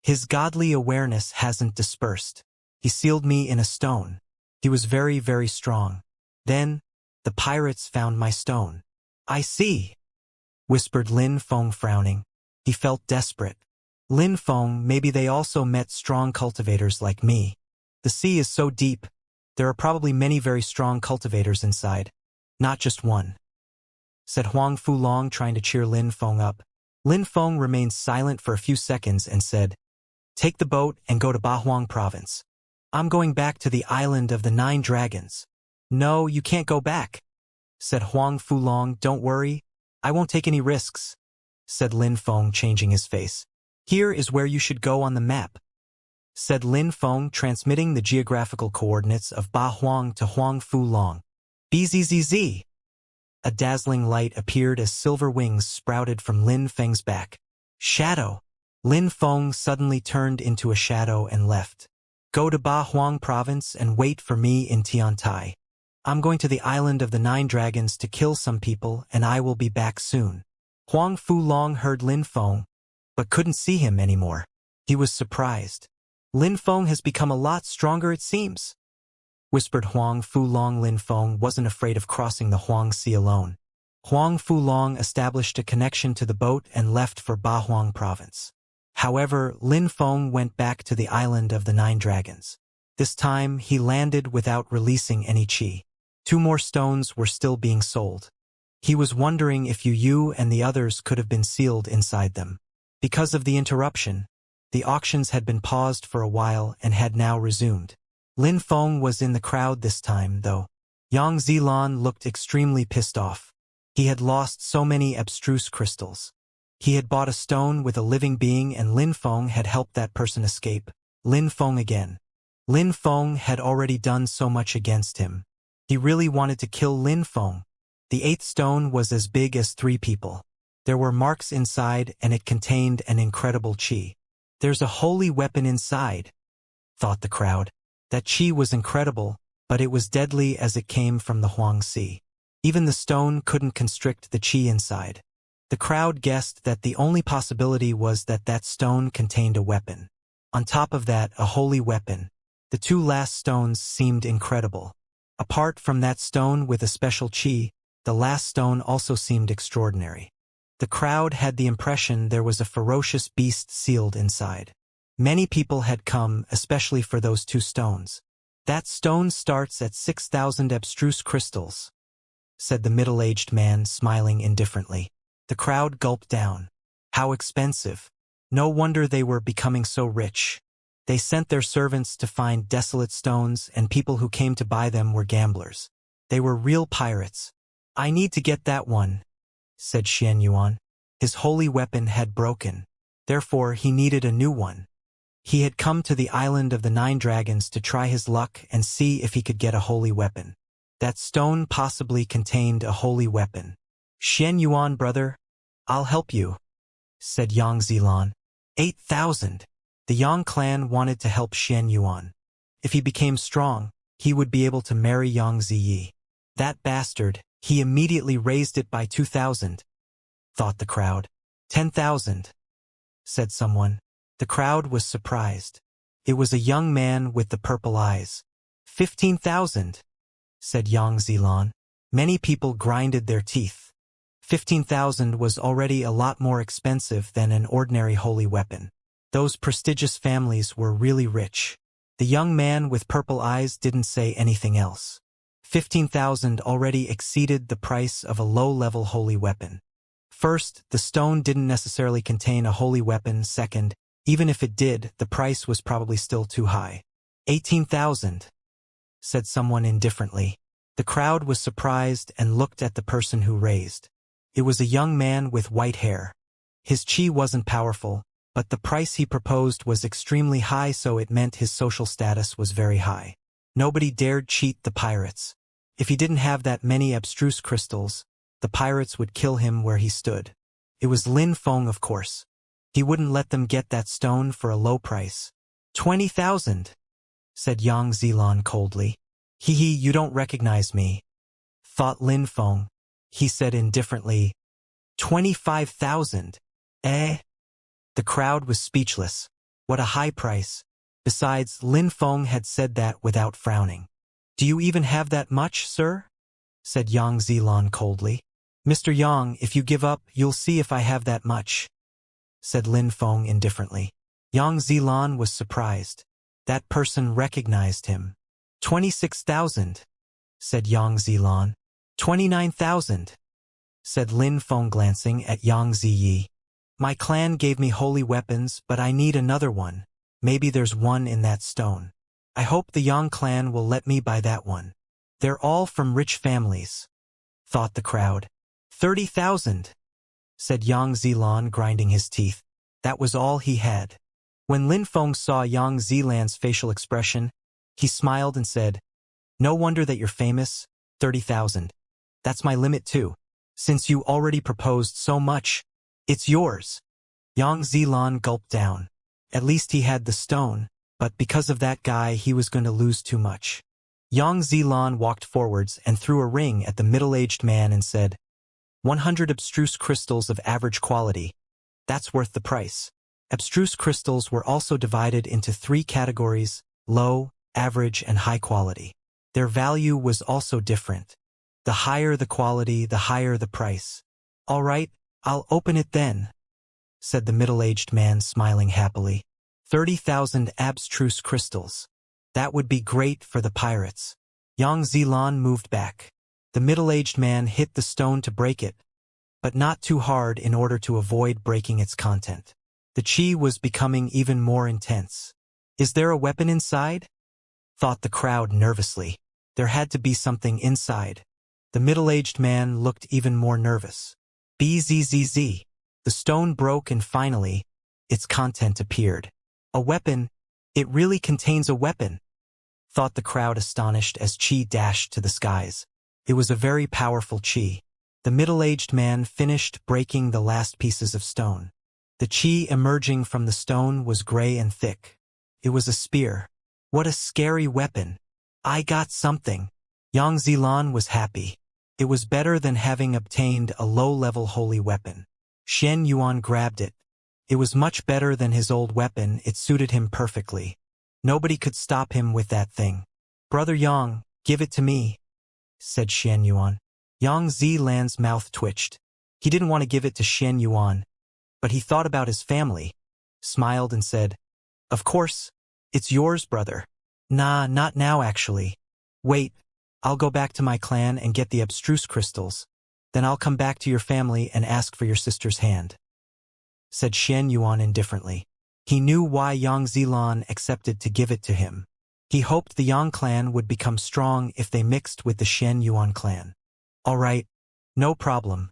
His godly awareness hasn't dispersed. He sealed me in a stone. He was very, very strong. Then, the pirates found my stone. I see, whispered Lin Feng, frowning. He felt desperate. Lin Feng, maybe they also met strong cultivators like me. The sea is so deep, there are probably many very strong cultivators inside. Not just one, said Huang Fulong, trying to cheer Lin Feng up. Lin Feng remained silent for a few seconds and said, Take the boat and go to Bahuang province. I'm going back to the island of the 9 dragons. No, you can't go back, said Huang Fulong. Don't worry, I won't take any risks, said Lin Feng, changing his face. Here is where you should go on the map, said Lin Feng, transmitting the geographical coordinates of Bahuang to Huang Fulong. BZZZ. A dazzling light appeared as silver wings sprouted from Lin Feng's back. Shadow! Lin Feng suddenly turned into a shadow and left. Go to Ba Huang province and wait for me in Tiantai. I'm going to the island of the 9 dragons to kill some people and I will be back soon. Huang Fulong heard Lin Feng, but couldn't see him anymore. He was surprised. Lin Feng has become a lot stronger it seems, whispered Huang Fulong. Lin Feng wasn't afraid of crossing the Huang Sea alone. Huang Fulong established a connection to the boat and left for Ba Huang province. However, Lin Feng went back to the island of the 9 dragons. This time, he landed without releasing any qi. 2 more stones were still being sold. He was wondering if Yu and the others could have been sealed inside them. Because of the interruption, the auctions had been paused for a while and had now resumed. Lin Feng was in the crowd this time, though. Yang Zilan looked extremely pissed off. He had lost so many abstruse crystals. He had bought a stone with a living being and Lin Feng had helped that person escape. Lin Feng again. Lin Feng had already done so much against him. He really wanted to kill Lin Feng. The 8th stone was as big as 3 people. There were marks inside and it contained an incredible qi. There's a holy weapon inside, thought the crowd. That qi was incredible, but it was deadly as it came from the Huang Sea. Even the stone couldn't constrict the qi inside. The crowd guessed that the only possibility was that that stone contained a weapon. On top of that, a holy weapon. The 2 last stones seemed incredible. Apart from that stone with a special qi, the last stone also seemed extraordinary. The crowd had the impression there was a ferocious beast sealed inside. Many people had come, especially for those 2 stones. That stone starts at 6,000 abstruse crystals, said the middle-aged man, smiling indifferently. The crowd gulped down. How expensive. No wonder they were becoming so rich. They sent their servants to find desolate stones and people who came to buy them were gamblers. They were real pirates. I need to get that one, said Xianxia. His holy weapon had broken. Therefore, he needed a new one. He had come to the island of the 9 dragons to try his luck and see if he could get a holy weapon. That stone possibly contained a holy weapon. Xianxia, brother, I'll help you, said Yang Zilan. 8,000. The Yang clan wanted to help Xianxia. If he became strong, he would be able to marry Yang Ziyi. That bastard, he immediately raised it by 2,000, thought the crowd. 10,000, said someone. The crowd was surprised. It was a young man with the purple eyes. 15,000, said Yang Zilan. Many people grinded their teeth. 15,000 was already a lot more expensive than an ordinary holy weapon. Those prestigious families were really rich. The young man with purple eyes didn't say anything else. 15,000 already exceeded the price of a low-level holy weapon. First, the stone didn't necessarily contain a holy weapon. Second, even if it did, the price was probably still too high. 18,000, said someone indifferently. The crowd was surprised and looked at the person who raised. It was a young man with white hair. His qi wasn't powerful, but the price he proposed was extremely high, so it meant his social status was very high. Nobody dared cheat the pirates. If he didn't have that many abstruse crystals, the pirates would kill him where he stood. It was Lin Feng, of course. He wouldn't let them get that stone for a low price. 20,000, said Yang Zilan coldly. Hee, you don't recognize me, thought Lin Feng. He said indifferently, 25,000. Eh? The crowd was speechless. What a high price. Besides, Lin Feng had said that without frowning. Do you even have that much, sir? Said Yang Zilan coldly. Mr. Yang, if you give up, you'll see if I have that much, said Lin Feng indifferently. Yang Zilan was surprised. That person recognized him. 26,000, said Yang Zilan. 29,000, said Lin Feng glancing at Yang Ziyi. My clan gave me holy weapons, but I need another one. Maybe there's one in that stone. I hope the Yang clan will let me buy that one. They're all from rich families, thought the crowd. 30,000, said Yang Zilan, grinding his teeth. That was all he had. When Lin Feng saw Yang Zilan's facial expression, he smiled and said, No wonder that you're famous. 30,000. That's my limit too. Since you already proposed so much, it's yours. Yang Zilan gulped down. At least he had the stone, but because of that guy he was going to lose too much. Yang Zilan walked forwards and threw a ring at the middle-aged man and said, 100 abstruse crystals of average quality. That's worth the price. Abstruse crystals were also divided into 3 categories: low, average, and high quality. Their value was also different. The higher the quality, the higher the price. All right, I'll open it then, said the middle-aged man, smiling happily. 30,000 abstruse crystals. That would be great for the pirates. Yang Zilan moved back. The middle-aged man hit the stone to break it, but not too hard in order to avoid breaking its content. The chi was becoming even more intense. Is there a weapon inside? Thought the crowd nervously. There had to be something inside. The middle-aged man looked even more nervous. Bzzz. The stone broke and finally, its content appeared. A weapon? It really contains a weapon, thought the crowd astonished as chi dashed to the skies. It was a very powerful chi. The middle-aged man finished breaking the last pieces of stone. The chi emerging from the stone was gray and thick. It was a spear. What a scary weapon. I got something. Yang Zilan was happy. It was better than having obtained a low-level holy weapon. Xianxia grabbed it. It was much better than his old weapon. It suited him perfectly. Nobody could stop him with that thing. Brother Yang, give it to me, said Xianxia. Yang Zilan's mouth twitched. He didn't want to give it to Xianxia, but he thought about his family, smiled and said, Of course, it's yours, brother. Nah, not now actually. Wait, I'll go back to my clan and get the abstruse crystals. Then I'll come back to your family and ask for your sister's hand, said Xianxia indifferently. He knew why Yang Zilan accepted to give it to him. He hoped the Yang clan would become strong if they mixed with the Xianxia clan. All right, no problem,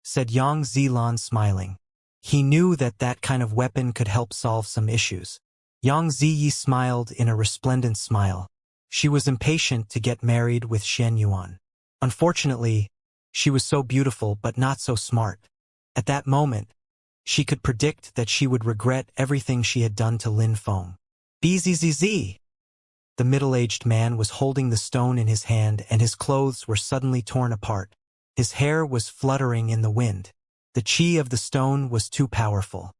said Yang Zilan smiling. He knew that that kind of weapon could help solve some issues. Yang Ziyi smiled in a resplendent smile. She was impatient to get married with Xianxia. Unfortunately, she was so beautiful but not so smart. At that moment, she could predict that she would regret everything she had done to Lin Feng. Bzzz. The middle-aged man was holding the stone in his hand and his clothes were suddenly torn apart. His hair was fluttering in the wind. The chi of the stone was too powerful.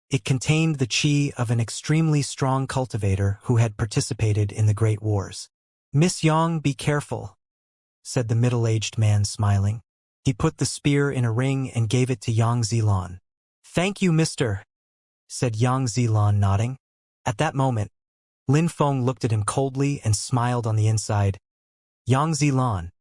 It contained the chi of an extremely strong cultivator who had participated in the Great Wars. Miss Yang, be careful, said the middle-aged man, smiling. He put the spear in a ring and gave it to Yang Zilan. Thank you, mister, said Yang Zilan, nodding. At that moment, Lin Feng looked at him coldly and smiled on the inside. Yang Zilan,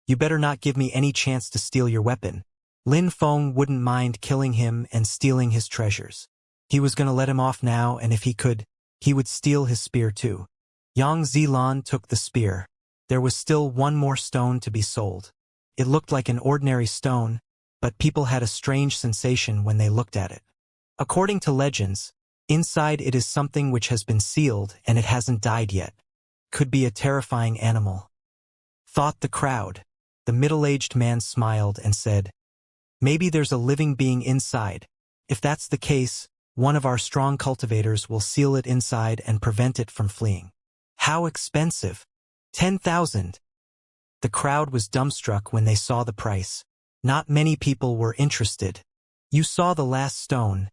you better not give me any chance to steal your weapon. Lin Feng wouldn't mind killing him and stealing his treasures. He was going to let him off now, and if he could, he would steal his spear too. Yang Zilan took the spear. There was still one more stone to be sold. It looked like an ordinary stone, but people had a strange sensation when they looked at it. According to legends, inside it is something which has been sealed and it hasn't died yet. Could be a terrifying animal, thought the crowd. The middle-aged man smiled and said, Maybe there's a living being inside. If that's the case, one of our strong cultivators will seal it inside and prevent it from fleeing. How expensive? 10,000. The crowd was dumbstruck when they saw the price. Not many people were interested. You saw the last stone.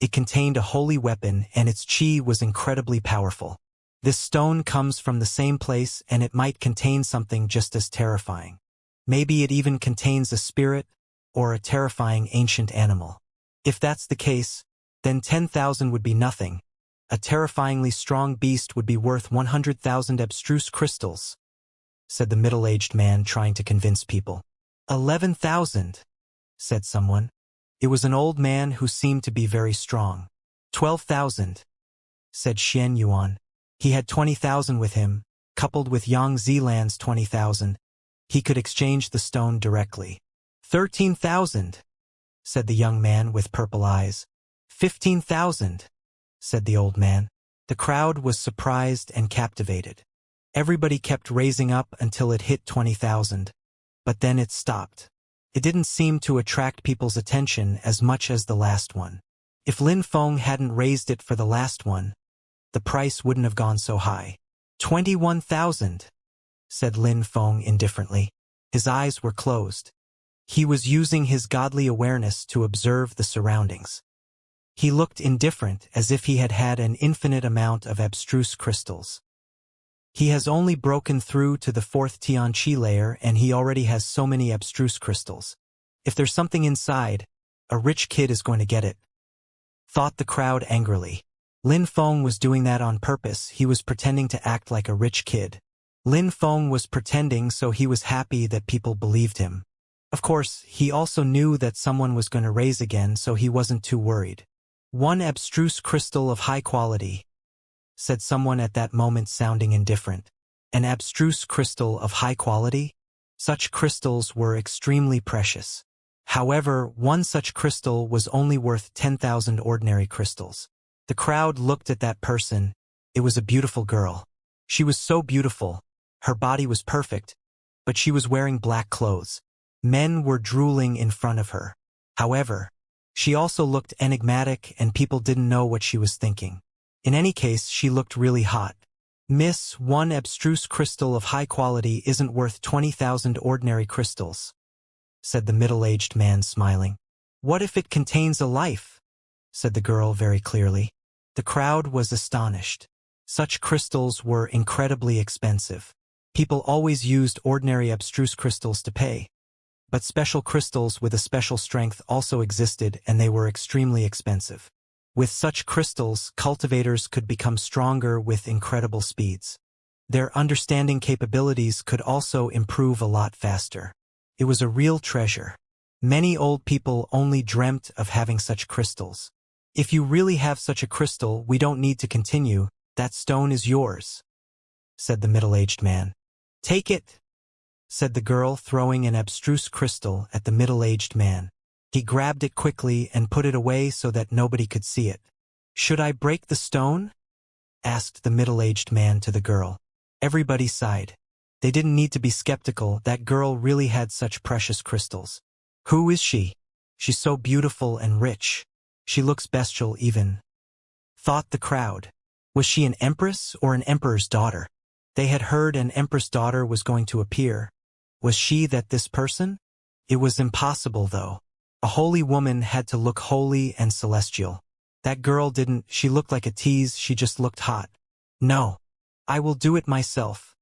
It contained a holy weapon and its chi was incredibly powerful. This stone comes from the same place and it might contain something just as terrifying. Maybe it even contains a spirit or a terrifying ancient animal. If that's the case, then 10,000 would be nothing. A terrifyingly strong beast would be worth 100,000 abstruse crystals, said the middle-aged man, trying to convince people. 11,000, said someone. It was an old man who seemed to be very strong. 12,000, said Xianxia. He had 20,000 with him, coupled with Yang Zilan's 20,000. He could exchange the stone directly. 13,000, said the young man with purple eyes. 15,000, said the old man. The crowd was surprised and captivated. Everybody kept raising up until it hit 20,000. but then it stopped. It didn't seem to attract people's attention as much as the last one. If Lin Feng hadn't raised it for the last one, the price wouldn't have gone so high. 21,000, said Lin Feng indifferently. His eyes were closed. He was using his godly awareness to observe the surroundings. He looked indifferent, as if he had had an infinite amount of abstruse crystals. He has only broken through to the 4th Tianqi layer and he already has so many abstruse crystals. If there's something inside, a rich kid is going to get it, thought the crowd angrily. Lin Feng was doing that on purpose. He was pretending to act like a rich kid. Lin Feng was pretending, so he was happy that people believed him. Of course, he also knew that someone was going to raise again, so he wasn't too worried. One abstruse crystal of high quality, said someone at that moment, sounding indifferent. An abstruse crystal of high quality? Such crystals were extremely precious. However, one such crystal was only worth 10,000 ordinary crystals. The crowd looked at that person. It was a beautiful girl. She was so beautiful. Her body was perfect, but she was wearing black clothes. Men were drooling in front of her. However, she also looked enigmatic and people didn't know what she was thinking. In any case, she looked really hot. Miss, one abstruse crystal of high quality isn't worth 20,000 ordinary crystals, said the middle-aged man, smiling. What if it contains a life? Said the girl very clearly. The crowd was astonished. Such crystals were incredibly expensive. People always used ordinary abstruse crystals to pay. But special crystals with a special strength also existed, and they were extremely expensive. With such crystals, cultivators could become stronger with incredible speeds. Their understanding capabilities could also improve a lot faster. It was a real treasure. Many old people only dreamt of having such crystals. If you really have such a crystal, we don't need to continue. That stone is yours, said the middle-aged man. Take it, said the girl, throwing an abstruse crystal at the middle-aged man. He grabbed it quickly and put it away so that nobody could see it. Should I break the stone? Asked the middle-aged man to the girl. Everybody sighed. They didn't need to be skeptical. That girl really had such precious crystals. Who is she? She's so beautiful and rich. She looks bestial even, thought the crowd. Was she an empress or an emperor's daughter? They had heard an empress daughter was going to appear. Was she this person? It was impossible, though. A holy woman had to look holy and celestial. That girl didn't. She looked like a tease. She just looked hot. No, I will do it myself,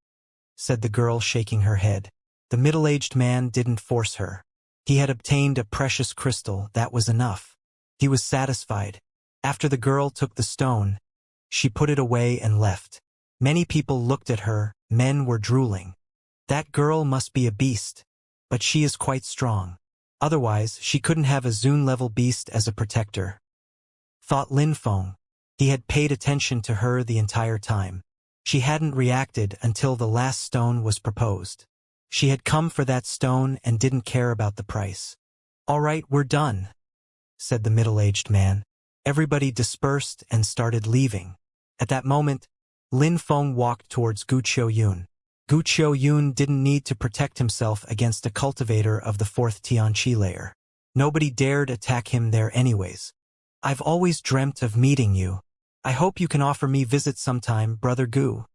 said the girl, shaking her head. The middle-aged man didn't force her. He had obtained a precious crystal. That was enough. He was satisfied. After the girl took the stone, she put it away and left. Many people looked at her. Men were drooling. That girl must be a beast, but she is quite strong. Otherwise, she couldn't have a Zun-level beast as a protector, thought Lin Feng. He had paid attention to her the entire time. She hadn't reacted until the last stone was proposed. She had come for that stone and didn't care about the price. All right, we're done, said the middle-aged man. Everybody dispersed and started leaving. At that moment, Lin Feng walked towards Gu Qiuyun. Gu Qiuyun didn't need to protect himself against a cultivator of the 4th Tianqi layer. Nobody dared attack him there anyways. I've always dreamt of meeting you. I hope you can offer me visit sometime, Brother Gu,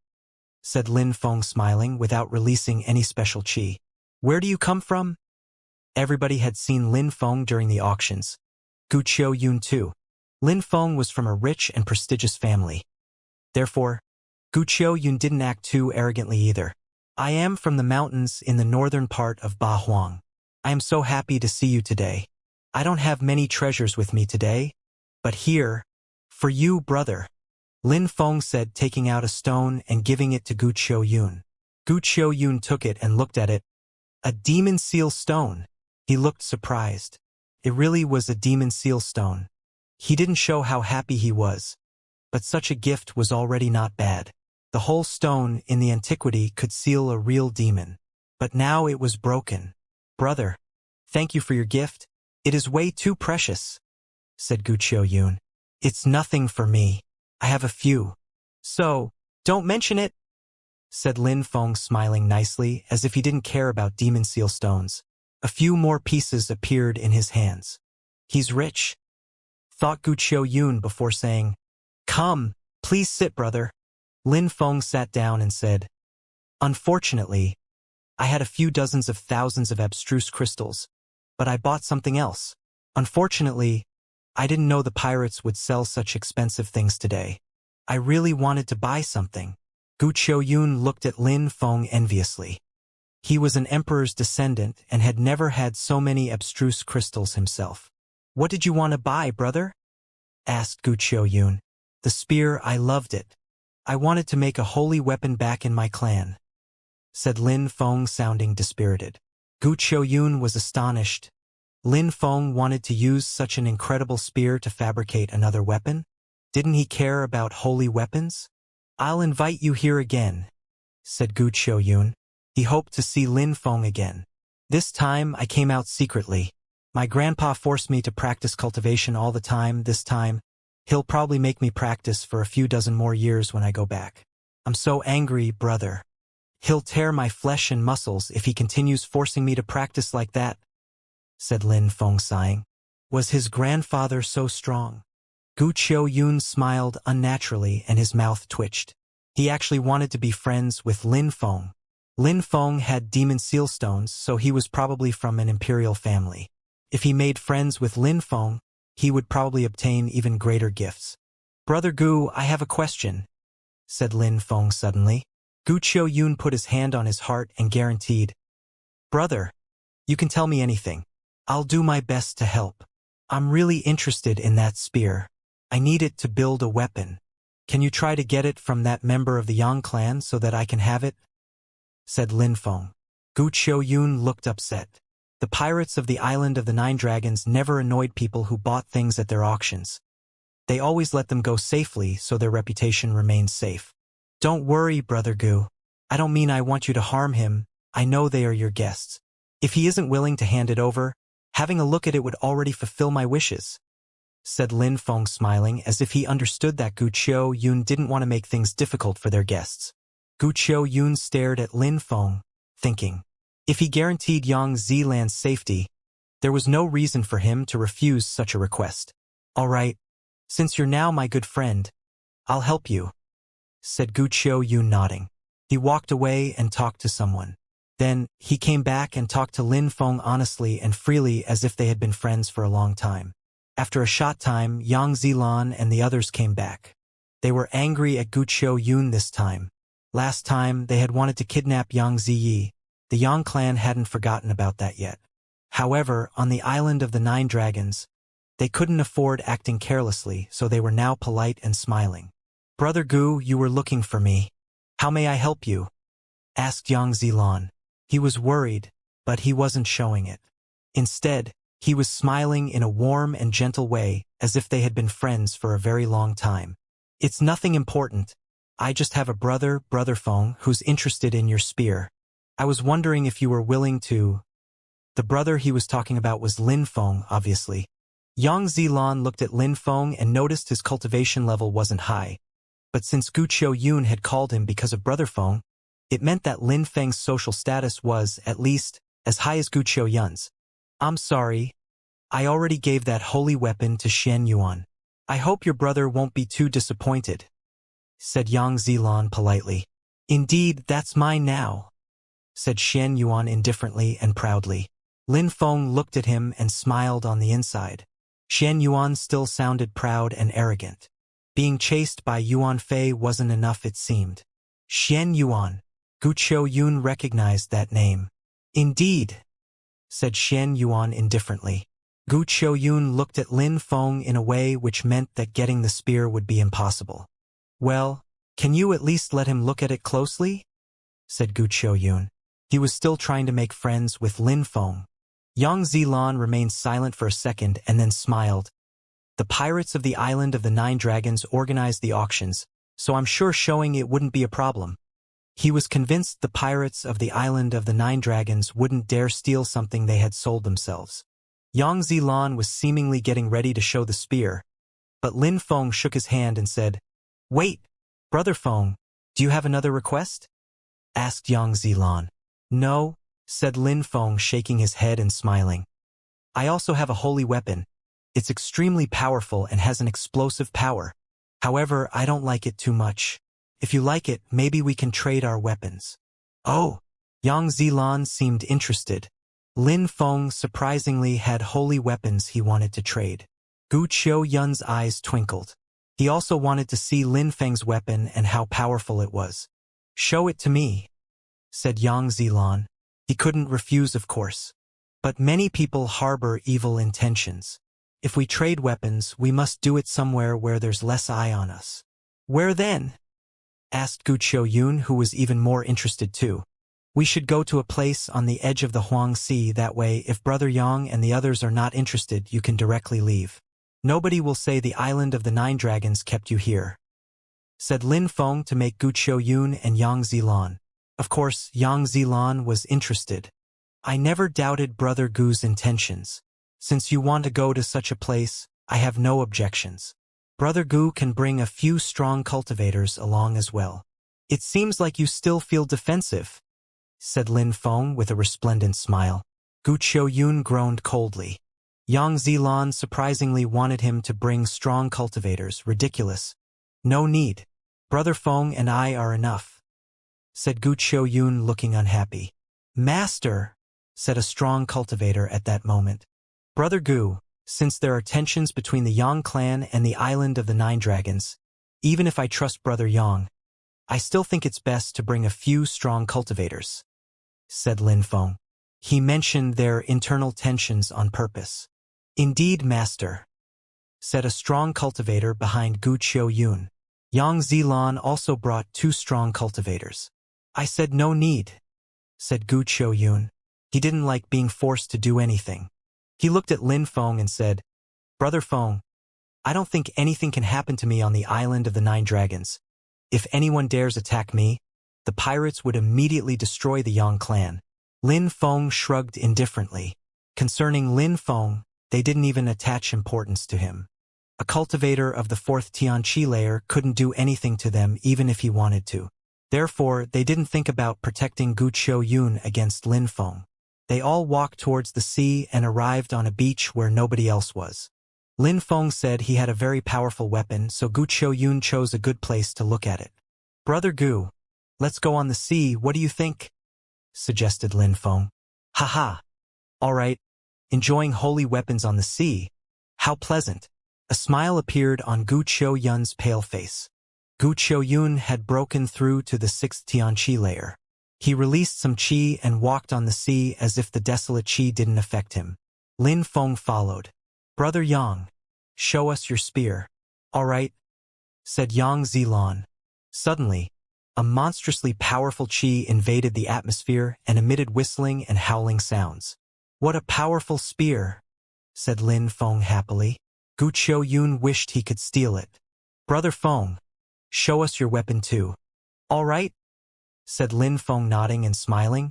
said Lin Feng, smiling without releasing any special qi. Where do you come from? Everybody had seen Lin Feng during the auctions. Gu Qiuyun too. Lin Feng was from a rich and prestigious family. Therefore, Gu Qiuyun didn't act too arrogantly either. I am from the mountains in the northern part of Ba Huang. I am so happy to see you today. I don't have many treasures with me today, but here, for you, brother, Lin Feng said, taking out a stone and giving it to Gu Qiuyun. Gu Qiuyun took it and looked at it. A demon seal stone. He looked surprised. It really was a demon seal stone. He didn't show how happy he was, but such a gift was already not bad. The whole stone in the antiquity could seal a real demon, but now it was broken. Brother, thank you for your gift. It is way too precious, said Gu Qiuyun. It's nothing for me. I have a few. So, don't mention it, said Lin Feng, smiling nicely, as if he didn't care about demon seal stones. A few more pieces appeared in his hands. He's rich, thought Gu Qiuyun before saying, "Come, please sit, brother." Lin Feng sat down and said, "Unfortunately, I had a few dozens of thousands of abstruse crystals, but I bought something else. Unfortunately, I didn't know the pirates would sell such expensive things today. I really wanted to buy something." Gu Qiuyun looked at Lin Feng enviously. He was an emperor's descendant and had never had so many abstruse crystals himself. "What did you want to buy, brother?" asked Gu Qiuyun. "The spear, I loved it. I wanted to make a holy weapon back in my clan," said Lin Feng, sounding dispirited. Gu Qiuyun was astonished. Lin Feng wanted to use such an incredible spear to fabricate another weapon? Didn't he care about holy weapons? "I'll invite you here again," said Gu Qiuyun. He hoped to see Lin Feng again. "This time I came out secretly. My grandpa forced me to practice cultivation all the time. This time, he'll probably make me practice for a few dozen more years when I go back. I'm so angry, brother. He'll tear my flesh and muscles if he continues forcing me to practice like that," said Lin Feng, sighing. Was his grandfather so strong? Gu Qiuyun smiled unnaturally and his mouth twitched. He actually wanted to be friends with Lin Feng. Lin Feng had demon seal stones, so he was probably from an imperial family. If he made friends with Lin Feng, he would probably obtain even greater gifts. "Brother Gu, I have a question," said Lin Feng suddenly. Gu Qiuyun put his hand on his heart and guaranteed, "Brother, you can tell me anything. I'll do my best to help. I'm really interested in that spear. I need it to build a weapon. Can you try to get it from that member of the Yang clan so that I can have it?" said Lin Feng. Gu Qiuyun looked upset. The pirates of the Island of the Nine Dragons never annoyed people who bought things at their auctions. They always let them go safely so their reputation remained safe. "Don't worry, Brother Gu. I don't mean I want you to harm him. I know they are your guests. If he isn't willing to hand it over, having a look at it would already fulfill my wishes," said Lin Feng, smiling as if he understood that Gu Qiuyun didn't want to make things difficult for their guests. Gu Qiuyun stared at Lin Feng, thinking, if he guaranteed Xianxia land's safety, there was no reason for him to refuse such a request. "All right, since you're now my good friend, I'll help you," said Gu Qiuyun, nodding. He walked away and talked to someone. Then, he came back and talked to Lin Feng honestly and freely as if they had been friends for a long time. After a short time, Xianxia and the others came back. They were angry at Gu Qiuyun this time. Last time, they had wanted to kidnap Xianxia. The Yang clan hadn't forgotten about that yet. However, on the Island of the Nine Dragons, they couldn't afford acting carelessly, so they were now polite and smiling. "Brother Gu, you were looking for me. How may I help you?" asked Xianxia. He was worried, but he wasn't showing it. Instead, he was smiling in a warm and gentle way, as if they had been friends for a very long time. "It's nothing important. I just have a brother, Brother Feng, who's interested in your spear. I was wondering if you were willing to—" The brother he was talking about was Lin Feng, obviously. Xianxia looked at Lin Feng and noticed his cultivation level wasn't high. But since Gu Qiuyun had called him because of Brother Feng, it meant that Lin Feng's social status was, at least, as high as Gu Qiuyun's. "I'm sorry. I already gave that holy weapon to Xianxia. I hope your brother won't be too disappointed," said Xianxia politely. "Indeed, that's mine now," said Xianxia indifferently and proudly. Lin Feng looked at him and smiled on the inside. Xianxia still sounded proud and arrogant. Being chased by Yuan Fei wasn't enough, it seemed. Xianxia. Gu Qiuyun recognized that name. "Indeed," said Xianxia indifferently. Gu Qiuyun looked at Lin Feng in a way which meant that getting the spear would be impossible. "Well, can you at least let him look at it closely?" said Gu Qiuyun. He was still trying to make friends with Lin Feng. Xianxia remained silent for a second and then smiled. "The pirates of the Island of the Nine Dragons organized the auctions, so I'm sure showing it wouldn't be a problem." He was convinced the pirates of the Island of the Nine Dragons wouldn't dare steal something they had sold themselves. Xianxia was seemingly getting ready to show the spear, but Lin Feng shook his hand and said, "Wait, Brother Feng, do you have another request?" asked Yang Zilan. No, said Lin Feng, shaking his head and smiling. I also have a holy weapon. It's extremely powerful and has an explosive power. However, I don't like it too much. If you like it, maybe we can trade our weapons. Oh! Yang Zilan seemed interested. Lin Feng surprisingly had holy weapons he wanted to trade. Gu Qiuyun's eyes twinkled. He also wanted to see Lin Feng's weapon and how powerful it was. Show it to me, said Yang Zilan. He couldn't refuse, of course. But many people harbor evil intentions. If we trade weapons, we must do it somewhere where there's less eye on us. Where then? Asked Gu Qiuyun, who was even more interested too. We should go to a place on the edge of the Huang Sea, that way if Brother Yang and the others are not interested, you can directly leave. Nobody will say the island of the 9 dragons kept you here, said Lin Feng to make Gu Qiuyun and Yang Zilan. Of course, Yang Zilan was interested. I never doubted Brother Gu's intentions. Since you want to go to such a place, I have no objections. Brother Gu can bring a few strong cultivators along as well. It seems like you still feel defensive, said Lin Feng with a resplendent smile. Gu Qiuyun groaned coldly. Yang Zilan surprisingly wanted him to bring strong cultivators. Ridiculous. No need. Brother Feng and I are enough, said Gu Qiuyun, looking unhappy. Master, said a strong cultivator at that moment. Brother Gu, since there are tensions between the Yang clan and the island of the 9 dragons, even if I trust Brother Yang, I still think it's best to bring a few strong cultivators, said Lin Feng. He mentioned their internal tensions on purpose. Indeed, Master, said a strong cultivator behind Gu Qiuyun. Yang Zilan also brought 2 strong cultivators. I said no need, said Gu Qiuyun. He didn't like being forced to do anything. He looked at Lin Feng and said, Brother Feng, I don't think anything can happen to me on the island of the 9 dragons. If anyone dares attack me, the pirates would immediately destroy the Yang clan. Lin Feng shrugged indifferently. Concerning Lin Feng, they didn't even attach importance to him. A cultivator of the 4th Tianqi layer couldn't do anything to them even if he wanted to. Therefore, they didn't think about protecting Gu Qiuyun against Lin Feng. They all walked towards the sea and arrived on a beach where nobody else was. Lin Feng said he had a very powerful weapon, so Gu Qiuyun chose a good place to look at it. Brother Gu, let's go on the sea, what do you think? Suggested Lin Feng. Haha. All right. Enjoying holy weapons on the sea. How pleasant. A smile appeared on Gu Qiuyun's pale face. Gu Qiuyun had broken through to the 6th Tianqi layer. He released some qi and walked on the sea as if the desolate qi didn't affect him. Lin Feng followed. Brother Yang, show us your spear. All right, said Yang Zilan. Suddenly, a monstrously powerful qi invaded the atmosphere and emitted whistling and howling sounds. What a powerful spear, said Lin Feng happily. Gu Qiuyun wished he could steal it. Brother Feng, show us your weapon too. All right, said Lin Feng, nodding and smiling,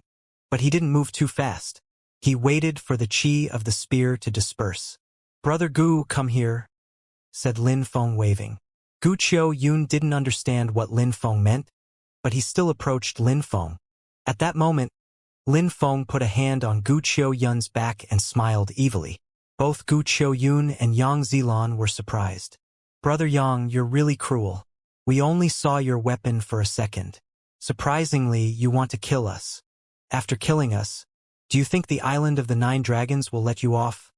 but he didn't move too fast. He waited for the qi of the spear to disperse. Brother Gu, come here, said Lin Feng, waving. Gu Qiuyun didn't understand what Lin Feng meant, but he still approached Lin Feng. At that moment, Lin Feng put a hand on Gu Qiuyun's back and smiled evilly. Both Gu Qiuyun and Yang Zilan were surprised. Brother Yang, you're really cruel. We only saw your weapon for a second. Surprisingly, you want to kill us. After killing us, do you think the island of the 9 dragons will let you off?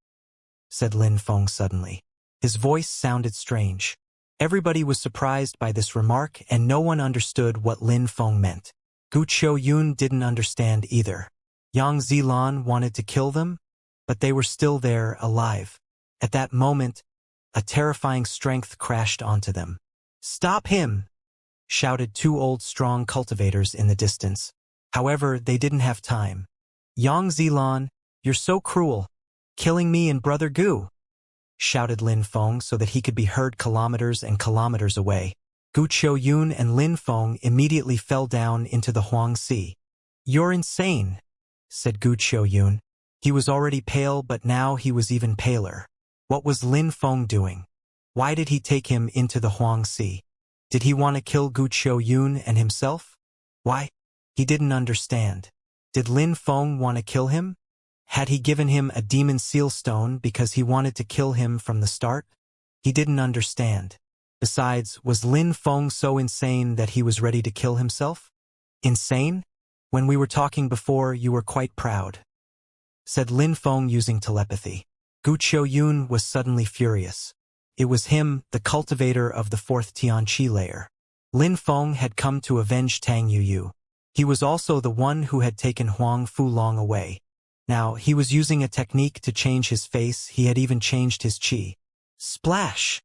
Said Lin Feng suddenly. His voice sounded strange. Everybody was surprised by this remark and no one understood what Lin Feng meant. Gu Qiuyun didn't understand either. Yang Zilan wanted to kill them, but they were still there, alive. At that moment, a terrifying strength crashed onto them. Stop him! Shouted 2 old strong cultivators in the distance. However, they didn't have time. Yang Zilan, you're so cruel. Killing me and Brother Gu! Shouted Lin Feng so that he could be heard kilometers and kilometers away. Gu Qiuyun and Lin Feng immediately fell down into the Huang Sea. You're insane, said Gu Qiuyun. He was already pale, but now he was even paler. What was Lin Feng doing? Why did he take him into the Huang Sea? Did he want to kill Gu Qiuyun and himself? Why? He didn't understand. Did Lin Feng want to kill him? Had he given him a demon seal stone because he wanted to kill him from the start? He didn't understand. Besides, was Lin Feng so insane that he was ready to kill himself? Insane? When we were talking before, you were quite proud, said Lin Feng using telepathy. Gu Qiuyun was suddenly furious. It was him, the cultivator of the fourth Tianqi layer. Lin Feng had come to avenge Tang Yuyu. He was also the one who had taken Huang Fulong away. Now, he was using a technique to change his face. He had even changed his qi. Splash!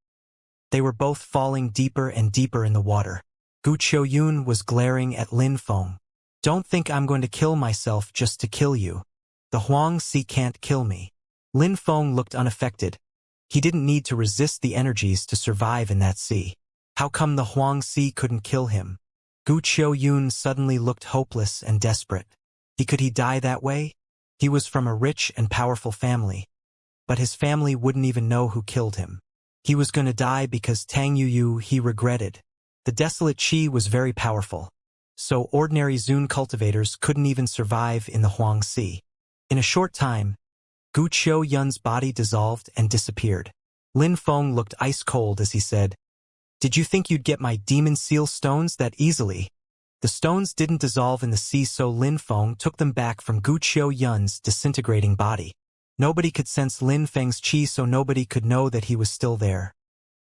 They were both falling deeper and deeper in the water. Gu Qiuyun was glaring at Lin Feng. Don't think I'm going to kill myself just to kill you. The Huangzi can't kill me. Lin Feng looked unaffected. He didn't need to resist the energies to survive in that sea. How come the Huangzi couldn't kill him? Gu Qiuyun suddenly looked hopeless and desperate. Could he die that way? He was from a rich and powerful family. But his family wouldn't even know who killed him. He was going to die because Tang Yuyu he regretted. The desolate qi was very powerful. So ordinary Zun cultivators couldn't even survive in the Huangzi. In a short time, Gu Qiuyun's body dissolved and disappeared. Lin Feng looked ice-cold as he said, "Did you think you'd get my demon seal stones that easily?" The stones didn't dissolve in the sea, so Lin Feng took them back from Gu Qiuyun's disintegrating body. Nobody could sense Lin Feng's qi, so nobody could know that he was still there,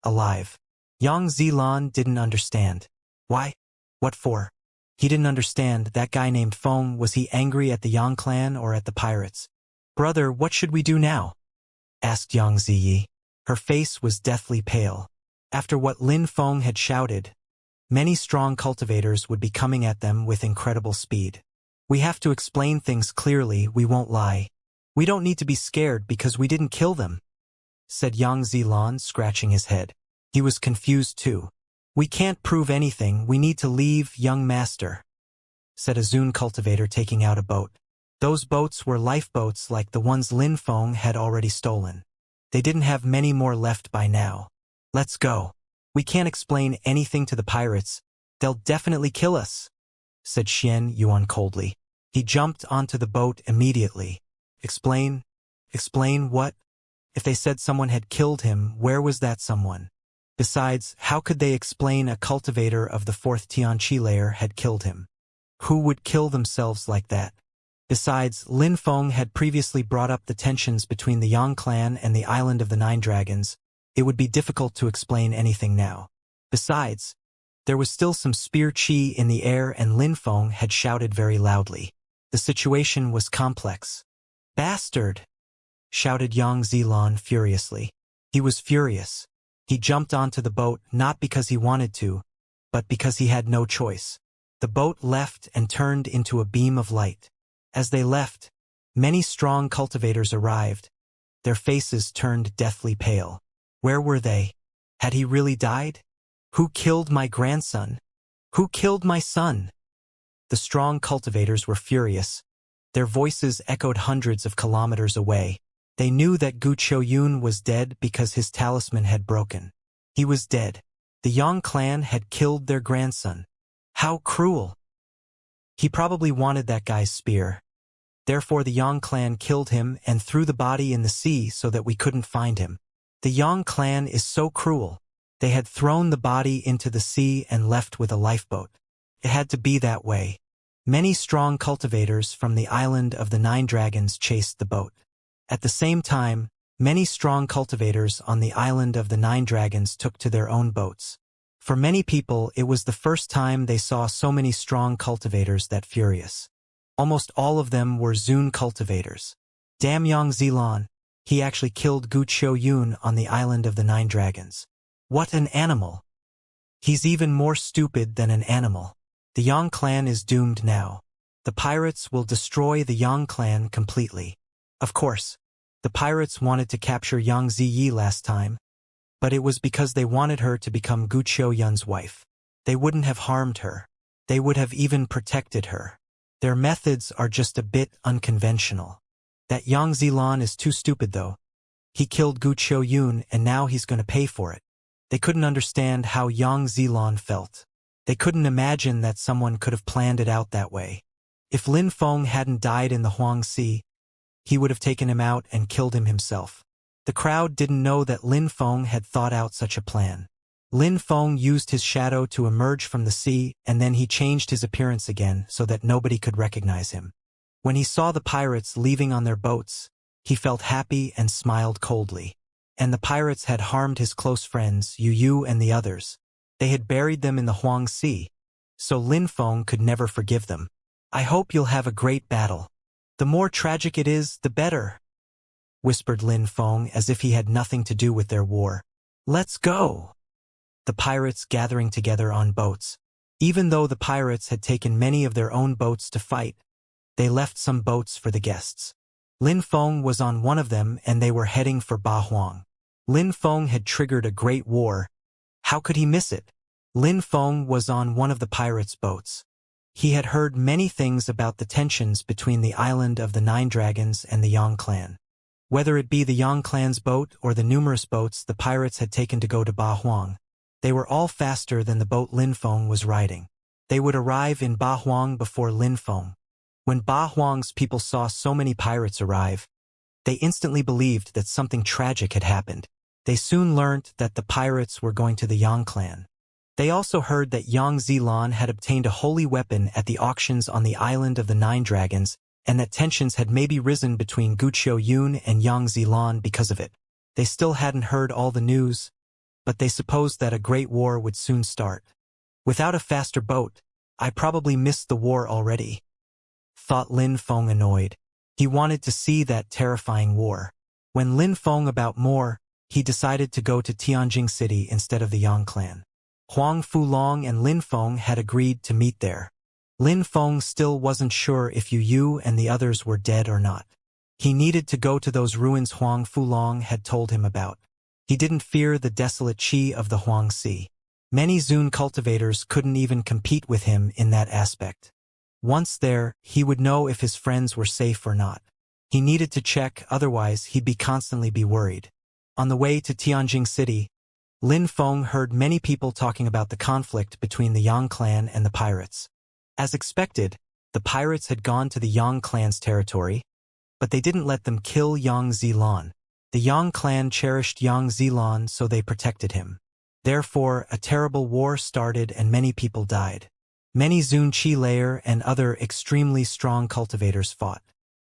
alive. Yang Zilan didn't understand. Why? What for? He didn't understand. That guy named Feng, was he angry at the Yang clan or at the pirates? "Brother, what should we do now?" asked Yang Ziyi. Her face was deathly pale. After what Lin Feng had shouted, many strong cultivators would be coming at them with incredible speed. "We have to explain things clearly, we won't lie. We don't need to be scared because we didn't kill them," said Yang Zilan, scratching his head. He was confused too. "We can't prove anything, we need to leave, young master," said a Zun cultivator taking out a boat. Those boats were lifeboats like the ones Lin Feng had already stolen. They didn't have many more left by now. "Let's go. We can't explain anything to the pirates. They'll definitely kill us," said Xianxia coldly. He jumped onto the boat immediately. Explain? Explain what? If they said someone had killed him, where was that someone? Besides, how could they explain a cultivator of the fourth Tianqi layer had killed him? Who would kill themselves like that? Besides, Lin Feng had previously brought up the tensions between the Yang clan and the Island of the Nine Dragons. It would be difficult to explain anything now. Besides, there was still some spear qi in the air and Lin Feng had shouted very loudly. The situation was complex. "Bastard!" shouted Yang Zilan furiously. He was furious. He jumped onto the boat not because he wanted to, but because he had no choice. The boat left and turned into a beam of light. As they left, many strong cultivators arrived. Their faces turned deathly pale. Where were they? Had he really died? "Who killed my grandson? Who killed my son?" The strong cultivators were furious. Their voices echoed hundreds of kilometers away. They knew that Gu Qiuyun was dead because his talisman had broken. He was dead. The Yang clan had killed their grandson. How cruel! He probably wanted that guy's spear. Therefore the Yang clan killed him and threw the body in the sea so that we couldn't find him. The Yang clan is so cruel. They had thrown the body into the sea and left with a lifeboat. It had to be that way. Many strong cultivators from the Island of the Nine Dragons chased the boat. At the same time, many strong cultivators on the Island of the Nine Dragons took to their own boats. For many people, it was the first time they saw so many strong cultivators that furious. Almost all of them were Zun cultivators. Damn Yang Zilan, he actually killed Gu Qiuyun on the Island of the Nine Dragons. What an animal! He's even more stupid than an animal. The Yang clan is doomed now. The pirates will destroy the Yang clan completely. Of course, the pirates wanted to capture Yang Ziyi last time, but it was because they wanted her to become Gu Qiuyun's wife. They wouldn't have harmed her. They would have even protected her. Their methods are just a bit unconventional. That Yang Zilan is too stupid though. He killed Gu Qiuyun and now he's going to pay for it. They couldn't understand how Yang Zilan felt. They couldn't imagine that someone could have planned it out that way. If Lin Feng hadn't died in the Huang Sea, he would have taken him out and killed him himself. The crowd didn't know that Lin Feng had thought out such a plan. Lin Feng used his shadow to emerge from the sea, and then he changed his appearance again so that nobody could recognize him. When he saw the pirates leaving on their boats, he felt happy and smiled coldly. And the pirates had harmed his close friends, Yu and the others. They had buried them in the Huang Sea, so Lin Feng could never forgive them. "I hope you'll have a great battle. The more tragic it is, the better," whispered Lin Feng as if he had nothing to do with their war. "Let's go!" The pirates gathering together on boats. Even though the pirates had taken many of their own boats to fight, they left some boats for the guests. Lin Feng was on one of them and they were heading for Ba Huang. Lin Feng had triggered a great war. How could he miss it? Lin Feng was on one of the pirates' boats. He had heard many things about the tensions between the island of the Nine Dragons and the Yang clan. Whether it be the Yang clan's boat or the numerous boats the pirates had taken to go to Ba Huang, they were all faster than the boat Lin Feng was riding. They would arrive in Ba Huang before Lin Feng. When Ba Huang's people saw so many pirates arrive, they instantly believed that something tragic had happened. They soon learnt that the pirates were going to the Yang clan. They also heard that Yang Zilan had obtained a holy weapon at the auctions on the island of the Nine Dragons, and that tensions had maybe risen between Guqiu Yun and Yang Zilan because of it. They still hadn't heard all the news, but they supposed that a great war would soon start. Without a faster boat, I probably missed the war already, thought Lin Feng annoyed. He wanted to see that terrifying war. When Lin Feng about more, he decided to go to Tianjing City instead of the Yang clan. Huang Fulong and Lin Feng had agreed to meet there. Lin Feng still wasn't sure if Yu and the others were dead or not. He needed to go to those ruins Huang Fulong had told him about. He didn't fear the desolate qi of the Huang Sea. Many Zun cultivators couldn't even compete with him in that aspect. Once there, he would know if his friends were safe or not. He needed to check, otherwise he'd constantly be worried. On the way to Tianjing City, Lin Feng heard many people talking about the conflict between the Yang clan and the pirates. As expected, the pirates had gone to the Yang clan's territory, but they didn't let them kill Yang Zilan. The Yang clan cherished Yang Zilan, so they protected him. Therefore, a terrible war started and many people died. Many Zun Qi layer and other extremely strong cultivators fought.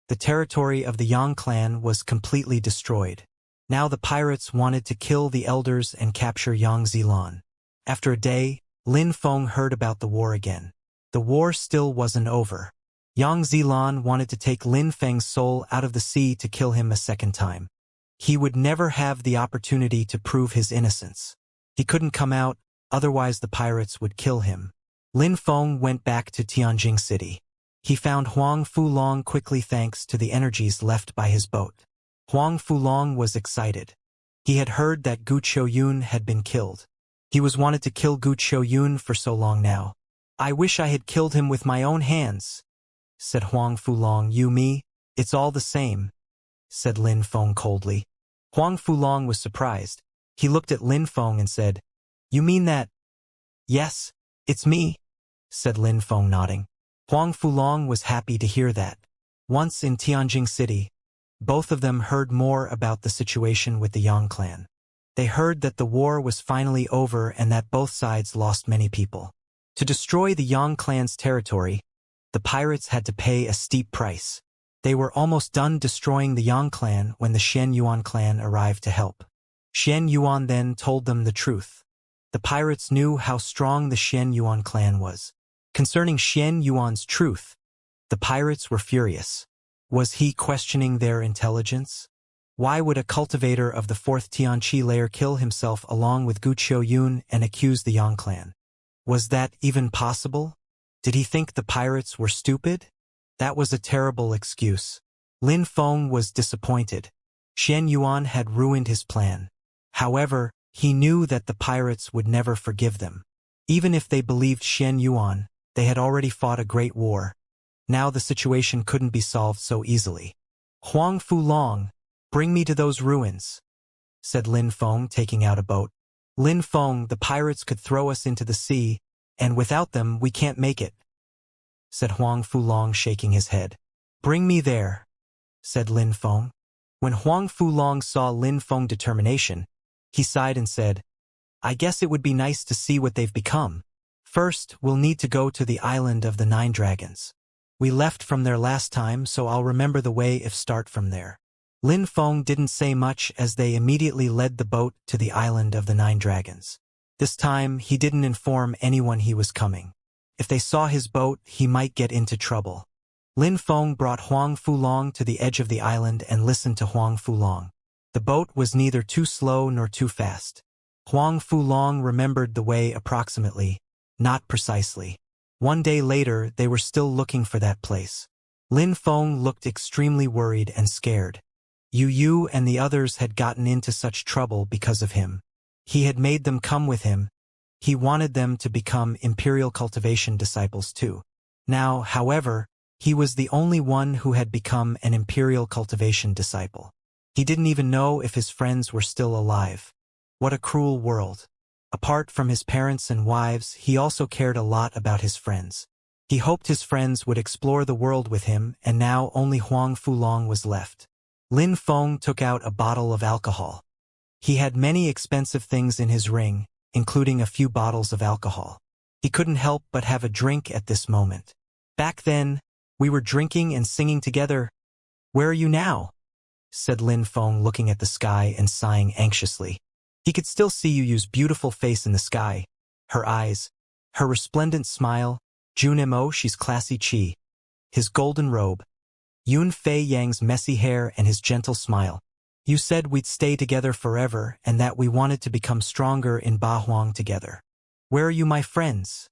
The territory of the Yang clan was completely destroyed. Now the pirates wanted to kill the elders and capture Yang Zilan. After a day, Lin Feng heard about the war again. The war still wasn't over. Yang Zilan wanted to take Lin Feng's soul out of the sea to kill him a second time. He would never have the opportunity to prove his innocence. He couldn't come out, otherwise the pirates would kill him. Lin Feng went back to Tianjing City. He found Huang Fulong quickly thanks to the energies left by his boat. Huang Fulong was excited. He had heard that Guqiu Yun had been killed. He was wanted to kill Guqiu Yun for so long now. "I wish I had killed him with my own hands," said Huang Fulong. "You me, it's all the same," said Lin Feng coldly. Huang Fulong was surprised. He looked at Lin Feng and said, "You mean that?" "Yes, it's me," said Lin Feng nodding. Huang Fulong was happy to hear that. Once in Tianjing City, both of them heard more about the situation with the Yang clan. They heard that the war was finally over and that both sides lost many people. To destroy the Yang clan's territory, the pirates had to pay a steep price. They were almost done destroying the Yang clan when the Shen Yuan clan arrived to help. Shen Yuan then told them the truth. The pirates knew how strong the Shen Yuan clan was. Concerning Shen Yuan's truth, the pirates were furious. Was he questioning their intelligence? Why would a cultivator of the 4th Tianqi layer kill himself along with Guqiu Yun and accuse the Yang clan? Was that even possible? Did he think the pirates were stupid? That was a terrible excuse. Lin Feng was disappointed. Shen Yuan had ruined his plan. However, he knew that the pirates would never forgive them. Even if they believed Shen Yuan, they had already fought a great war. Now the situation couldn't be solved so easily. "Huang Fulong, bring me to those ruins," said Lin Feng, taking out a boat. "Lin Feng, the pirates could throw us into the sea, And without them, we can't make it, said Huang Fulong, shaking his head. Bring me there, said Lin Feng. When Huang Fulong saw Lin Feng's determination, he sighed and said, I guess it would be nice to see what they've become. First, we'll need to go to the island of the 9 dragons. We left from there last time, so I'll remember the way if start from there. Lin Feng didn't say much as they immediately led the boat to the island of the 9 dragons. This time, he didn't inform anyone he was coming. If they saw his boat, he might get into trouble. Lin Feng brought Huang Fulong to the edge of the island and listened to Huang Fulong. The boat was neither too slow nor too fast. Huang Fulong remembered the way approximately, not precisely. One day later, they were still looking for that place. Lin Feng looked extremely worried and scared. Yu and the others had gotten into such trouble because of him. He had made them come with him. He wanted them to become Imperial Cultivation disciples too. Now, however, he was the only one who had become an Imperial Cultivation disciple. He didn't even know if his friends were still alive. What a cruel world. Apart from his parents and wives, he also cared a lot about his friends. He hoped his friends would explore the world with him, and now only Huang Fulong was left. Lin Feng took out a bottle of alcohol. He had many expensive things in his ring, including a few bottles of alcohol. He couldn't help but have a drink at this moment. Back then, we were drinking and singing together. Where are you now? Said Lin Feng, looking at the sky and sighing anxiously. He could still see Yu's beautiful face in the sky, her eyes, her resplendent smile, Jun Mo, she's classy Qi, his golden robe, Yun Fei Yang's messy hair and his gentle smile. You said we'd stay together forever and that we wanted to become stronger in Ba Huang together. Where are you, my friends?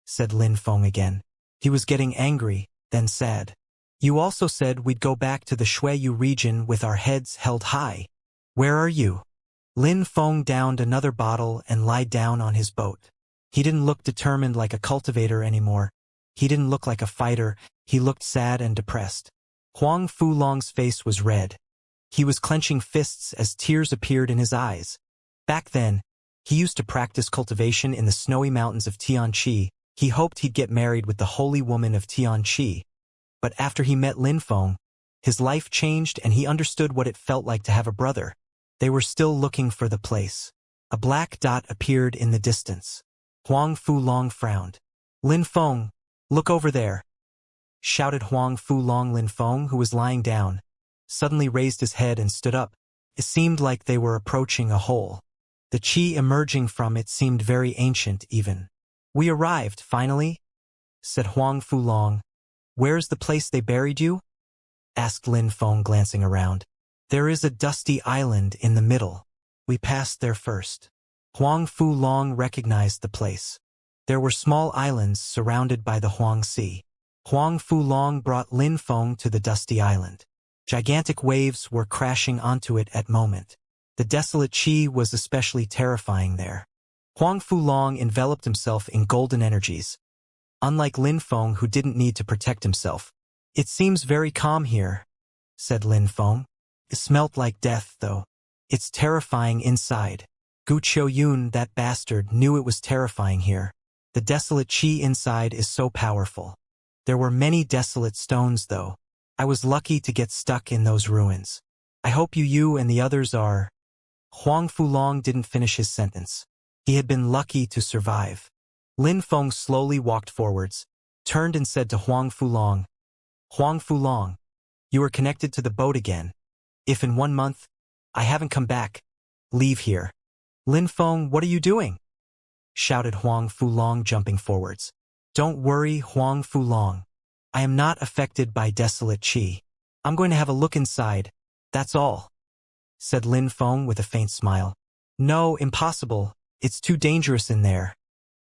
Said Lin Feng again. He was getting angry, then sad. You also said we'd go back to the Shuiyu region with our heads held high. Where are you? Lin Feng downed another bottle and lied down on his boat. He didn't look determined like a cultivator anymore. He didn't look like a fighter. He looked sad and depressed. Huang Fulong's face was red. He was clenching fists as tears appeared in his eyes. Back then, he used to practice cultivation in the snowy mountains of Tianqi. He hoped he'd get married with the holy woman of Tianqi. But after he met Lin Feng, his life changed and he understood what it felt like to have a brother. They were still looking for the place. A black dot appeared in the distance. Huang Fulong frowned. Lin Feng, look over there, shouted Huang Fulong. Lin Feng, who was lying down, suddenly raised his head and stood up. It seemed like they were approaching a hole. The qi emerging from it seemed very ancient even. We arrived, finally, said Huang Fulong. Where's the place they buried you? Asked Lin Feng, glancing around. There is a dusty island in the middle. We passed there first. Huang Fulong recognized the place. There were small islands surrounded by the Huang Sea. Huang Fulong brought Lin Feng to the dusty island. Gigantic waves were crashing onto it at moment. The desolate qi was especially terrifying there. Huang Fulong enveloped himself in golden energies. Unlike Lin Feng, who didn't need to protect himself. It seems very calm here, said Lin Feng. It smelt like death, though. It's terrifying inside. Gu Qiuyun, that bastard, knew it was terrifying here. The desolate qi inside is so powerful. There were many desolate stones, though. I was lucky to get stuck in those ruins. I hope you and the others are... Huang Fulong didn't finish his sentence. He had been lucky to survive. Lin Feng slowly walked forwards, turned and said to Huang Fulong, Huang Fulong, you are connected to the boat again. If in 1 month, I haven't come back, leave here. Lin Feng, what are you doing? Shouted Huang Fulong, jumping forwards. Don't worry, Huang Fulong. I am not affected by desolate qi. I'm going to have a look inside, that's all, said Lin Feng with a faint smile. No, impossible, it's too dangerous in there,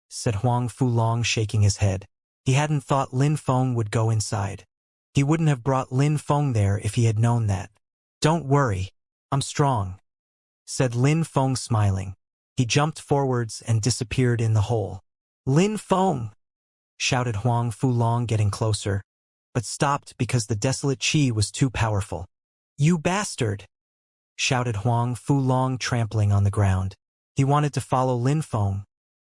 said Huang Fulong, shaking his head. He hadn't thought Lin Feng would go inside. He wouldn't have brought Lin Feng there if he had known that. Don't worry, I'm strong, said Lin Feng, smiling. He jumped forwards and disappeared in the hole. Lin Feng, shouted Huang Fulong, getting closer, but stopped because the desolate qi was too powerful. You bastard, shouted Huang Fulong, trampling on the ground. He wanted to follow Lin Feng,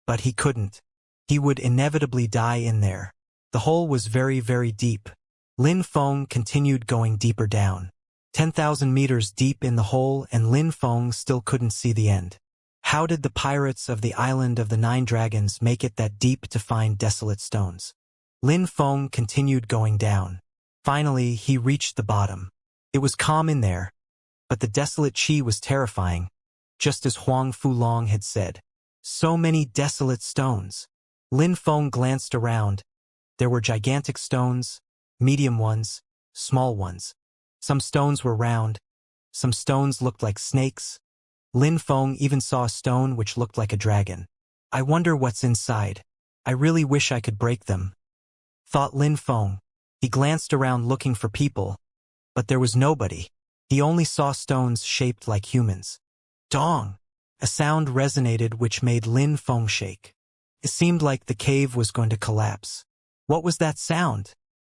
but he couldn't. He would inevitably die in there. The hole was very, very deep. Lin Feng continued going deeper down. 10,000 meters deep in the hole, and Lin Feng still couldn't see the end. How did the pirates of the Island of the Nine Dragons make it that deep to find desolate stones? Lin Feng continued going down. Finally, he reached the bottom. It was calm in there, but the desolate qi was terrifying, just as Huang Fulong had said. So many desolate stones. Lin Feng glanced around. There were gigantic stones, medium ones, small ones. Some stones were round. Some stones looked like snakes. Lin Feng even saw a stone which looked like a dragon. I wonder what's inside. I really wish I could break them, thought Lin Feng. He glanced around looking for people, but there was nobody. He only saw stones shaped like humans. Dong! A sound resonated which made Lin Feng shake. It seemed like the cave was going to collapse. What was that sound?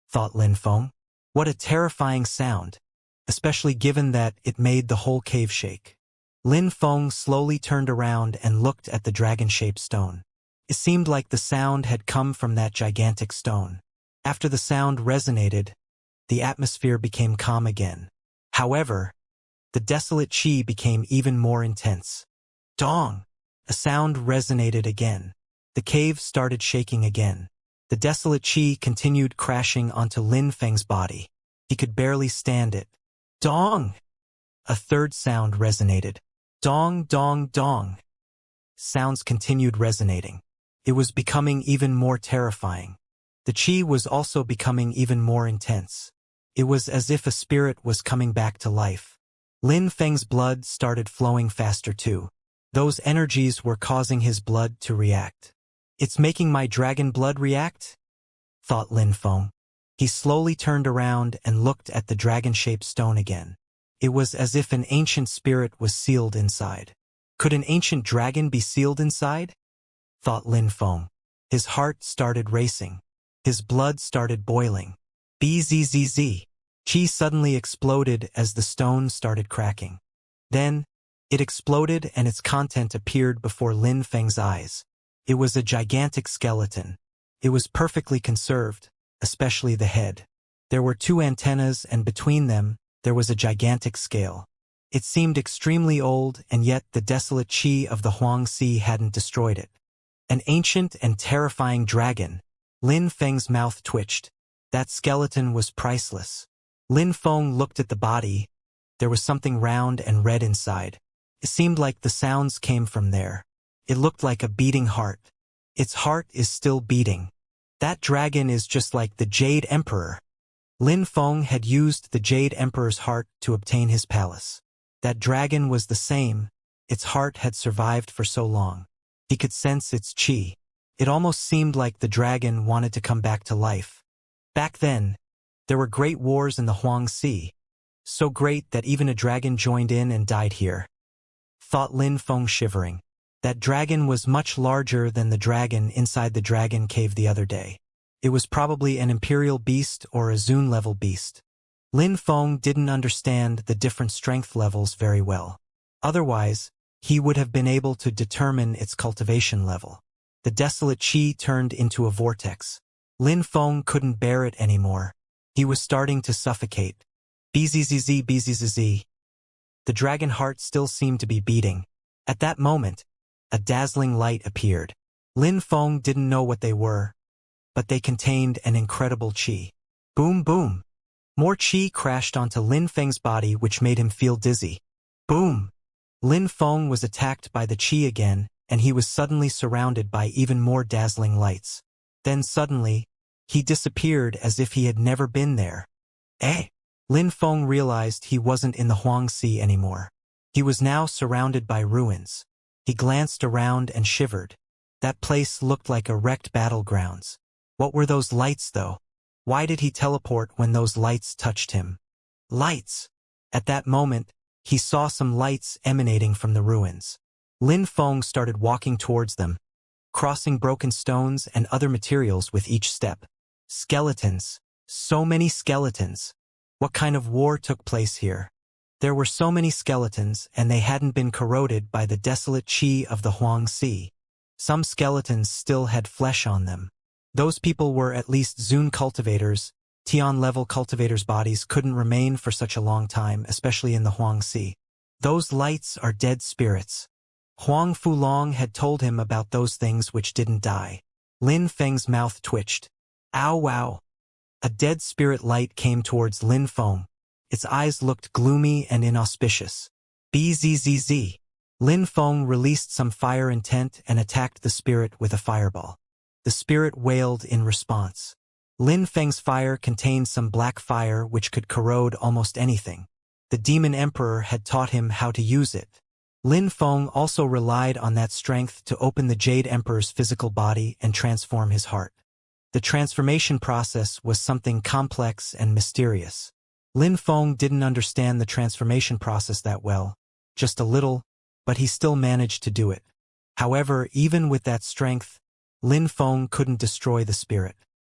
Thought Lin Feng. What a terrifying sound, especially given that it made the whole cave shake. Lin Feng slowly turned around and looked at the dragon-shaped stone. It seemed like the sound had come from that gigantic stone. After the sound resonated, the atmosphere became calm again. However, the desolate qi became even more intense. Dong! A sound resonated again. The cave started shaking again. The desolate qi continued crashing onto Lin Feng's body. He could barely stand it. Dong! A third sound resonated. Dong, dong, dong. Sounds continued resonating. It was becoming even more terrifying. The qi was also becoming even more intense. It was as if a spirit was coming back to life. Lin Feng's blood started flowing faster too. Those energies were causing his blood to react. It's making my dragon blood react? Thought Lin Feng. He slowly turned around and looked at the dragon-shaped stone again. It was as if an ancient spirit was sealed inside. Could an ancient dragon be sealed inside? Thought Lin Feng. His heart started racing. His blood started boiling. Bzzz. Qi suddenly exploded as the stone started cracking. Then, it exploded and its content appeared before Lin Feng's eyes. It was a gigantic skeleton. It was perfectly conserved, especially the head. There were 2 antennas, and between them, there was a gigantic scale. It seemed extremely old, and yet the desolate qi of the Huangxi hadn't destroyed it. An ancient and terrifying dragon. Lin Feng's mouth twitched. That skeleton was priceless. Lin Feng looked at the body. There was something round and red inside. It seemed like the sounds came from there. It looked like a beating heart. Its heart is still beating. That dragon is just like the Jade Emperor. Lin Feng had used the Jade Emperor's heart to obtain his palace. That dragon was the same. Its heart had survived for so long. He could sense its qi. It almost seemed like the dragon wanted to come back to life. Back then, there were great wars in the Huangxi. So great that even a dragon joined in and died here. Thought Lin Feng, shivering. That dragon was much larger than the dragon inside the dragon cave the other day. It was probably an imperial beast or a Zun-level beast. Lin Feng didn't understand the different strength levels very well. Otherwise, he would have been able to determine its cultivation level. The desolate qi turned into a vortex. Lin Feng couldn't bear it anymore. He was starting to suffocate. Bzzz, bzzz. The dragon heart still seemed to be beating. At that moment, a dazzling light appeared. Lin Feng didn't know what they were, but they contained an incredible qi. Boom, boom. More qi crashed onto Lin Feng's body, which made him feel dizzy. Boom. Lin Feng was attacked by the qi again, and he was suddenly surrounded by even more dazzling lights. Then suddenly, he disappeared as if he had never been there. Lin Feng realized he wasn't in the Huangxi anymore. He was now surrounded by ruins. He glanced around and shivered. That place looked like a wrecked battlegrounds. What were those lights, though? Why did he teleport when those lights touched him? Lights! At that moment, he saw some lights emanating from the ruins. Lin Feng started walking towards them, crossing broken stones and other materials with each step. Skeletons. So many skeletons. What kind of war took place here? There were so many skeletons, and they hadn't been corroded by the desolate qi of the Huangxi. Some skeletons still had flesh on them. Those people were at least Zun cultivators. Tian-level cultivators' bodies couldn't remain for such a long time, especially in the Huangxi. Those lights are dead spirits. Huang Fulong had told him about those things which didn't die. Lin Feng's mouth twitched. Ow wow. A dead spirit light came towards Lin Feng. Its eyes looked gloomy and inauspicious. Bzzz. Lin Feng released some fire intent and attacked the spirit with a fireball. The spirit wailed in response. Lin Feng's fire contained some black fire which could corrode almost anything. The demon emperor had taught him how to use it. Lin Feng also relied on that strength to open the Jade Emperor's physical body and transform his heart. The transformation process was something complex and mysterious. Lin Feng didn't understand the transformation process that well, just a little, but he still managed to do it. However, even with that strength, Lin Feng couldn't destroy the spirit.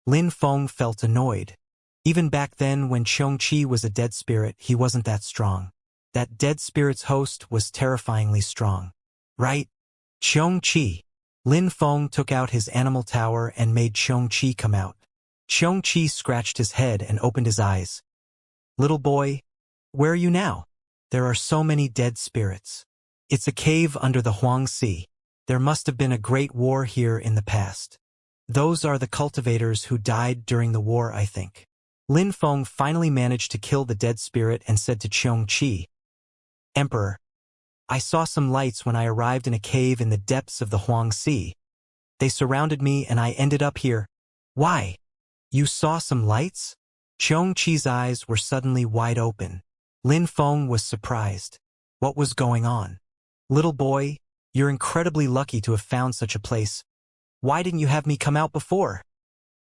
Lin Feng felt annoyed. Even back then when Xianxia was a dead spirit, he wasn't that strong. That dead spirit's host was terrifyingly strong. Right? Xianxia. Lin Feng took out his animal tower and made Xianxia come out. Xianxia scratched his head and opened his eyes. Little boy, where are you now? There are so many dead spirits. It's a cave under the Huangxi. There must have been a great war here in the past. Those are the cultivators who died during the war, I think. Lin Feng finally managed to kill the dead spirit and said to Xianxia, Emperor, I saw some lights when I arrived in a cave in the depths of the Huangxi. They surrounded me and I ended up here. Why? You saw some lights? Xianxia's eyes were suddenly wide open. Lin Feng was surprised. What was going on? Little boy, you're incredibly lucky to have found such a place. Why didn't you have me come out before?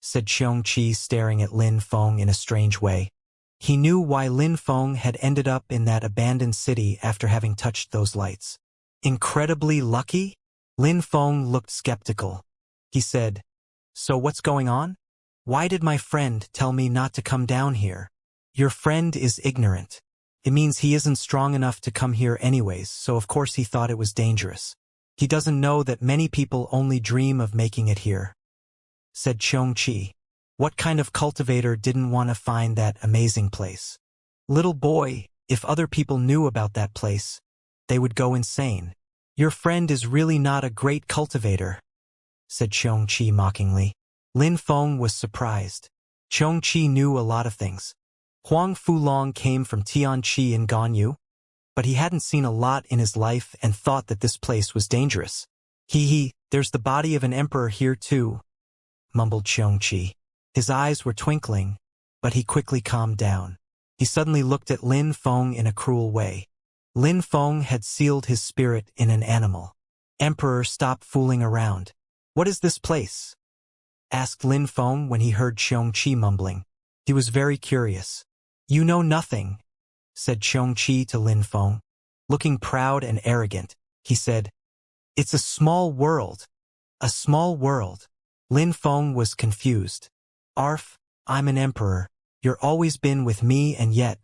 Said Xianxia, staring at Lin Feng in a strange way. He knew why Lin Feng had ended up in that abandoned city after having touched those lights. Incredibly lucky? Lin Feng looked skeptical. He said, So what's going on? Why did my friend tell me not to come down here? Your friend is ignorant. It means he isn't strong enough to come here anyways, so of course he thought it was dangerous. He doesn't know that many people only dream of making it here. Said Xianxia. What kind of cultivator didn't want to find that amazing place? Little boy, if other people knew about that place, they would go insane. Your friend is really not a great cultivator, said Xianxia mockingly. Lin Feng was surprised. Xianxia knew a lot of things. Huang Fulong came from Tianqi in Ganyu, but he hadn't seen a lot in his life and thought that this place was dangerous. There's the body of an emperor here too, mumbled Xianxia. His eyes were twinkling, but he quickly calmed down. He suddenly looked at Lin Feng in a cruel way. Lin Feng had sealed his spirit in an animal. Emperor, stop fooling around. What is this place? Asked Lin Feng when he heard Xianxia mumbling. He was very curious. You know nothing, said Xianxia to Lin Feng. Looking proud and arrogant, he said, It's a small world. A small world. Lin Feng was confused. Arf, I'm an emperor. You're always been with me and yet,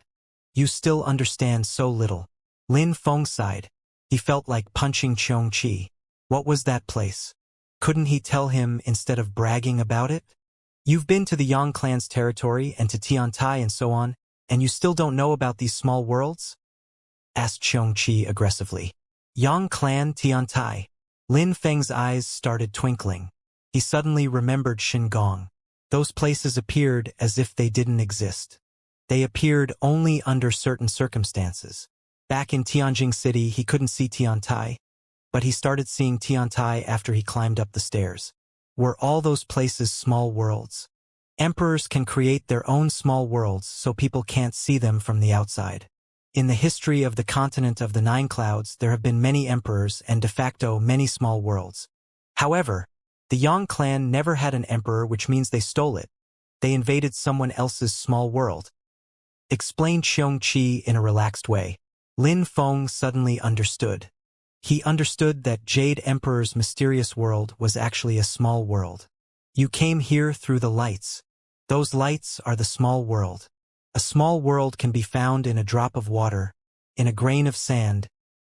you still understand so little. Lin Feng sighed. He felt like punching Xianxia. What was that place? Couldn't he tell him instead of bragging about it? You've been to the Yang clan's territory and to Tiantai and so on, and you still don't know about these small worlds? Asked Xianxia aggressively. Yang clan, Tiantai. Lin Feng's eyes started twinkling. He suddenly remembered Xingong. Those places appeared as if they didn't exist. They appeared only under certain circumstances. Back in Tianjing City, he couldn't see Tiantai, but he started seeing Tiantai after he climbed up the stairs. Were all those places small worlds? Emperors can create their own small worlds so people can't see them from the outside. In the history of the continent of the Nine Clouds, there have been many emperors and de facto many small worlds. However, the Yang clan never had an emperor, which means they stole it. They invaded someone else's small world. Explained Xianxia in a relaxed way. Lin Feng suddenly understood. He understood that Jade Emperor's mysterious world was actually a small world. You came here through the lights. Those lights are the small world. A small world can be found in a drop of water, in a grain of sand,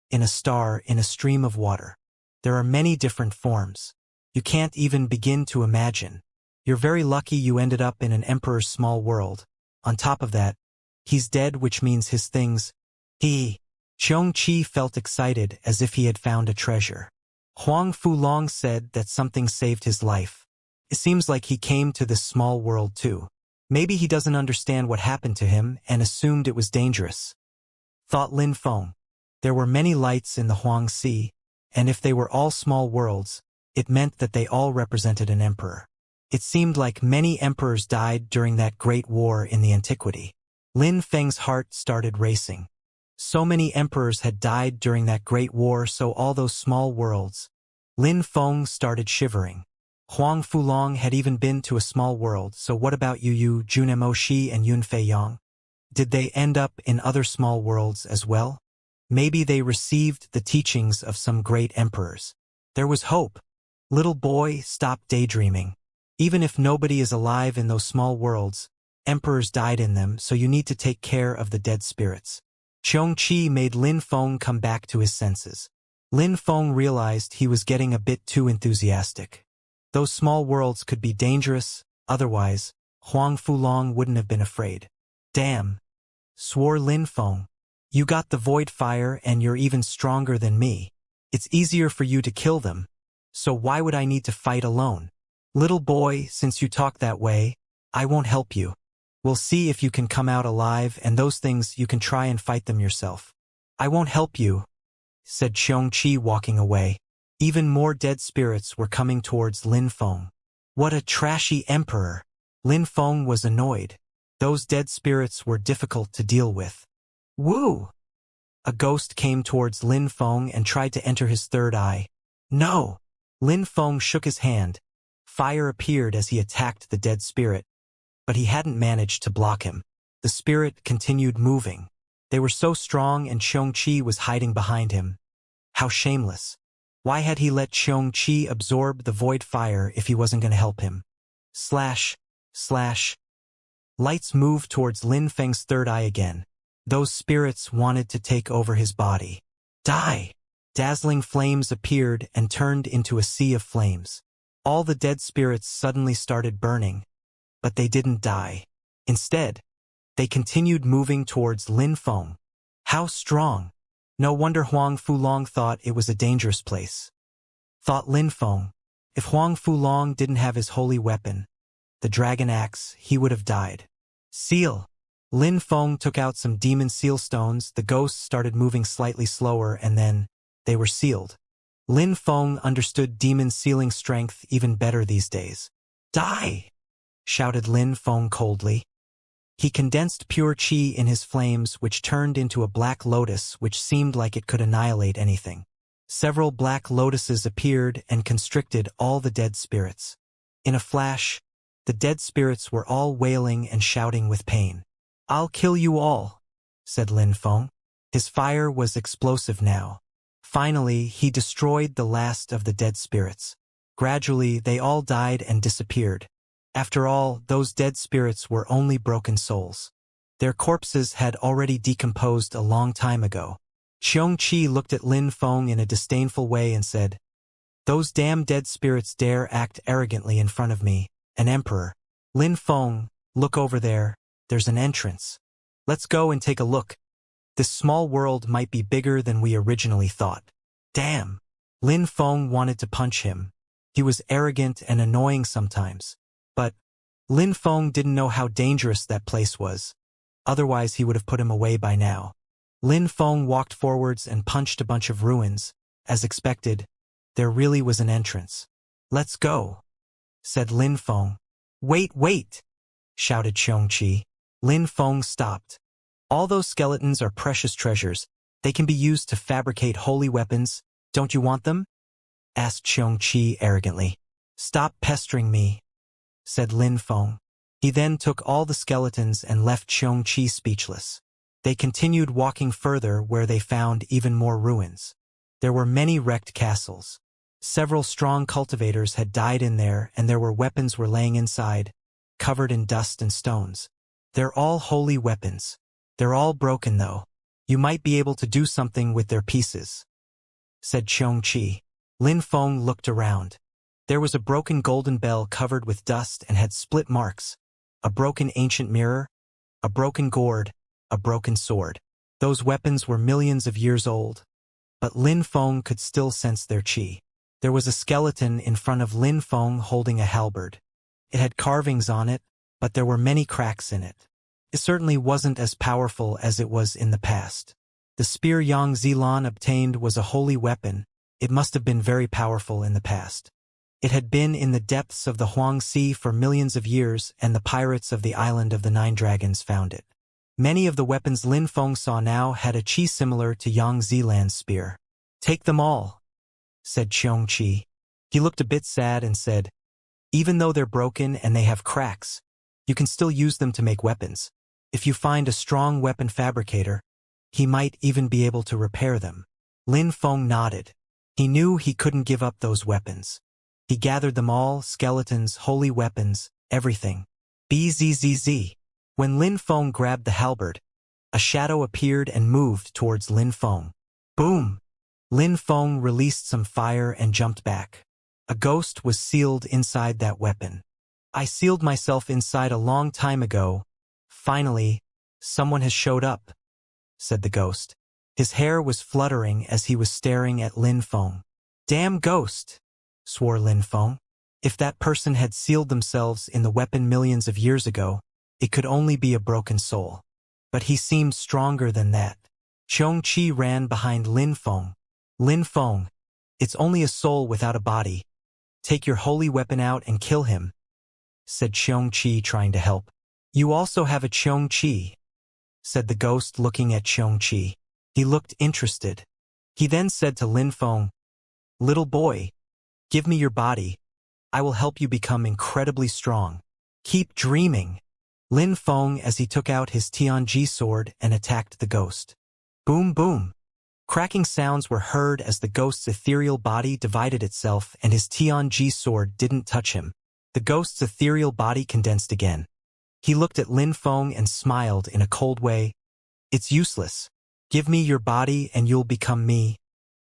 in a star, in a stream of water. There are many different forms. You can't even begin to imagine. You're very lucky you ended up in an emperor's small world. On top of that, he's dead, which means his things. Xianxia felt excited as if he had found a treasure. Huang Fulong said that something saved his life. It seems like he came to this small world too. Maybe he doesn't understand what happened to him and assumed it was dangerous. Thought Lin Feng. There were many lights in the Huangxi, and if they were all small worlds, it meant that they all represented an emperor. It seemed like many emperors died during that great war in the antiquity. Lin Feng's heart started racing. So many emperors had died during that great war, so all those small worlds. Lin Feng started shivering. Huang Fulong had even been to a small world, so what about Yu Junemoshi and Yunfei Yang? Did they end up in other small worlds as well? Maybe they received the teachings of some great emperors. There was hope. Little boy, stop daydreaming. Even if nobody is alive in those small worlds, emperors died in them, so you need to take care of the dead spirits. Xianxia made Lin Feng come back to his senses. Lin Feng realized he was getting a bit too enthusiastic. Those small worlds could be dangerous, otherwise, Huang Fulong wouldn't have been afraid. Damn, swore Lin Feng. You got the void fire and you're even stronger than me. It's easier for you to kill them, so why would I need to fight alone? Little boy, since you talk that way, I won't help you. We'll see if you can come out alive, and those things you can try and fight them yourself. I won't help you, said Xianxia, walking away. Even more dead spirits were coming towards Lin Feng. What a trashy emperor! Lin Feng was annoyed. Those dead spirits were difficult to deal with. Woo! A ghost came towards Lin Feng and tried to enter his third eye. No! Lin Feng shook his hand. Fire appeared as he attacked the dead spirit, but he hadn't managed to block him. The spirit continued moving. They were so strong and Xianxia was hiding behind him. How shameless. Why had he let Xianxia absorb the void fire if he wasn't going to help him? Slash. Lights moved towards Lin Feng's third eye again. Those spirits wanted to take over his body. Die! Dazzling flames appeared and turned into a sea of flames. All the dead spirits suddenly started burning, but they didn't die. Instead, they continued moving towards Lin Feng. How strong! No wonder Huang Fulong thought it was a dangerous place. Thought Lin Feng. If Huang Fulong didn't have his holy weapon, the dragon axe, he would have died. Seal! Lin Feng took out some demon seal stones. The ghosts started moving slightly slower, and then they were sealed. Lin Feng understood demon sealing strength even better these days. Die! Shouted Lin Feng coldly. He condensed pure qi in his flames, which turned into a black lotus which seemed like it could annihilate anything. Several black lotuses appeared and constricted all the dead spirits. In a flash, the dead spirits were all wailing and shouting with pain. I'll kill you all, said Lin Feng. His fire was explosive now. Finally, he destroyed the last of the dead spirits. Gradually, they all died and disappeared. After all, those dead spirits were only broken souls. Their corpses had already decomposed a long time ago. Xianxia looked at Lin Feng in a disdainful way and said, "Those damn dead spirits dare act arrogantly in front of me, an emperor. Lin Feng, look over there, there's an entrance. Let's go and take a look. This small world might be bigger than we originally thought." Damn! Lin Feng wanted to punch him. He was arrogant and annoying sometimes. But Lin Feng didn't know how dangerous that place was. Otherwise he would have put him away by now. Lin Feng walked forwards and punched a bunch of ruins. As expected, there really was an entrance. "Let's go," said Lin Feng. Wait! Shouted Xianxia. Lin Feng stopped. "All those skeletons are precious treasures. They can be used to fabricate holy weapons. Don't you want them?" asked Xianxia arrogantly. "Stop pestering me," said Lin Feng. He then took all the skeletons and left Xianxia speechless. They continued walking further where they found even more ruins. There were many wrecked castles. Several strong cultivators had died in there, and there were weapons were laying inside, covered in dust and stones. They're all holy weapons. They're all broken though. You might be able to do something with their pieces, said Xianxia. Lin Feng looked around. There was a broken golden bell covered with dust and had split marks, a broken ancient mirror, a broken gourd, a broken sword. Those weapons were millions of years old, but Lin Feng could still sense their qi. There was a skeleton in front of Lin Feng holding a halberd. It had carvings on it, but there were many cracks in it. It certainly wasn't as powerful as it was in the past. The spear Yang Zilan obtained was a holy weapon. It must have been very powerful in the past. It had been in the depths of the Huang Sea for millions of years, and the pirates of the Island of the Nine Dragons found it. Many of the weapons Lin Feng saw now had a qi similar to Yang Zilan's spear. "Take them all," said Xianxia. He looked a bit sad and said, "Even though they're broken and they have cracks, you can still use them to make weapons. If you find a strong weapon fabricator, he might even be able to repair them." Lin Feng nodded. He knew he couldn't give up those weapons. He gathered them all, skeletons, holy weapons, everything. Bzzz. When Lin Feng grabbed the halberd, a shadow appeared and moved towards Lin Feng. Boom! Lin Feng released some fire and jumped back. A ghost was sealed inside that weapon. "I sealed myself inside a long time ago. Finally, someone has showed up," said the ghost. His hair was fluttering as he was staring at Lin Feng. "Damn ghost," swore Lin Feng. If that person had sealed themselves in the weapon millions of years ago, it could only be a broken soul. But he seemed stronger than that. Xianxia ran behind Lin Feng. "Lin Feng, it's only a soul without a body. Take your holy weapon out and kill him," said Xianxia, trying to help. "You also have a Xianxia," said the ghost, looking at Xianxia. He looked interested. He then said to Lin Feng, "Little boy, give me your body. I will help you become incredibly strong. Keep dreaming." Lin Feng as he took out his Tianji sword and attacked the ghost. Boom boom. Cracking sounds were heard as the ghost's ethereal body divided itself and his Tianji sword didn't touch him. The ghost's ethereal body condensed again. He looked at Lin Feng and smiled in a cold way. "It's useless. Give me your body and you'll become me.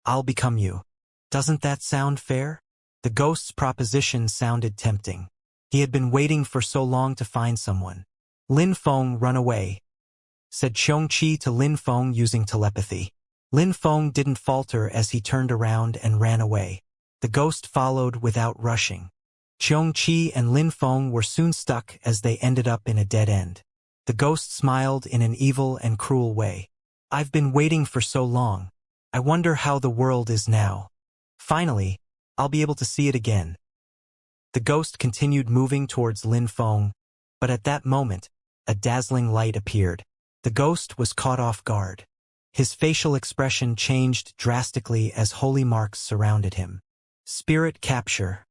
I'll become you. Doesn't that sound fair?" The ghost's proposition sounded tempting. He had been waiting for so long to find someone. "Lin Feng, run away," said Xianxia to Lin Feng using telepathy. Lin Feng didn't falter as he turned around and ran away. The ghost followed without rushing. Xianxia and Lin Feng were soon stuck as they ended up in a dead end. The ghost smiled in an evil and cruel way. "I've been waiting for so long. I wonder how the world is now. Finally, I'll be able to see it again." The ghost continued moving towards Lin Feng, but at that moment, a dazzling light appeared. The ghost was caught off guard. His facial expression changed drastically as holy marks surrounded him. "Spirit capture,"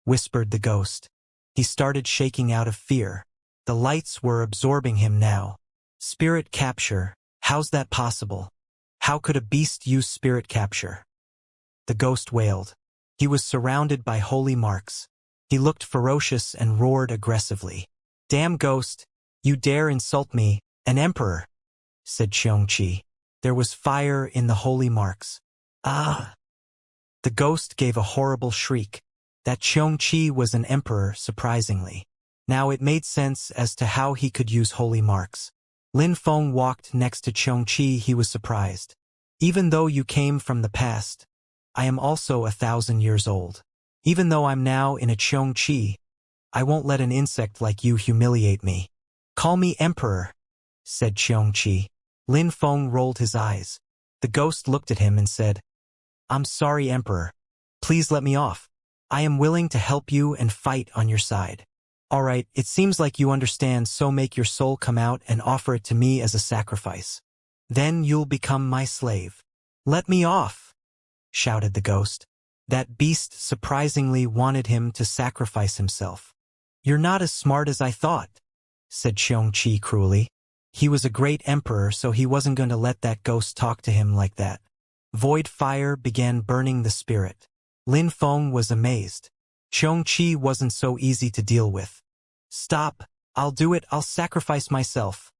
whispered the ghost. He started shaking out of fear. The lights were absorbing him now. "Spirit capture, how's that possible? How could a beast use spirit capture?" The ghost wailed. He was surrounded by holy marks. He looked ferocious and roared aggressively. "Damn ghost, you dare insult me, an emperor," said Xianxia. There was fire in the holy marks. "Ah!" The ghost gave a horrible shriek. That Xianxia was an emperor, surprisingly. Now it made sense as to how he could use holy marks. Lin Feng walked next to Xianxia. He was surprised. "Even though you came from the past, I am also 1,000 years old. Even though I'm now in a Xianxia, I won't let an insect like you humiliate me." "Call me emperor," said Xianxia. Lin Feng rolled his eyes. The ghost looked at him and said, "I'm sorry, emperor. Please let me off. I am willing to help you and fight on your side." "All right, it seems like you understand, so make your soul come out and offer it to me as a sacrifice. Then you'll become my slave." "Let me off," shouted the ghost. That beast surprisingly wanted him to sacrifice himself. "You're not as smart as I thought," said Xianxia cruelly. He was a great emperor, so he wasn't going to let that ghost talk to him like that. Void fire began burning the spirit. Lin Feng was amazed. Xianxia wasn't so easy to deal with. "Stop, I'll do it, I'll sacrifice myself."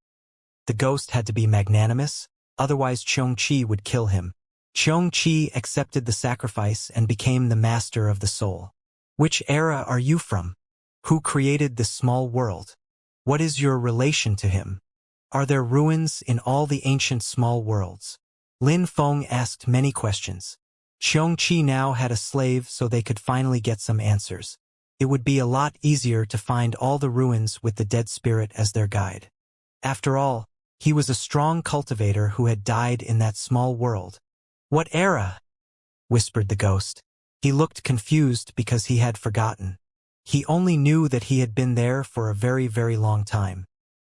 The ghost had to be magnanimous, otherwise Xianxia would kill him. Xianxia accepted the sacrifice and became the master of the soul. Which era are you from? Who created this small world? What is your relation to him? Are there ruins in all the ancient small worlds? Lin Feng asked many questions. Xianxia now had a slave so they could finally get some answers. It would be a lot easier to find all the ruins with the dead spirit as their guide. After all, he was a strong cultivator who had died in that small world. What era? Whispered the ghost. He looked confused because he had forgotten. He only knew that he had been there for a very, very long time.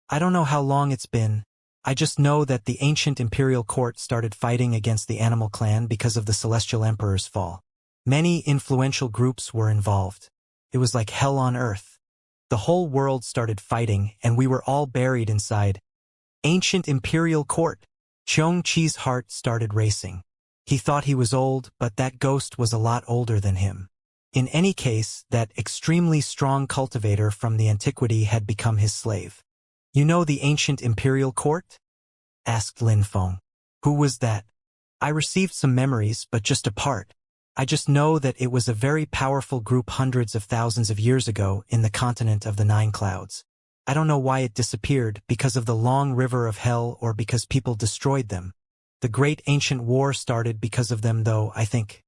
I don't know how long it's been. I just know that the ancient imperial court started fighting against the animal clan because of the celestial emperor's fall. Many influential groups were involved. It was like hell on earth. The whole world started fighting and we were all buried inside. Ancient imperial court. Xianxia's heart started racing. He thought he was old, but that ghost was a lot older than him. In any case, that extremely strong cultivator from the antiquity had become his slave. You know the ancient imperial court? Asked Lin Feng. Who was that? I received some memories, but just a part. I just know that it was a very powerful group hundreds of thousands of years ago in the continent of the Nine Clouds. I don't know why it disappeared, because of the long river of hell or because people destroyed them. The great ancient war started because of them though, I think,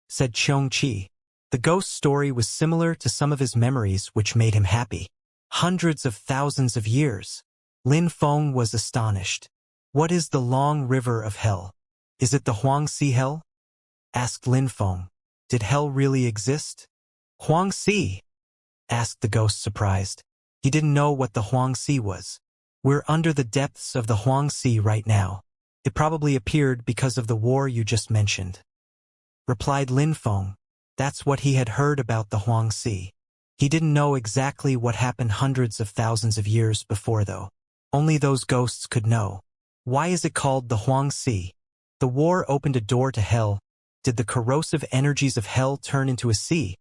said Xianxia. The ghost story was similar to some of his memories which made him happy. Hundreds of thousands of years. Lin Feng was astonished. What is the long river of hell? Is it the Huangxi hell? Asked Lin Feng. Did hell really exist? Huangxi? Asked the ghost surprised. He didn't know what the Huangxi was. We're under the depths of the Huangxi right now. It probably appeared because of the war you just mentioned. Replied Lin Feng. That's what he had heard about the Huangxi. He didn't know exactly what happened hundreds of thousands of years before though. Only those ghosts could know. Why is it called the Huangxi? The war opened a door to hell. Did the corrosive energies of hell turn into a sea?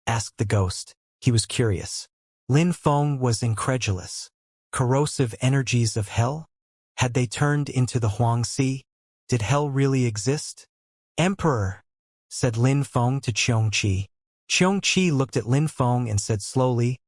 Asked the ghost. He was curious. Lin Feng was incredulous. Corrosive energies of hell? Had they turned into the Huangxi? Did hell really exist? Emperor, said Lin Feng to Xianxia. Xianxia looked at Lin Feng and said slowly,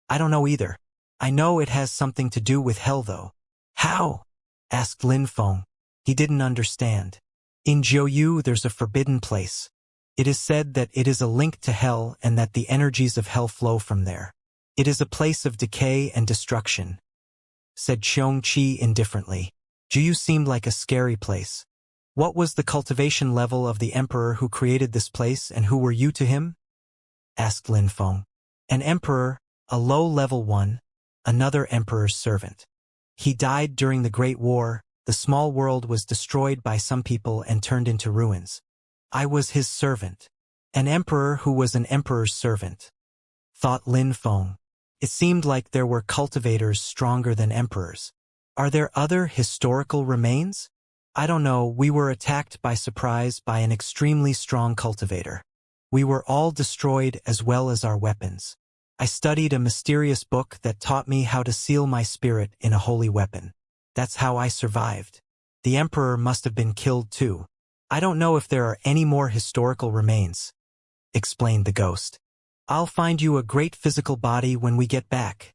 I don't know either. I know it has something to do with hell though. How? Asked Lin Feng. He didn't understand. In Jiuyu there's a forbidden place. It is said that it is a link to hell and that the energies of hell flow from there. It is a place of decay and destruction, said Xianxia indifferently. Jiuyu seemed like a scary place. What was the cultivation level of the emperor who created this place and who were you to him? Asked Lin Feng. An emperor, a low-level one, another emperor's servant. He died during the Great War. The small world was destroyed by some people and turned into ruins. I was his servant. An emperor who was an emperor's servant, thought Lin Feng. It seemed like there were cultivators stronger than emperors. Are there other historical remains? I don't know, we were attacked by surprise by an extremely strong cultivator. We were all destroyed as well as our weapons. I studied a mysterious book that taught me how to seal my spirit in a holy weapon. That's how I survived. The emperor must have been killed too. I don't know if there are any more historical remains, explained the ghost. I'll find you a great physical body when we get back,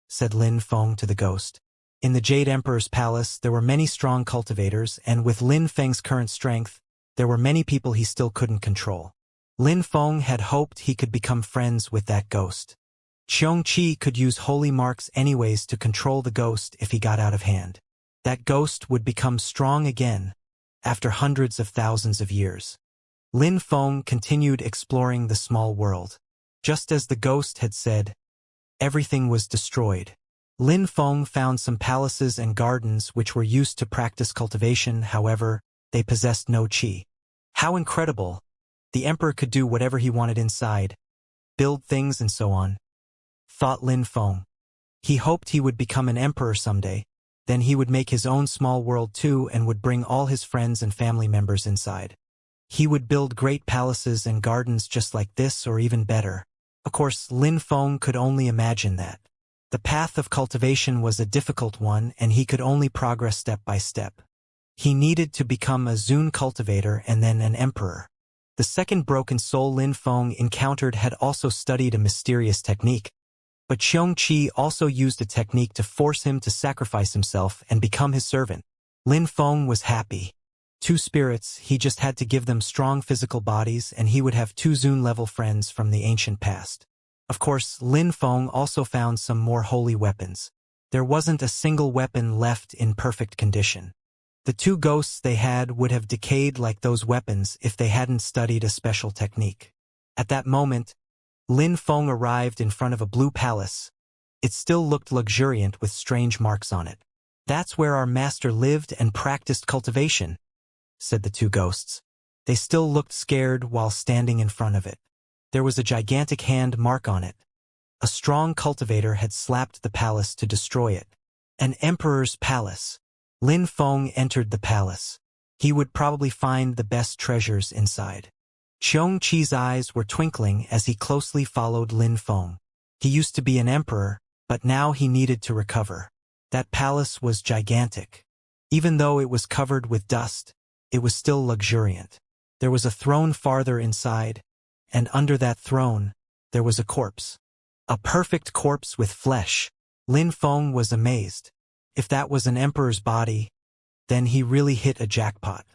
said Lin Feng to the ghost. In the Jade Emperor's palace there were many strong cultivators, and with Lin Feng's current strength, there were many people he still couldn't control. Lin Feng had hoped he could become friends with that ghost. Xianxia could use holy marks anyways to control the ghost if he got out of hand. That ghost would become strong again, after hundreds of thousands of years. Lin Feng continued exploring the small world. Just as the ghost had said, everything was destroyed. Lin Feng found some palaces and gardens which were used to practice cultivation, however, they possessed no qi. How incredible! The emperor could do whatever he wanted inside, build things and so on, thought Lin Feng. He hoped he would become an emperor someday, then he would make his own small world too and would bring all his friends and family members inside. He would build great palaces and gardens just like this or even better. Of course, Lin Feng could only imagine that. The path of cultivation was a difficult one and he could only progress step by step. He needed to become a Zun cultivator and then an emperor. The second broken soul Lin Feng encountered had also studied a mysterious technique, but Xianxia also used a technique to force him to sacrifice himself and become his servant. Lin Feng was happy. Two spirits, he just had to give them strong physical bodies and he would have two Zun-level friends from the ancient past. Of course, Lin Feng also found some more holy weapons. There wasn't a single weapon left in perfect condition. The two ghosts they had would have decayed like those weapons if they hadn't studied a special technique. At that moment, Lin Feng arrived in front of a blue palace. It still looked luxuriant with strange marks on it. "That's where our master lived and practiced cultivation," said the two ghosts. They still looked scared while standing in front of it. There was a gigantic hand mark on it. A strong cultivator had slapped the palace to destroy it. An emperor's palace. Lin Feng entered the palace. He would probably find the best treasures inside. Xianxia's eyes were twinkling as he closely followed Lin Feng. He used to be an emperor, but now he needed to recover. That palace was gigantic. Even though it was covered with dust, it was still luxuriant. There was a throne farther inside, and under that throne, there was a corpse. A perfect corpse with flesh. Lin Feng was amazed. If that was an emperor's body, then he really hit a jackpot.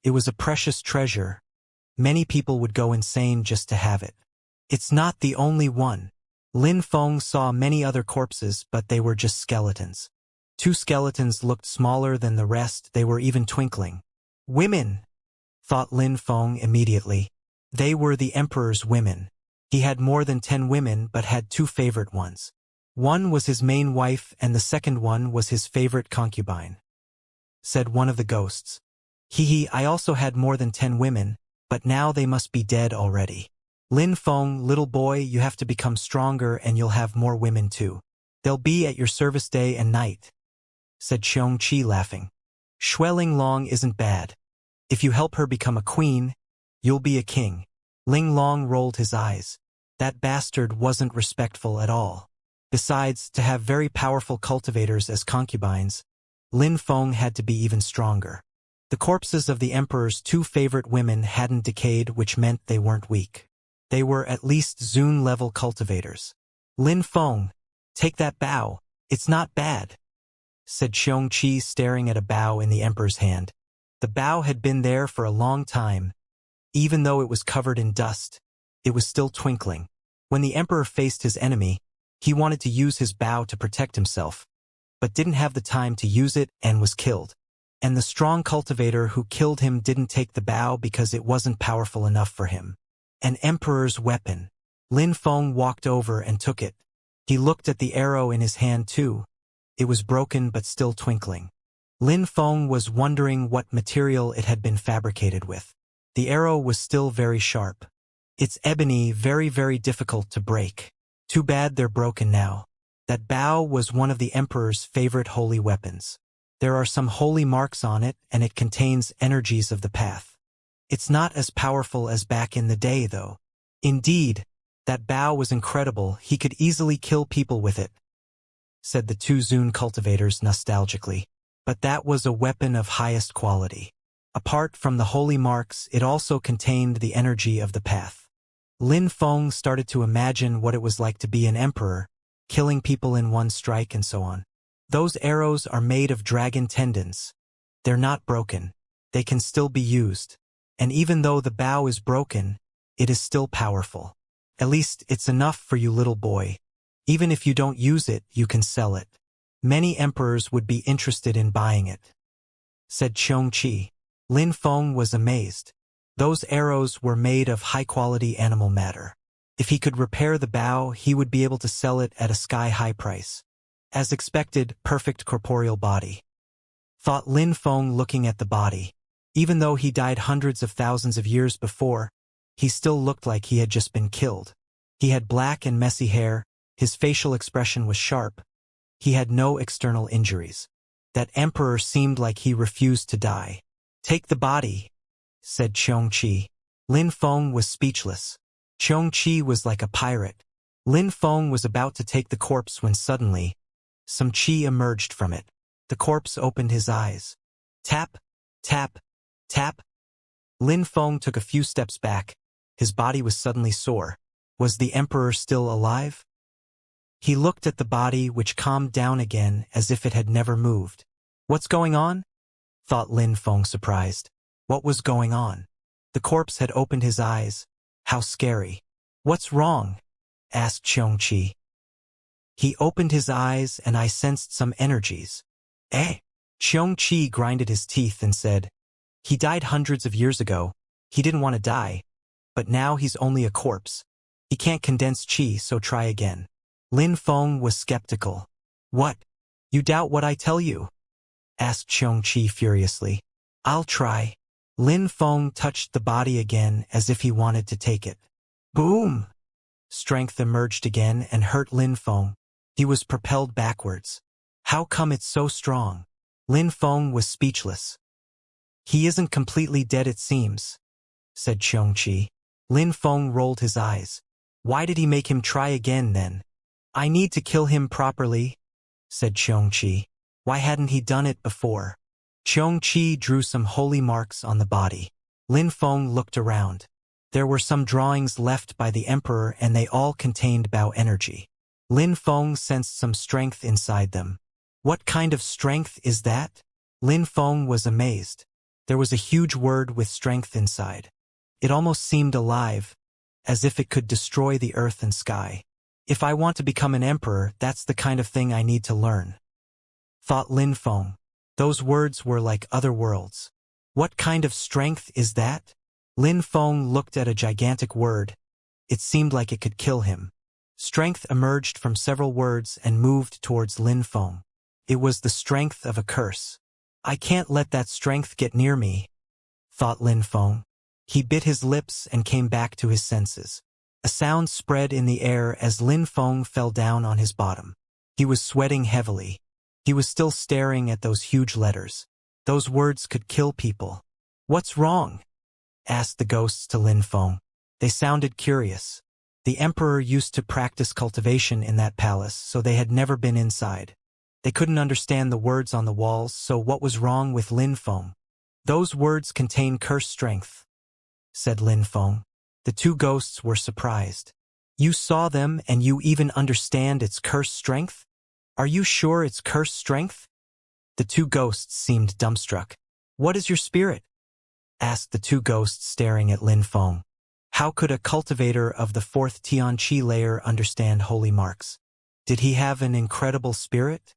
It was a precious treasure. Many people would go insane just to have it. It's not the only one. Lin Feng saw many other corpses, but they were just skeletons. Two skeletons looked smaller than the rest, they were even twinkling. Women, thought Lin Feng immediately. They were the emperor's women. He had more than 10 women but had two favorite ones. One was his main wife and the second one was his favorite concubine. Said one of the ghosts. I also had more than 10 women, but now they must be dead already. Lin Feng, little boy, you have to become stronger and you'll have more women too. They'll be at your service day and night, said Xianxia laughing. Shueling Long isn't bad. If you help her become a queen, you'll be a king. Ling Long rolled his eyes. That bastard wasn't respectful at all. Besides, to have very powerful cultivators as concubines, Lin Feng had to be even stronger. The corpses of the emperor's two favorite women hadn't decayed, which meant they weren't weak. They were at least Zun-level cultivators. Lin Feng, take that bow. It's not bad, said Xianxia, staring at a bow in the emperor's hand. The bow had been there for a long time. Even though it was covered in dust, it was still twinkling. When the emperor faced his enemy, he wanted to use his bow to protect himself, but didn't have the time to use it and was killed. And the strong cultivator who killed him didn't take the bow because it wasn't powerful enough for him. An emperor's weapon. Lin Feng walked over and took it. He looked at the arrow in his hand too. It was broken but still twinkling. Lin Feng was wondering what material it had been fabricated with. The arrow was still very sharp. It's ebony, very, very difficult to break. Too bad they're broken now. That bow was one of the emperor's favorite holy weapons. There are some holy marks on it and it contains energies of the path. It's not as powerful as back in the day though. Indeed, that bow was incredible, he could easily kill people with it, said the two Zun cultivators nostalgically. But that was a weapon of highest quality. Apart from the holy marks, it also contained the energy of the path. Lin Feng started to imagine what it was like to be an emperor, killing people in one strike and so on. Those arrows are made of dragon tendons. They're not broken. They can still be used. And even though the bow is broken, it is still powerful. At least it's enough for you, little boy. Even if you don't use it, you can sell it. Many emperors would be interested in buying it, said Xianxia. Lin Feng was amazed. Those arrows were made of high-quality animal matter. If he could repair the bow, he would be able to sell it at a sky-high price. As expected, perfect corporeal body, thought Lin Feng looking at the body. Even though he died hundreds of thousands of years before, he still looked like he had just been killed. He had black and messy hair, his facial expression was sharp. He had no external injuries. That emperor seemed like he refused to die. Take the body, said Xianxia. Lin Feng was speechless. Xianxia was like a pirate. Lin Feng was about to take the corpse when suddenly, some qi emerged from it. The corpse opened his eyes. Tap, Tap, tap. Lin Feng took a few steps back. His body was suddenly sore. Was the emperor still alive? He looked at the body, which calmed down again as if it had never moved. What's going on? Thought Lin Feng, surprised. What was going on? The corpse had opened his eyes. How scary. What's wrong? Asked Xianxia. He opened his eyes and I sensed some energies. Eh? Xianxia grinded his teeth and said, he died hundreds of years ago. He didn't want to die. But now he's only a corpse. He can't condense qi, so try again. Lin Feng was skeptical. What? You doubt what I tell you? Asked Xianxia furiously. I'll try. Lin Feng touched the body again as if he wanted to take it. Boom! Strength emerged again and hurt Lin Feng. He was propelled backwards. How come it's so strong? Lin Feng was speechless. He isn't completely dead, it seems, said Xianxia. Lin Feng rolled his eyes. Why did he make him try again then? I need to kill him properly, said Xianxia. Why hadn't he done it before? Xianxia drew some holy marks on the body. Lin Feng looked around. There were some drawings left by the emperor and they all contained Bao energy. Lin Feng sensed some strength inside them. What kind of strength is that? Lin Feng was amazed. There was a huge word with strength inside. It almost seemed alive, as if it could destroy the earth and sky. If I want to become an emperor, that's the kind of thing I need to learn. Thought Lin Feng. Those words were like other worlds. What kind of strength is that? Lin Feng looked at a gigantic word. It seemed like it could kill him. Strength emerged from several words and moved towards Lin Feng. It was the strength of a curse. I can't let that strength get near me, thought Lin Feng. He bit his lips and came back to his senses. A sound spread in the air as Lin Feng fell down on his bottom. He was sweating heavily. He was still staring at those huge letters. Those words could kill people. What's wrong? Asked the ghosts to Lin Feng. They sounded curious. The emperor used to practice cultivation in that palace, so they had never been inside. They couldn't understand the words on the walls, so what was wrong with Lin Feng? Those words contain cursed strength, said Lin Feng. The two ghosts were surprised. You saw them and you even understand its cursed strength? Are you sure it's cursed strength? The two ghosts seemed dumbstruck. What is your spirit? Asked the two ghosts staring at Lin Feng. How could a cultivator of the fourth Tianqi layer understand holy marks? Did he have an incredible spirit?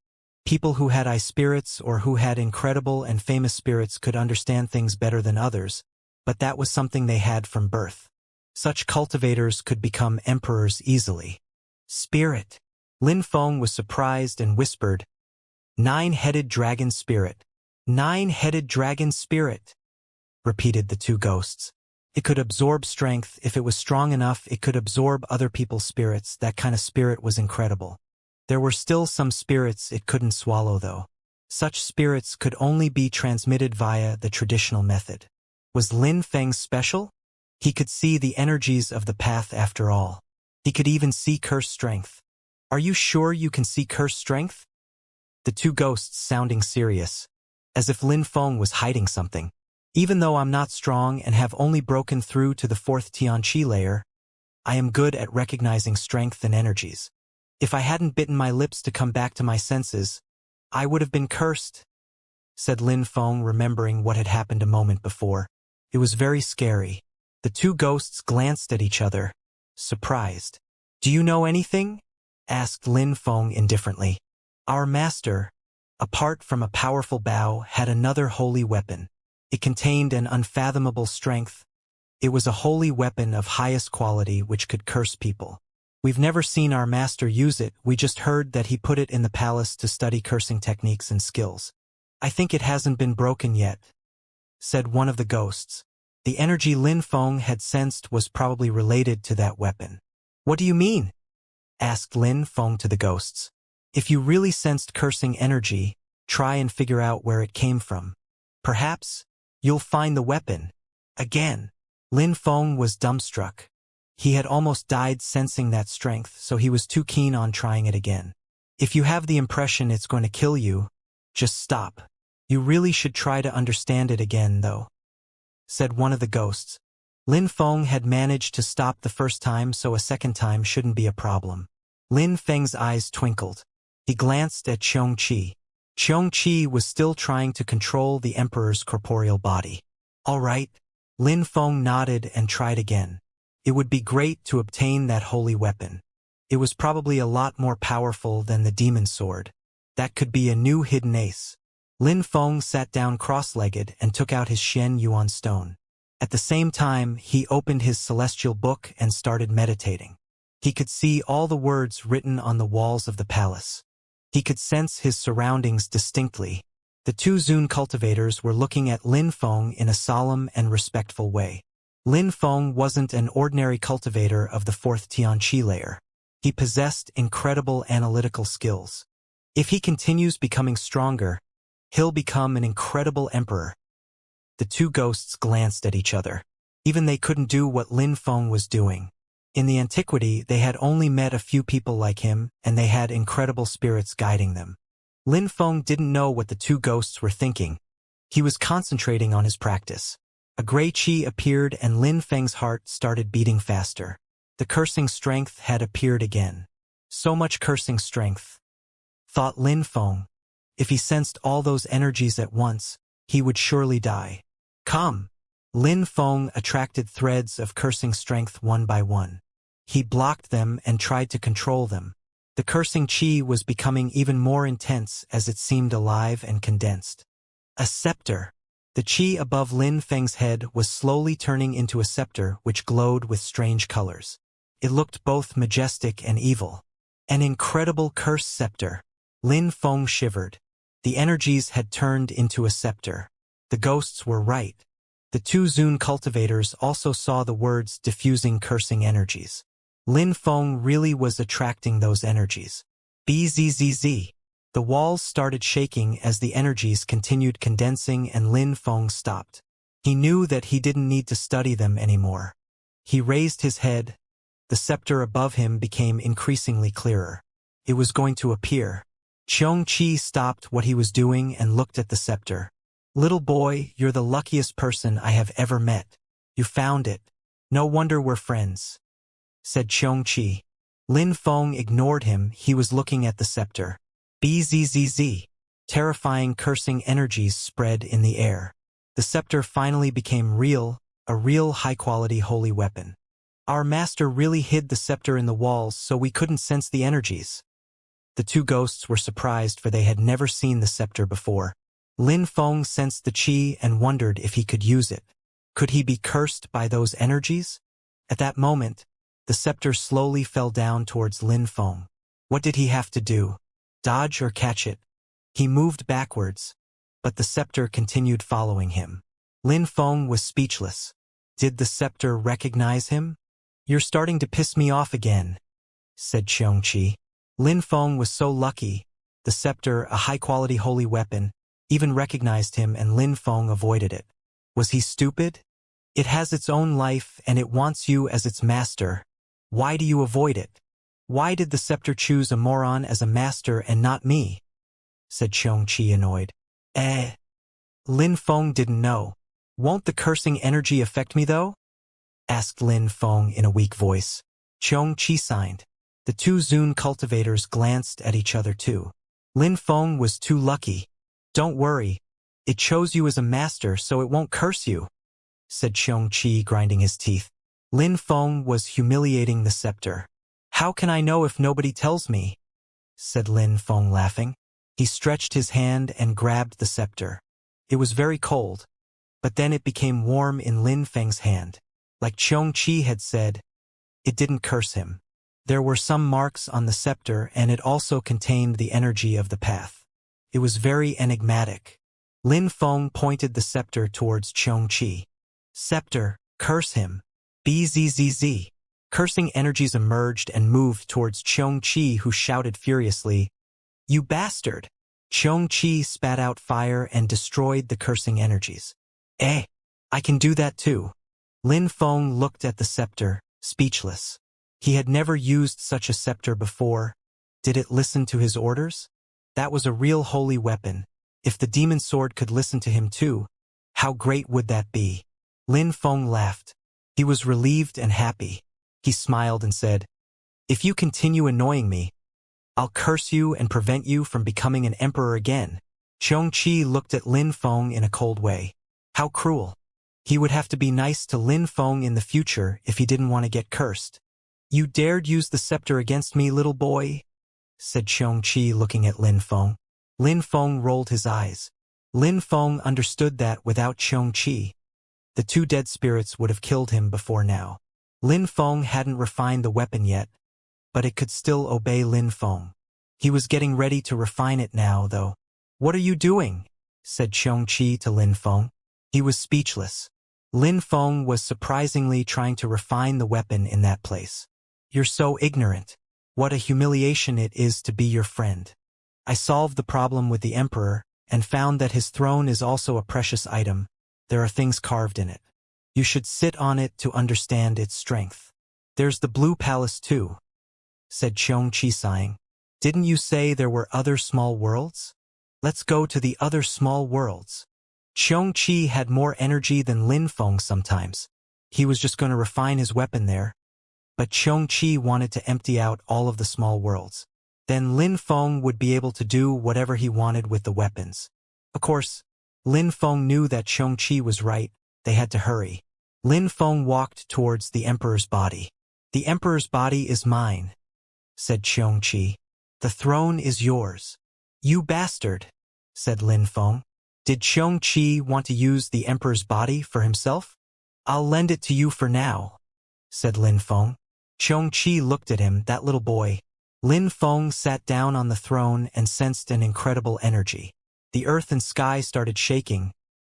People who had eye spirits or who had incredible and famous spirits could understand things better than others, but that was something they had from birth. Such cultivators could become emperors easily. Spirit. Lin Feng was surprised and whispered, Nine-headed dragon spirit. Nine-headed dragon spirit, repeated the two ghosts. It could absorb strength. If it was strong enough, it could absorb other people's spirits. That kind of spirit was incredible. There were still some spirits it couldn't swallow, though. Such spirits could only be transmitted via the traditional method. Was Lin Feng special? He could see the energies of the path after all. He could even see cursed strength. Are you sure you can see cursed strength? The two ghosts sounding serious, as if Lin Feng was hiding something. Even though I'm not strong and have only broken through to the fourth Tianqi layer, I am good at recognizing strength and energies. If I hadn't bitten my lips to come back to my senses, I would have been cursed, said Lin Feng, remembering what had happened a moment before. It was very scary. The two ghosts glanced at each other, surprised. Do you know anything? Asked Lin Feng indifferently. Our master, apart from a powerful Bao, had another holy weapon. It contained an unfathomable strength. It was a holy weapon of highest quality which could curse people. We've never seen our master use it, we just heard that he put it in the palace to study cursing techniques and skills. I think it hasn't been broken yet, said one of the ghosts. The energy Lin Feng had sensed was probably related to that weapon. What do you mean? Asked Lin Feng to the ghosts. If you really sensed cursing energy, try and figure out where it came from. Perhaps you'll find the weapon. Again, Lin Feng was dumbstruck. He had almost died sensing that strength, so he was too keen on trying it again. If you have the impression it's going to kill you, just stop. You really should try to understand it again, though, said one of the ghosts. Lin Feng had managed to stop the first time, so a second time shouldn't be a problem. Lin Feng's eyes twinkled. He glanced at Xianxia. Xianxia was still trying to control the emperor's corporeal body. All right. Lin Feng nodded and tried again. It would be great to obtain that holy weapon. It was probably a lot more powerful than the demon sword. That could be a new hidden ace. Lin Feng sat down cross-legged and took out his Shen Yuan stone. At the same time, he opened his celestial book and started meditating. He could see all the words written on the walls of the palace. He could sense his surroundings distinctly. The two Zun cultivators were looking at Lin Feng in a solemn and respectful way. Lin Feng wasn't an ordinary cultivator of the fourth Tianqi layer. He possessed incredible analytical skills. If he continues becoming stronger, he'll become an incredible emperor. The two ghosts glanced at each other. Even they couldn't do what Lin Feng was doing. In the antiquity, they had only met a few people like him, and they had incredible spirits guiding them. Lin Feng didn't know what the two ghosts were thinking. He was concentrating on his practice. A gray qi appeared and Lin Feng's heart started beating faster. The cursing strength had appeared again. So much cursing strength, thought Lin Feng. If he sensed all those energies at once, he would surely die. Come! Lin Feng attracted threads of cursing strength one by one. He blocked them and tried to control them. The cursing qi was becoming even more intense as it seemed alive and condensed. A scepter. The qi above Lin Feng's head was slowly turning into a scepter which glowed with strange colors. It looked both majestic and evil. An incredible curse scepter. Lin Feng shivered. The energies had turned into a scepter. The ghosts were right. The two Zun cultivators also saw the words diffusing cursing energies. Lin Feng really was attracting those energies. Bzzz. The walls started shaking as the energies continued condensing and Lin Feng stopped. He knew that he didn't need to study them anymore. He raised his head. The scepter above him became increasingly clearer. It was going to appear. Xianxia stopped what he was doing and looked at the scepter. Little boy, you're the luckiest person I have ever met. You found it. No wonder we're friends, said Xianxia. Lin Feng ignored him. He was looking at the scepter. Bzzz. Terrifying cursing energies spread in the air. The scepter finally became real, a real high-quality holy weapon. Our master really hid the scepter in the walls so we couldn't sense the energies. The two ghosts were surprised, for they had never seen the scepter before. Lin Feng sensed the qi and wondered if he could use it. Could he be cursed by those energies? At that moment, the scepter slowly fell down towards Lin Feng. What did he have to do? Dodge or catch it? He moved backwards, but the scepter continued following him. Lin Feng was speechless. Did the scepter recognize him? You're starting to piss me off again, said Xianxia. Lin Feng was so lucky. The scepter, a high-quality holy weapon, even recognized him, and Lin Feng avoided it. Was he stupid? It has its own life and it wants you as its master. Why do you avoid it? Why did the scepter choose a moron as a master and not me? Said Xianxia, annoyed. Lin Feng didn't know. Won't the cursing energy affect me though? Asked Lin Feng in a weak voice. Xianxia signed. The two Zun cultivators glanced at each other too. Lin Feng was too lucky. Don't worry. It chose you as a master so it won't curse you, said Xianxia, grinding his teeth. Lin Feng was humiliating the scepter. How can I know if nobody tells me? Said Lin Feng, laughing. He stretched his hand and grabbed the scepter. It was very cold, but then it became warm in Lin Feng's hand. Like Xianxia had said, it didn't curse him. There were some marks on the scepter and it also contained the energy of the path. It was very enigmatic. Lin Feng pointed the scepter towards Xianxia. Scepter, curse him. Bzzz. Cursing energies emerged and moved towards Xianxia, who shouted furiously, You bastard! Xianxia spat out fire and destroyed the cursing energies. I can do that too. Lin Feng looked at the scepter, speechless. He had never used such a scepter before. Did it listen to his orders? That was a real holy weapon. If the demon sword could listen to him too, how great would that be? Lin Feng laughed. He was relieved and happy. He smiled and said, "If you continue annoying me, I'll curse you and prevent you from becoming an emperor again." Xianxia looked at Lin Feng in a cold way. How cruel. He would have to be nice to Lin Feng in the future if he didn't want to get cursed. "You dared use the scepter against me, little boy?" said Xianxia looking at Lin Feng. Lin Feng rolled his eyes. Lin Feng understood that without Xianxia, the two dead spirits would have killed him before now. Lin Feng hadn't refined the weapon yet, but it could still obey Lin Feng. He was getting ready to refine it now, though. "What are you doing?" said Xianxia to Lin Feng. He was speechless. Lin Feng was surprisingly trying to refine the weapon in that place. "You're so ignorant. What a humiliation it is to be your friend. I solved the problem with the Emperor and found that his throne is also a precious item. There are things carved in it. You should sit on it to understand its strength. There's the Blue Palace too," said Xianxia sighing. "Didn't you say there were other small worlds? Let's go to the other small worlds." Xianxia had more energy than Lin Feng sometimes. He was just going to refine his weapon there. But Xianxia wanted to empty out all of the small worlds. Then Lin Feng would be able to do whatever he wanted with the weapons. Of course, Lin Feng knew that Xianxia was right. They had to hurry. Lin Feng walked towards the Emperor's body. "The Emperor's body is mine," said Xianxia. "The throne is yours." "You bastard," said Lin Feng. Did Xianxia want to use the Emperor's body for himself? "I'll lend it to you for now," said Lin Feng. Xianxia looked at him, that little boy. Lin Feng sat down on the throne and sensed an incredible energy. The earth and sky started shaking,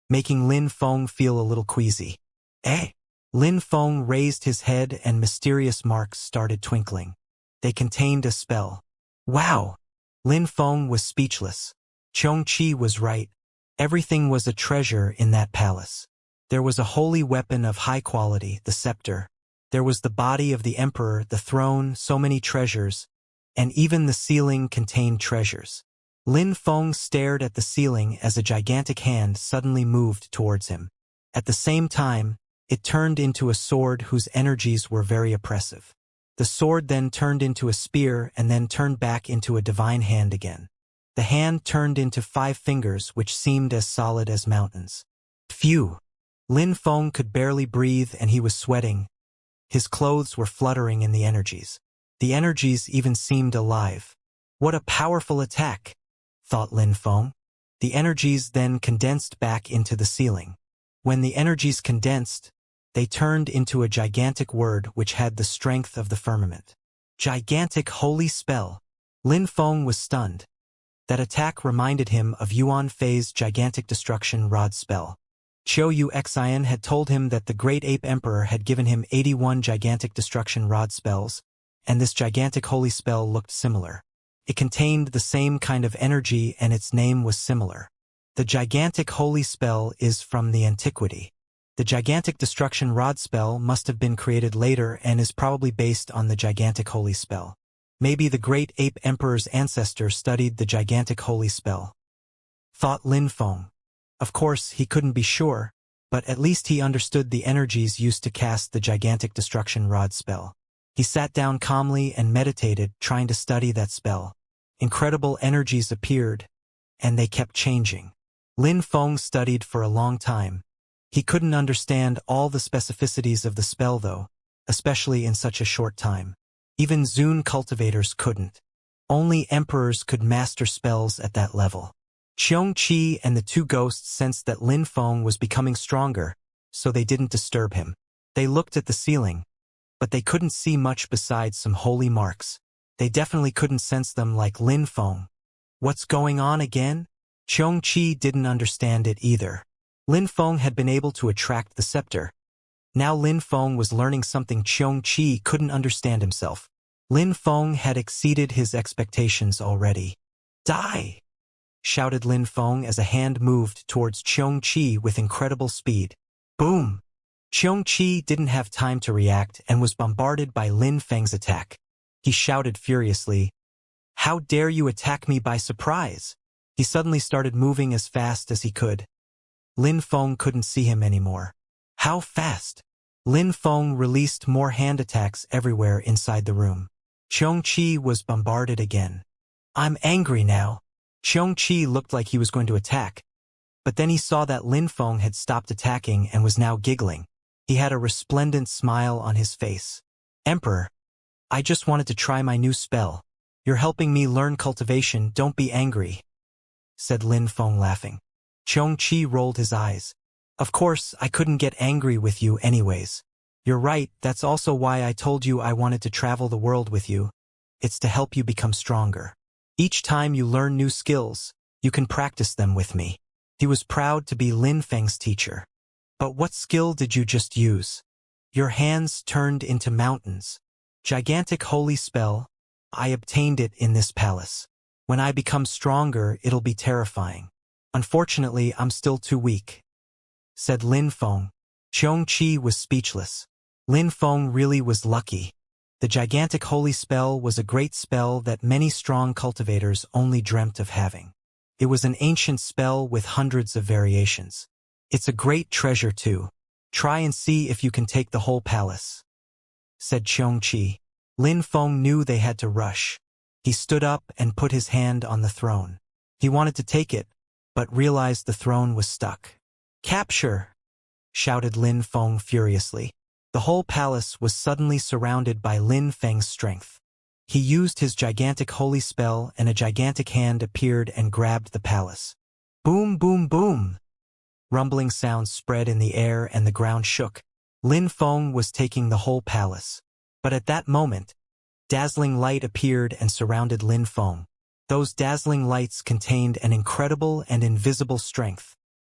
making Lin Feng feel a little queasy. "Eh?" Lin Feng raised his head and mysterious marks started twinkling. They contained a spell. "Wow!" Lin Feng was speechless. Xianxia was right. Everything was a treasure in that palace. There was a holy weapon of high quality, the scepter. There was the body of the emperor, the throne, so many treasures, and even the ceiling contained treasures. Lin Feng stared at the ceiling as a gigantic hand suddenly moved towards him. At the same time, it turned into a sword whose energies were very oppressive. The sword then turned into a spear and then turned back into a divine hand again. The hand turned into 5 fingers which seemed as solid as mountains. Phew! Lin Feng could barely breathe and he was sweating. His clothes were fluttering in the energies. The energies even seemed alive. "What a powerful attack," thought Lin Feng. The energies then condensed back into the ceiling. When the energies condensed, they turned into a gigantic word which had the strength of the firmament. Gigantic holy spell. Lin Feng was stunned. That attack reminded him of Yuan Fei's gigantic destruction rod spell. Xianxia had told him that the Great Ape Emperor had given him 81 gigantic destruction rod spells, and this gigantic holy spell looked similar. It contained the same kind of energy and its name was similar. The gigantic holy spell is from the antiquity. The gigantic destruction rod spell must have been created later and is probably based on the gigantic holy spell. Maybe the Great Ape Emperor's ancestor studied the gigantic holy spell, thought Lin Feng. Of course, he couldn't be sure, but at least he understood the energies used to cast the gigantic destruction rod spell. He sat down calmly and meditated, trying to study that spell. Incredible energies appeared, and they kept changing. Lin Feng studied for a long time. He couldn't understand all the specificities of the spell though, especially in such a short time. Even Zune cultivators couldn't. Only emperors could master spells at that level. Xianxia and the 2 ghosts sensed that Lin Feng was becoming stronger, so they didn't disturb him. They looked at the ceiling, but they couldn't see much besides some holy marks. They definitely couldn't sense them like Lin Feng. What's going on again? Xianxia didn't understand it either. Lin Feng had been able to attract the scepter. Now Lin Feng was learning something Xianxia couldn't understand himself. Lin Feng had exceeded his expectations already. "Die!" shouted Lin Feng as a hand moved towards Xianxia with incredible speed. Boom! Xianxia didn't have time to react and was bombarded by Lin Feng's attack. He shouted furiously, "How dare you attack me by surprise?" He suddenly started moving as fast as he could. Lin Feng couldn't see him anymore. How fast? Lin Feng released more hand attacks everywhere inside the room. Xianxia was bombarded again. I'm angry now. Xianxia looked like he was going to attack. But then he saw that Lin Feng had stopped attacking and was now giggling. He had a resplendent smile on his face. Emperor, I just wanted to try my new spell. You're helping me learn cultivation, don't be angry, said Lin Feng laughing. Xianxia rolled his eyes. Of course, I couldn't get angry with you anyways. You're right, that's also why I told you I wanted to travel the world with you. It's to help you become stronger. Each time you learn new skills, you can practice them with me. He was proud to be Lin Feng's teacher. But what skill did you just use? Your hands turned into mountains. Gigantic holy spell. I obtained it in this palace. When I become stronger, it'll be terrifying. Unfortunately, I'm still too weak, said Lin Feng. Xianxia was speechless. Lin Feng really was lucky. The gigantic holy spell was a great spell that many strong cultivators only dreamt of having. It was an ancient spell with hundreds of variations. It's a great treasure too. Try and see if you can take the whole palace, said Xianxia. Lin Feng knew they had to rush. He stood up and put his hand on the throne. He wanted to take it, but realized the throne was stuck. Capture! Shouted Lin Feng furiously. The whole palace was suddenly surrounded by Lin Feng's strength. He used his gigantic holy spell and a gigantic hand appeared and grabbed the palace. Boom, boom, boom! Rumbling sounds spread in the air and the ground shook. Lin Feng was taking the whole palace. But at that moment, dazzling light appeared and surrounded Lin Feng. Those dazzling lights contained an incredible and invisible strength.